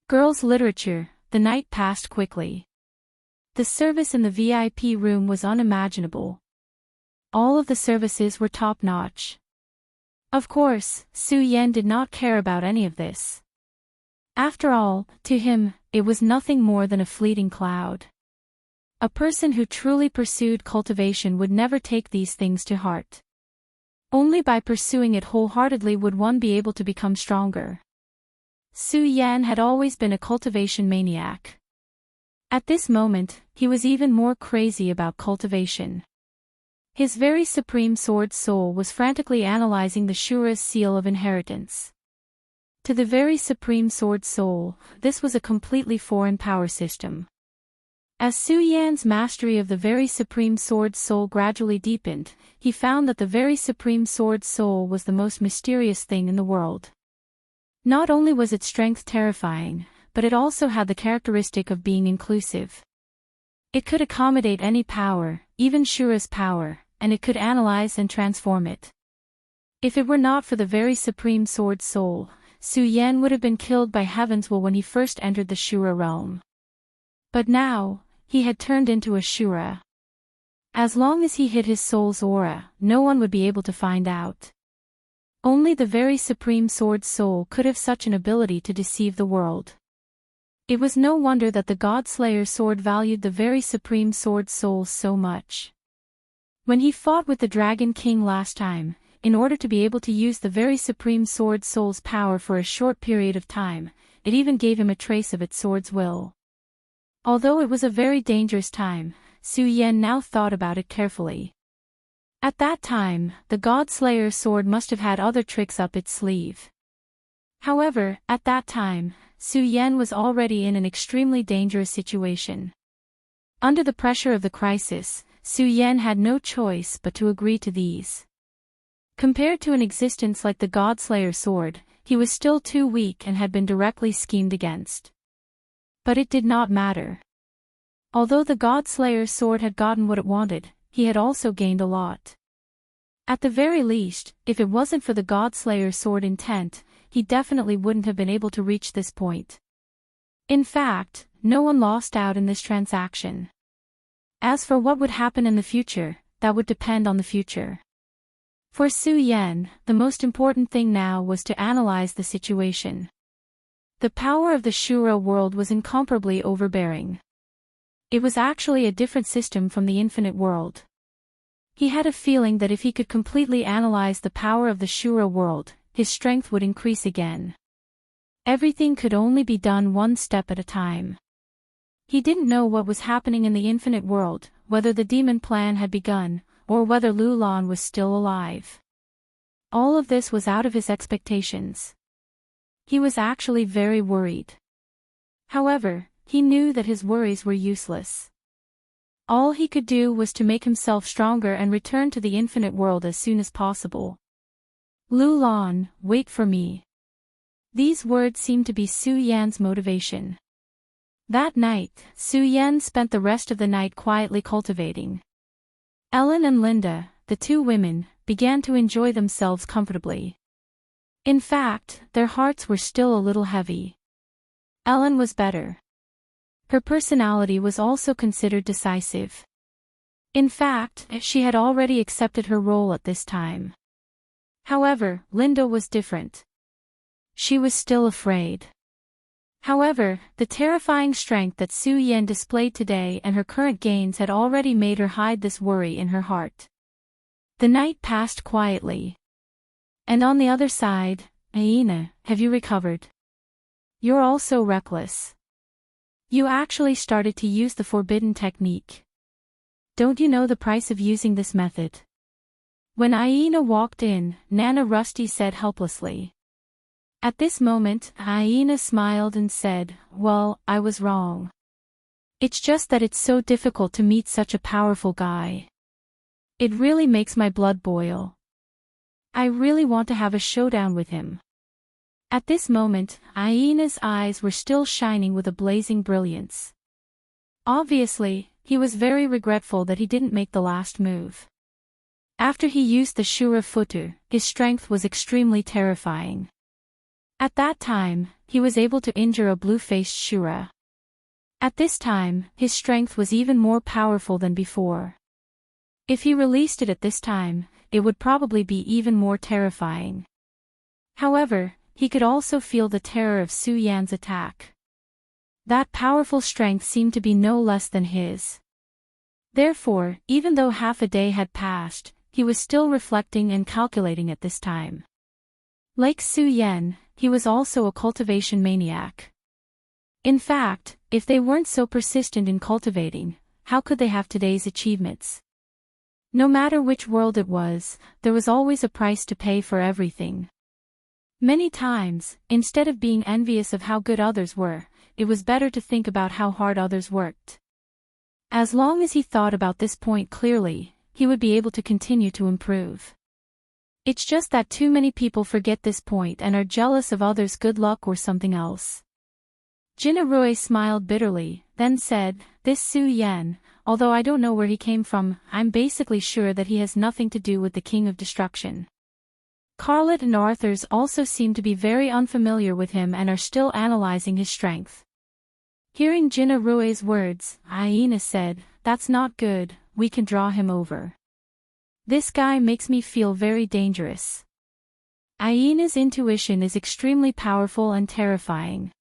Girls' Literature. The night passed quickly. The service in the VIP room was unimaginable. All of the services were top-notch. Of course, Su Yan did not care about any of this. After all, to him, it was nothing more than a fleeting cloud. A person who truly pursued cultivation would never take these things to heart. Only by pursuing it wholeheartedly would one be able to become stronger. Su Yan had always been a cultivation maniac. At this moment, he was even more crazy about cultivation. His very supreme sword soul was frantically analyzing the Shura's seal of inheritance. To the very supreme sword soul, this was a completely foreign power system. As Su Yan's mastery of the very supreme sword soul gradually deepened, he found that the very supreme sword soul was the most mysterious thing in the world. Not only was its strength terrifying, but it also had the characteristic of being inclusive. It could accommodate any power, even Shura's power, and it could analyze and transform it. If it were not for the very supreme sword soul, Su Yan would have been killed by Heaven's will when he first entered the Shura realm. But now, he had turned into a Shura. As long as he hid his soul's aura, no one would be able to find out. Only the very supreme sword soul could have such an ability to deceive the world. It was no wonder that the God-Slayer sword valued the very supreme sword soul so much. When he fought with the Dragon King last time, in order to be able to use the very supreme sword soul's power for a short period of time, it even gave him a trace of its sword's will. Although it was a very dangerous time, Su Yan now thought about it carefully. At that time, the God-Slayer sword must have had other tricks up its sleeve. However, at that time, Su Yan was already in an extremely dangerous situation. Under the pressure of the crisis, Su Yan had no choice but to agree to these. Compared to an existence like the God-Slayer sword, he was still too weak and had been directly schemed against. But it did not matter. Although the God-Slayer sword had gotten what it wanted, he had also gained a lot. At the very least, if it wasn't for the God-Slayer sword intent, he definitely wouldn't have been able to reach this point. In fact, no one lost out in this transaction. As for what would happen in the future, that would depend on the future. For Su Yan, the most important thing now was to analyze the situation. The power of the Shura world was incomparably overbearing. It was actually a different system from the infinite world. He had a feeling that if he could completely analyze the power of the Shura world, his strength would increase again. Everything could only be done one step at a time. He didn't know what was happening in the infinite world, whether the demon plan had begun, or whether Lulan was still alive. All of this was out of his expectations. He was actually very worried. However, he knew that his worries were useless. All he could do was to make himself stronger and return to the infinite world as soon as possible. Lulan, wait for me. These words seemed to be Su Yan's motivation. That night, Su Yan spent the rest of the night quietly cultivating. Ellen and Linda, the two women, began to enjoy themselves comfortably. In fact, their hearts were still a little heavy. Ellen was better. Her personality was also considered decisive. In fact, she had already accepted her role at this time. However, Linda was different. She was still afraid. However, the terrifying strength that Su Yan displayed today and her current gains had already made her hide this worry in her heart. The night passed quietly. And on the other side, Aina, have you recovered? You're all so reckless. You actually started to use the forbidden technique. Don't you know the price of using this method? When Aina walked in, Nana Rusty said helplessly. At this moment, Aina smiled and said, well, I was wrong. It's just that it's so difficult to meet such a powerful guy. It really makes my blood boil. I really want to have a showdown with him. At this moment, Aina's eyes were still shining with a blazing brilliance. Obviously, he was very regretful that he didn't make the last move. After he used the Shura Futu, his strength was extremely terrifying. At that time, he was able to injure a blue-faced Shura. At this time, his strength was even more powerful than before. If he released it at this time, it would probably be even more terrifying. However, he could also feel the terror of Su Yan's attack. That powerful strength seemed to be no less than his. Therefore, even though half a day had passed, he was still reflecting and calculating at this time. Like Su Yan, he was also a cultivation maniac. In fact, if they weren't so persistent in cultivating, how could they have today's achievements? No matter which world it was, there was always a price to pay for everything. Many times, instead of being envious of how good others were, it was better to think about how hard others worked. As long as he thought about this point clearly, he would be able to continue to improve. It's just that too many people forget this point and are jealous of others' good luck or something else. Jinarui smiled bitterly, then said, "This Su Yan, although I don't know where he came from, I'm basically sure that he has nothing to do with the King of Destruction." Carlet and Arthurs also seem to be very unfamiliar with him and are still analyzing his strength. Hearing Jinarui's words, Aina said, "That's not good, we can draw him over. This guy makes me feel very dangerous." Aina's intuition is extremely powerful and terrifying.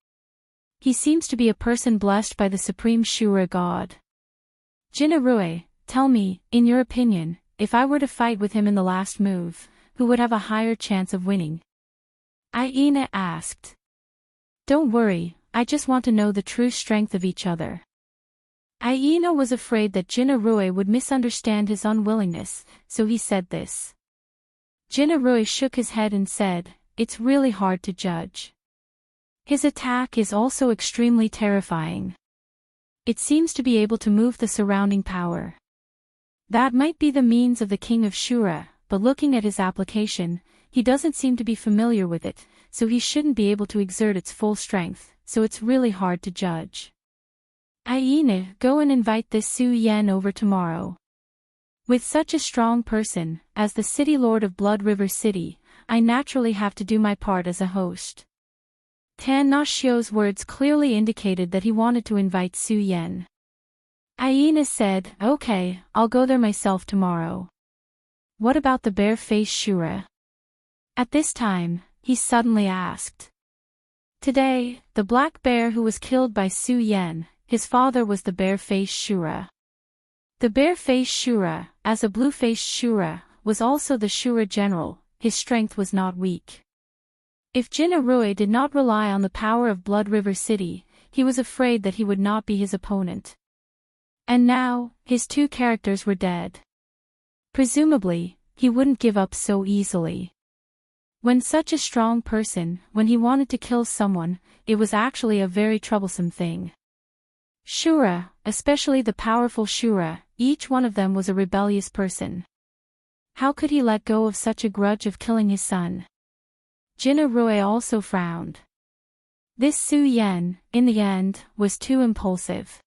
He seems to be a person blessed by the Supreme Shura God. Jinarui, tell me, in your opinion, if I were to fight with him in the last move, who would have a higher chance of winning? Aina asked. "Don't worry, I just want to know the true strength of each other." Aina was afraid that Jinarui would misunderstand his unwillingness, so he said this. Jinarui shook his head and said, "It's really hard to judge. His attack is also extremely terrifying. It seems to be able to move the surrounding power. That might be the means of the King of Shura, but looking at his application, he doesn't seem to be familiar with it, so he shouldn't be able to exert its full strength, so it's really hard to judge. Aina, go and invite this Su Yan over tomorrow. With such a strong person, as the City Lord of Blood River City, I naturally have to do my part as a host." Tan Nashio's words clearly indicated that he wanted to invite Su Yan. Aina said, "Okay, I'll go there myself tomorrow." "What about the bare-faced Shura?" At this time, he suddenly asked. Today, the black bear who was killed by Su Yan, his father was the bare-faced Shura. The bare-faced Shura, as a blue-faced Shura, was also the Shura general. His strength was not weak. If Jinarui did not rely on the power of Blood River City, he was afraid that he would not be his opponent. And now, his two characters were dead. Presumably, he wouldn't give up so easily. When such a strong person, when he wanted to kill someone, it was actually a very troublesome thing. Shura, especially the powerful Shura, each one of them was a rebellious person. How could he let go of such a grudge of killing his son? Jinarui also frowned. This Su Yan, in the end, was too impulsive.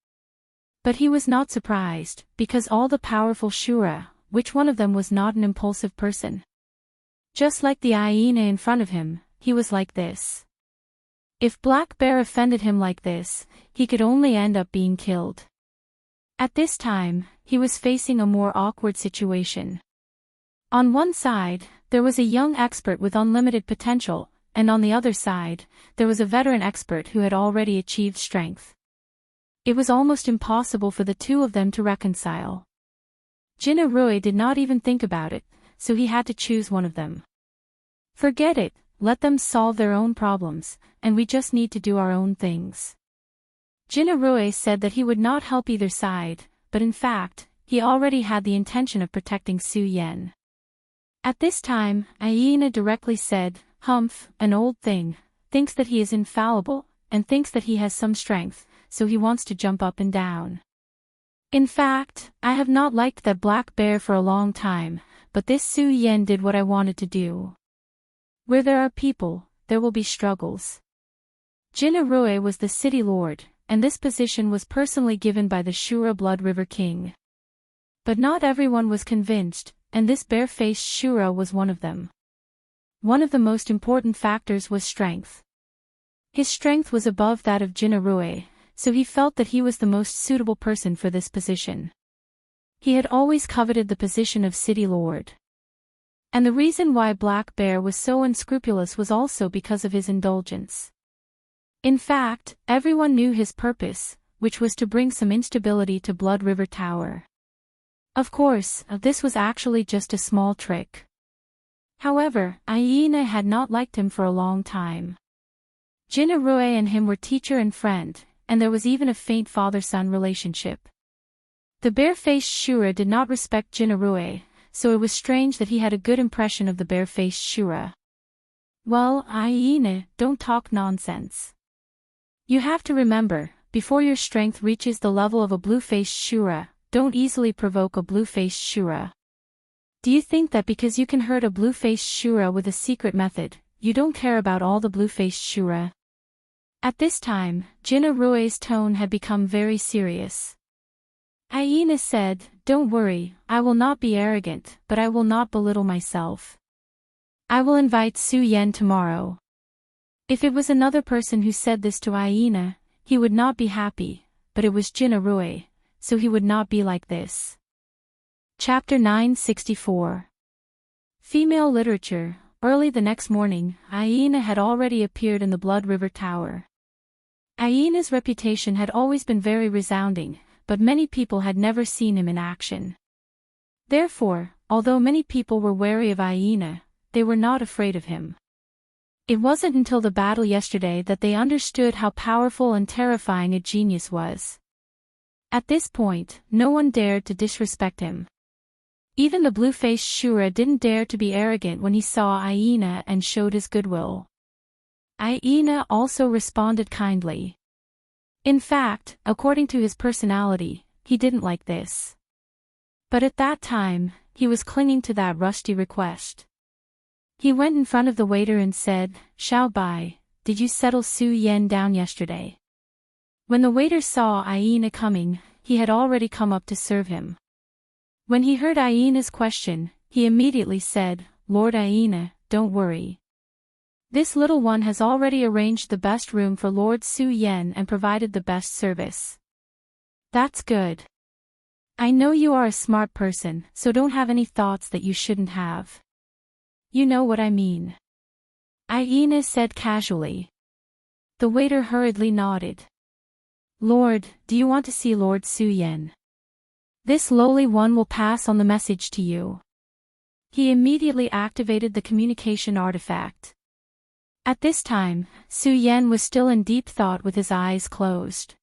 But he was not surprised, because all the powerful Shura, which one of them was not an impulsive person? Just like the hyena in front of him, he was like this. If Black Bear offended him like this, he could only end up being killed. At this time, he was facing a more awkward situation. On one side, there was a young expert with unlimited potential, and on the other side, there was a veteran expert who had already achieved strength. It was almost impossible for the two of them to reconcile. Jinarui did not even think about it, so he had to choose one of them. Forget it, let them solve their own problems, and we just need to do our own things. Jinarui said that he would not help either side, but in fact, he already had the intention of protecting Su Yan. At this time, Aina directly said, "Humph, an old thing, thinks that he is infallible, and thinks that he has some strength, so he wants to jump up and down. In fact, I have not liked that Black Bear for a long time, but this Su Yan did what I wanted to do. Where there are people, there will be struggles." Jinarui was the city lord, and this position was personally given by the Shura Blood River King. But not everyone was convinced, and this bare-faced Shura was one of them. One of the most important factors was strength. His strength was above that of Jinarue, so he felt that he was the most suitable person for this position. He had always coveted the position of city lord. And the reason why Black Bear was so unscrupulous was also because of his indulgence. In fact, everyone knew his purpose, which was to bring some instability to Blood River Tower. Of course, this was actually just a small trick. However, Aina had not liked him for a long time. Jinarue and him were teacher and friend, and there was even a faint father-son relationship. The bare-faced Shura did not respect Jinarue, so it was strange that he had a good impression of the bare-faced Shura. Well, Aina, don't talk nonsense. You have to remember, before your strength reaches the level of a blue-faced Shura, don't easily provoke a blue-faced Shura. Do you think that because you can hurt a blue-faced Shura with a secret method, you don't care about all the blue-faced Shura? At this time, Jinarue's tone had become very serious. Aina said, "Don't worry, I will not be arrogant, but I will not belittle myself. I will invite Su Yen tomorrow." If it was another person who said this to Aina, he would not be happy, but it was Jinarue, so he would not be like this. Chapter 964. Female Literature. Early the next morning, Aina had already appeared in the Blood River Tower. Aina's reputation had always been very resounding, but many people had never seen him in action. Therefore, although many people were wary of Aina, they were not afraid of him. It wasn't until the battle yesterday that they understood how powerful and terrifying a genius was. At this point, no one dared to disrespect him. Even the blue-faced Shura didn't dare to be arrogant when he saw Aina and showed his goodwill. Aina also responded kindly. In fact, according to his personality, he didn't like this. But at that time, he was clinging to that rusty request. He went in front of the waiter and said, "Xiao Bai, did you settle Su Yen down yesterday?" When the waiter saw Aina coming, he had already come up to serve him. When he heard Aina's question, he immediately said, "Lord Aina, don't worry. This little one has already arranged the best room for Lord Su Yen and provided the best service." "That's good. I know you are a smart person, so don't have any thoughts that you shouldn't have. You know what I mean," Aina said casually. The waiter hurriedly nodded. "Lord, do you want to see Lord Su Yen? This lowly one will pass on the message to you." He immediately activated the communication artifact. At this time, Su Yen was still in deep thought with his eyes closed.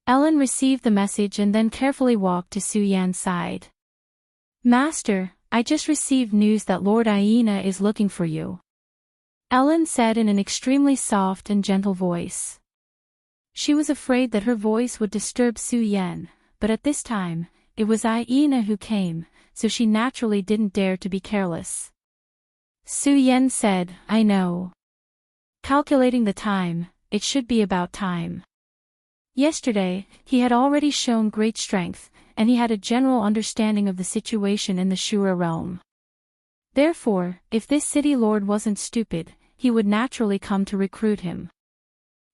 Ellen received the message and then carefully walked to Su Yen's side. "Master, I just received news that Lord Aina is looking for you," Ellen said in an extremely soft and gentle voice. She was afraid that her voice would disturb Su Yen, but at this time, it was Aina who came, so she naturally didn't dare to be careless. Su Yen said, "I know. Calculating the time, it should be about time." Yesterday, he had already shown great strength, and he had a general understanding of the situation in the Shura realm. Therefore, if this city lord wasn't stupid, he would naturally come to recruit him.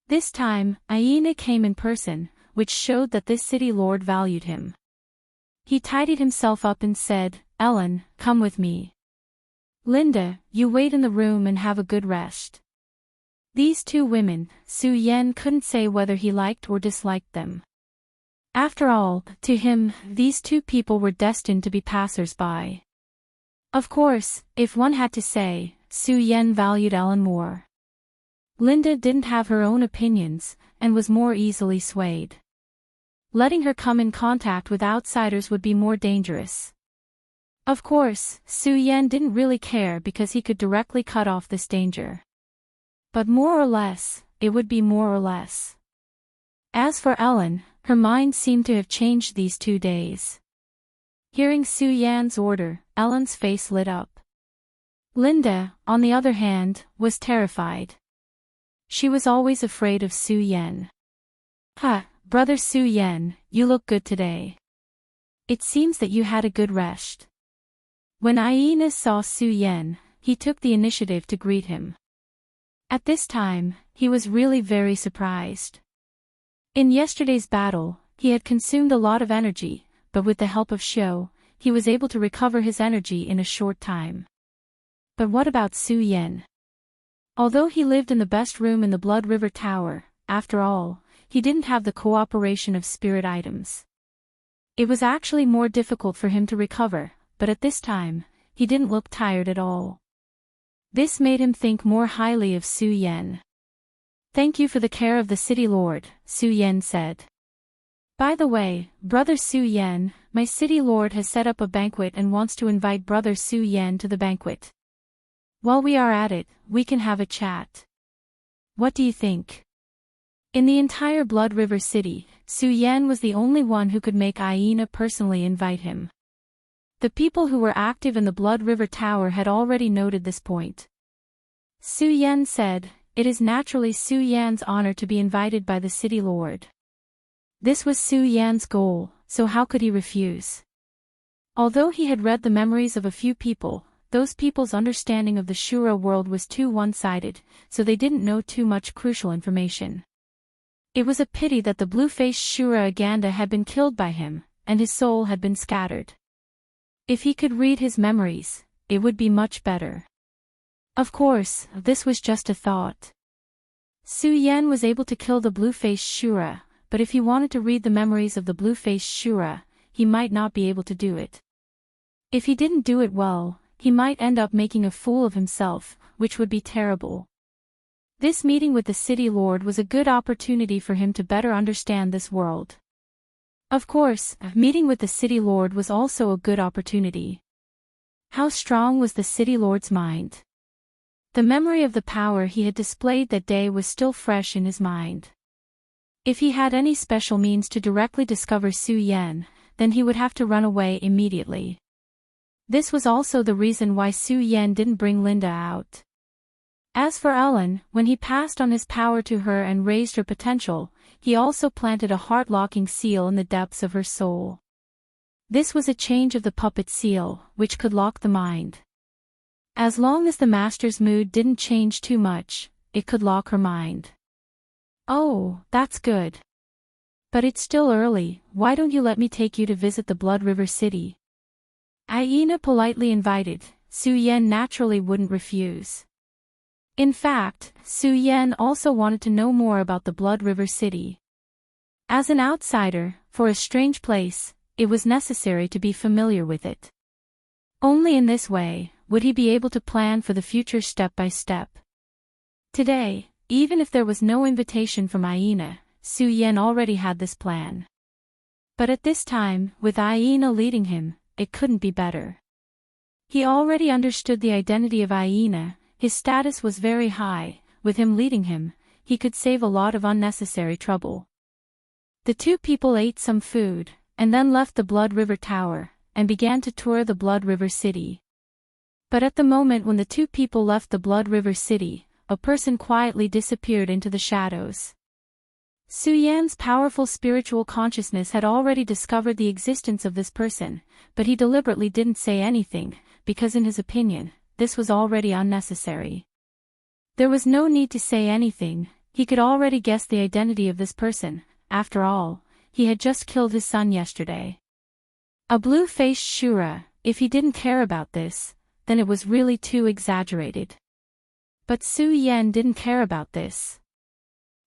This time, Aina came in person, which showed that this city lord valued him. He tidied himself up and said, "Ellen, come with me. Linda, you wait in the room and have a good rest." These two women, Su Yen couldn't say whether he liked or disliked them. After all, to him, these two people were destined to be passers-by. Of course, if one had to say, Su Yen valued Ellen more. Linda didn't have her own opinions, and was more easily swayed. Letting her come in contact with outsiders would be more dangerous. Of course, Su Yen didn't really care because he could directly cut off this danger. But more or less, it would be more or less. As for Ellen, her mind seemed to have changed these 2 days. Hearing Su Yan's order, Ellen's face lit up. Linda, on the other hand, was terrified. She was always afraid of Su Yen. "Ha, brother Su Yen, you look good today. It seems that you had a good rest." When Aina saw Su Yen, he took the initiative to greet him. At this time, he was really very surprised. In yesterday's battle, he had consumed a lot of energy, but with the help of Xiao, he was able to recover his energy in a short time. But what about Su Yan? Although he lived in the best room in the Blood River Tower, after all, he didn't have the cooperation of spirit items. It was actually more difficult for him to recover, but at this time, he didn't look tired at all. This made him think more highly of Su Yan. "Thank you for the care of the city lord," Su Yan said. "By the way, brother Su Yan, my city lord has set up a banquet and wants to invite brother Su Yan to the banquet. While we are at it, we can have a chat. What do you think?" In the entire Blood River City, Su Yan was the only one who could make Aina personally invite him. The people who were active in the Blood River Tower had already noted this point. Su Yan said, "It is naturally Su Yan's honor to be invited by the city lord." This was Su Yan's goal, so how could he refuse? Although he had read the memories of a few people, those people's understanding of the Shura world was too one-sided, so they didn't know too much crucial information. It was a pity that the blue-faced Shura Aganda had been killed by him, and his soul had been scattered. If he could read his memories, it would be much better. Of course, this was just a thought. Su Yan was able to kill the blue-faced Shura, but if he wanted to read the memories of the blue-faced Shura, he might not be able to do it. If he didn't do it well, he might end up making a fool of himself, which would be terrible. This meeting with the city lord was a good opportunity for him to better understand this world. Of course, meeting with the city lord was also a good opportunity. How strong was the city lord's mind? The memory of the power he had displayed that day was still fresh in his mind. If he had any special means to directly discover Su Yan, then he would have to run away immediately. This was also the reason why Su Yan didn't bring Linda out. As for Ellen, when he passed on his power to her and raised her potential, he also planted a heart-locking seal in the depths of her soul. This was a change of the puppet seal, which could lock the mind. As long as the master's mood didn't change too much, it could lock her mind. "Oh, that's good. But it's still early, why don't you let me take you to visit the Blood River City?" Aina politely invited. Su Yan naturally wouldn't refuse. In fact, Su Yan also wanted to know more about the Blood River City. As an outsider, for a strange place, it was necessary to be familiar with it. Only in this way would he be able to plan for the future step by step. Today, even if there was no invitation from Aina, Su Yan already had this plan. But at this time, with Aina leading him, it couldn't be better. He already understood the identity of Aina. His status was very high. With him leading him, he could save a lot of unnecessary trouble. The two people ate some food, and then left the Blood River Tower, and began to tour the Blood River City. But at the moment when the two people left the Blood River City, a person quietly disappeared into the shadows. Su Yan's powerful spiritual consciousness had already discovered the existence of this person, but he deliberately didn't say anything, because in his opinion, this was already unnecessary. There was no need to say anything, he could already guess the identity of this person. After all, he had just killed his son yesterday. A blue-faced Shura. If he didn't care about this, then it was really too exaggerated. But Su Yan didn't care about this.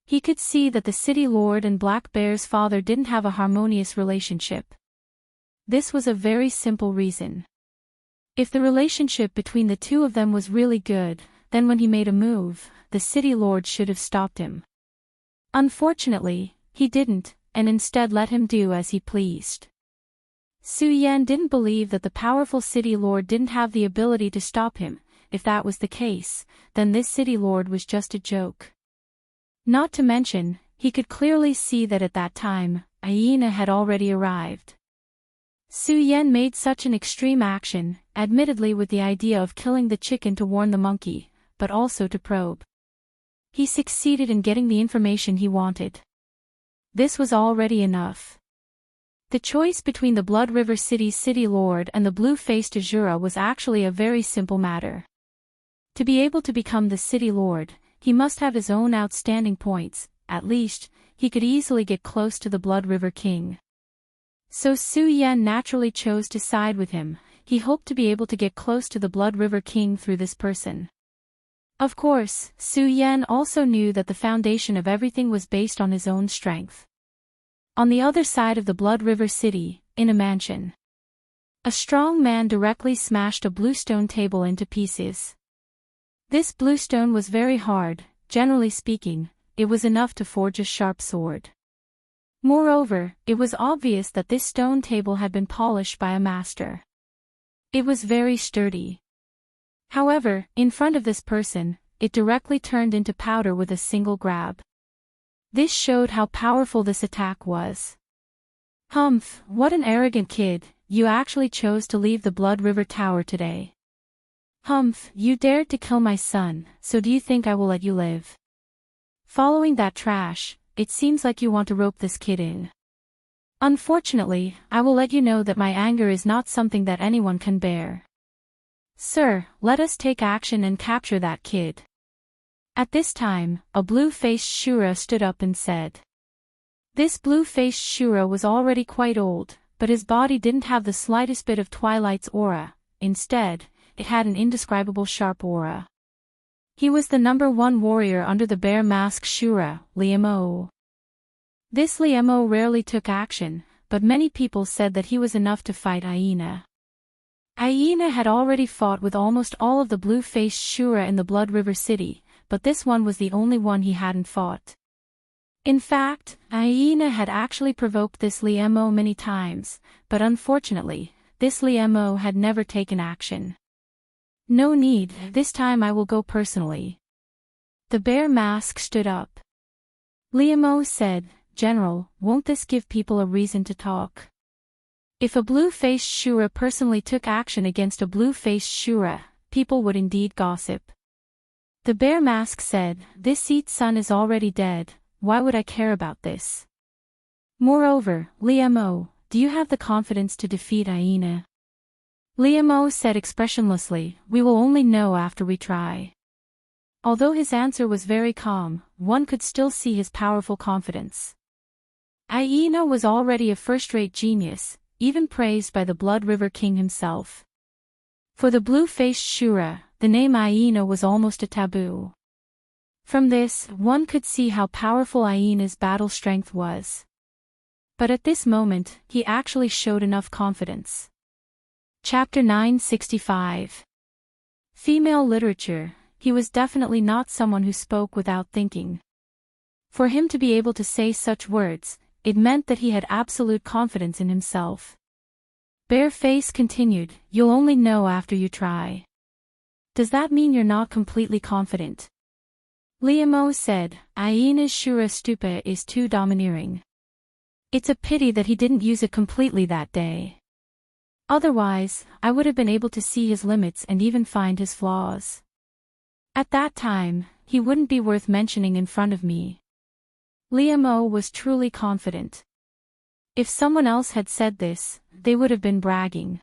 He could see that the city lord and Black Bear's father didn't have a harmonious relationship. This was a very simple reason. If the relationship between the two of them was really good, then when he made a move, the city lord should have stopped him. Unfortunately, he didn't, and instead let him do as he pleased. Su Yan didn't believe that the powerful city lord didn't have the ability to stop him. If that was the case, then this city lord was just a joke. Not to mention, he could clearly see that at that time, Aina had already arrived. Su Yan made such an extreme action, admittedly with the idea of killing the chicken to warn the monkey, but also to probe. He succeeded in getting the information he wanted. This was already enough. The choice between the Blood River City's city lord and the blue-faced Azura was actually a very simple matter. To be able to become the city lord, he must have his own outstanding points. At least, he could easily get close to the Blood River King. So Su Yan naturally chose to side with him. He hoped to be able to get close to the Blood River King through this person. Of course, Su Yan also knew that the foundation of everything was based on his own strength. On the other side of the Blood River City, in a mansion, a strong man directly smashed a bluestone table into pieces. This bluestone was very hard. Generally speaking, it was enough to forge a sharp sword. Moreover, it was obvious that this stone table had been polished by a master. It was very sturdy. However, in front of this person, it directly turned into powder with a single grab. This showed how powerful this attack was. Humph, what an arrogant kid, you actually chose to leave the Blood River Tower today. Humph, you dared to kill my son, so do you think I will let you live? Following that trash, it seems like you want to rope this kid in. Unfortunately, I will let you know that my anger is not something that anyone can bear. Sir, let us take action and capture that kid. At this time, a blue-faced Shura stood up and said. This blue-faced Shura was already quite old, but his body didn't have the slightest bit of Twilight's aura. Instead, it had an indescribable sharp aura. He was the #1 warrior under the Bear Mask Shura, Liamo. This Liamo rarely took action, but many people said that he was enough to fight Aina. Aina had already fought with almost all of the blue-faced Shura in the Blood River City, but this one was the only one he hadn't fought. In fact, Aina had actually provoked this Liamo many times, but unfortunately, this Liamo had never taken action. No need, this time I will go personally. The Bear Mask stood up. Liamo said, General, won't this give people a reason to talk? If a blue-faced Shura personally took action against a blue-faced Shura, people would indeed gossip. The Bear Mask said, this Seat's son is already dead, why would I care about this? Moreover, Liamo, do you have the confidence to defeat Aina? Liamo said expressionlessly, we will only know after we try. Although his answer was very calm, one could still see his powerful confidence. Aina was already a first-rate genius, even praised by the Blood River King himself. For the blue-faced Shura, the name Aina was almost a taboo. From this, one could see how powerful Aina's battle strength was. But at this moment, he actually showed enough confidence. Chapter 965. Female literature. He was definitely not someone who spoke without thinking. For him to be able to say such words, it meant that he had absolute confidence in himself. Bareface continued, you'll only know after you try. Does that mean you're not completely confident? Liamo said, Aina's Shura Stupa is too domineering. It's a pity that he didn't use it completely that day. Otherwise, I would have been able to see his limits and even find his flaws. At that time, he wouldn't be worth mentioning in front of me. Liamo was truly confident. If someone else had said this, they would have been bragging.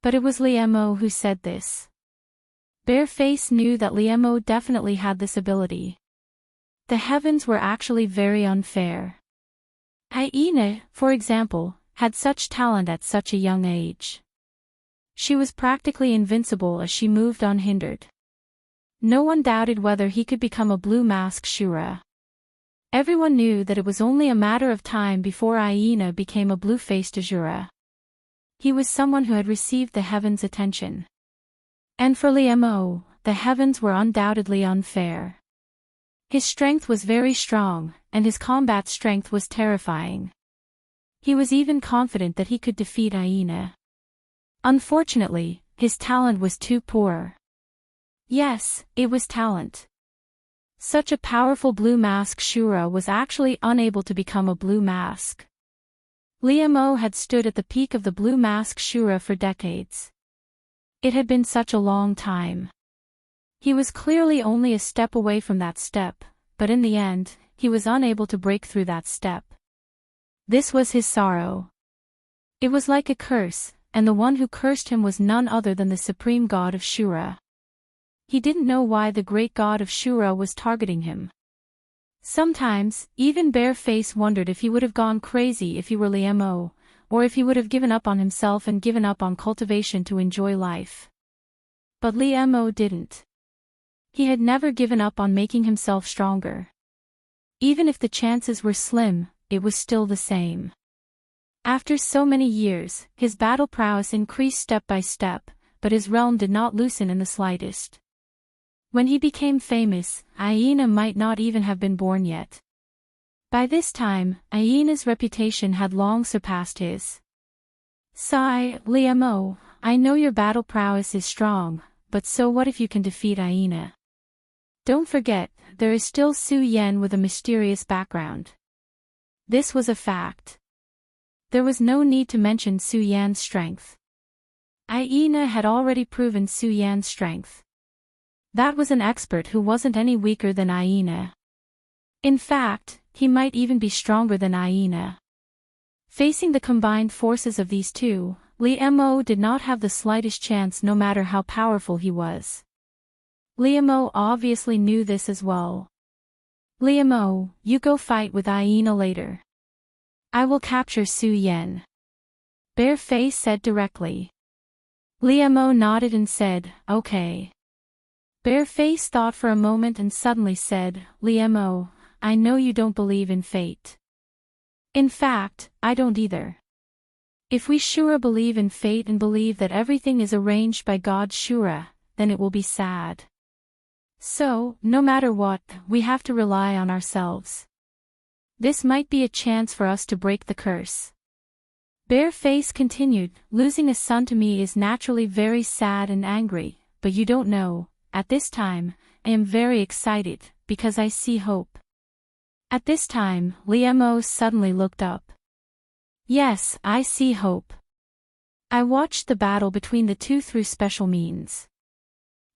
But it was Liamo who said this. Bareface knew that Liamo definitely had this ability. The heavens were actually very unfair. Aina, for example, had such talent at such a young age. She was practically invincible as she moved unhindered. No one doubted whether he could become a blue mask Shura. Everyone knew that it was only a matter of time before Aina became a blue-faced Ashura. He was someone who had received the heavens' attention. And for Liamo, the heavens were undoubtedly unfair. His strength was very strong, and his combat strength was terrifying. He was even confident that he could defeat Aina. Unfortunately, his talent was too poor. Yes, it was talent. Such a powerful blue mask Shura was actually unable to become a blue mask. Liamo had stood at the peak of the blue mask Shura for decades. It had been such a long time. He was clearly only a step away from that step, but in the end, he was unable to break through that step. This was his sorrow. It was like a curse, and the one who cursed him was none other than the supreme god of Shura. He didn't know why the great god of Shura was targeting him. Sometimes, even Bareface wondered if he would have gone crazy if he were Liemo, or if he would have given up on himself and given up on cultivation to enjoy life. But Liemo didn't. He had never given up on making himself stronger. Even if the chances were slim, it was still the same. After so many years, his battle prowess increased step by step, but his realm did not loosen in the slightest. When he became famous, Aina might not even have been born yet. By this time, Aina's reputation had long surpassed his. Sigh, Liemo, I know your battle prowess is strong, but so what if you can defeat Aina? Don't forget, there is still Su Yen with a mysterious background. This was a fact. There was no need to mention Su Yan's strength. Aina had already proven Su Yan's strength. That was an expert who wasn't any weaker than Aina. In fact, he might even be stronger than Aina. Facing the combined forces of these two, Liemo did not have the slightest chance no matter how powerful he was. Liemo obviously knew this as well. Liemo, you go fight with Aina later. I will capture Su Yen. Bareface said directly. Liemo nodded and said, okay. Bareface thought for a moment and suddenly said, Liemo, I know you don't believe in fate. In fact, I don't either. If we Shura believe in fate and believe that everything is arranged by God Shura, then it will be sad. So, no matter what, we have to rely on ourselves. This might be a chance for us to break the curse. Bareface continued, losing a son to me is naturally very sad and angry, but you don't know, at this time, I am very excited, because I see hope. At this time, Liemo suddenly looked up. Yes, I see hope. I watched the battle between the two through special means.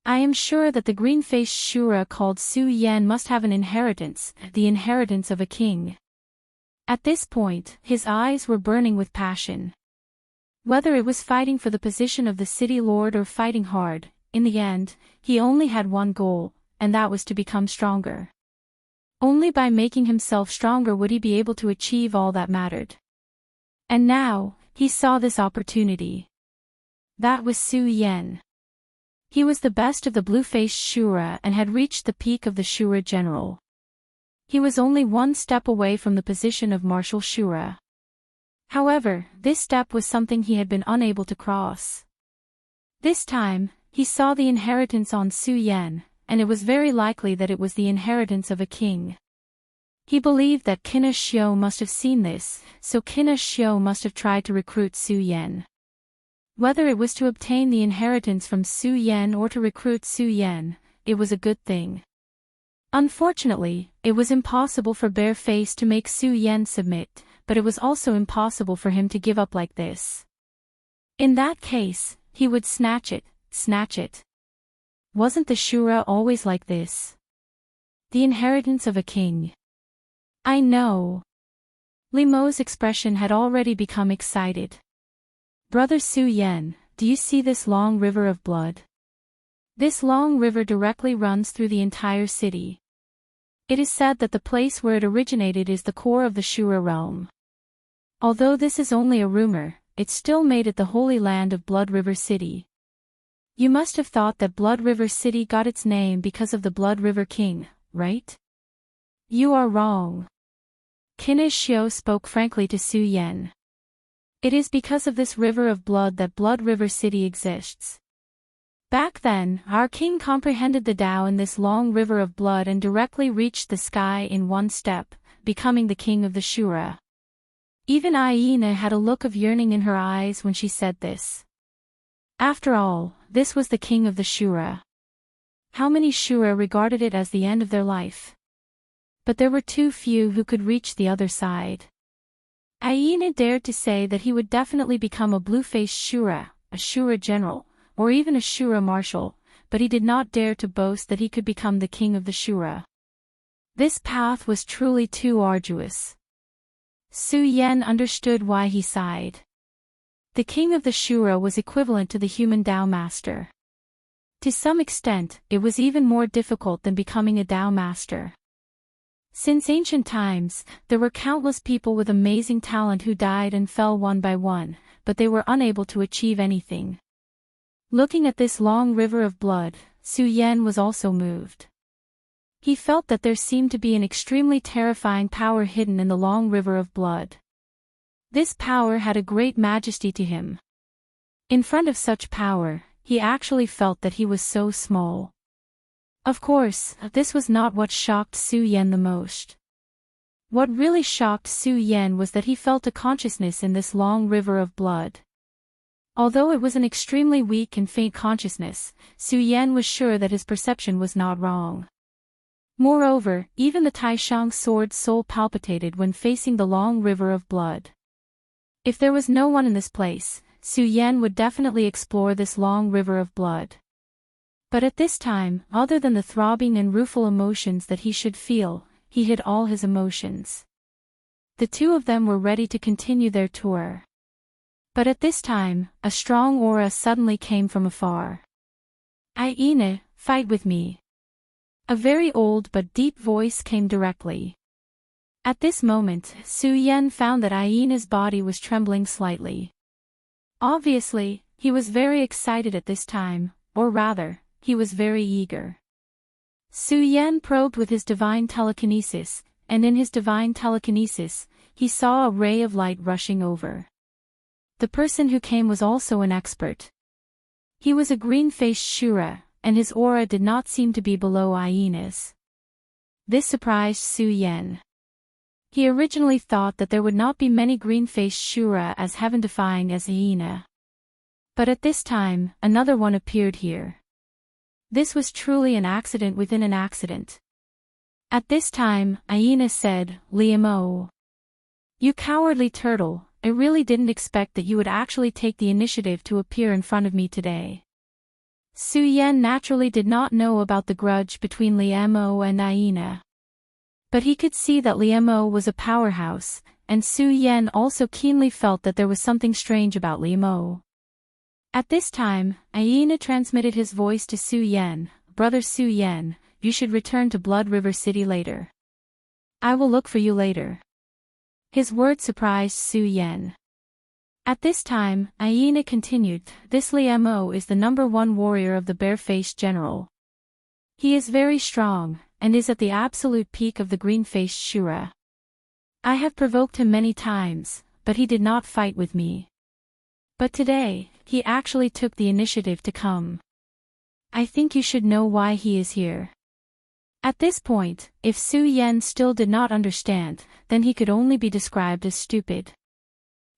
I am sure that the green-faced Shura called Su Yen must have an inheritance, the inheritance of a king. At this point, his eyes were burning with passion. Whether it was fighting for the position of the city lord or fighting hard, in the end, he only had one goal, and that was to become stronger. Only by making himself stronger would he be able to achieve all that mattered. And now, he saw this opportunity. That was Su Yen. He was the best of the blue-faced Shura and had reached the peak of the Shura general. He was only one step away from the position of Marshal Shura. However, this step was something he had been unable to cross. This time, he saw the inheritance on Su Yen, and it was very likely that it was the inheritance of a king. He believed that Qin Xiu must have seen this, so Qin Xiu must have tried to recruit Su Yen. Whether it was to obtain the inheritance from Su Yen or to recruit Su Yen, it was a good thing. Unfortunately, it was impossible for Bareface to make Su Yen submit, but it was also impossible for him to give up like this. In that case, he would snatch it. Wasn't the Shura always like this? The inheritance of a king. I know. Liemo's expression had already become excited. Brother Su Yen, do you see this long river of blood? This long river directly runs through the entire city. It is said that the place where it originated is the core of the Shura realm. Although this is only a rumor, it still made it the holy land of Blood River City. You must have thought that Blood River City got its name because of the Blood River King, right? You are wrong. Qin Xiu spoke frankly to Su Yen. It is because of this river of blood that Blood River City exists. Back then, our king comprehended the Tao in this long river of blood and directly reached the sky in one step, becoming the king of the Shura. Even Aina had a look of yearning in her eyes when she said this. After all, this was the king of the Shura. How many Shura regarded it as the end of their life? But there were too few who could reach the other side. Aina dared to say that he would definitely become a blue-faced Shura, a Shura general, or even a Shura marshal, but he did not dare to boast that he could become the king of the Shura. This path was truly too arduous. Su Yen understood why he sighed. The king of the Shura was equivalent to the human Tao master. To some extent, it was even more difficult than becoming a Tao master. Since ancient times, there were countless people with amazing talent who died and fell one by one, but they were unable to achieve anything. Looking at this long river of blood, Su Yan was also moved. He felt that there seemed to be an extremely terrifying power hidden in the long river of blood. This power had a great majesty to him. In front of such power, he actually felt that he was so small. Of course, this was not what shocked Su Yan the most. What really shocked Su Yan was that he felt a consciousness in this long river of blood. Although it was an extremely weak and faint consciousness, Su Yan was sure that his perception was not wrong. Moreover, even the Taishang sword's soul palpitated when facing the long river of blood. If there was no one in this place, Su Yan would definitely explore this long river of blood. But at this time, other than the throbbing and rueful emotions that he should feel, he hid all his emotions. The two of them were ready to continue their tour. But at this time, a strong aura suddenly came from afar. "Aina, fight with me." A very old but deep voice came directly. At this moment, Su Yan found that Aina's body was trembling slightly. Obviously, he was very excited at this time, or rather, he was very eager. Su Yan probed with his divine telekinesis, and in his divine telekinesis, he saw a ray of light rushing over. The person who came was also an expert. He was a green-faced Shura, and his aura did not seem to be below Aina's. This surprised Su Yan. He originally thought that there would not be many green-faced Shura as heaven-defying as Aina. But at this time, another one appeared here. This was truly an accident within an accident. At this time, Aina said, "Liamo. You cowardly turtle, I really didn't expect that you would actually take the initiative to appear in front of me today." Su Yan naturally did not know about the grudge between Liamo and Aina. But he could see that Liamo was a powerhouse, and Su Yan also keenly felt that there was something strange about Liamo. At this time, Aina transmitted his voice to Su Yan, "Brother Su Yan, you should return to Blood River City later. I will look for you later." His words surprised Su Yan. At this time, Aina continued, "This Liamo is the #1 warrior of the bare-faced general. He is very strong, and is at the absolute peak of the green-faced Shura. I have provoked him many times, but he did not fight with me. But today, he actually took the initiative to come. I think you should know why he is here." At this point, if Su Yan still did not understand, then he could only be described as stupid.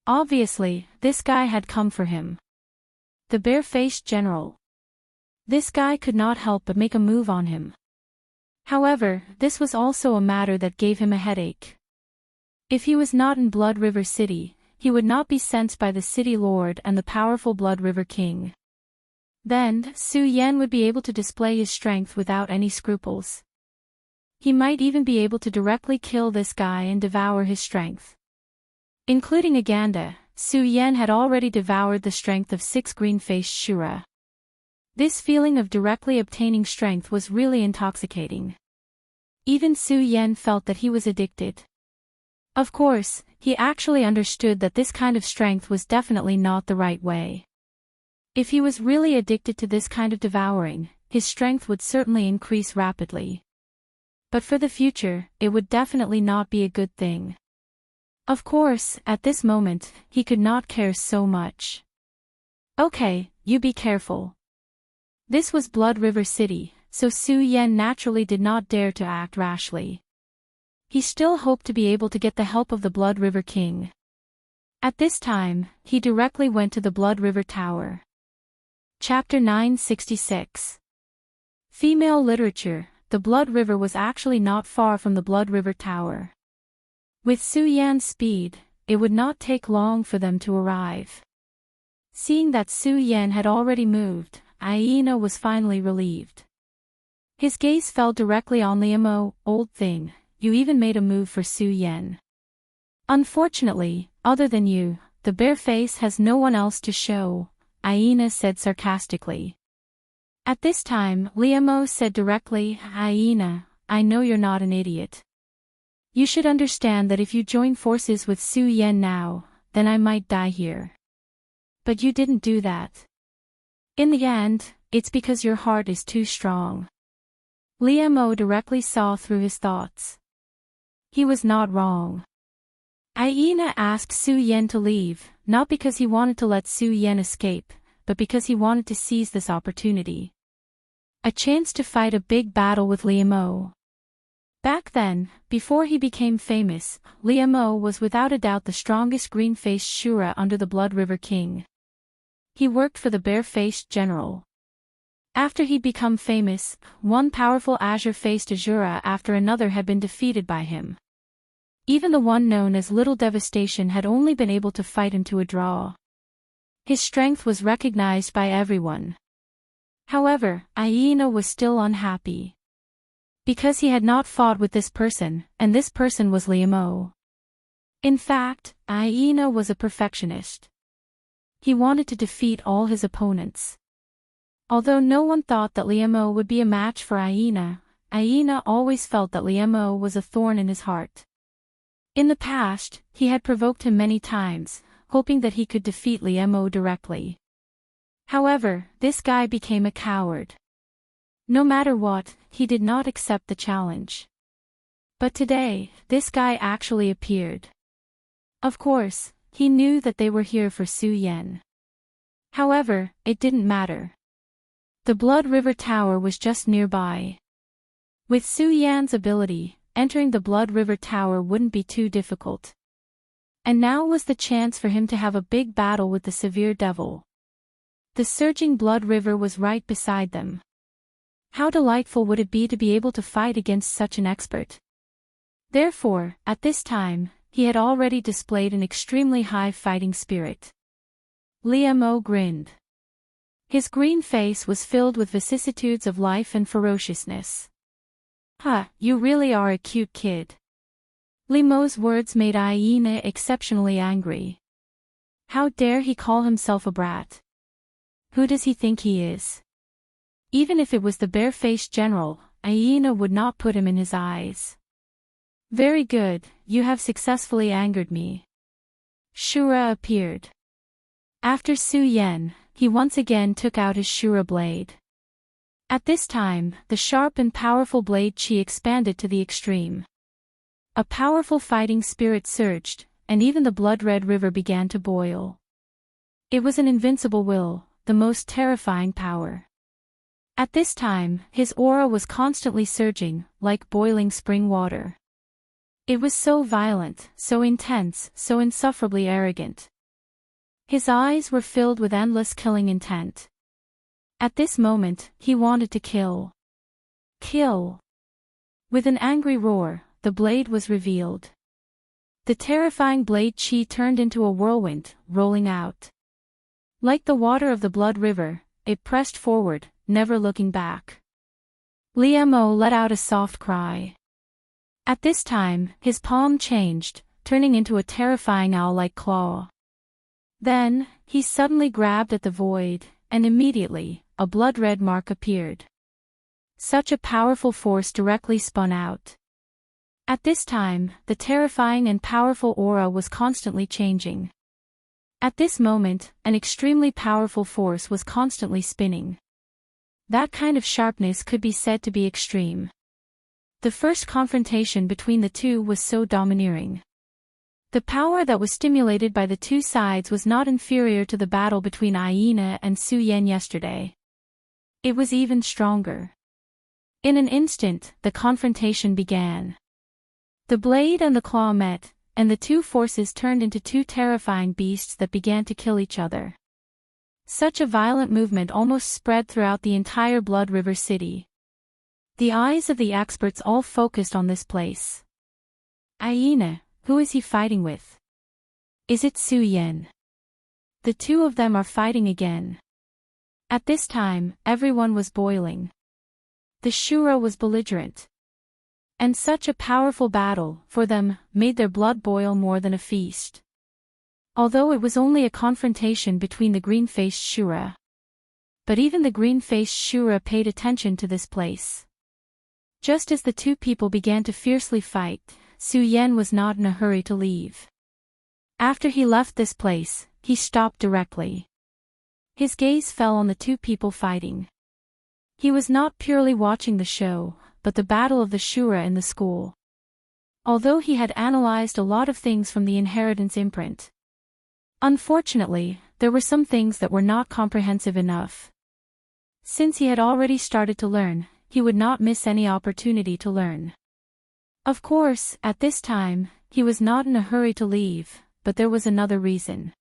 Obviously, this guy had come for him. The bare-faced general. This guy could not help but make a move on him. However, this was also a matter that gave him a headache. If he was not in Blood River City, he would not be sent by the city lord and the powerful Blood River King. Then, Su Yan would be able to display his strength without any scruples. He might even be able to directly kill this guy and devour his strength. Including Aganda, Su Yan had already devoured the strength of 6 green-faced Shura. This feeling of directly obtaining strength was really intoxicating. Even Su Yan felt that he was addicted. Of course, he actually understood that this kind of strength was definitely not the right way. If he was really addicted to this kind of devouring, his strength would certainly increase rapidly. But for the future, it would definitely not be a good thing. Of course, at this moment, he could not care so much. "Okay, you be careful." This was Blood River City, so Su Yan naturally did not dare to act rashly. He still hoped to be able to get the help of the Blood River King. At this time, he directly went to the Blood River Tower. Chapter 966. Female Literature. The Blood River was actually not far from the Blood River Tower. With Su Yan's speed, it would not take long for them to arrive. Seeing that Su Yan had already moved, Aina was finally relieved. His gaze fell directly on Liamo. "Old thing, you even made a move for Su Yan. Unfortunately, other than you, the bare face has no one else to show," Aina said sarcastically. At this time, Liamo said directly, Hyena, I know you're not an idiot. You should understand that if you join forces with Su Yen now, then I might die here. But you didn't do that. In the end, it's because your heart is too strong. Liamo directly saw through his thoughts. He was not wrong. Hyena asked Su Yen to leave, not because he wanted to let Su Yen escape, but because he wanted to seize this opportunity. A chance to fight a big battle with Liamo. Back then, before he became famous, Liamo was without a doubt the strongest green-faced Shura under the Blood River King. He worked for the bare-faced general. After he'd become famous, one powerful azure-faced Azura after another had been defeated by him. Even the one known as Little Devastation had only been able to fight him to a draw. His strength was recognized by everyone. However, Hyena was still unhappy. Because he had not fought with this person, and this person was Liamo. In fact, Hyena was a perfectionist. He wanted to defeat all his opponents. Although no one thought that Liamo would be a match for Hyena, Hyena always felt that Liamo was a thorn in his heart. In the past, he had provoked him many times, hoping that he could defeat Liamo directly. However, this guy became a coward. No matter what, he did not accept the challenge. But today, this guy actually appeared. Of course, he knew that they were here for Su Yen. However, it didn't matter. The Blood River Tower was just nearby. With Su Yan's ability, entering the Blood River Tower wouldn't be too difficult. And now was the chance for him to have a big battle with the severe devil. The surging Blood River was right beside them. How delightful would it be to be able to fight against such an expert? Therefore, at this time, he had already displayed an extremely high fighting spirit. Liamo grinned. His green face was filled with vicissitudes of life and ferociousness. "Huh, you really are a cute kid." Liamo's words made Hyena exceptionally angry. How dare he call himself a brat? Who does he think he is? Even if it was the bare-faced general, Hyena would not put him in his eyes. "Very good, you have successfully angered me." Shura appeared. After Su Yen, he once again took out his Shura blade. At this time, the sharp and powerful blade chi expanded to the extreme. A powerful fighting spirit surged, and even the blood-red river began to boil. It was an invincible will, the most terrifying power. At this time, his aura was constantly surging, like boiling spring water. It was so violent, so intense, so insufferably arrogant. His eyes were filled with endless killing intent. At this moment, he wanted to kill. Kill. With an angry roar, the blade was revealed. The terrifying blade chi turned into a whirlwind, rolling out. Like the water of the Blood River, it pressed forward, never looking back. Liamo let out a soft cry. At this time, his palm changed, turning into a terrifying owl-like claw. Then, he suddenly grabbed at the void, and immediately, a blood-red mark appeared. Such a powerful force directly spun out. At this time, the terrifying and powerful aura was constantly changing. At this moment, an extremely powerful force was constantly spinning. That kind of sharpness could be said to be extreme. The first confrontation between the two was so domineering. The power that was stimulated by the two sides was not inferior to the battle between Hyena and Su Yen yesterday. It was even stronger. In an instant, the confrontation began. The blade and the claw met, and the two forces turned into two terrifying beasts that began to kill each other. Such a violent movement almost spread throughout the entire Blood River city. The eyes of the experts all focused on this place. Hyena, who is he fighting with? Is it Su Yen? The two of them are fighting again. At this time, everyone was boiling. The Shura was belligerent. And such a powerful battle, for them, made their blood boil more than a feast. Although it was only a confrontation between the green-faced Shura. But even the green-faced Shura paid attention to this place. Just as the two people began to fiercely fight, Su Yan was not in a hurry to leave. After he left this place, he stopped directly. His gaze fell on the two people fighting. He was not purely watching the show, but the battle of the Shura in the school. Although he had analyzed a lot of things from the inheritance imprint, unfortunately, there were some things that were not comprehensive enough. Since he had already started to learn, he would not miss any opportunity to learn. Of course, at this time, he was not in a hurry to leave, but there was another reason.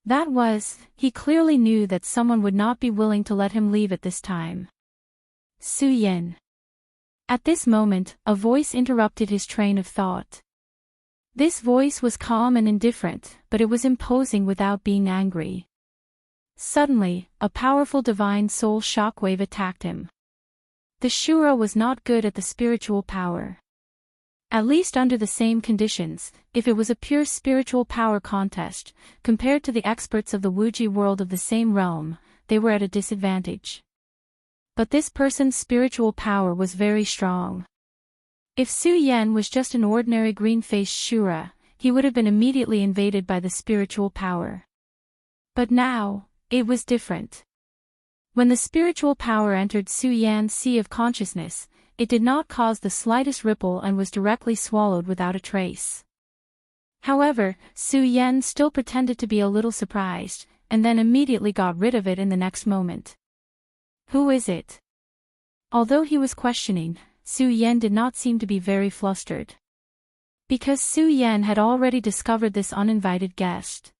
That was, he clearly knew that someone would not be willing to let him leave at this time. Su Yan. At this moment, a voice interrupted his train of thought. This voice was calm and indifferent, but it was imposing without being angry. Suddenly, a powerful divine soul shockwave attacked him. The Shura was not good at the spiritual power. At least under the same conditions, if it was a pure spiritual power contest, compared to the experts of the Wuji world of the same realm, they were at a disadvantage. But this person's spiritual power was very strong. If Su Yan was just an ordinary green-faced Shura, he would have been immediately invaded by the spiritual power. But now, it was different. When the spiritual power entered Su Yan's sea of consciousness, it did not cause the slightest ripple and was directly swallowed without a trace. However, Su Yan still pretended to be a little surprised, and then immediately got rid of it in the next moment. Who is it? Although he was questioning, Su Yan did not seem to be very flustered. Because Su Yan had already discovered this uninvited guest.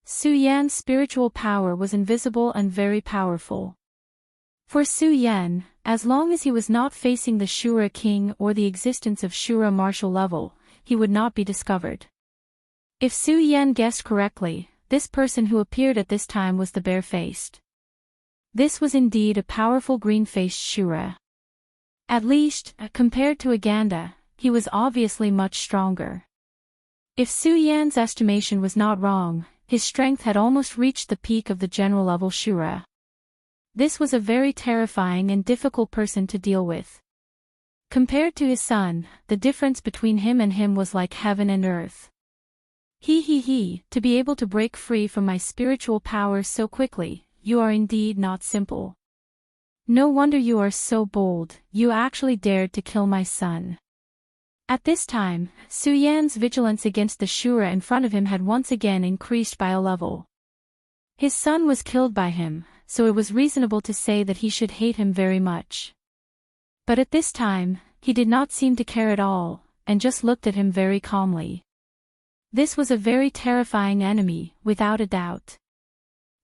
Su Yan's spiritual power was invisible and very powerful. For Su Yan, as long as he was not facing the Shura king or the existence of Shura martial level, he would not be discovered. If Su Yan guessed correctly, this person who appeared at this time was the bare-faced. This was indeed a powerful green-faced Shura. At least, compared to Aganda, he was obviously much stronger. If Su Yan's estimation was not wrong, his strength had almost reached the peak of the general-level Shura. This was a very terrifying and difficult person to deal with. Compared to his son, the difference between him was like heaven and earth. To be able to break free from my spiritual powers so quickly, you are indeed not simple. No wonder you are so bold, you actually dared to kill my son. At this time, Su Yan's vigilance against the Shura in front of him had once again increased by a level. His son was killed by him, so it was reasonable to say that he should hate him very much. But at this time, he did not seem to care at all, and just looked at him very calmly. This was a very terrifying enemy, without a doubt.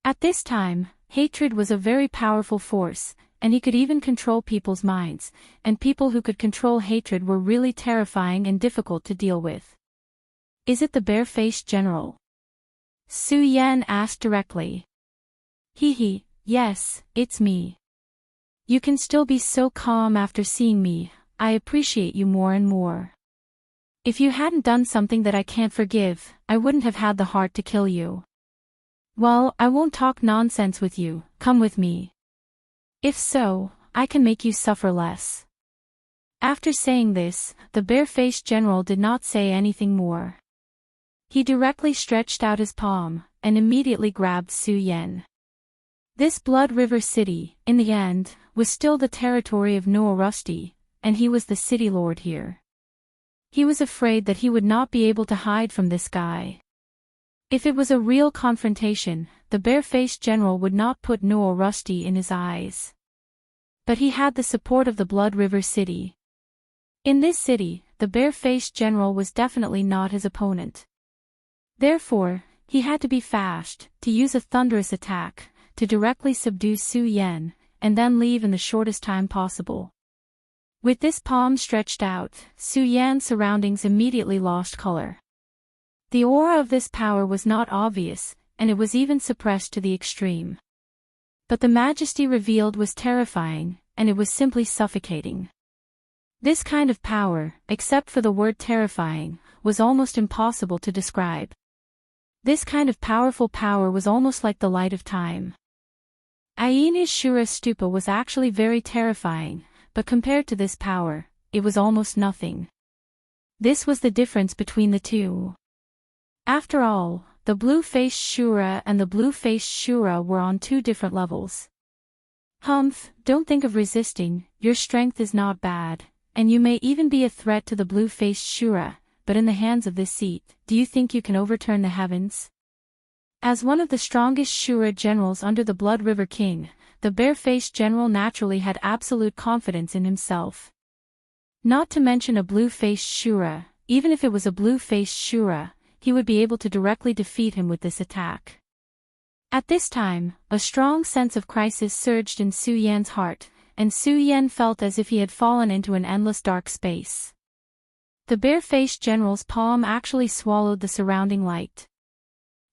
At this time, hatred was a very powerful force, and he could even control people's minds, and people who could control hatred were really terrifying and difficult to deal with. Is it the bare-faced general? Su Yan asked directly. Yes, it's me. You can still be so calm after seeing me, I appreciate you more and more. If you hadn't done something that I can't forgive, I wouldn't have had the heart to kill you. Well, I won't talk nonsense with you, come with me. If so, I can make you suffer less. After saying this, the bare-faced general did not say anything more. He directly stretched out his palm, and immediately grabbed Su Yan. This Blood River city, in the end, was still the territory of Noah Rusty, and he was the city lord here. He was afraid that he would not be able to hide from this guy. If it was a real confrontation, the bare-faced general would not put Noah Rusty in his eyes. But he had the support of the Blood River city. In this city, the bare-faced general was definitely not his opponent. Therefore, he had to be fast, to use a thunderous attack, to directly subdue Su Yan, and then leave in the shortest time possible. With this palm stretched out, Su Yan's surroundings immediately lost color. The aura of this power was not obvious, and it was even suppressed to the extreme. But the majesty revealed was terrifying, and it was simply suffocating. This kind of power, except for the word terrifying, was almost impossible to describe. This kind of powerful power was almost like the light of time. Aina's Shura Stupa was actually very terrifying, but compared to this power, it was almost nothing. This was the difference between the two. After all, the blue-faced Shura and the blue-faced Shura were on two different levels. Humph, don't think of resisting, your strength is not bad, and you may even be a threat to the blue-faced Shura, but in the hands of this seat, do you think you can overturn the heavens? As one of the strongest Shura generals under the Blood River King, the bare-faced general naturally had absolute confidence in himself. Not to mention a blue-faced Shura, even if it was a blue-faced Shura, he would be able to directly defeat him with this attack. At this time, a strong sense of crisis surged in Su Yan's heart, and Su Yan felt as if he had fallen into an endless dark space. The bare-faced general's palm actually swallowed the surrounding light.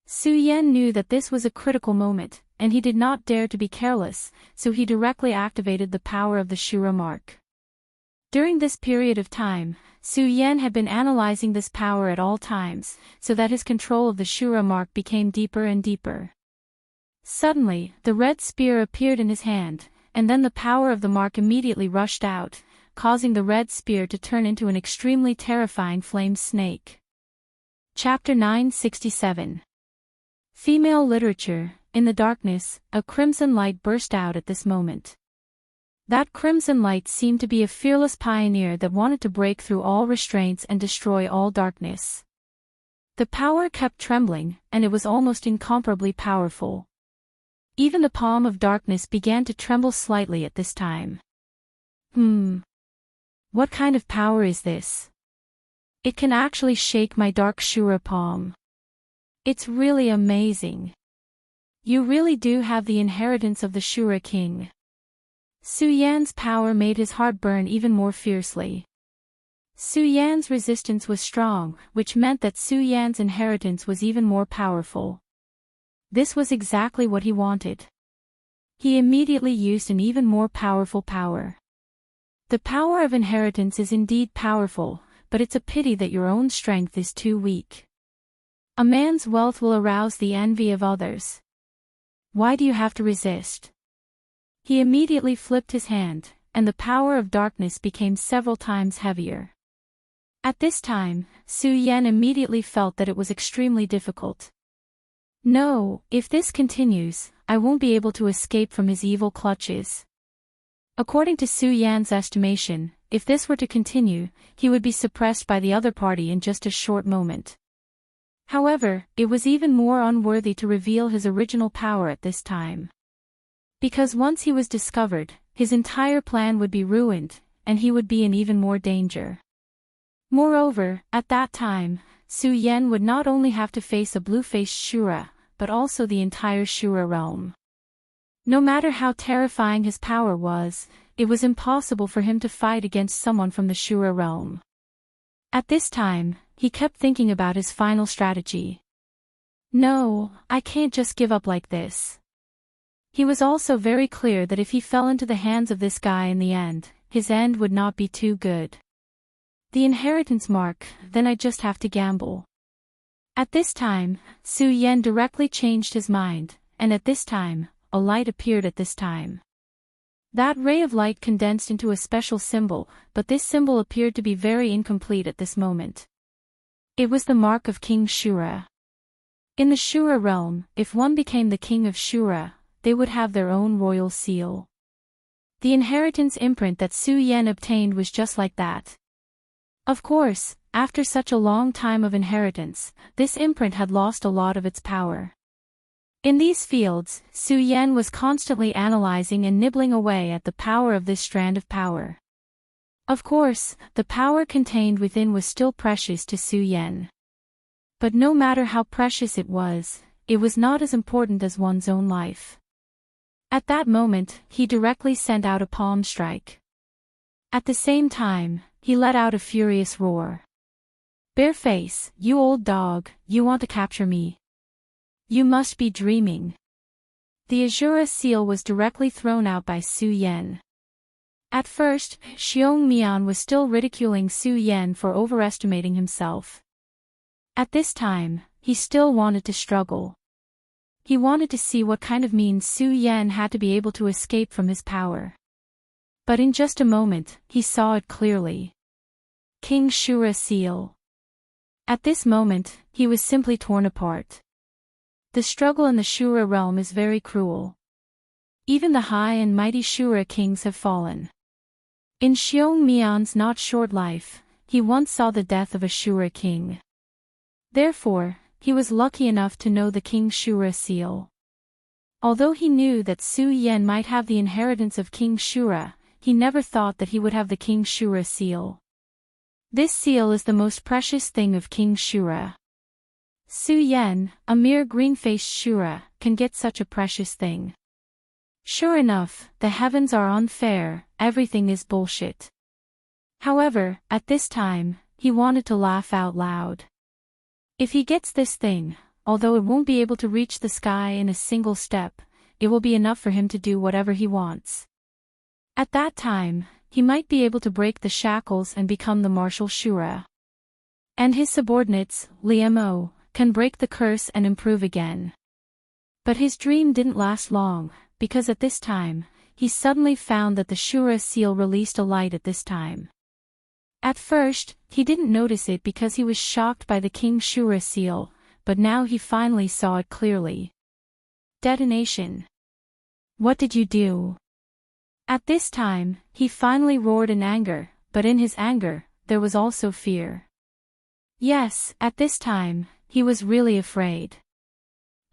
Su Yan knew that this was a critical moment, and he did not dare to be careless, so he directly activated the power of the Shura mark. During this period of time, Su Yan had been analyzing this power at all times, so that his control of the Shura mark became deeper and deeper. Suddenly, the red spear appeared in his hand, and then the power of the mark immediately rushed out, causing the red spear to turn into an extremely terrifying flame snake. Chapter 967. Female Literature. In the darkness, a crimson light burst out at this moment. That crimson light seemed to be a fearless pioneer that wanted to break through all restraints and destroy all darkness. The power kept trembling, and it was almost incomparably powerful. Even the palm of darkness began to tremble slightly at this time. What kind of power is this? It can actually shake my dark Shura palm. It's really amazing. You really do have the inheritance of the Shura king. Su Yan's power made his heart burn even more fiercely. Su Yan's resistance was strong, which meant that Su Yan's inheritance was even more powerful. This was exactly what he wanted. He immediately used an even more powerful power. The power of inheritance is indeed powerful, but it's a pity that your own strength is too weak. A man's wealth will arouse the envy of others. Why do you have to resist? He immediately flipped his hand, and the power of darkness became several times heavier. At this time, Su Yan immediately felt that it was extremely difficult. No, if this continues, I won't be able to escape from his evil clutches. According to Su Yan's estimation, if this were to continue, he would be suppressed by the other party in just a short moment. However, it was even more unworthy to reveal his original power at this time. Because once he was discovered, his entire plan would be ruined, and he would be in even more danger. Moreover, at that time, Su Yan would not only have to face a blue-faced Shura, but also the entire Shura realm. No matter how terrifying his power was, it was impossible for him to fight against someone from the Shura realm. At this time, he kept thinking about his final strategy. No, I can't just give up like this. He was also very clear that if he fell into the hands of this guy in the end, his end would not be too good. The inheritance mark, then I just have to gamble. At this time, Su Yan directly changed his mind, and at this time, a light appeared at this time. That ray of light condensed into a special symbol, but this symbol appeared to be very incomplete at this moment. It was the mark of King Shura. In the Shura realm, if one became the king of Shura, they would have their own royal seal. The inheritance imprint that Su Yan obtained was just like that. Of course, after such a long time of inheritance, this imprint had lost a lot of its power. In these fields, Su Yan was constantly analyzing and nibbling away at the power of this strand of power. Of course, the power contained within was still precious to Su Yan. But no matter how precious it was not as important as one's own life. At that moment, he directly sent out a palm strike. At the same time, he let out a furious roar. Bareface, you old dog, you want to capture me? You must be dreaming. The Azura seal was directly thrown out by Su Yan. At first, Xiong Mian was still ridiculing Su Yan for overestimating himself. At this time, he still wanted to struggle. He wanted to see what kind of means Su Yan had to be able to escape from his power. But in just a moment, he saw it clearly. King Shura seal. At this moment, he was simply torn apart. The struggle in the Shura realm is very cruel. Even the high and mighty Shura kings have fallen. In Xiong Mian's not short life, he once saw the death of a Shura king. Therefore, he was lucky enough to know the King Shura seal. Although he knew that Su Yan might have the inheritance of King Shura, he never thought that he would have the King Shura seal. This seal is the most precious thing of King Shura. Su Yan, a mere green-faced Shura, can get such a precious thing. Sure enough, the heavens are unfair, everything is bullshit. However, at this time, he wanted to laugh out loud. If he gets this thing, although it won't be able to reach the sky in a single step, it will be enough for him to do whatever he wants. At that time, he might be able to break the shackles and become the Martial Shura. And his subordinates, Liemo, can break the curse and improve again. But his dream didn't last long, because at this time, he suddenly found that the Shura seal released a light at this time. At first, he didn't notice it because he was shocked by the King Shura seal, but now he finally saw it clearly. Detonation. What did you do? At this time, he finally roared in anger, but in his anger, there was also fear. Yes, at this time, he was really afraid.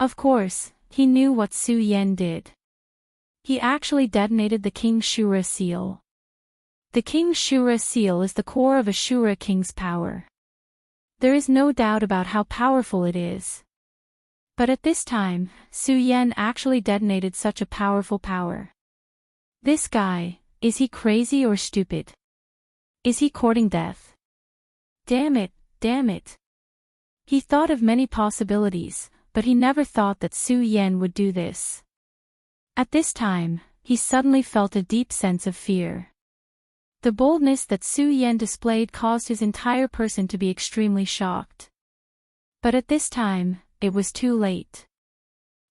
Of course, he knew what Su Yan did. He actually detonated the King Shura seal. The King Shura seal is the core of a Shura king's power. There is no doubt about how powerful it is. But at this time, Su Yan actually detonated such a powerful power. This guy, is he crazy or stupid? Is he courting death? Damn it, damn it. He thought of many possibilities, but he never thought that Su Yan would do this. At this time, he suddenly felt a deep sense of fear. The boldness that Su Yan displayed caused his entire person to be extremely shocked. But at this time, it was too late.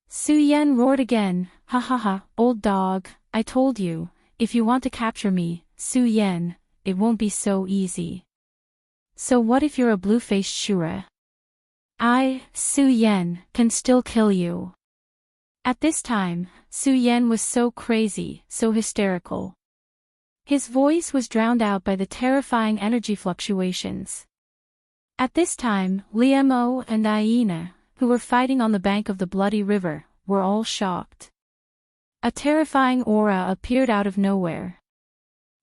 Su Yan roared again, "Ha ha ha, old dog, I told you, if you want to capture me, Su Yan, it won't be so easy. So what if you're a blue-faced Shura? I, Su Yan, can still kill you." At this time, Su Yan was so crazy, so hysterical. His voice was drowned out by the terrifying energy fluctuations. At this time, Liemo and Aina, who were fighting on the bank of the bloody river, were all shocked. A terrifying aura appeared out of nowhere.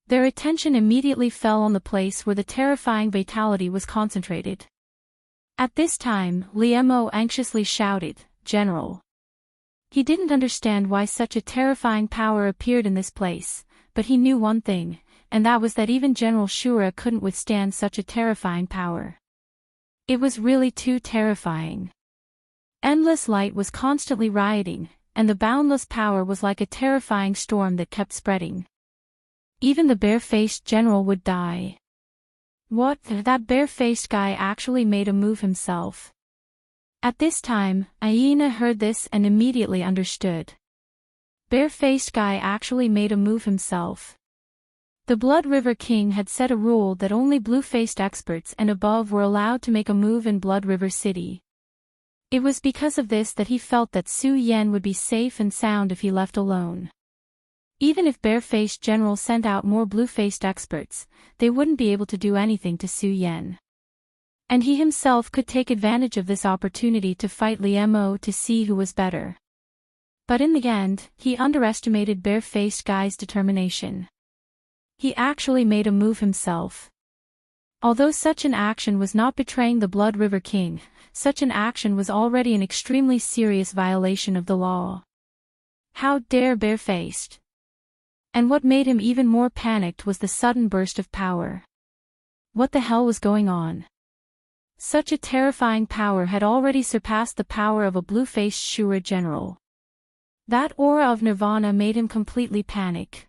Their attention immediately fell on the place where the terrifying vitality was concentrated. At this time, Liemo anxiously shouted, "General." He didn't understand why such a terrifying power appeared in this place, but he knew one thing, and that was that even General Shura couldn't withstand such a terrifying power. It was really too terrifying. Endless light was constantly rioting, and the boundless power was like a terrifying storm that kept spreading. Even the bare-faced general would die. What? That bare-faced guy actually made a move himself. At this time, Aina heard this and immediately understood. Bare-faced guy actually made a move himself. The Blood River King had set a rule that only blue-faced experts and above were allowed to make a move in Blood River City. It was because of this that he felt that Su Yan would be safe and sound if he left alone. Even if bare-faced general sent out more blue-faced experts, they wouldn't be able to do anything to Su Yan. And he himself could take advantage of this opportunity to fight Liemo to see who was better. But in the end, he underestimated bare-faced guy's determination. He actually made a move himself. Although such an action was not betraying the Blood River King, such an action was already an extremely serious violation of the law. How dare bare-faced? And what made him even more panicked was the sudden burst of power. What the hell was going on? Such a terrifying power had already surpassed the power of a blue-faced Shura general. That aura of nirvana made him completely panic.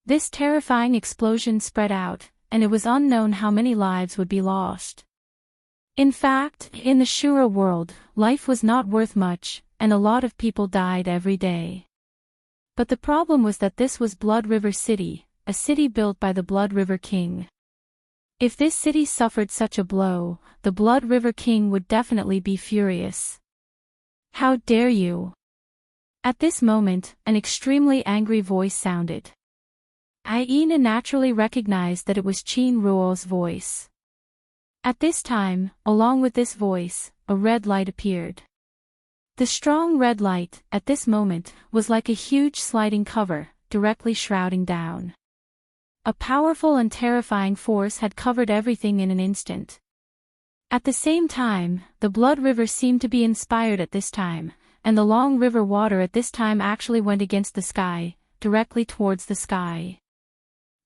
This terrifying explosion spread out, and it was unknown how many lives would be lost. In fact, in the Shura world, life was not worth much, and a lot of people died every day. But the problem was that this was Blood River City, a city built by the Blood River King. If this city suffered such a blow, the Blood River King would definitely be furious. "How dare you?" At this moment, an extremely angry voice sounded. Aina naturally recognized that it was Qin Ruo's voice. At this time, along with this voice, a red light appeared. The strong red light, at this moment, was like a huge sliding cover, directly shrouding down. A powerful and terrifying force had covered everything in an instant. At the same time, the Blood River seemed to be inspired at this time, and the long river water at this time actually went against the sky, directly towards the sky.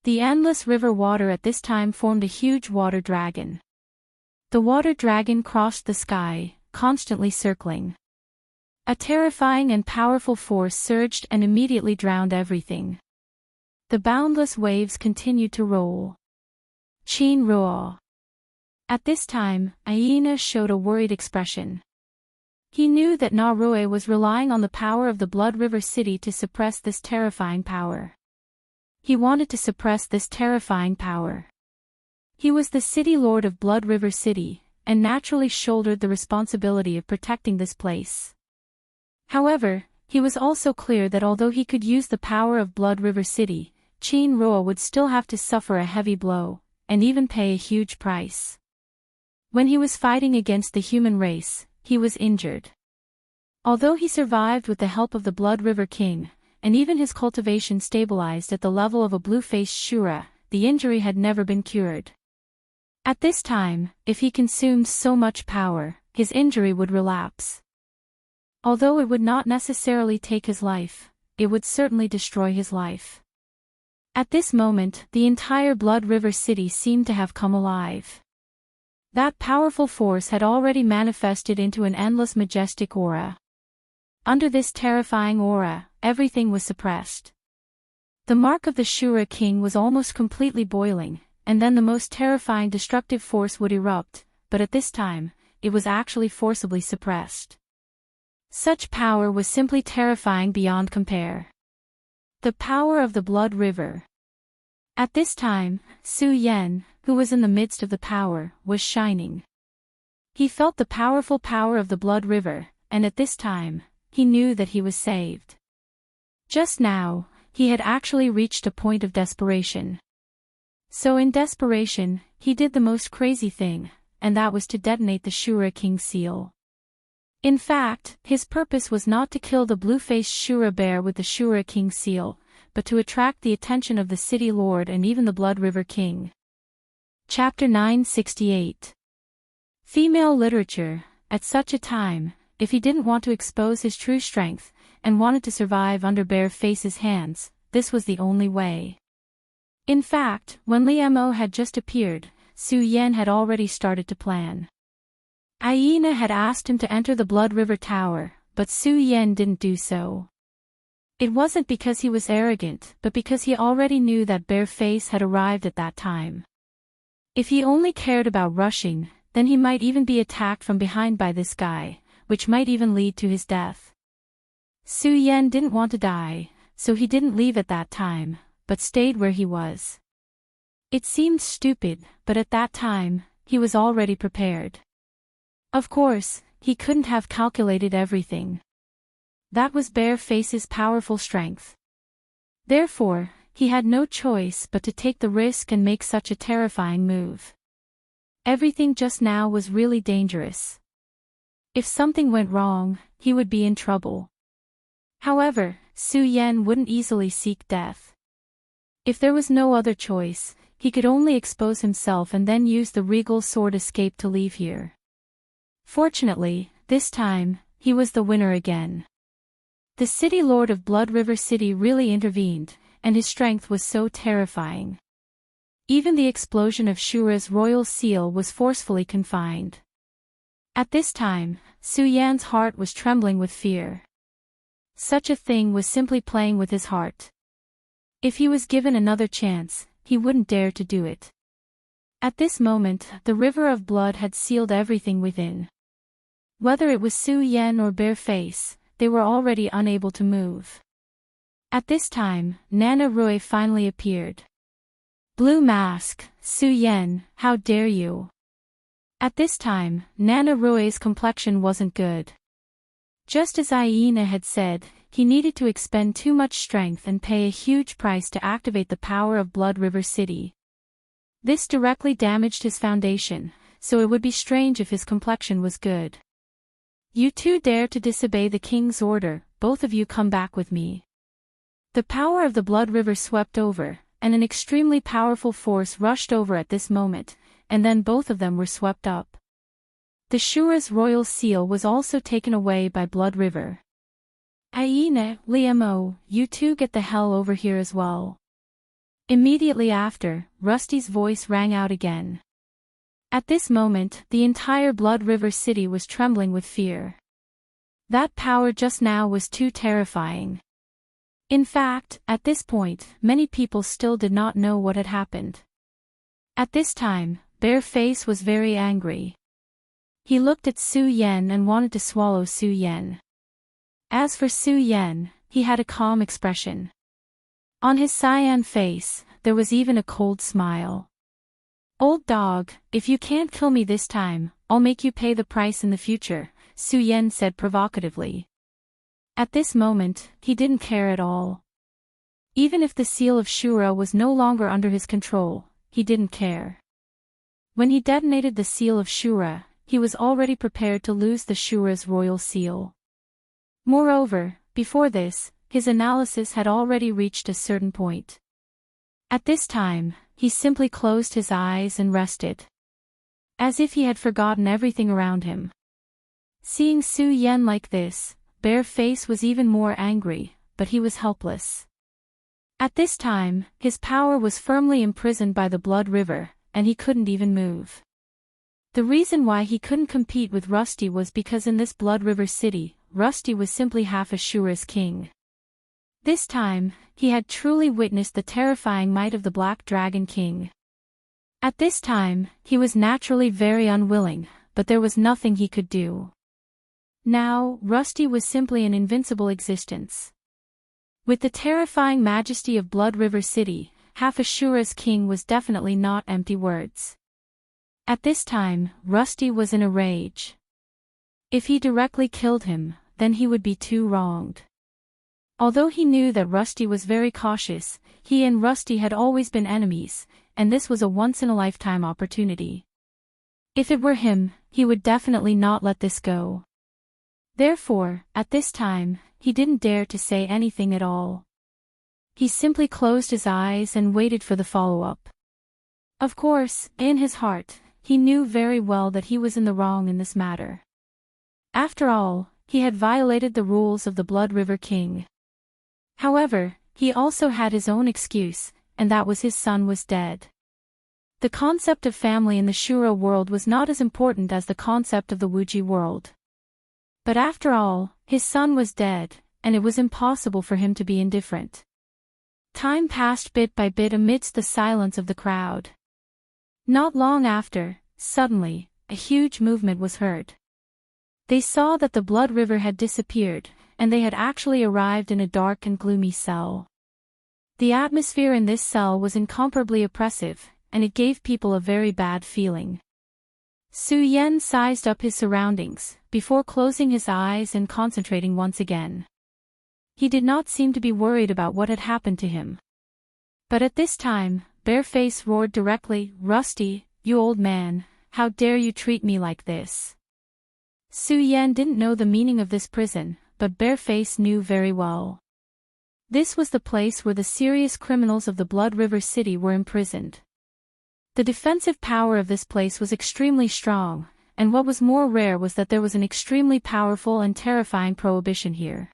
The endless river water at this time formed a huge water dragon. The water dragon crossed the sky, constantly circling. A terrifying and powerful force surged and immediately drowned everything. The boundless waves continued to roll. Qin Ruo. At this time, Aina showed a worried expression. He knew that Na Rue was relying on the power of the Blood River City to suppress this terrifying power. He wanted to suppress this terrifying power. He was the city lord of Blood River City, and naturally shouldered the responsibility of protecting this place. However, he was also clear that although he could use the power of Blood River City, Qin Ruo would still have to suffer a heavy blow, and even pay a huge price. When he was fighting against the human race, he was injured. Although he survived with the help of the Blood River King, and even his cultivation stabilized at the level of a blue-faced Shura, the injury had never been cured. At this time, if he consumed so much power, his injury would relapse. Although it would not necessarily take his life, it would certainly destroy his life. At this moment, the entire Blood River City seemed to have come alive. That powerful force had already manifested into an endless majestic aura. Under this terrifying aura, everything was suppressed. The mark of the Shura King was almost completely boiling, and then the most terrifying destructive force would erupt, but at this time, it was actually forcibly suppressed. Such power was simply terrifying beyond compare. The power of the Blood River. At this time, Su Yan, who was in the midst of the power, was shining. He felt the powerful power of the Blood River, and at this time, he knew that he was saved. Just now, he had actually reached a point of desperation. So in desperation, he did the most crazy thing, and that was to detonate the Shura King seal. In fact, his purpose was not to kill the blue-faced Shura bear with the Shura King seal, but to attract the attention of the city lord and even the Blood River King. Chapter 968. Female literature. At such a time, if he didn't want to expose his true strength, and wanted to survive under Bareface's hands, this was the only way. In fact, when Li Mo had just appeared, Su Yan had already started to plan. Aina had asked him to enter the Blood River Tower, but Su Yan didn't do so. It wasn't because he was arrogant, but because he already knew that Bareface had arrived at that time. If he only cared about rushing, then he might even be attacked from behind by this guy, which might even lead to his death. Su Yan didn't want to die, so he didn't leave at that time, but stayed where he was. It seemed stupid, but at that time, he was already prepared. Of course, he couldn't have calculated everything. That was Bareface's powerful strength. Therefore, he had no choice but to take the risk and make such a terrifying move. Everything just now was really dangerous. If something went wrong, he would be in trouble. However, Su Yan wouldn't easily seek death. If there was no other choice, he could only expose himself and then use the regal sword escape to leave here. Fortunately, this time, he was the winner again. The city lord of Blood River City really intervened, and his strength was so terrifying. Even the explosion of Shura's royal seal was forcefully confined. At this time, Su Yan's heart was trembling with fear. Such a thing was simply playing with his heart. If he was given another chance, he wouldn't dare to do it. At this moment, the river of blood had sealed everything within. Whether it was Su Yan or Bareface, they were already unable to move. At this time, Nana Rui finally appeared. Blue Mask, Su Yen, how dare you? At this time, Nana Rui's complexion wasn't good. Just as Aina had said, he needed to expend too much strength and pay a huge price to activate the power of Blood River City. This directly damaged his foundation, so it would be strange if his complexion was good. You two dare to disobey the king's order, both of you come back with me. The power of the Blood River swept over, and an extremely powerful force rushed over at this moment, and then both of them were swept up. The Shura's royal seal was also taken away by Blood River. Aina, Liamo, you two get the hell over here as well. Immediately after, Rusty's voice rang out again. At this moment, the entire Blood River city was trembling with fear. That power just now was too terrifying. In fact, at this point, many people still did not know what had happened. At this time, Bareface was very angry. He looked at Su Yen and wanted to swallow Su Yen. As for Su Yen, he had a calm expression. On his cyan face, there was even a cold smile. Old dog, if you can't kill me this time, I'll make you pay the price in the future, Su Yen said provocatively. At this moment, he didn't care at all. Even if the seal of Shura was no longer under his control, he didn't care. When he detonated the seal of Shura, he was already prepared to lose the Shura's royal seal. Moreover, before this, his analysis had already reached a certain point. At this time, he simply closed his eyes and rested. As if he had forgotten everything around him. Seeing Su Yen like this, Bareface was even more angry, but he was helpless. At this time, his power was firmly imprisoned by the Blood River, and he couldn't even move. The reason why he couldn't compete with Rusty was because in this Blood River city, Rusty was simply half Ashura's king. This time, he had truly witnessed the terrifying might of the Black Dragon King. At this time, he was naturally very unwilling, but there was nothing he could do. Now, Rusty was simply an invincible existence. With the terrifying majesty of Blood River City, half Ashura's king was definitely not empty words. At this time, Rusty was in a rage. If he directly killed him, then he would be too wronged. Although he knew that Rusty was very cautious, he and Rusty had always been enemies, and this was a once-in-a-lifetime opportunity. If it were him, he would definitely not let this go. Therefore, at this time, he didn't dare to say anything at all. He simply closed his eyes and waited for the follow-up. Of course, in his heart, he knew very well that he was in the wrong in this matter. After all, he had violated the rules of the Blood River King. However, he also had his own excuse, and that was his son was dead. The concept of family in the Shura world was not as important as the concept of the Wuji world. But after all, his son was dead, and it was impossible for him to be indifferent. Time passed bit by bit amidst the silence of the crowd. Not long after, suddenly, a huge movement was heard. They saw that the Blood River had disappeared, and they had actually arrived in a dark and gloomy cell. The atmosphere in this cell was incomparably oppressive, and it gave people a very bad feeling. Su Yen sized up his surroundings, before closing his eyes and concentrating once again. He did not seem to be worried about what had happened to him. But at this time, Bareface roared directly, "Rusty, you old man, how dare you treat me like this?" Su Yen didn't know the meaning of this prison, but Bareface knew very well. This was the place where the serious criminals of the Blood River City were imprisoned. The defensive power of this place was extremely strong, and what was more rare was that there was an extremely powerful and terrifying prohibition here.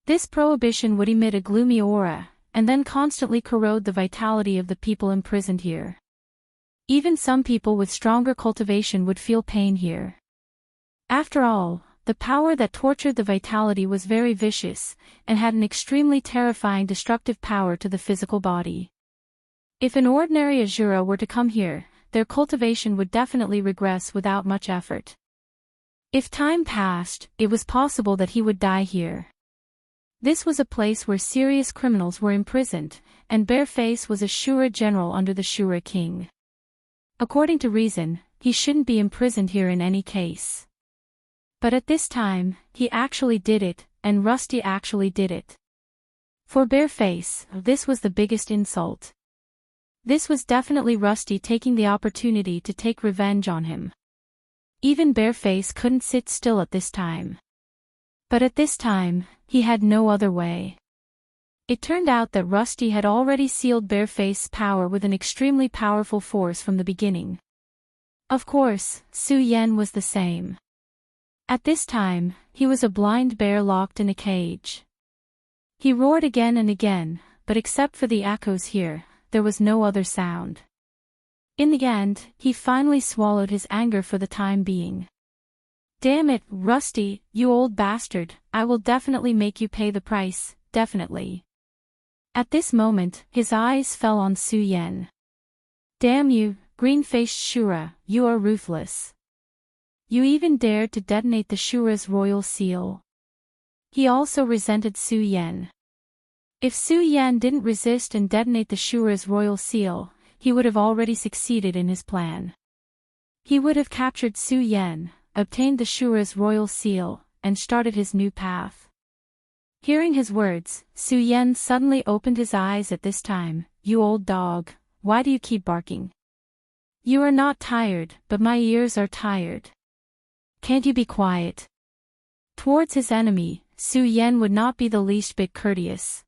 This prohibition would emit a gloomy aura, and then constantly corrode the vitality of the people imprisoned here. Even some people with stronger cultivation would feel pain here. After all, the power that tortured the vitality was very vicious, and had an extremely terrifying destructive power to the physical body. If an ordinary Ashura were to come here, their cultivation would definitely regress without much effort. If time passed, it was possible that he would die here. This was a place where serious criminals were imprisoned, and Bareface was a Shura general under the Shura king. According to reason, he shouldn't be imprisoned here in any case. But at this time, he actually did it, and Rusty actually did it. For Bareface, this was the biggest insult. This was definitely Rusty taking the opportunity to take revenge on him. Even Bareface couldn't sit still at this time. But at this time, he had no other way. It turned out that Rusty had already sealed Bareface's power with an extremely powerful force from the beginning. Of course, Su Yen was the same. At this time, he was a blind bear locked in a cage. He roared again and again, but except for the echoes here, there was no other sound. In the end, he finally swallowed his anger for the time being. Damn it, Rusty, you old bastard, I will definitely make you pay the price, definitely. At this moment, his eyes fell on Su Yen. Damn you, green-faced Shura, you are ruthless. You even dared to detonate the Shura's royal seal. He also resented Su Yen. If Su Yen didn't resist and detonate the Shura's royal seal, he would have already succeeded in his plan. He would have captured Su Yen, obtained the Shura's royal seal, and started his new path. Hearing his words, Su Yen suddenly opened his eyes at this time. You old dog, why do you keep barking? You are not tired, but my ears are tired. Can't you be quiet? Towards his enemy, Su Yen would not be the least bit courteous.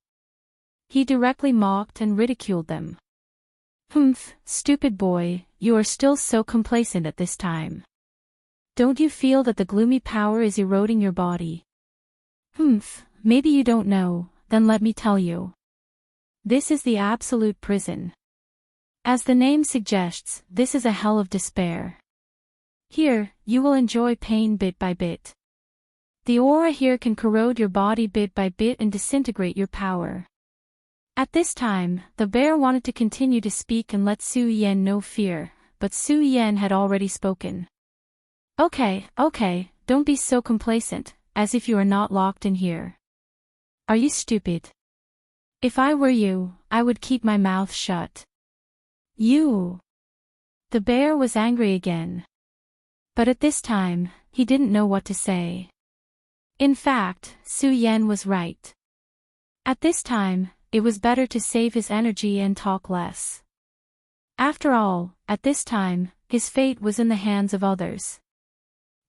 He directly mocked and ridiculed them. Humph, stupid boy, you are still so complacent at this time. Don't you feel that the gloomy power is eroding your body? Humph, maybe you don't know, then let me tell you. This is the absolute prison. As the name suggests, this is a hell of despair. Here, you will enjoy pain bit by bit. The aura here can corrode your body bit by bit and disintegrate your power. At this time, the bear wanted to continue to speak and let Su Yen know fear, but Su Yen had already spoken. Okay, don't be so complacent, as if you are not locked in here. Are you stupid? If I were you, I would keep my mouth shut. You! The bear was angry again. But at this time, he didn't know what to say. In fact, Su Yen was right. At this time, it was better to save his energy and talk less. After all, at this time, his fate was in the hands of others.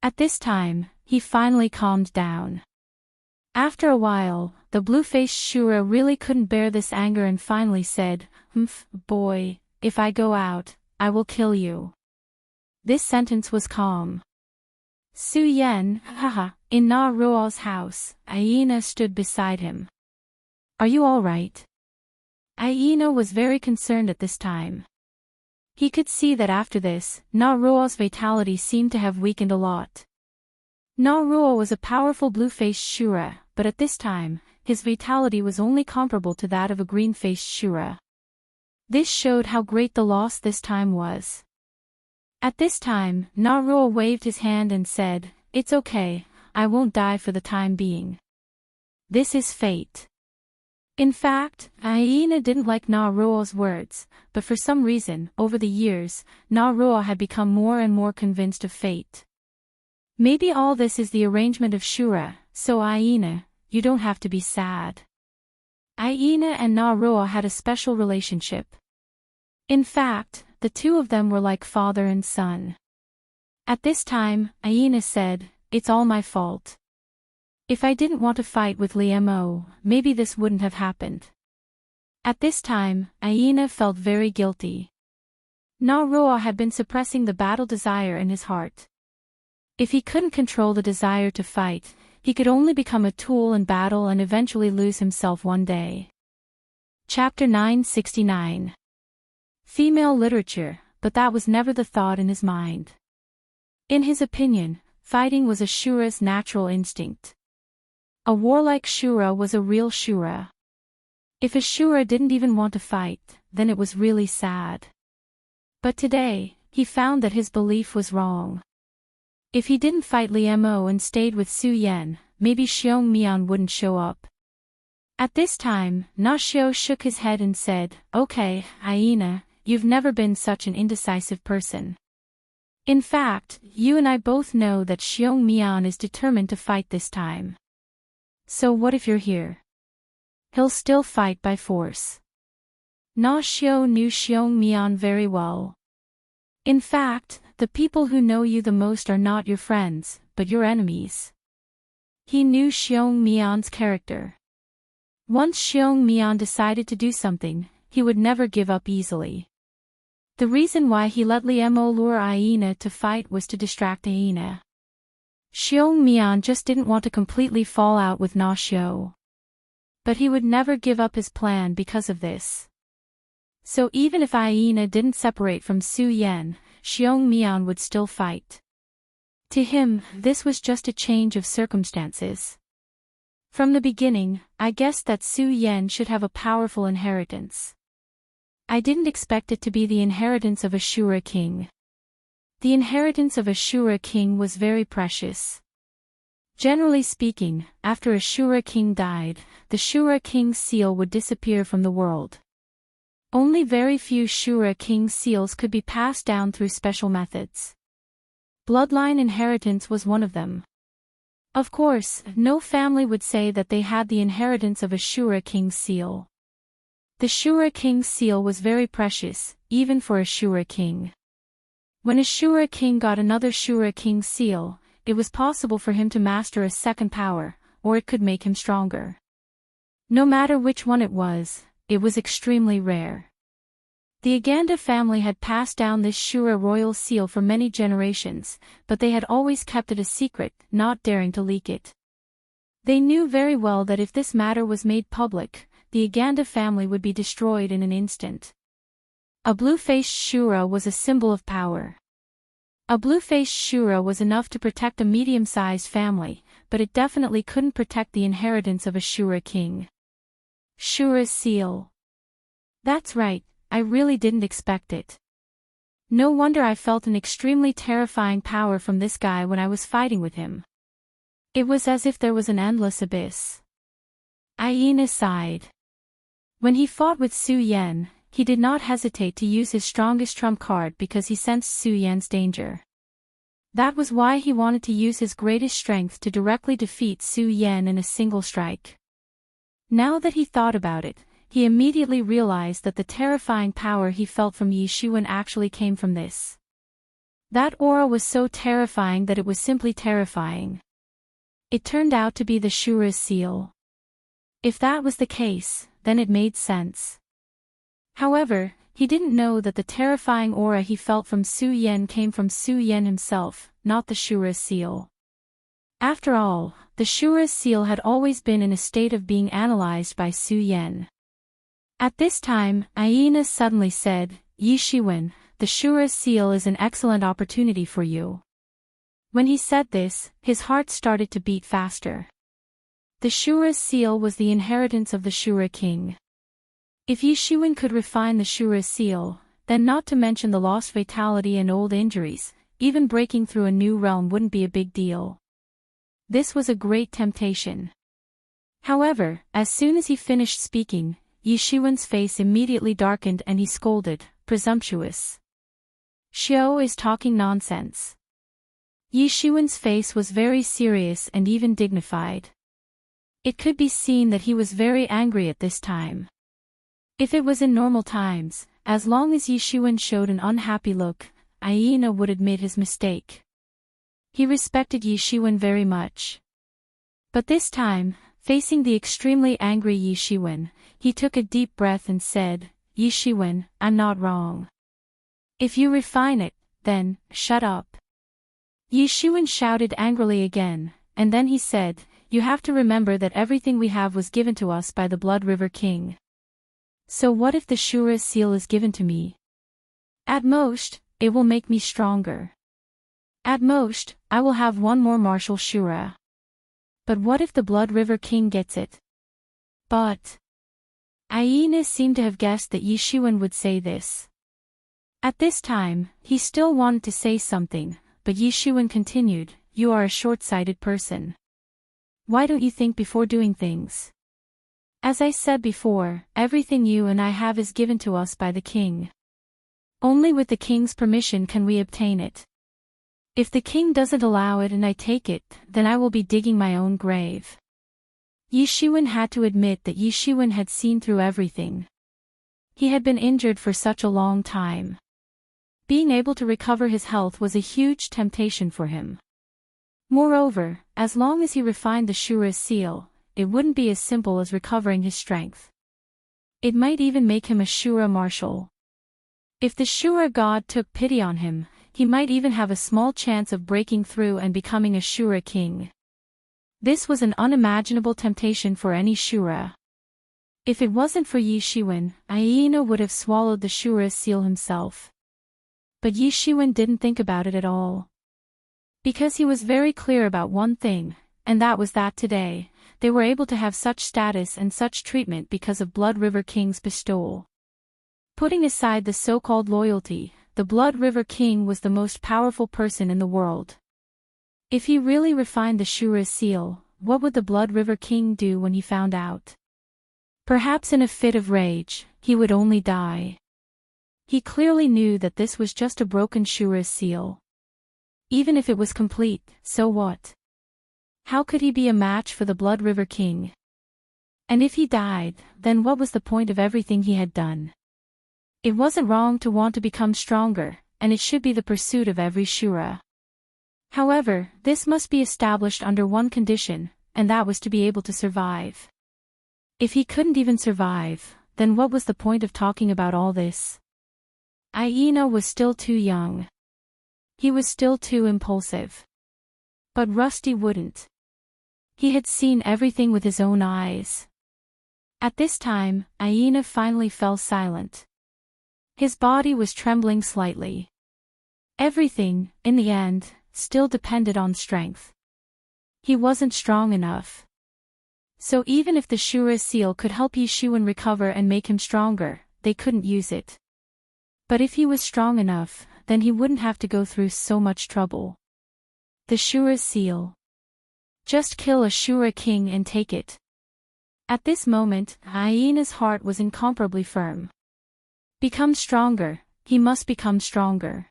At this time, he finally calmed down. After a while, the blue-faced Shura really couldn't bear this anger and finally said, Humph, boy, if I go out, I will kill you. This sentence was calm. Su Yen, in Na Ruo's house, Aina stood beside him. Are you all right? Aina was very concerned at this time. He could see that after this, Na Ruo's vitality seemed to have weakened a lot. Na Ruo was a powerful blue-faced Shura, but at this time, his vitality was only comparable to that of a green-faced Shura. This showed how great the loss this time was. At this time, Na Ruo waved his hand and said, It's okay, I won't die for the time being. This is fate. In fact, Aina didn't like Na Ruo's words, but for some reason, over the years, Na Ruo had become more and more convinced of fate. Maybe all this is the arrangement of Shura, so Aina, you don't have to be sad. Aina and Na Ruo had a special relationship. In fact, the two of them were like father and son. At this time, Aina said, It's all my fault. If I didn't want to fight with Liemo, maybe this wouldn't have happened. At this time, Aina felt very guilty. Na Ruo had been suppressing the battle desire in his heart. If he couldn't control the desire to fight, he could only become a tool in battle and eventually lose himself one day. Chapter 969. Female literature, but that was never the thought in his mind. In his opinion, fighting was a Shura's natural instinct. A warlike Shura was a real Shura. If a Shura didn't even want to fight, then it was really sad. But today, he found that his belief was wrong. If he didn't fight Liemo and stayed with Su Yan, maybe Xiong Mian wouldn't show up. At this time, Na Xiao shook his head and said, "Okay, Hyena, you've never been such an indecisive person. In fact, you and I both know that Xiong Mian is determined to fight this time. So what if you're here? He'll still fight by force." Na Xiao knew Xiong Mian very well. In fact, the people who know you the most are not your friends, but your enemies. He knew Xiong Mian's character. Once Xiong Mian decided to do something, he would never give up easily. The reason why he let Liemo lure Aina to fight was to distract Aina. Xiong Mian just didn't want to completely fall out with Na Xiao. But he would never give up his plan because of this. So even if Aina didn't separate from Su Yan, Xiong Mian would still fight. To him, this was just a change of circumstances. From the beginning, I guessed that Su Yan should have a powerful inheritance. I didn't expect it to be the inheritance of a Shura king. The inheritance of a Shura king was very precious. Generally speaking, after a Shura king died, the Shura king's seal would disappear from the world. Only very few Shura king seals could be passed down through special methods. Bloodline inheritance was one of them. Of course, no family would say that they had the inheritance of a Shura king's seal. The Shura king's seal was very precious, even for a Shura king. When a Shura king got another Shura king's seal, it was possible for him to master a second power, or it could make him stronger. No matter which one it was extremely rare. The Aganda family had passed down this Shura royal seal for many generations, but they had always kept it a secret, not daring to leak it. They knew very well that if this matter was made public, the Aganda family would be destroyed in an instant. A blue-faced Shura was a symbol of power. A blue-faced Shura was enough to protect a medium-sized family, but it definitely couldn't protect the inheritance of a Shura king. Shura's seal. That's right, I really didn't expect it. No wonder I felt an extremely terrifying power from this guy when I was fighting with him. It was as if there was an endless abyss. Aina sighed. When he fought with Su Yan, he did not hesitate to use his strongest trump card because he sensed Su Yan's danger. That was why he wanted to use his greatest strength to directly defeat Su Yan in a single strike. Now that he thought about it, he immediately realized that the terrifying power he felt from Yi Shiwen actually came from this. That aura was so terrifying that it was simply terrifying. It turned out to be the Shura's seal. If that was the case, then it made sense. However, he didn't know that the terrifying aura he felt from Su Yan came from Su Yan himself, not the Shura's seal. After all, the Shura's seal had always been in a state of being analyzed by Su Yan. At this time, Aina suddenly said, "Yi Shiwen, the Shura's seal is an excellent opportunity for you." When he said this, his heart started to beat faster. The Shura's seal was the inheritance of the Shura king. If Yi Shiwen could refine the Shura's seal, then not to mention the lost vitality and old injuries, even breaking through a new realm wouldn't be a big deal. This was a great temptation. However, as soon as he finished speaking, Yi Shiwen's face immediately darkened and he scolded, "Presumptuous. Xiao is talking nonsense." Yi Shiwen's face was very serious and even dignified. It could be seen that he was very angry at this time. If it was in normal times, as long as Yi Shiwen showed an unhappy look, Aina would admit his mistake. He respected Yi Shiwen very much. But this time, facing the extremely angry Yi Shiwen, he took a deep breath and said, "Yi Shiwen, I'm not wrong. If you refine it, then, shut up." Yi Shiwen shouted angrily again, and then he said, "You have to remember that everything we have was given to us by the Blood River King. So what if the Shura seal is given to me? At most, it will make me stronger. At most, I will have one more martial Shura. But what if the Blood River King gets it?" But Aina seemed to have guessed that Yi Shiwen would say this. At this time, he still wanted to say something, but Yishuan continued, "You are a short-sighted person. Why don't you think before doing things? As I said before, everything you and I have is given to us by the king. Only with the king's permission can we obtain it. If the king doesn't allow it and I take it, then I will be digging my own grave." Yishuan had to admit that Yishuan had seen through everything. He had been injured for such a long time. Being able to recover his health was a huge temptation for him. Moreover, as long as he refined the Shura's seal, it wouldn't be as simple as recovering his strength. It might even make him a Shura marshal. If the Shura god took pity on him, he might even have a small chance of breaking through and becoming a Shura king. This was an unimaginable temptation for any Shura. If it wasn't for Yishuan, Aina would have swallowed the Shura's seal himself. But Yishuan didn't think about it at all. Because he was very clear about one thing, and that was that today, they were able to have such status and such treatment because of Blood River King's bestowal. Putting aside the so-called loyalty, the Blood River King was the most powerful person in the world. If he really refined the Shura's seal, what would the Blood River King do when he found out? Perhaps in a fit of rage, he would only die. He clearly knew that this was just a broken Shura's seal. Even if it was complete, so what? How could he be a match for the Blood River King? And if he died, then what was the point of everything he had done? It wasn't wrong to want to become stronger, and it should be the pursuit of every Shura. However, this must be established under one condition, and that was to be able to survive. If he couldn't even survive, then what was the point of talking about all this? Aina was still too young. He was still too impulsive. But Rusty wouldn't. He had seen everything with his own eyes. At this time, Aina finally fell silent. His body was trembling slightly. Everything, in the end, still depended on strength. He wasn't strong enough. So even if the Shura seal could help Yishuan recover and make him stronger, they couldn't use it. But if he was strong enough, then he wouldn't have to go through so much trouble. The Shura seal. Just kill a Shura king and take it. At this moment, Aina's heart was incomparably firm. Become stronger, he must become stronger.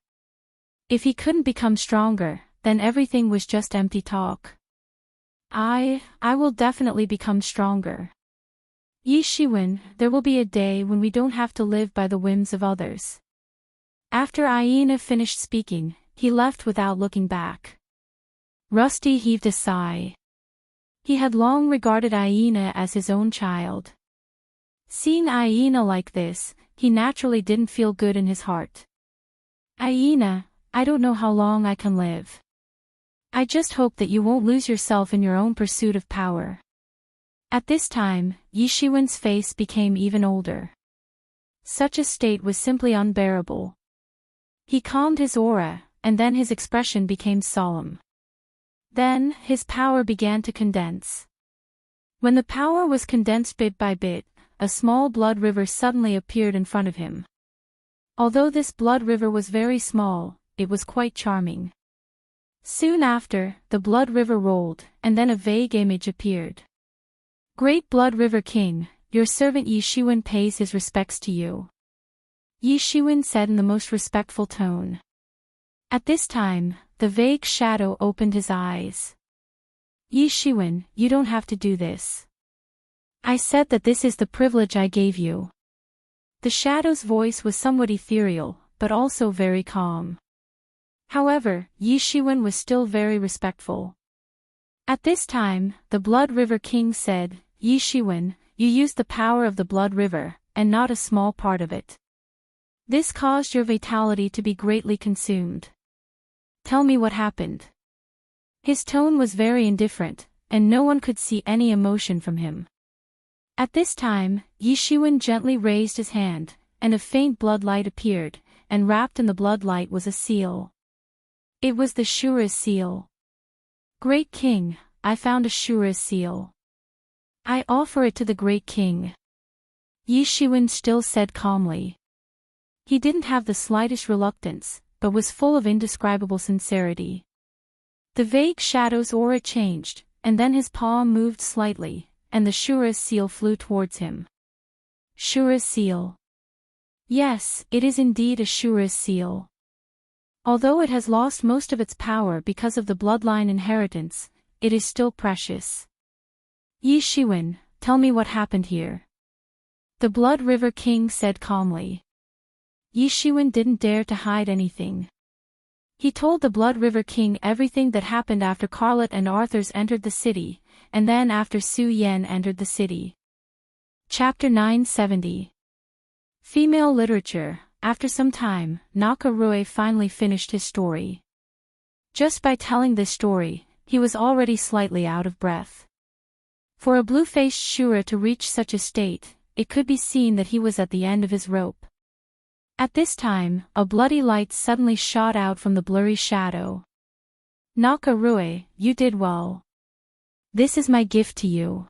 If he couldn't become stronger, then everything was just empty talk. I will definitely become stronger. Yishuan, there will be a day when we don't have to live by the whims of others. After Aina finished speaking, he left without looking back. Rusty heaved a sigh. He had long regarded Aina as his own child. Seeing Aina like this, he naturally didn't feel good in his heart. Aina, I don't know how long I can live. I just hope that you won't lose yourself in your own pursuit of power. At this time, Yishuan's face became even older. Such a state was simply unbearable. He calmed his aura, and then his expression became solemn. Then, his power began to condense. When the power was condensed bit by bit, a small blood river suddenly appeared in front of him. Although this blood river was very small, it was quite charming. Soon after, the blood river rolled, and then a vague image appeared. Great Blood River King, your servant Yishuan pays his respects to you. Yishuan said in the most respectful tone. At this time, the vague shadow opened his eyes. Yishuan, you don't have to do this. I said that this is the privilege I gave you. The shadow's voice was somewhat ethereal, but also very calm. However, Yishuan was still very respectful. At this time, the Blood River King said, Yishuan, you used the power of the Blood River, and not a small part of it. This caused your vitality to be greatly consumed. Tell me what happened. His tone was very indifferent, and no one could see any emotion from him. At this time, Yishuan gently raised his hand, and a faint blood light appeared, and wrapped in the blood light was a seal. It was the Shura's seal. Great King, I found a Shura's seal. I offer it to the Great King. Yishuan still said calmly. He didn't have the slightest reluctance, but was full of indescribable sincerity. The vague shadow's aura changed, and then his palm moved slightly, and the Shura's seal flew towards him. Shura's seal. Yes, it is indeed a Shura's seal. Although it has lost most of its power because of the bloodline inheritance, it is still precious. Yi Shiwen, tell me what happened here. The Blood River King said calmly. Yi Shiwen didn't dare to hide anything. He told the Blood River King everything that happened after Carlot and Arthurs entered the city, and then after Su Yan entered the city. Chapter 970. Female Literature. After some time, Naka Rue finally finished his story. Just by telling this story, he was already slightly out of breath. For a blue-faced Shura to reach such a state, it could be seen that he was at the end of his rope. At this time, a bloody light suddenly shot out from the blurry shadow. Naka Rue, you did well. This is my gift to you.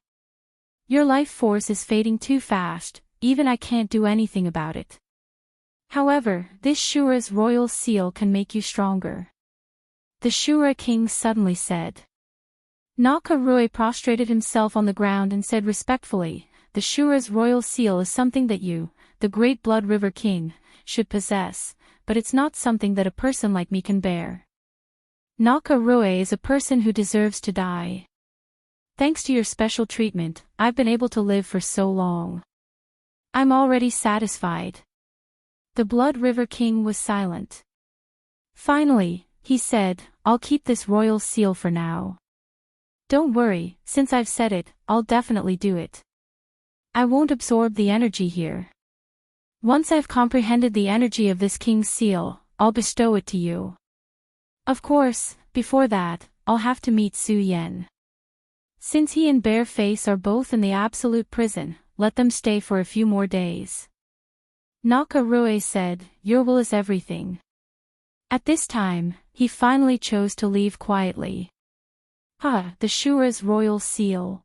Your life force is fading too fast, even I can't do anything about it. However, this Shura's royal seal can make you stronger. The Shura King suddenly said. Naka Rue prostrated himself on the ground and said respectfully, the Shura's royal seal is something that you, the great Blood River King, should possess, but it's not something that a person like me can bear. Naka Rue is a person who deserves to die. Thanks to your special treatment, I've been able to live for so long. I'm already satisfied. The Blood River King was silent. Finally, he said, I'll keep this royal seal for now. Don't worry, since I've said it, I'll definitely do it. I won't absorb the energy here. Once I've comprehended the energy of this king's seal, I'll bestow it to you. Of course, before that, I'll have to meet Su Yan. Since he and Bareface are both in the absolute prison, let them stay for a few more days. Naka Rue said, your will is everything. At this time, he finally chose to leave quietly. The Shura's royal seal.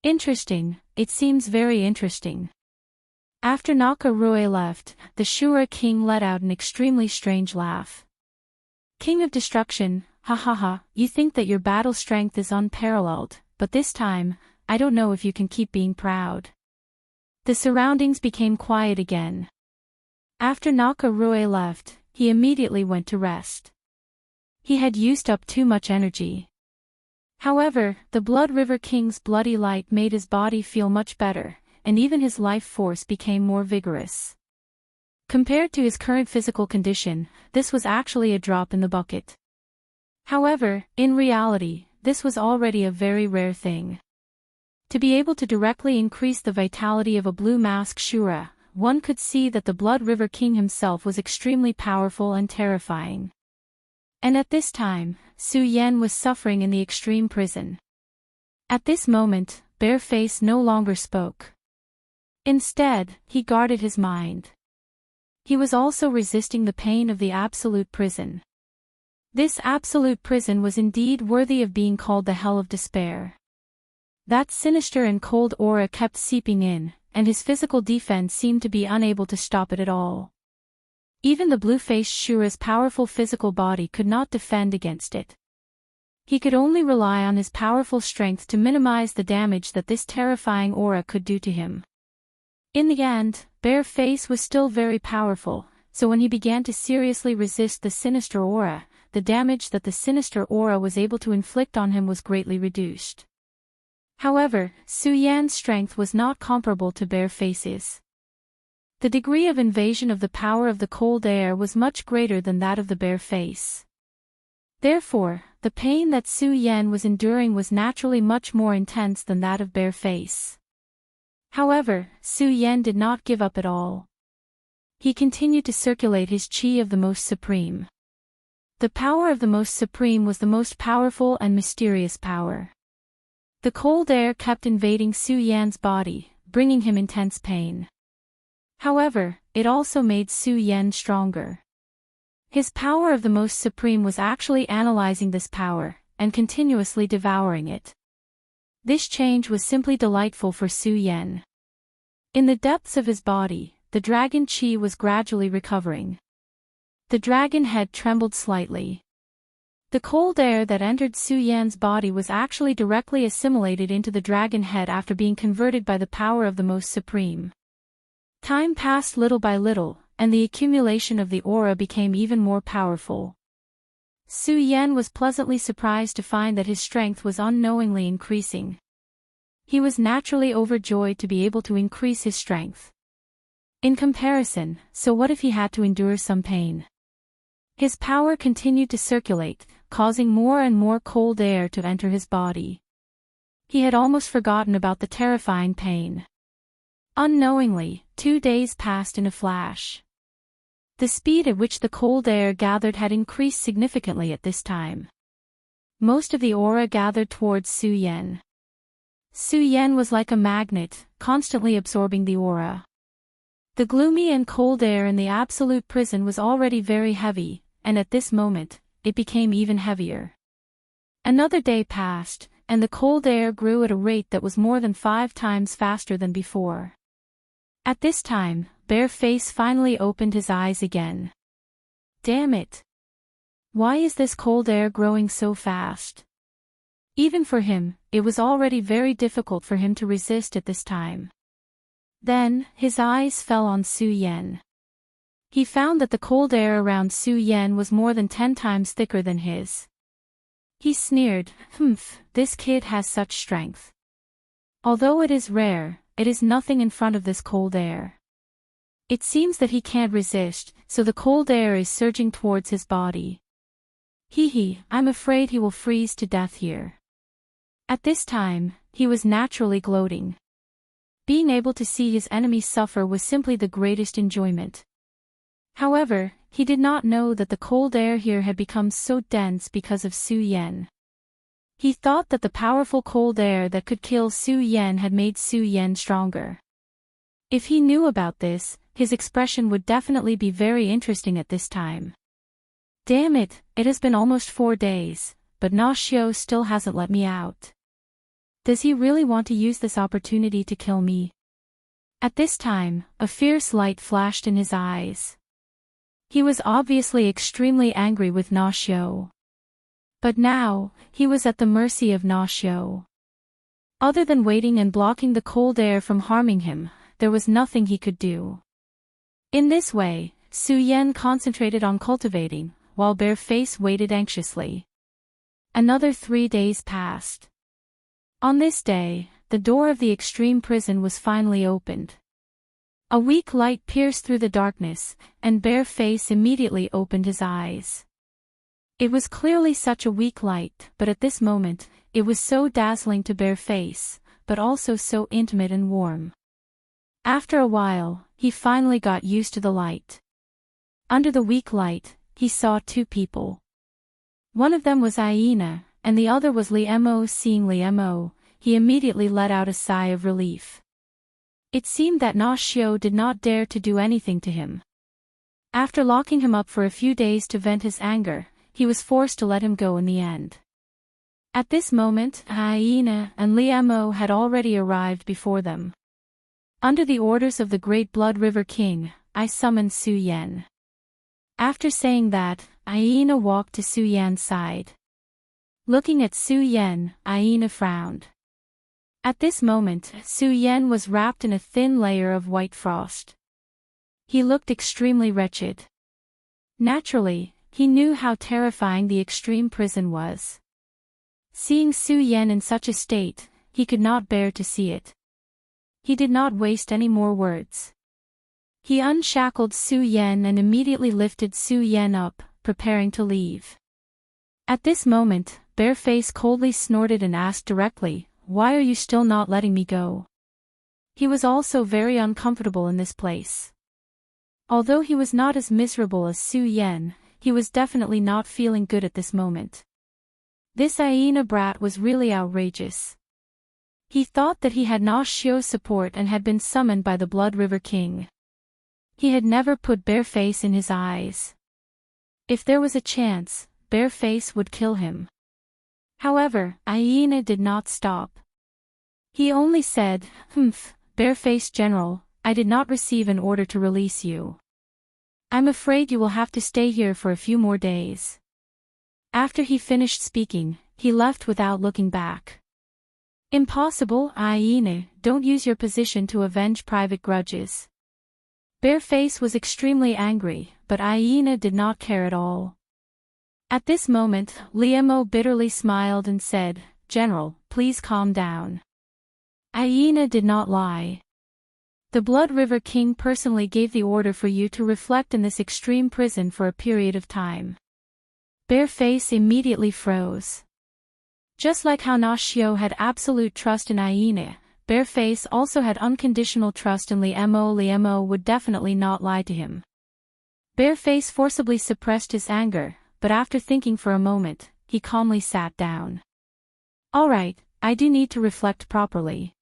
Interesting, it seems very interesting. After Naka Rue left, the Shura King let out an extremely strange laugh. King of Destruction, ha ha ha, you think that your battle strength is unparalleled, but this time, I don't know if you can keep being proud. The surroundings became quiet again. After Naka Rue left, he immediately went to rest. He had used up too much energy. However, the Blood River King's bloody light made his body feel much better, and even his life force became more vigorous. Compared to his current physical condition, this was actually a drop in the bucket. However, in reality, this was already a very rare thing. To be able to directly increase the vitality of a blue mask Shura, one could see that the Blood River King himself was extremely powerful and terrifying. And at this time, Su Yan was suffering in the extreme prison. At this moment, Bareface no longer spoke. Instead, he guarded his mind. He was also resisting the pain of the absolute prison. This absolute prison was indeed worthy of being called the Hell of Despair. That sinister and cold aura kept seeping in, and his physical defense seemed to be unable to stop it at all. Even the blue-faced Shura's powerful physical body could not defend against it. He could only rely on his powerful strength to minimize the damage that this terrifying aura could do to him. In the end, Bareface was still very powerful, so when he began to seriously resist the sinister aura, the damage that the sinister aura was able to inflict on him was greatly reduced. However, Su Yan's strength was not comparable to Bareface's. The degree of invasion of the power of the cold air was much greater than that of the Bareface. Therefore, the pain that Su Yan was enduring was naturally much more intense than that of Bareface. However, Su Yan did not give up at all. He continued to circulate his chi of the Most Supreme. The power of the Most Supreme was the most powerful and mysterious power. The cold air kept invading Su Yan's body, bringing him intense pain. However, it also made Su Yan stronger. His power of the Most Supreme was actually analyzing this power, and continuously devouring it. This change was simply delightful for Su Yan. In the depths of his body, the dragon chi was gradually recovering. The dragon head trembled slightly. The cold air that entered Su Yan's body was actually directly assimilated into the dragon head after being converted by the power of the Most Supreme. Time passed little by little, and the accumulation of the aura became even more powerful. Su Yan was pleasantly surprised to find that his strength was unknowingly increasing. He was naturally overjoyed to be able to increase his strength. In comparison, so what if he had to endure some pain? His power continued to circulate, causing more and more cold air to enter his body. He had almost forgotten about the terrifying pain. Unknowingly, 2 days passed in a flash. The speed at which the cold air gathered had increased significantly at this time. Most of the aura gathered towards Su Yan. Su Yan was like a magnet, constantly absorbing the aura. The gloomy and cold air in the absolute prison was already very heavy, and at this moment, it became even heavier. Another day passed, and the cold air grew at a rate that was more than 5 times faster than before. At this time, Bareface finally opened his eyes again. Damn it! Why is this cold air growing so fast? Even for him, it was already very difficult for him to resist at this time. Then, his eyes fell on Su Yan. He found that the cold air around Su Yan was more than 10 times thicker than his. He sneered, this kid has such strength. Although it is rare, it is nothing in front of this cold air. It seems that he can't resist, so the cold air is surging towards his body. I'm afraid he will freeze to death here. At this time, he was naturally gloating. Being able to see his enemy suffer was simply the greatest enjoyment. However, he did not know that the cold air here had become so dense because of Su Yan. He thought that the powerful cold air that could kill Su Yan had made Su Yan stronger. If he knew about this, his expression would definitely be very interesting at this time. Damn it, it has been almost 4 days, but Na Xiao still hasn't let me out. Does he really want to use this opportunity to kill me? At this time, a fierce light flashed in his eyes. He was obviously extremely angry with Na Xiao. But now, he was at the mercy of Na Xiao. Other than waiting and blocking the cold air from harming him, there was nothing he could do. In this way, Su Yan concentrated on cultivating, while Bareface waited anxiously. Another 3 days passed. On this day, the door of the extreme prison was finally opened. A weak light pierced through the darkness, and Bareface immediately opened his eyes. It was clearly such a weak light, but at this moment, it was so dazzling to Bareface, but also so intimate and warm. After a while, he finally got used to the light. Under the weak light, he saw 2 people. One of them was Aina, and the other was Li Mo. Seeing Li Mo, he immediately let out a sigh of relief. It seemed that Na Xiao did not dare to do anything to him. After locking him up for a few days to vent his anger, he was forced to let him go in the end. At this moment, Aina and Li Mo had already arrived before them. Under the orders of the Great Blood River King, I summoned Su Yan. After saying that, Aina walked to Su Yan's side. Looking at Su Yan, Aina frowned. At this moment, Su Yan was wrapped in a thin layer of white frost. He looked extremely wretched. Naturally, he knew how terrifying the extreme prison was. Seeing Su Yan in such a state, he could not bear to see it. He did not waste any more words. He unshackled Su Yan and immediately lifted Su Yan up, preparing to leave. At this moment, Bareface coldly snorted and asked directly, "Why are you still not letting me go?" He was also very uncomfortable in this place. Although he was not as miserable as Su Yan, he was definitely not feeling good at this moment. This hyena brat was really outrageous. He thought that he had Na Xiao's support and had been summoned by the Blood River King. He had never put Bareface in his eyes. If there was a chance, Bareface would kill him. However, Hyena did not stop. He only said, Bareface General, I did not receive an order to release you. I'm afraid you will have to stay here for a few more days. After he finished speaking, he left without looking back. Impossible, hyena, don't use your position to avenge private grudges. Bareface was extremely angry, but hyena did not care at all. At this moment, Liemo bitterly smiled and said, General, please calm down. Hyena did not lie. The Blood River King personally gave the order for you to reflect in this extreme prison for a period of time. Bareface immediately froze. Just like how Nashio had absolute trust in hyena, Bareface also had unconditional trust in Liemo. Liemo would definitely not lie to him. Bareface forcibly suppressed his anger, but after thinking for a moment, he calmly sat down. Alright, I do need to reflect properly.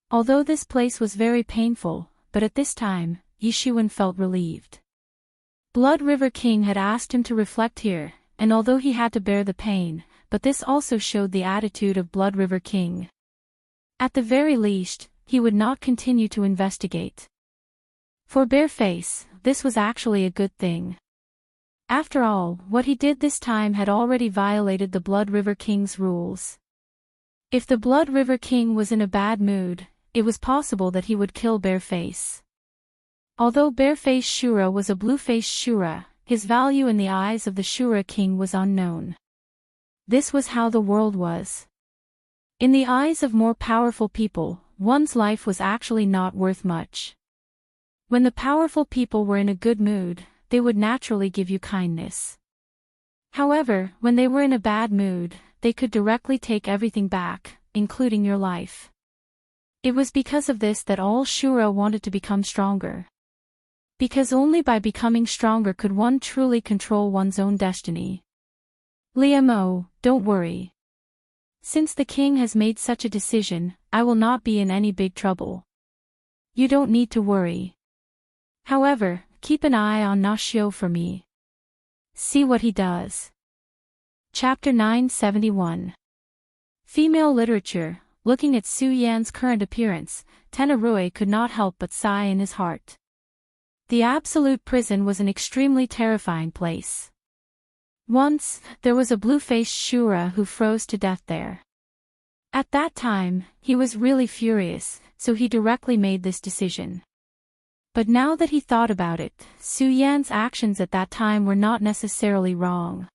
Although this place was very painful, but at this time, Yishuan felt relieved. Blood River King had asked him to reflect here, and although he had to bear the pain, but this also showed the attitude of Blood River King. At the very least, he would not continue to investigate. For Bareface, this was actually a good thing. After all, what he did this time had already violated the Blood River King's rules. If the Blood River King was in a bad mood, it was possible that he would kill Bareface. Although Bareface Shura was a blue-faced Shura, his value in the eyes of the Shura King was unknown. This was how the world was. In the eyes of more powerful people, one's life was actually not worth much. When the powerful people were in a good mood, they would naturally give you kindness. However, when they were in a bad mood, they could directly take everything back, including your life. It was because of this that all Shura wanted to become stronger. Because only by becoming stronger could one truly control one's own destiny. Liemo, don't worry. Since the king has made such a decision, I will not be in any big trouble. You don't need to worry. However, keep an eye on Nashio for me. See what he does. Chapter 971. Female Literature. Looking at Su Yan's current appearance, Tenarui could not help but sigh in his heart. The absolute prison was an extremely terrifying place. Once, there was a blue-faced Shura who froze to death there. At that time, he was really furious, so he directly made this decision. But now that he thought about it, Su Yan's actions at that time were not necessarily wrong.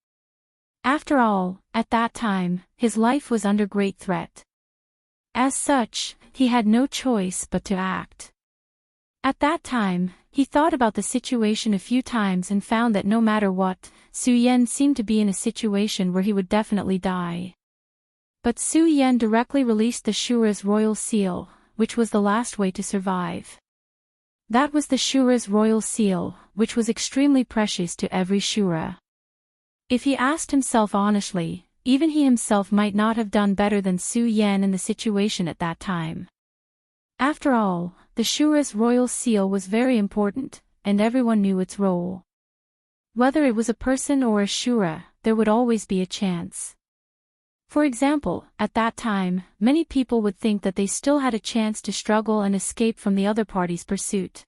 After all, at that time, his life was under great threat. As such, he had no choice but to act. At that time, he thought about the situation a few times and found that no matter what, Su Yan seemed to be in a situation where he would definitely die. But Su Yan directly released the Shura's royal seal, which was the last way to survive. That was the Shura's royal seal, which was extremely precious to every Shura. If he asked himself honestly, even he himself might not have done better than Su Yan in the situation at that time. After all, the Shura's royal seal was very important, and everyone knew its role. Whether it was a person or a Shura, there would always be a chance. For example, at that time, many people would think that they still had a chance to struggle and escape from the other party's pursuit.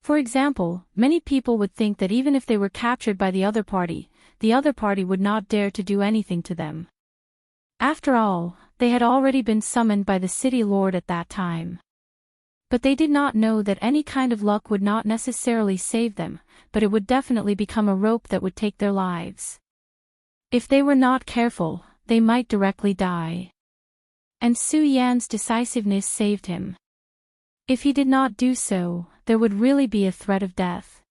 For example, many people would think that even if they were captured by the other party would not dare to do anything to them. After all, they had already been summoned by the city lord at that time. But they did not know that any kind of luck would not necessarily save them, but it would definitely become a rope that would take their lives. If they were not careful, they might directly die. And Su Yan's decisiveness saved him. If he did not do so, there would really be a threat of death.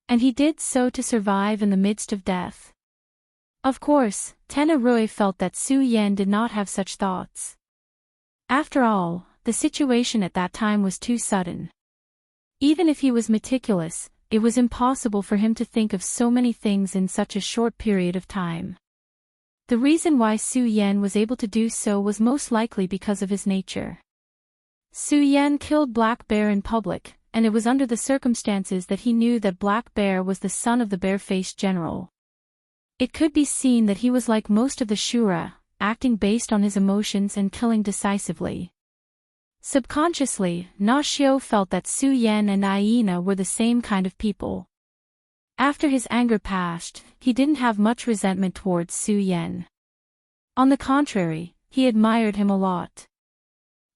And he did so to survive in the midst of death. Of course, Tenarui felt that Su Yan did not have such thoughts. After all, the situation at that time was too sudden. Even if he was meticulous, it was impossible for him to think of so many things in such a short period of time. The reason why Su Yan was able to do so was most likely because of his nature. Su Yan killed Black Bear in public, and it was under the circumstances that he knew that Black Bear was the son of the bare-faced general. It could be seen that he was like most of the Shura, acting based on his emotions and killing decisively. Subconsciously, Nashio felt that Su Yan and Aina were the same kind of people. After his anger passed, he didn't have much resentment towards Su Yan. On the contrary, he admired him a lot.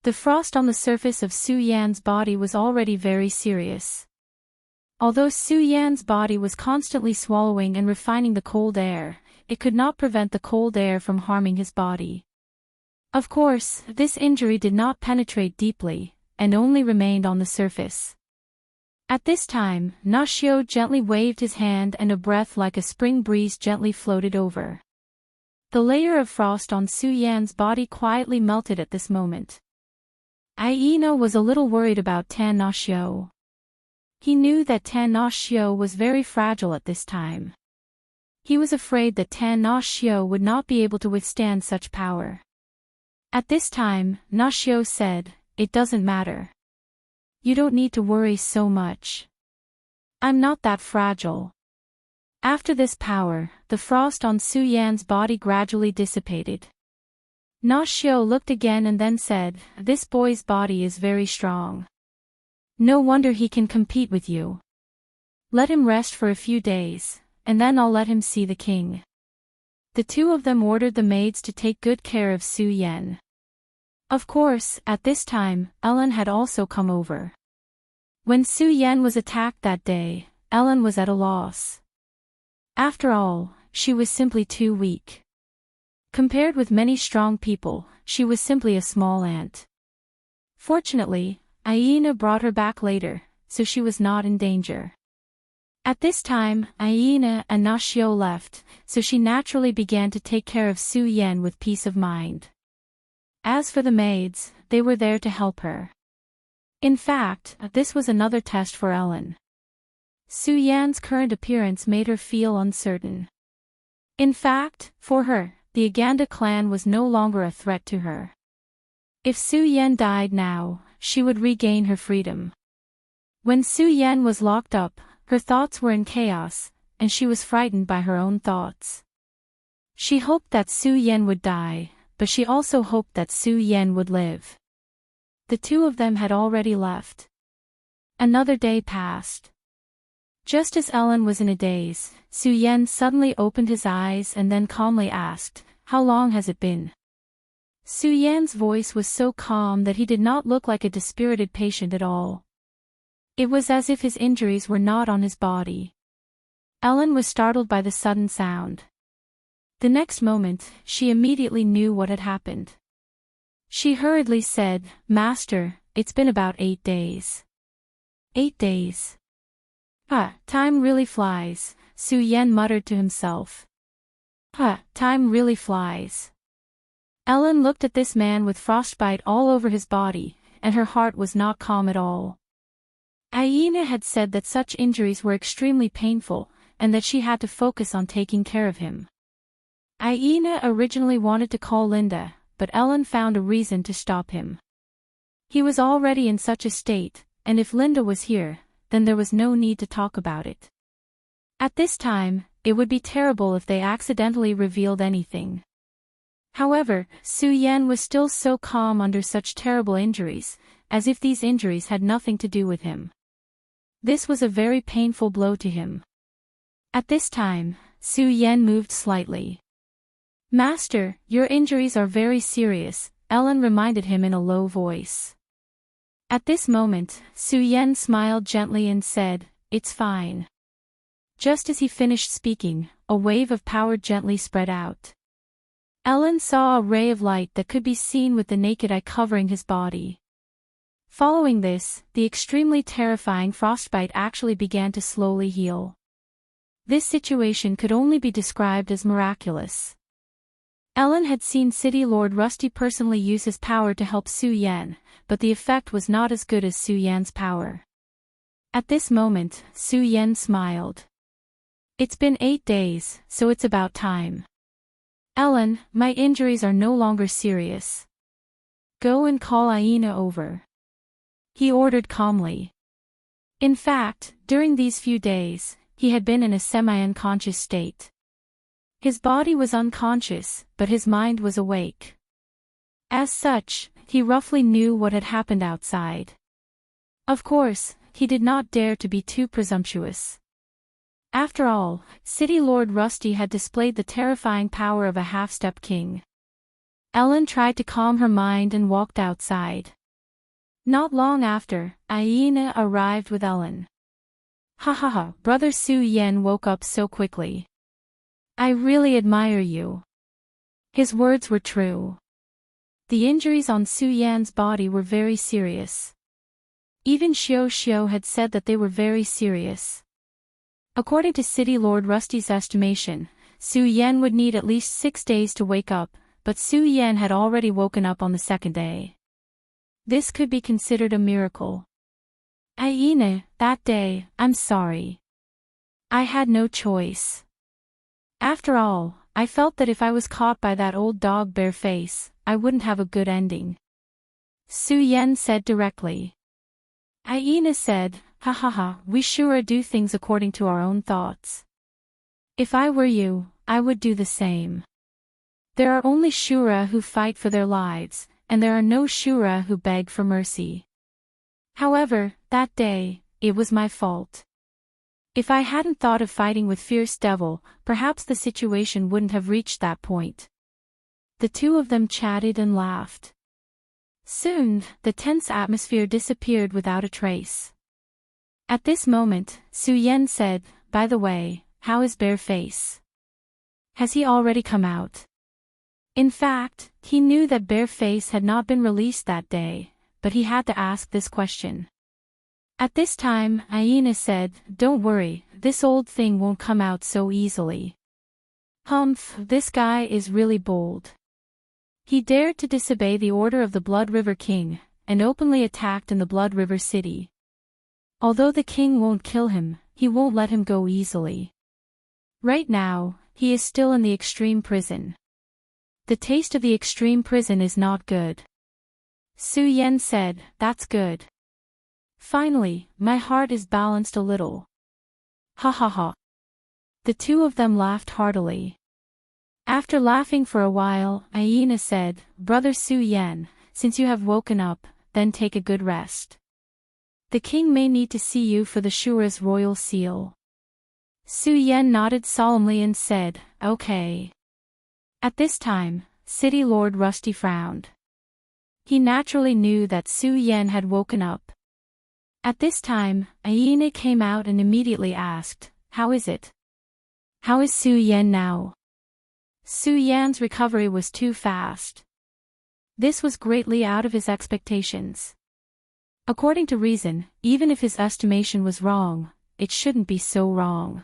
The frost on the surface of Su Yan's body was already very serious. Although Su Yan's body was constantly swallowing and refining the cold air, it could not prevent the cold air from harming his body. Of course, this injury did not penetrate deeply, and only remained on the surface. At this time, Na Xiao gently waved his hand and a breath like a spring breeze gently floated over. The layer of frost on Su Yan's body quietly melted at this moment. Aina was a little worried about Tan Na Xiao. He knew that Tan Na Xiao was very fragile at this time. He was afraid that Tan Na Xiao would not be able to withstand such power. At this time, Na Xiao said, "It doesn't matter. You don't need to worry so much. I'm not that fragile." After this power, the frost on Su Yan's body gradually dissipated. Na Xiao looked again and then said, "This boy's body is very strong. No wonder he can compete with you. Let him rest for a few days, and then I'll let him see the king." The two of them ordered the maids to take good care of Su Yan. Of course, at this time, Ellen had also come over. When Su Yan was attacked that day, Ellen was at a loss. After all, she was simply too weak. Compared with many strong people, she was simply a small ant. Fortunately, Aina brought her back later, so she was not in danger. At this time, Aina and Na Xiao left, so she naturally began to take care of Su Yan with peace of mind. As for the maids, they were there to help her. In fact, this was another test for Ellen. Su Yan's current appearance made her feel uncertain. In fact, for her, the Aganda clan was no longer a threat to her. If Su Yan died now, she would regain her freedom. When Su Yan was locked up, her thoughts were in chaos, and she was frightened by her own thoughts. She hoped that Su Yan would die, but she also hoped that Su Yan would live. The two of them had already left. Another day passed. Just as Ellen was in a daze, Su Yan suddenly opened his eyes and then calmly asked, "How long has it been?" Su Yan's voice was so calm that he did not look like a dispirited patient at all. It was as if his injuries were not on his body. Ellen was startled by the sudden sound. The next moment, she immediately knew what had happened. She hurriedly said, "Master, it's been about 8 days. 8 days. Time really flies," Su Yan muttered to himself. Time really flies. Ellen looked at this man with frostbite all over his body, and her heart was not calm at all. Aina had said that such injuries were extremely painful, and that she had to focus on taking care of him. Aina originally wanted to call Linda, but Ellen found a reason to stop him. He was already in such a state, and if Linda was here, then there was no need to talk about it. At this time, it would be terrible if they accidentally revealed anything. However, Su Yan was still so calm under such terrible injuries, as if these injuries had nothing to do with him. This was a very painful blow to him. At this time, Su Yan moved slightly. "Master, your injuries are very serious," Ellen reminded him in a low voice. At this moment, Su Yan smiled gently and said, "It's fine." Just as he finished speaking, a wave of power gently spread out. Ellen saw a ray of light that could be seen with the naked eye covering his body. Following this, the extremely terrifying frostbite actually began to slowly heal. This situation could only be described as miraculous. Ellen had seen City Lord Rusty personally use his power to help Su Yan, but the effect was not as good as Su Yan's power. At this moment, Su Yan smiled. "It's been 8 days, so it's about time. Ellen, my injuries are no longer serious. Go and call Aina over," he ordered calmly. In fact, during these few days, he had been in a semi-unconscious state. His body was unconscious, but his mind was awake. As such, he roughly knew what had happened outside. Of course, he did not dare to be too presumptuous. After all, City Lord Rusty had displayed the terrifying power of a half-step king. Ellen tried to calm her mind and walked outside. Not long after, Aina arrived with Ellen. Ha ha ha, Brother Su Yen woke up so quickly. I really admire you. His words were true. The injuries on Su Yan's body were very serious. Even Xiao Xiao had said that they were very serious. According to City Lord Rusty's estimation, Su Yan would need at least 6 days to wake up, but Su Yan had already woken up on the second day. This could be considered a miracle. Aina, that day, I'm sorry. I had no choice. After all, I felt that if I was caught by that old dog Bareface, I wouldn't have a good ending. Su Yan said directly. Aina said, ha ha ha, we sure do things according to our own thoughts. If I were you, I would do the same. There are only Shura who fight for their lives, and there are no Shura who beg for mercy. However, that day, it was my fault. If I hadn't thought of fighting with Fierce Devil, perhaps the situation wouldn't have reached that point. The two of them chatted and laughed. Soon, the tense atmosphere disappeared without a trace. At this moment, Su Yan said, by the way, how is Bareface? Has he already come out? In fact, he knew that Bareface had not been released that day, but he had to ask this question. At this time, Aina said, don't worry, this old thing won't come out so easily. Humph, this guy is really bold. He dared to disobey the order of the Blood River King, and openly attacked in the Blood River City. Although the king won't kill him, he won't let him go easily. Right now, he is still in the extreme prison. The taste of the extreme prison is not good. Su Yan said, that's good. Finally, my heart is balanced a little. Ha ha ha. The two of them laughed heartily. After laughing for a while, Aina said, Brother Su Yan, since you have woken up, then take a good rest. The king may need to see you for the Shura's royal seal. Su Yan nodded solemnly and said, okay. At this time, City Lord Rusty frowned. He naturally knew that Su Yan had woken up. At this time, Aina came out and immediately asked, how is it? How is Su Yan now? Su Yan's recovery was too fast. This was greatly out of his expectations. According to reason, even if his estimation was wrong, it shouldn't be so wrong.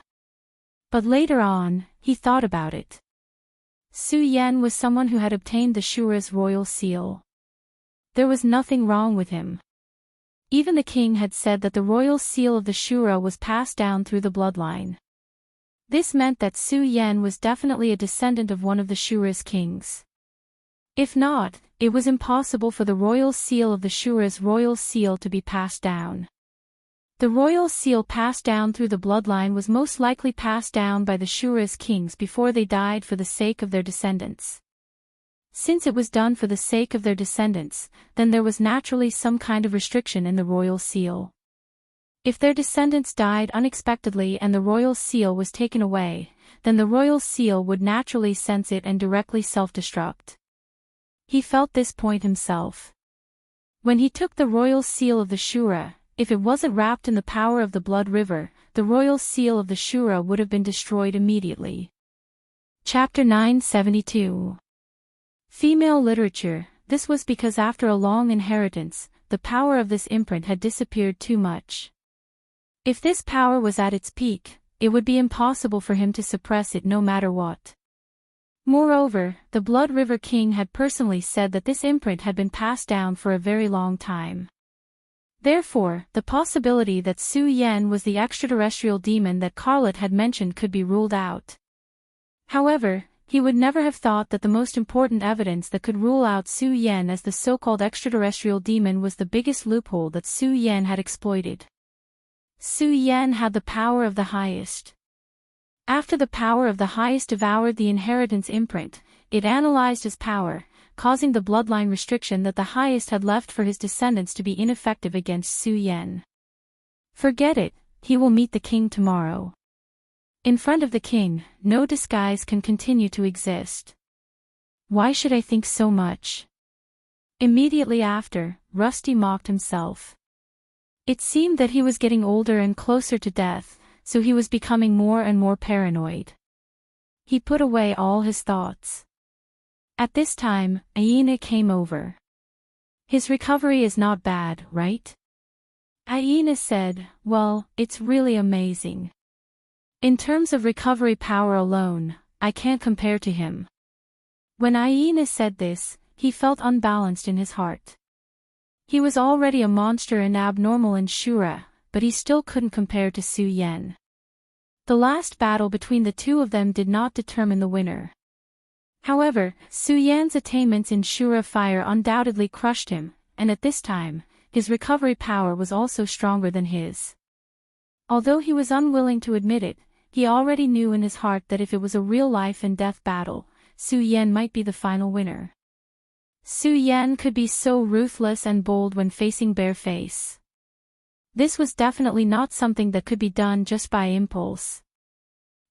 But later on, he thought about it. Su Yan was someone who had obtained the Shura's royal seal. There was nothing wrong with him. Even the king had said that the royal seal of the Shura was passed down through the bloodline. This meant that Su Yan was definitely a descendant of one of the Shura's kings. If not, it was impossible for the royal seal of the Shura's royal seal to be passed down. The royal seal passed down through the bloodline was most likely passed down by the Shura's kings before they died for the sake of their descendants. Since it was done for the sake of their descendants, then there was naturally some kind of restriction in the royal seal. If their descendants died unexpectedly and the royal seal was taken away, then the royal seal would naturally sense it and directly self-destruct. He felt this point himself. When he took the royal seal of the Shura, if it wasn't wrapped in the power of the Blood River, the royal seal of the Shura would have been destroyed immediately. Chapter 972. Female literature. This was because after a long inheritance, the power of this imprint had disappeared too much. If this power was at its peak, it would be impossible for him to suppress it no matter what. Moreover, the Blood River King had personally said that this imprint had been passed down for a very long time. Therefore, the possibility that Su Yan was the extraterrestrial demon that Carlot had mentioned could be ruled out. However, he would never have thought that the most important evidence that could rule out Su Yan as the so-called extraterrestrial demon was the biggest loophole that Su Yan had exploited. Su Yan had the power of the highest. After the power of the highest devoured the inheritance imprint, it analyzed his power, causing the bloodline restriction that the highest had left for his descendants to be ineffective against Su Yan. Forget it, he will meet the king tomorrow. In front of the king, no disguise can continue to exist. Why should I think so much? Immediately after, Rusty mocked himself. It seemed that he was getting older and closer to death, so he was becoming more and more paranoid. He put away all his thoughts. At this time, Aina came over. His recovery is not bad, right? Aina said, well, it's really amazing. In terms of recovery power alone, I can't compare to him. When Aina said this, he felt unbalanced in his heart. He was already a monster and abnormal in Shura, but he still couldn't compare to Su Yan. The last battle between the two of them did not determine the winner. However, Su Yan's attainments in Shura fire undoubtedly crushed him, and at this time, his recovery power was also stronger than his. Although he was unwilling to admit it, he already knew in his heart that if it was a real life and death battle, Su Yan might be the final winner. Su Yan could be so ruthless and bold when facing bare face. This was definitely not something that could be done just by impulse.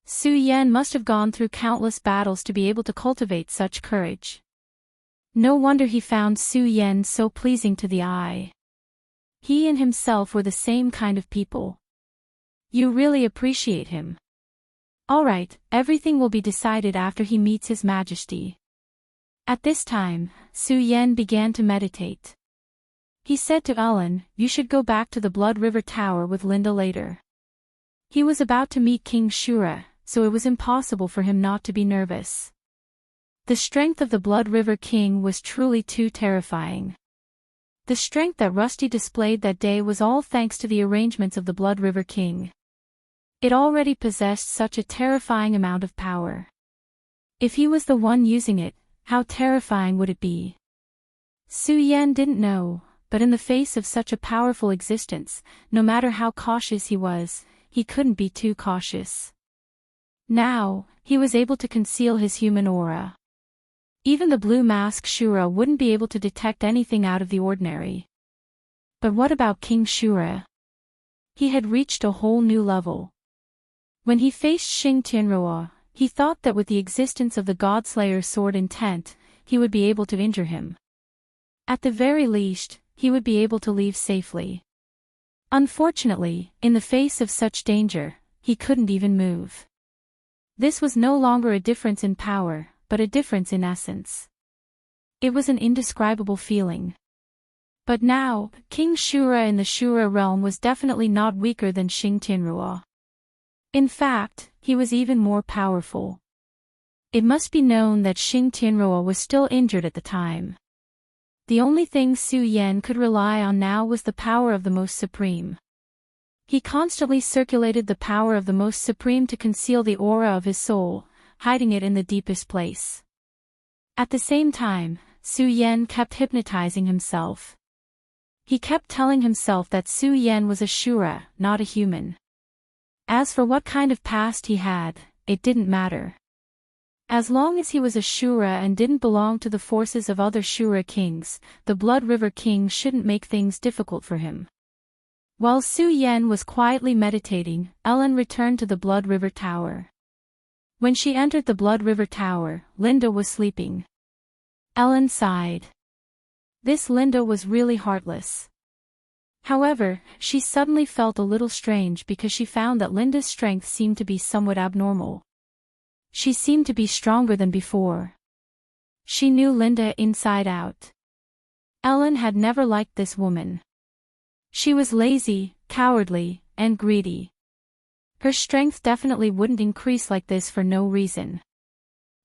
Su Yan must have gone through countless battles to be able to cultivate such courage. No wonder he found Su Yan so pleasing to the eye. He and himself were the same kind of people. You really appreciate him. Alright, everything will be decided after he meets His Majesty. At this time, Su Yan began to meditate. He said to Ellen, you should go back to the Blood River Tower with Linda later. He was about to meet King Shura, so it was impossible for him not to be nervous. The strength of the Blood River King was truly too terrifying. The strength that Rusty displayed that day was all thanks to the arrangements of the Blood River King. It already possessed such a terrifying amount of power. If he was the one using it, how terrifying would it be? Su Yan didn't know, but in the face of such a powerful existence, no matter how cautious he was, he couldn't be too cautious. Now, he was able to conceal his human aura. Even the blue mask Shura wouldn't be able to detect anything out of the ordinary. But what about King Shura? He had reached a whole new level. When he faced Xing Tianruo, he thought that with the existence of the Godslayer's sword intent, he would be able to injure him. At the very least, he would be able to leave safely. Unfortunately, in the face of such danger, he couldn't even move. This was no longer a difference in power, but a difference in essence. It was an indescribable feeling. But now, King Shura in the Shura realm was definitely not weaker than Xing Tianruo. In fact, he was even more powerful. It must be known that Xing Tianruo was still injured at the time. The only thing Su Yan could rely on now was the power of the Most Supreme. He constantly circulated the power of the Most Supreme to conceal the aura of his soul, hiding it in the deepest place. At the same time, Su Yan kept hypnotizing himself. He kept telling himself that Su Yan was a Shura, not a human. As for what kind of past he had, it didn't matter. As long as he was a Shura and didn't belong to the forces of other Shura kings, the Blood River King shouldn't make things difficult for him. While Su Yan was quietly meditating, Ellen returned to the Blood River Tower. When she entered the Blood River Tower, Linda was sleeping. Ellen sighed. This Linda was really heartless. However, she suddenly felt a little strange because she found that Linda's strength seemed to be somewhat abnormal. She seemed to be stronger than before. She knew Linda inside out. Ellen had never liked this woman. She was lazy, cowardly, and greedy. Her strength definitely wouldn't increase like this for no reason.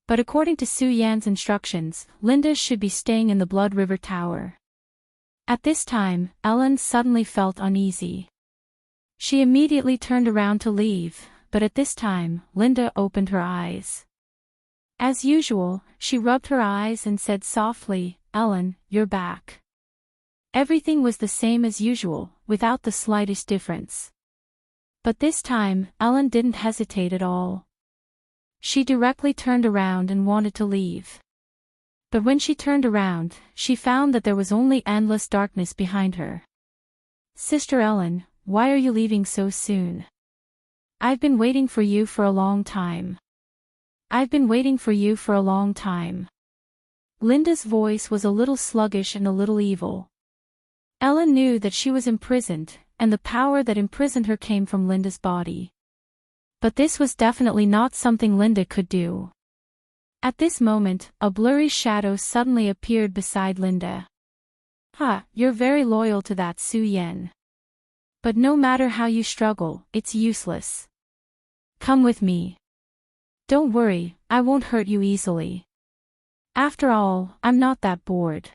But according to Su Yan's instructions, Linda should be staying in the Blood River Tower. At this time, Ellen suddenly felt uneasy. She immediately turned around to leave, but at this time, Linda opened her eyes. As usual, she rubbed her eyes and said softly, "Ellen, you're back." Everything was the same as usual, without the slightest difference. But this time, Ellen didn't hesitate at all. She directly turned around and wanted to leave. But when she turned around, she found that there was only endless darkness behind her. "Sister Ellen, why are you leaving so soon?" I've been waiting for you for a long time. I've been waiting for you for a long time. Linda's voice was a little sluggish and a little evil. Ellen knew that she was imprisoned, and the power that imprisoned her came from Linda's body. But this was definitely not something Linda could do. At this moment, a blurry shadow suddenly appeared beside Linda. You're very loyal to that Su Yan. But no matter how you struggle, it's useless. Come with me. Don't worry, I won't hurt you easily. After all, I'm not that bored.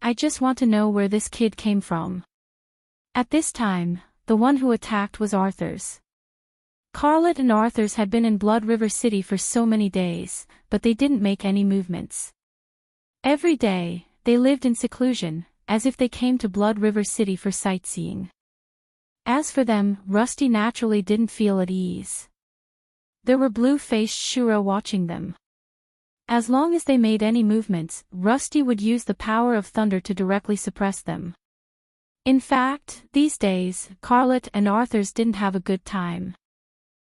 I just want to know where this kid came from. At this time, the one who attacked was Arthur's. Carlet and Arthur's had been in Blood River City for so many days, but they didn't make any movements. Every day, they lived in seclusion, as if they came to Blood River City for sightseeing. As for them, Rusty naturally didn't feel at ease. There were blue-faced Shura watching them. As long as they made any movements, Rusty would use the power of thunder to directly suppress them. In fact, these days, Carlet and Arthur's didn't have a good time.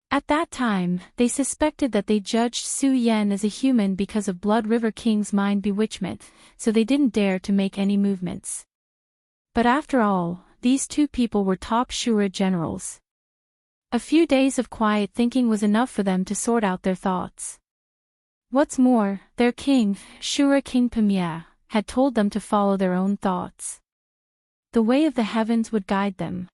At that time, they suspected that they judged Su Yan as a human because of Blood River King's mind bewitchment, so they didn't dare to make any movements. But after all, these two people were top Shura generals. A few days of quiet thinking was enough for them to sort out their thoughts. What's more, their king, Shura King Pamya, had told them to follow their own thoughts. The way of the heavens would guide them.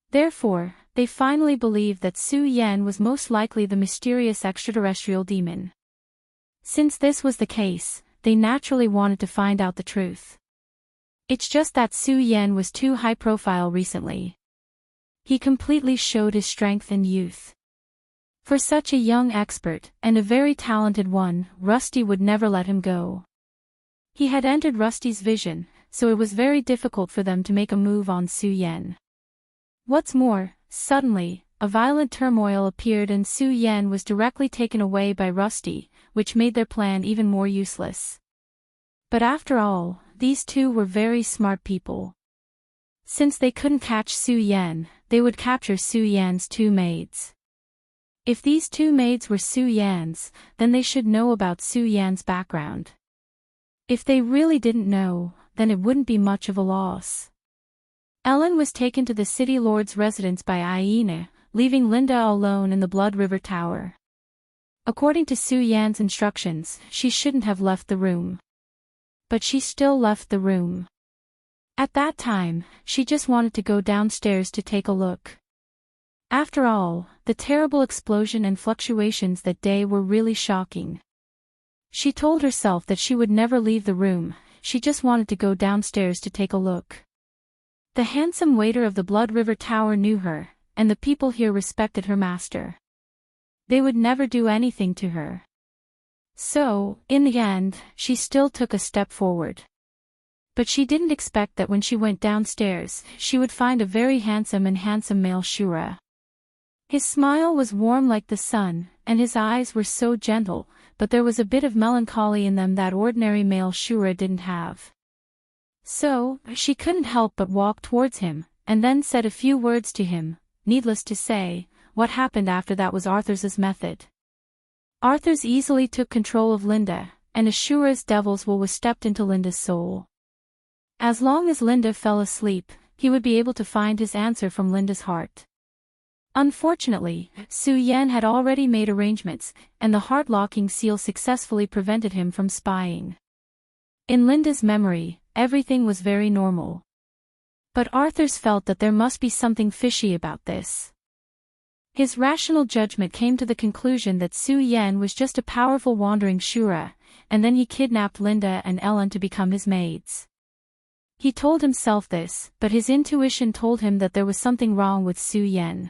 Therefore, they finally believed that Su Yan was most likely the mysterious extraterrestrial demon. Since this was the case, they naturally wanted to find out the truth. It's just that Su Yan was too high profile recently. He completely showed his strength and youth. For such a young expert, and a very talented one, Rusty would never let him go. He had entered Rusty's vision, so it was very difficult for them to make a move on Su Yan. What's more, suddenly, a violent turmoil appeared and Su Yan was directly taken away by Rusty, which made their plan even more useless. But after all, these two were very smart people. Since they couldn't catch Su Yan, they would capture Su Yan's two maids. If these two maids were Su Yan's, then they should know about Su Yan's background. If they really didn't know, then it wouldn't be much of a loss. Ellen was taken to the city lord's residence by Aina, leaving Linda alone in the Blood River Tower. According to Su Yan's instructions, she shouldn't have left the room. But she still left the room. At that time, she just wanted to go downstairs to take a look. After all, the terrible explosion and fluctuations that day were really shocking. She told herself that she would never leave the room, she just wanted to go downstairs to take a look. The handsome waiter of the Blood River Tower knew her, and the people here respected her master. They would never do anything to her. So, in the end, she still took a step forward. But she didn't expect that when she went downstairs, she would find a very handsome male Shura. His smile was warm like the sun, and his eyes were so gentle, but there was a bit of melancholy in them that ordinary male Shura didn't have. So, she couldn't help but walk towards him, and then said a few words to him. Needless to say, what happened after that was Arthur's method. Arthur's easily took control of Linda, and Ashura's devil's will was stepped into Linda's soul. As long as Linda fell asleep, he would be able to find his answer from Linda's heart. Unfortunately, Su Yan had already made arrangements, and the heart-locking seal successfully prevented him from spying. In Linda's memory, everything was very normal. But Arthur's felt that there must be something fishy about this. His rational judgment came to the conclusion that Su Yan was just a powerful wandering Shura, and then he kidnapped Linda and Ellen to become his maids. He told himself this, but his intuition told him that there was something wrong with Su Yan.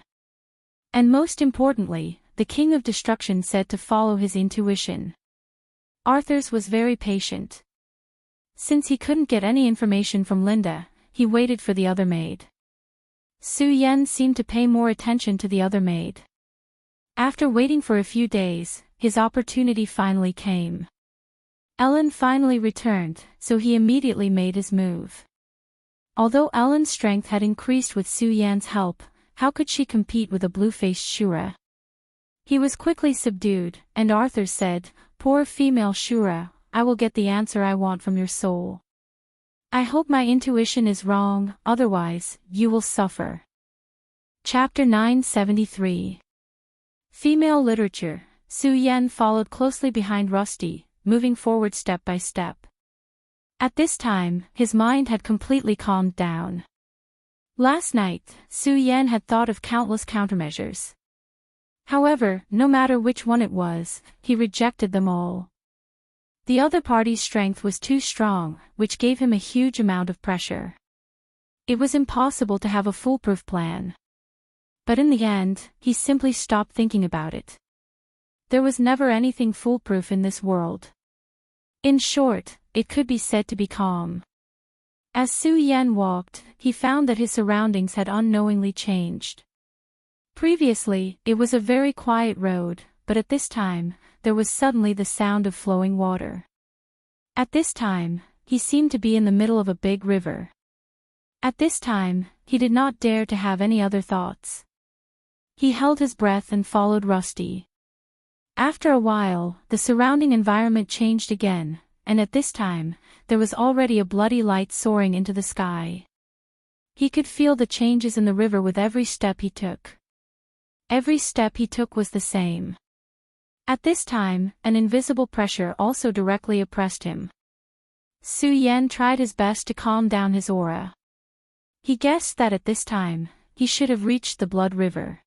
And most importantly, the King of Destruction said to follow his intuition. Arthur's was very patient. Since he couldn't get any information from Linda, he waited for the other maid. Su Yan seemed to pay more attention to the other maid. After waiting for a few days, his opportunity finally came. Ellen finally returned, so he immediately made his move. Although Ellen's strength had increased with Su Yan's help, how could she compete with a blue-faced Shura? He was quickly subdued, and Arthur said, "Poor female Shura, I will get the answer I want from your soul. I hope my intuition is wrong, otherwise, you will suffer." Chapter 973. Female Literature. Su Yen followed closely behind Rusty, moving forward step by step. At this time, his mind had completely calmed down. Last night, Su Yen had thought of countless countermeasures. However, no matter which one it was, he rejected them all. The other party's strength was too strong, which gave him a huge amount of pressure. It was impossible to have a foolproof plan. But in the end, he simply stopped thinking about it. There was never anything foolproof in this world. In short, it could be said to be calm. As Su Yen walked, he found that his surroundings had unknowingly changed. Previously, it was a very quiet road, but at this time, there was suddenly the sound of flowing water. At this time, he seemed to be in the middle of a big river. At this time, he did not dare to have any other thoughts. He held his breath and followed Rusty. After a while, the surrounding environment changed again, and at this time, there was already a bloody light soaring into the sky. He could feel the changes in the river with every step he took. Every step he took was the same. At this time, an invisible pressure also directly oppressed him. Su Yen tried his best to calm down his aura. He guessed that at this time, he should have reached the Blood River.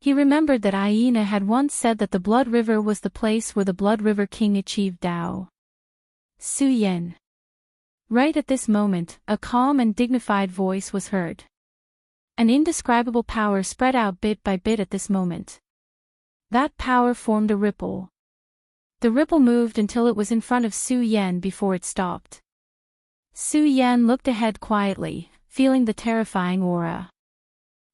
He remembered that Aina had once said that the Blood River was the place where the Blood River King achieved Tao. Su Yen. Right at this moment, a calm and dignified voice was heard. An indescribable power spread out bit by bit at this moment. That power formed a ripple. The ripple moved until it was in front of Su Yen before it stopped. Su Yen looked ahead quietly, feeling the terrifying aura.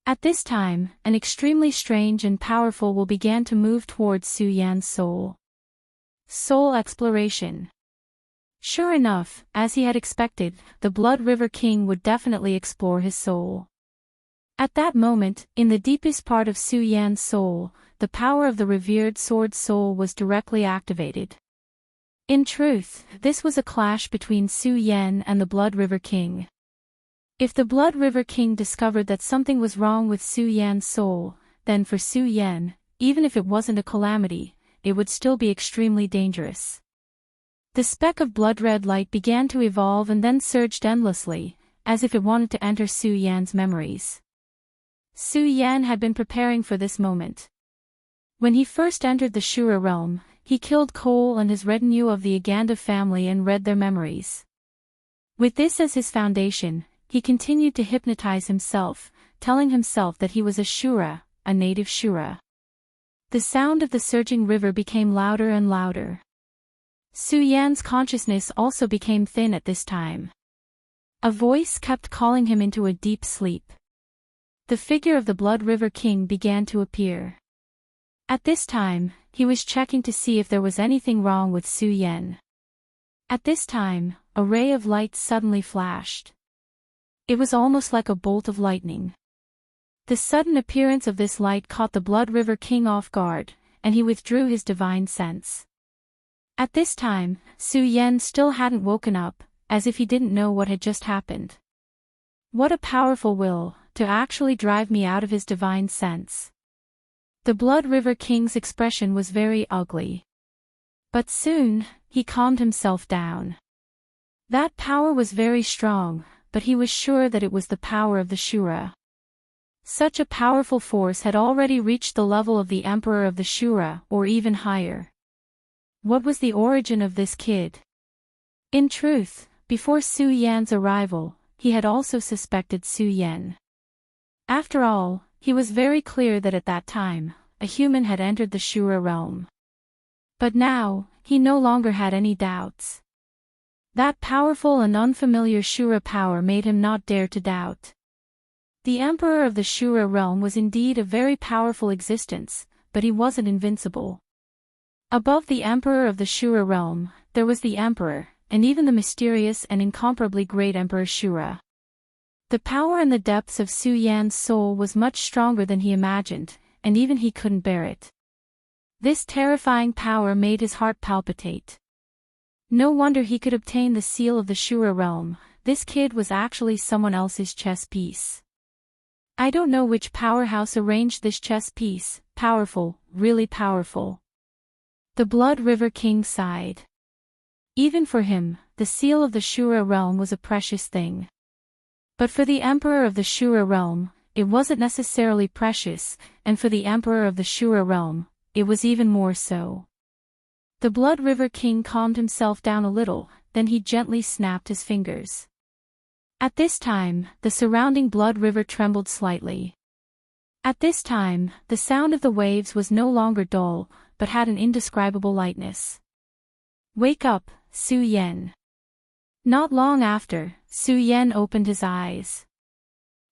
At this time, an extremely strange and powerful will began to move towards Su Yan's soul. Soul exploration. Sure enough, as he had expected, the Blood River King would definitely explore his soul. At that moment, in the deepest part of Su Yan's soul, the power of the revered sword soul was directly activated. In truth, this was a clash between Su Yen and the Blood River King. If the Blood River King discovered that something was wrong with Su Yan's soul, then for Su Yen, even if it wasn't a calamity, it would still be extremely dangerous. The speck of blood-red light began to evolve and then surged endlessly, as if it wanted to enter Su Yan's memories. Su Yan had been preparing for this moment. When he first entered the Shura realm, he killed Cole and his retinue of the Aganda family and read their memories. With this as his foundation, he continued to hypnotize himself, telling himself that he was a Shura, a native Shura. The sound of the surging river became louder and louder. Su Yan's consciousness also became thin at this time. A voice kept calling him into a deep sleep. The figure of the Blood River King began to appear. At this time, he was checking to see if there was anything wrong with Su Yen. At this time, a ray of light suddenly flashed. It was almost like a bolt of lightning. The sudden appearance of this light caught the Blood River King off guard, and he withdrew his divine sense. At this time, Su Yen still hadn't woken up, as if he didn't know what had just happened. What a powerful will, to actually drive me out of his divine sense. The Blood River King's expression was very ugly. But soon, he calmed himself down. That power was very strong, but he was sure that it was the power of the Shura. Such a powerful force had already reached the level of the Emperor of the Shura, or even higher. What was the origin of this kid? In truth, before Su Yan's arrival, he had also suspected Su Yen. After all, he was very clear that at that time, a human had entered the Shura realm. But now, he no longer had any doubts. That powerful and unfamiliar Shura power made him not dare to doubt. The Emperor of the Shura realm was indeed a very powerful existence, but he wasn't invincible. Above the Emperor of the Shura realm, there was the Emperor, and even the mysterious and incomparably great Emperor Shura. The power and the depths of Su Yan's soul was much stronger than he imagined, and even he couldn't bear it. This terrifying power made his heart palpitate. No wonder he could obtain the seal of the Shura realm. This kid was actually someone else's chess piece. I don't know which powerhouse arranged this chess piece. Powerful, really powerful. The Blood River King sighed. Even for him, the seal of the Shura realm was a precious thing. But for the Emperor of the Shura realm, it wasn't necessarily precious, and for the Emperor of the Shura realm, it was even more so. The Blood River King calmed himself down a little, then he gently snapped his fingers. At this time, the surrounding Blood River trembled slightly. At this time, the sound of the waves was no longer dull, but had an indescribable lightness. "Wake up, Su Yan." Not long after, Su Yan opened his eyes.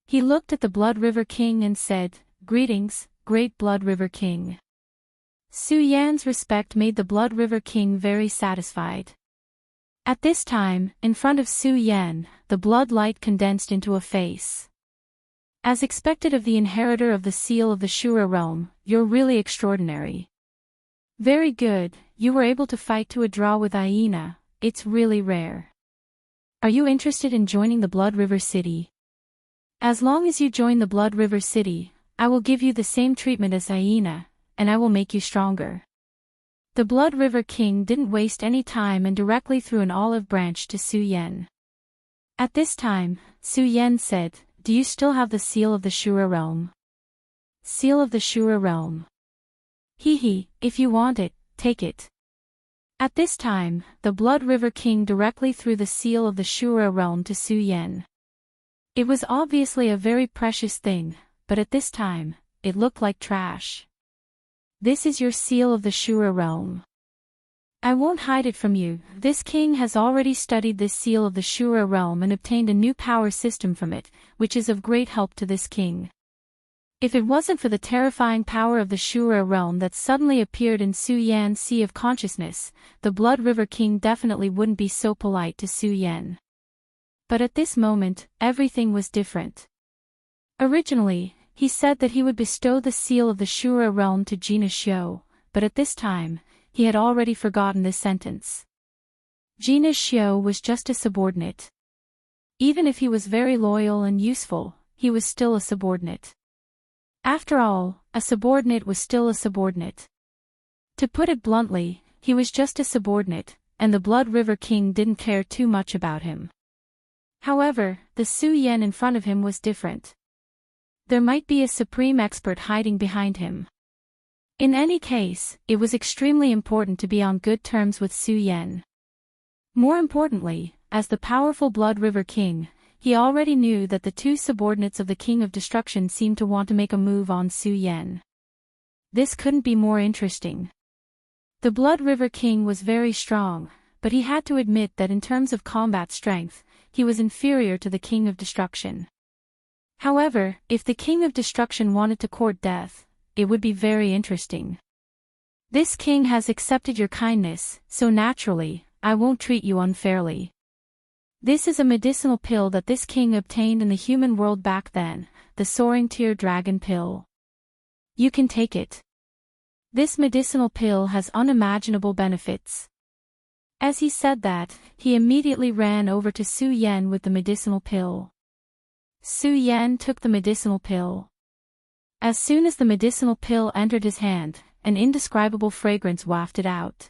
He looked at the Blood River King and said, "Greetings, great Blood River King." Su Yan's respect made the Blood River King very satisfied. At this time, in front of Su Yan, the blood light condensed into a face. "As expected of the inheritor of the seal of the Shura realm, you're really extraordinary." "Very good, you were able to fight to a draw with Aina, it's really rare." "Are you interested in joining the Blood River City?" "As long as you join the Blood River City, I will give you the same treatment as Aina, and I will make you stronger." The Blood River King didn't waste any time and directly threw an olive branch to Su Yan. At this time, Su Yan said, "Do you still have the seal of the Shura realm?" "Seal of the Shura realm. If you want it, take it." At this time, the Blood River King directly threw the seal of the Shura realm to Su Yan. It was obviously a very precious thing, but at this time, it looked like trash. "This is your seal of the Shura realm. I won't hide it from you. This king has already studied this seal of the Shura realm and obtained a new power system from it, which is of great help to this king. If it wasn't for the terrifying power of the Shura realm that suddenly appeared in Su Yan's sea of consciousness, the Blood River King definitely wouldn't be so polite to Su Yan. But at this moment, everything was different. Originally, he said that he would bestow the seal of the Shura realm to Gina Xiu, but at this time, he had already forgotten this sentence. Gina Xiu was just a subordinate. Even if he was very loyal and useful, he was still a subordinate. After all, a subordinate was still a subordinate. To put it bluntly, he was just a subordinate, and the Blood River King didn't care too much about him. However, the Su Yan in front of him was different. There might be a supreme expert hiding behind him. In any case, it was extremely important to be on good terms with Su Yan. More importantly, as the powerful Blood River King, he already knew that the two subordinates of the King of Destruction seemed to want to make a move on Su Yan. This couldn't be more interesting. The Blood River King was very strong, but he had to admit that in terms of combat strength, he was inferior to the King of Destruction. However, if the King of Destruction wanted to court death, it would be very interesting. "This king has accepted your kindness, so naturally, I won't treat you unfairly. This is a medicinal pill that this king obtained in the human world back then, the Soaring Tear Dragon pill. You can take it. This medicinal pill has unimaginable benefits." As he said that, he immediately ran over to Su Yan with the medicinal pill. Su Yan took the medicinal pill. As soon as the medicinal pill entered his hand, an indescribable fragrance wafted out.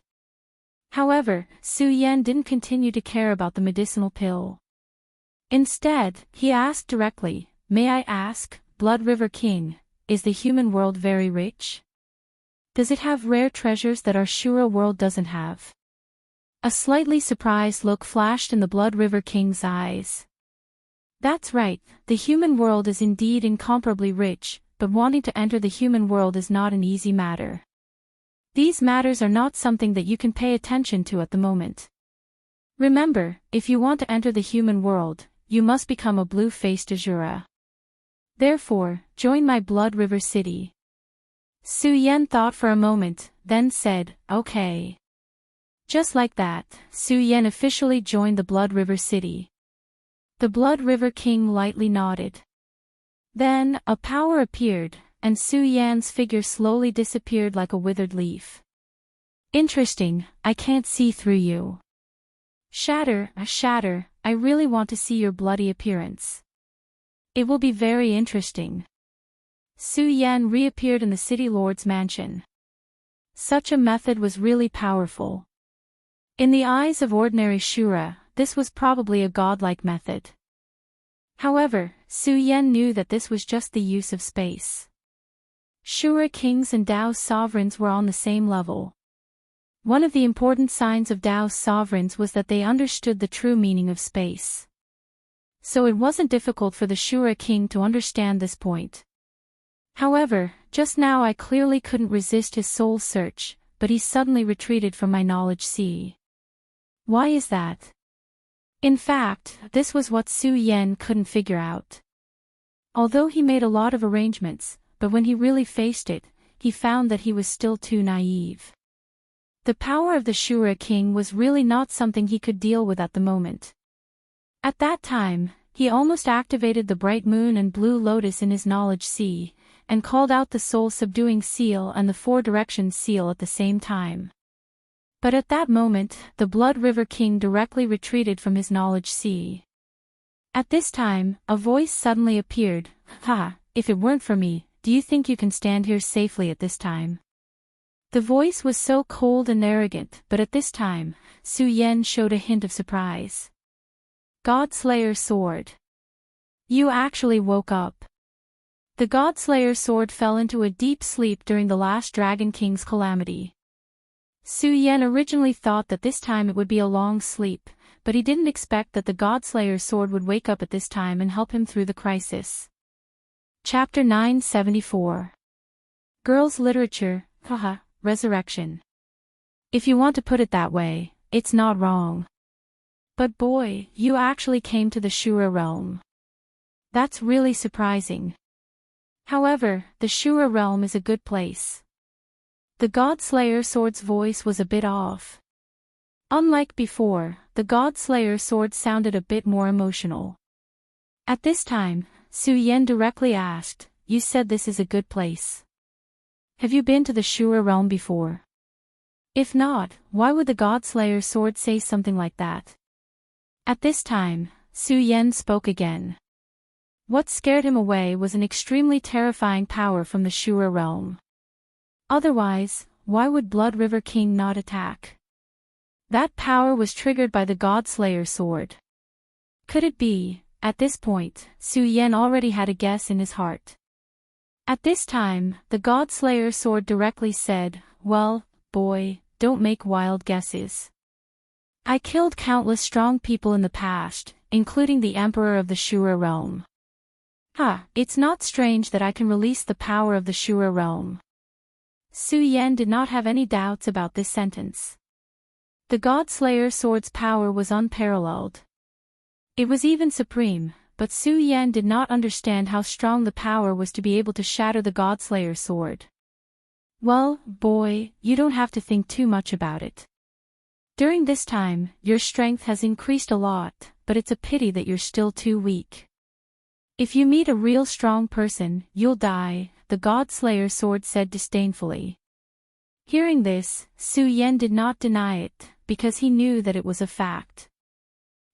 However, Su Yan didn't continue to care about the medicinal pill. Instead, he asked directly, "May I ask, Blood River King, is the human world very rich? Does it have rare treasures that our Shura world doesn't have?" A slightly surprised look flashed in the Blood River King's eyes. "That's right, the human world is indeed incomparably rich, but wanting to enter the human world is not an easy matter. These matters are not something that you can pay attention to at the moment. Remember, if you want to enter the human world, you must become a blue-faced Azura. Therefore, join my Blood River City." Su Yan thought for a moment, then said, "Okay." Just like that, Su Yan officially joined the Blood River City. The Blood River King lightly nodded. Then, a power appeared, and Su Yan's figure slowly disappeared like a withered leaf. Interesting, I can't see through you. Shatter, I really want to see your bloody appearance. It will be very interesting. Su Yan reappeared in the city lord's mansion. Such a method was really powerful. In the eyes of ordinary Shura, this was probably a godlike method. However, Su Yan knew that this was just the use of space. Shura kings and Dao's sovereigns were on the same level. One of the important signs of Dao's sovereigns was that they understood the true meaning of space. So it wasn't difficult for the Shura king to understand this point. However, just now I clearly couldn't resist his soul search, but he suddenly retreated from my knowledge sea. Why is that? In fact, this was what Su Yan couldn't figure out. Although he made a lot of arrangements, but when he really faced it, he found that he was still too naive. The power of the Shura king was really not something he could deal with at the moment. At that time, he almost activated the bright moon and blue lotus in his knowledge sea, and called out the soul-subduing seal and the four-direction seal at the same time. But at that moment, the Blood River King directly retreated from his knowledge sea. At this time, a voice suddenly appeared. Ha, if it weren't for me, do you think you can stand here safely at this time? The voice was so cold and arrogant, but at this time, Su Yan showed a hint of surprise. Godslayer sword. You actually woke up. The Godslayer sword fell into a deep sleep during the last Dragon King's calamity. Su Yan originally thought that this time it would be a long sleep, but he didn't expect that the Godslayer sword would wake up at this time and help him through the crisis. Chapter 974. Girls' Literature, haha, Resurrection. If you want to put it that way, it's not wrong. But boy, you actually came to the Shura realm. That's really surprising. However, the Shura realm is a good place. The Godslayer sword's voice was a bit off. Unlike before, the Godslayer sword sounded a bit more emotional. At this time, Su Yan directly asked, "You said this is a good place. Have you been to the Shura realm before? If not, why would the Godslayer sword say something like that?" At this time, Su Yan spoke again. What scared him away was an extremely terrifying power from the Shura realm. Otherwise, why would Blood River King not attack? That power was triggered by the Godslayer sword. Could it be? At this point, Su Yan already had a guess in his heart. At this time, the Godslayer sword directly said, "Well, boy, don't make wild guesses. I killed countless strong people in the past, including the Emperor of the Shura realm. It's not strange that I can release the power of the Shura realm." Su Yan did not have any doubts about this sentence. The Godslayer sword's power was unparalleled. It was even supreme, but Su Yan did not understand how strong the power was to be able to shatter the Godslayer sword. Well, boy, you don't have to think too much about it. During this time, your strength has increased a lot, but it's a pity that you're still too weak. If you meet a real strong person, you'll die, the Godslayer sword said disdainfully. Hearing this, Su Yan did not deny it, because he knew that it was a fact.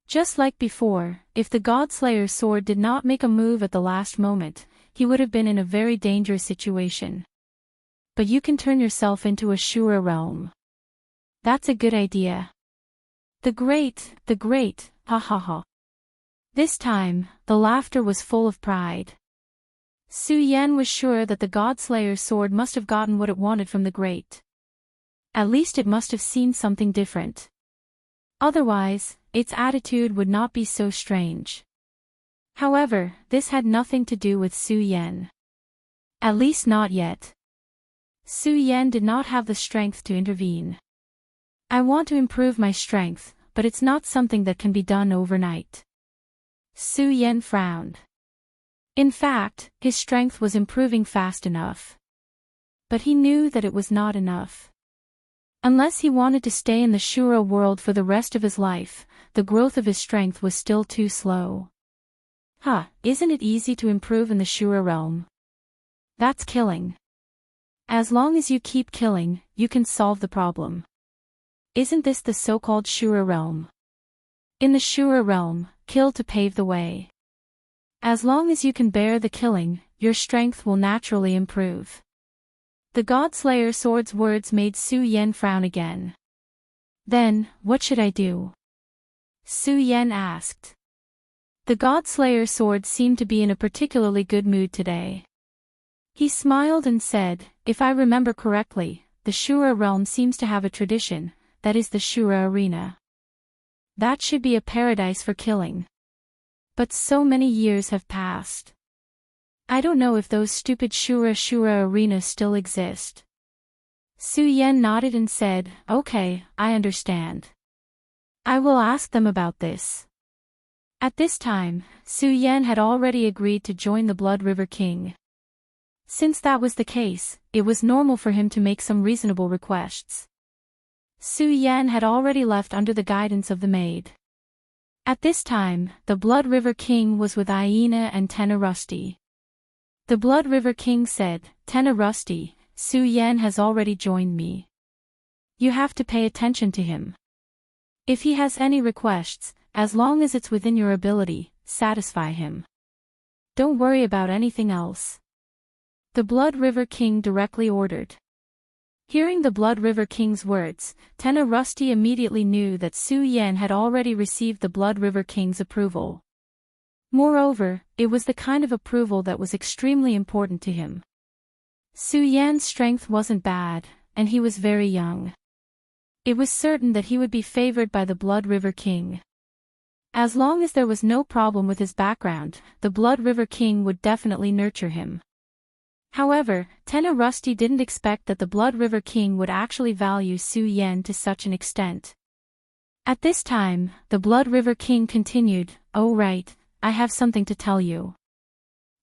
Just like before, if the Godslayer sword did not make a move at the last moment, he would have been in a very dangerous situation. But you can turn yourself into a Shura realm. That's a good idea. The great, ha ha ha. This time, the laughter was full of pride. Su Yan was sure that the Godslayer sword must have gotten what it wanted from the great. At least it must have seen something different. Otherwise, its attitude would not be so strange. However, this had nothing to do with Su Yan. At least not yet. Su Yan did not have the strength to intervene. I want to improve my strength, but it's not something that can be done overnight. Su Yan frowned. In fact, his strength was improving fast enough. But he knew that it was not enough. Unless he wanted to stay in the Shura world for the rest of his life, the growth of his strength was still too slow. Isn't it easy to improve in the Shura realm? That's killing. As long as you keep killing, you can solve the problem. Isn't this the so-called Shura realm? In the Shura realm, kill to pave the way. As long as you can bear the killing, your strength will naturally improve. The God-Slayer Sword's words made Su Yen frown again. Then, what should I do? Su Yen asked. The God-Slayer Sword seemed to be in a particularly good mood today. He smiled and said, if I remember correctly, the Shura realm seems to have a tradition, that is the Shura arena. That should be a paradise for killing. But so many years have passed. I don't know if those stupid Shura arenas still exist. Su Yen nodded and said, okay, I understand. I will ask them about this. At this time, Su Yen had already agreed to join the Blood River King. Since that was the case, it was normal for him to make some reasonable requests. Su Yen had already left under the guidance of the maid. At this time, the Blood River King was with Aina and Tenna Rusty. The Blood River King said, Tenna Rusty, Su Yen has already joined me. You have to pay attention to him. If he has any requests, as long as it's within your ability, satisfy him. Don't worry about anything else. The Blood River King directly ordered. Hearing the Blood River King's words, Tenna Rusty immediately knew that Su Yen had already received the Blood River King's approval. Moreover, it was the kind of approval that was extremely important to him. Su Yen's strength wasn't bad, and he was very young. It was certain that he would be favored by the Blood River King. As long as there was no problem with his background, the Blood River King would definitely nurture him. However, Tenna Rusty didn't expect that the Blood River King would actually value Su Yen to such an extent. At this time, the Blood River King continued, oh right, I have something to tell you.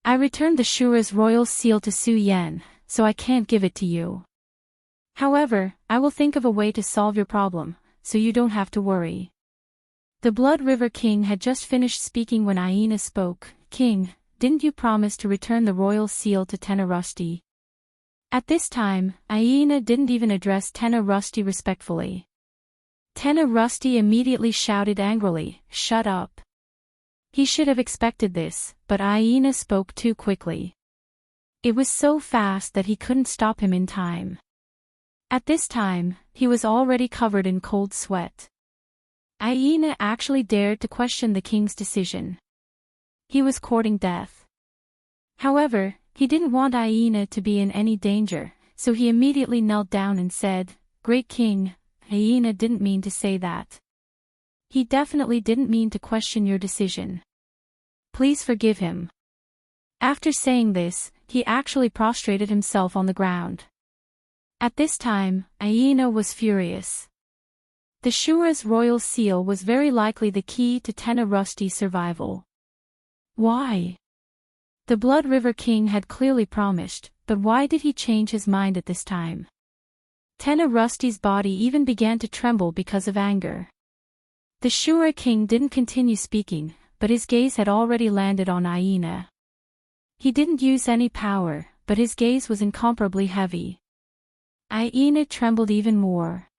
I returned the Shura's royal seal to Su Yen, so I can't give it to you. However, I will think of a way to solve your problem, so you don't have to worry. The Blood River King had just finished speaking when Aina spoke. King, didn't you promise to return the royal seal to Tenna Rusty? At this time, Aina didn't even address Tenna Rusty respectfully. Tenna Rusty immediately shouted angrily, shut up. He should have expected this, but Aina spoke too quickly. It was so fast that he couldn't stop him in time. At this time, he was already covered in cold sweat. Aina actually dared to question the king's decision. He was courting death. However, he didn't want Aina to be in any danger, so he immediately knelt down and said, Great King, Aina didn't mean to say that. He definitely didn't mean to question your decision. Please forgive him. After saying this, he actually prostrated himself on the ground. At this time, Aina was furious. The Shura's royal seal was very likely the key to Tenna Rusty's survival. Why? The Blood River King had clearly promised, but why did he change his mind at this time? Tenna Rusty's body even began to tremble because of anger. The Shura King didn't continue speaking, but his gaze had already landed on Aina. He didn't use any power, but his gaze was incomparably heavy. Aina trembled even more.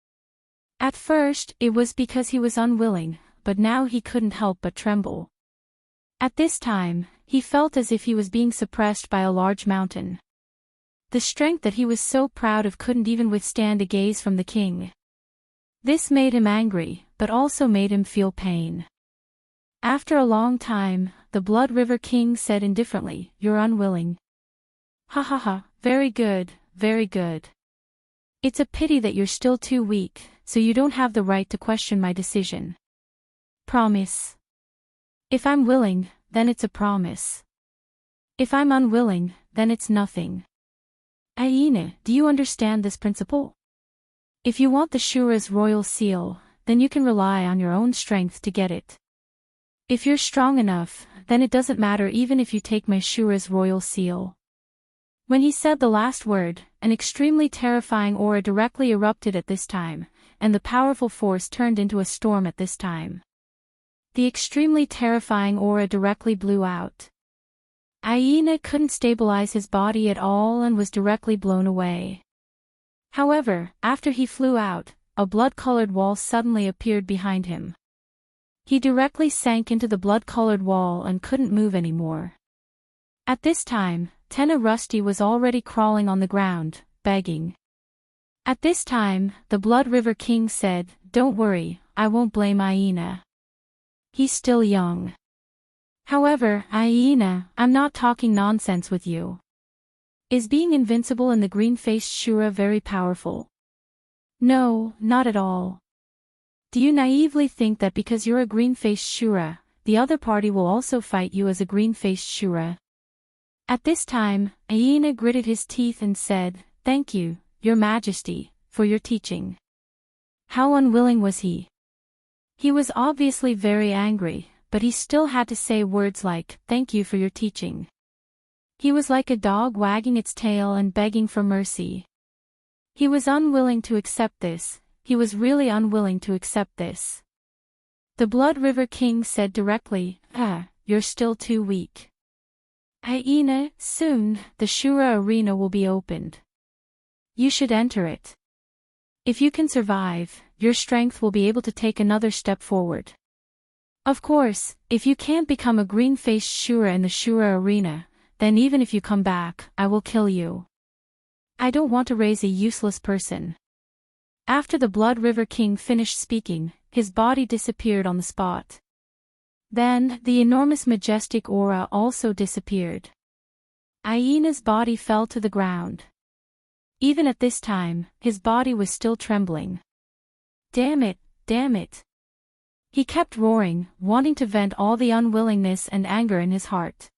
At first, it was because he was unwilling, but now he couldn't help but tremble. At this time, he felt as if he was being suppressed by a large mountain. The strength that he was so proud of couldn't even withstand a gaze from the king. This made him angry, but also made him feel pain. After a long time, the Blood River King said indifferently, You're unwilling. Ha ha ha, very good, very good. It's a pity that you're still too weak, so you don't have the right to question my decision. Promise. If I'm willing, then it's a promise. If I'm unwilling, then it's nothing. Aina, do you understand this principle? If you want the Shura's royal seal, then you can rely on your own strength to get it. If you're strong enough, then it doesn't matter even if you take my Shura's royal seal. When he said the last word, an extremely terrifying aura directly erupted at this time, and the powerful force turned into a storm at this time. The extremely terrifying aura directly blew out. Hyena couldn't stabilize his body at all and was directly blown away. However, after he flew out, a blood-colored wall suddenly appeared behind him. He directly sank into the blood-colored wall and couldn't move anymore. At this time, Tenna Rusty was already crawling on the ground, begging. At this time, the Blood River King said, "Don't worry, I won't blame Hyena. He's still young. However, Hyena, I'm not talking nonsense with you. Is being invincible in the green-faced Shura very powerful?" "No, not at all. Do you naively think that because you're a green-faced Shura, the other party will also fight you as a green-faced Shura?" At this time, Hyena gritted his teeth and said, "Thank you, Your Majesty, for your teaching." How unwilling was he? He was obviously very angry, but he still had to say words like, "Thank you for your teaching." He was like a dog wagging its tail and begging for mercy. He was unwilling to accept this. He was really unwilling to accept this. The Blood River King said directly, "You're still too weak. Hyena, soon, the Shura arena will be opened. You should enter it. If you can survive, your strength will be able to take another step forward. Of course, if you can't become a green-faced Shura in the Shura arena, then even if you come back, I will kill you. I don't want to raise a useless person." After the Blood River King finished speaking, his body disappeared on the spot. Then, the enormous majestic aura also disappeared. Hyena's body fell to the ground. Even at this time, his body was still trembling. Damn it, damn it. He kept roaring, wanting to vent all the unwillingness and anger in his heart.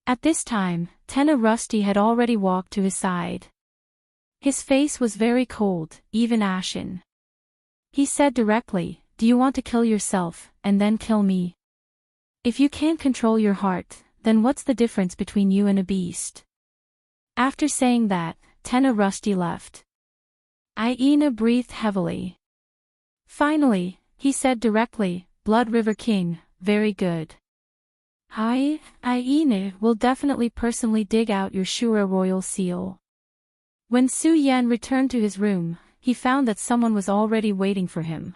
At this time, Tenna Rusty had already walked to his side. His face was very cold, even ashen. He said directly, "Do you want to kill yourself, and then kill me? If you can't control your heart, then what's the difference between you and a beast?" After saying that, Tenna Rusty left. Hyena breathed heavily. Finally, he said directly, "Blood River King, very good. Hyena will definitely personally dig out your Shura royal seal." When Su Yan returned to his room, he found that someone was already waiting for him.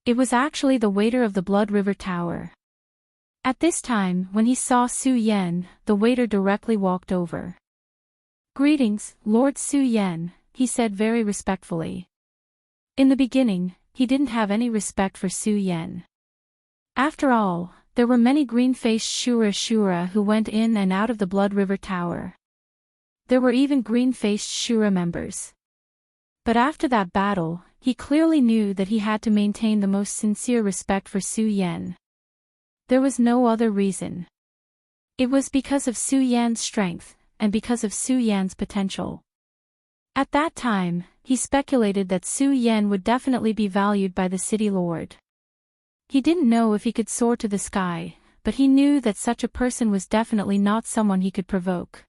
It was actually the waiter of the Blood River Tower. At this time, when he saw Su Yan, the waiter directly walked over. "Greetings, Lord Su Yan," he said very respectfully. In the beginning, he didn't have any respect for Su Yan. After all, there were many green-faced Shura who went in and out of the Blood River Tower. There were even green-faced Shura members. But after that battle, he clearly knew that he had to maintain the most sincere respect for Su Yan. There was no other reason. It was because of Su Yan's strength, and because of Su Yan's potential. At that time, he speculated that Su Yan would definitely be valued by the city lord. He didn't know if he could soar to the sky, but he knew that such a person was definitely not someone he could provoke.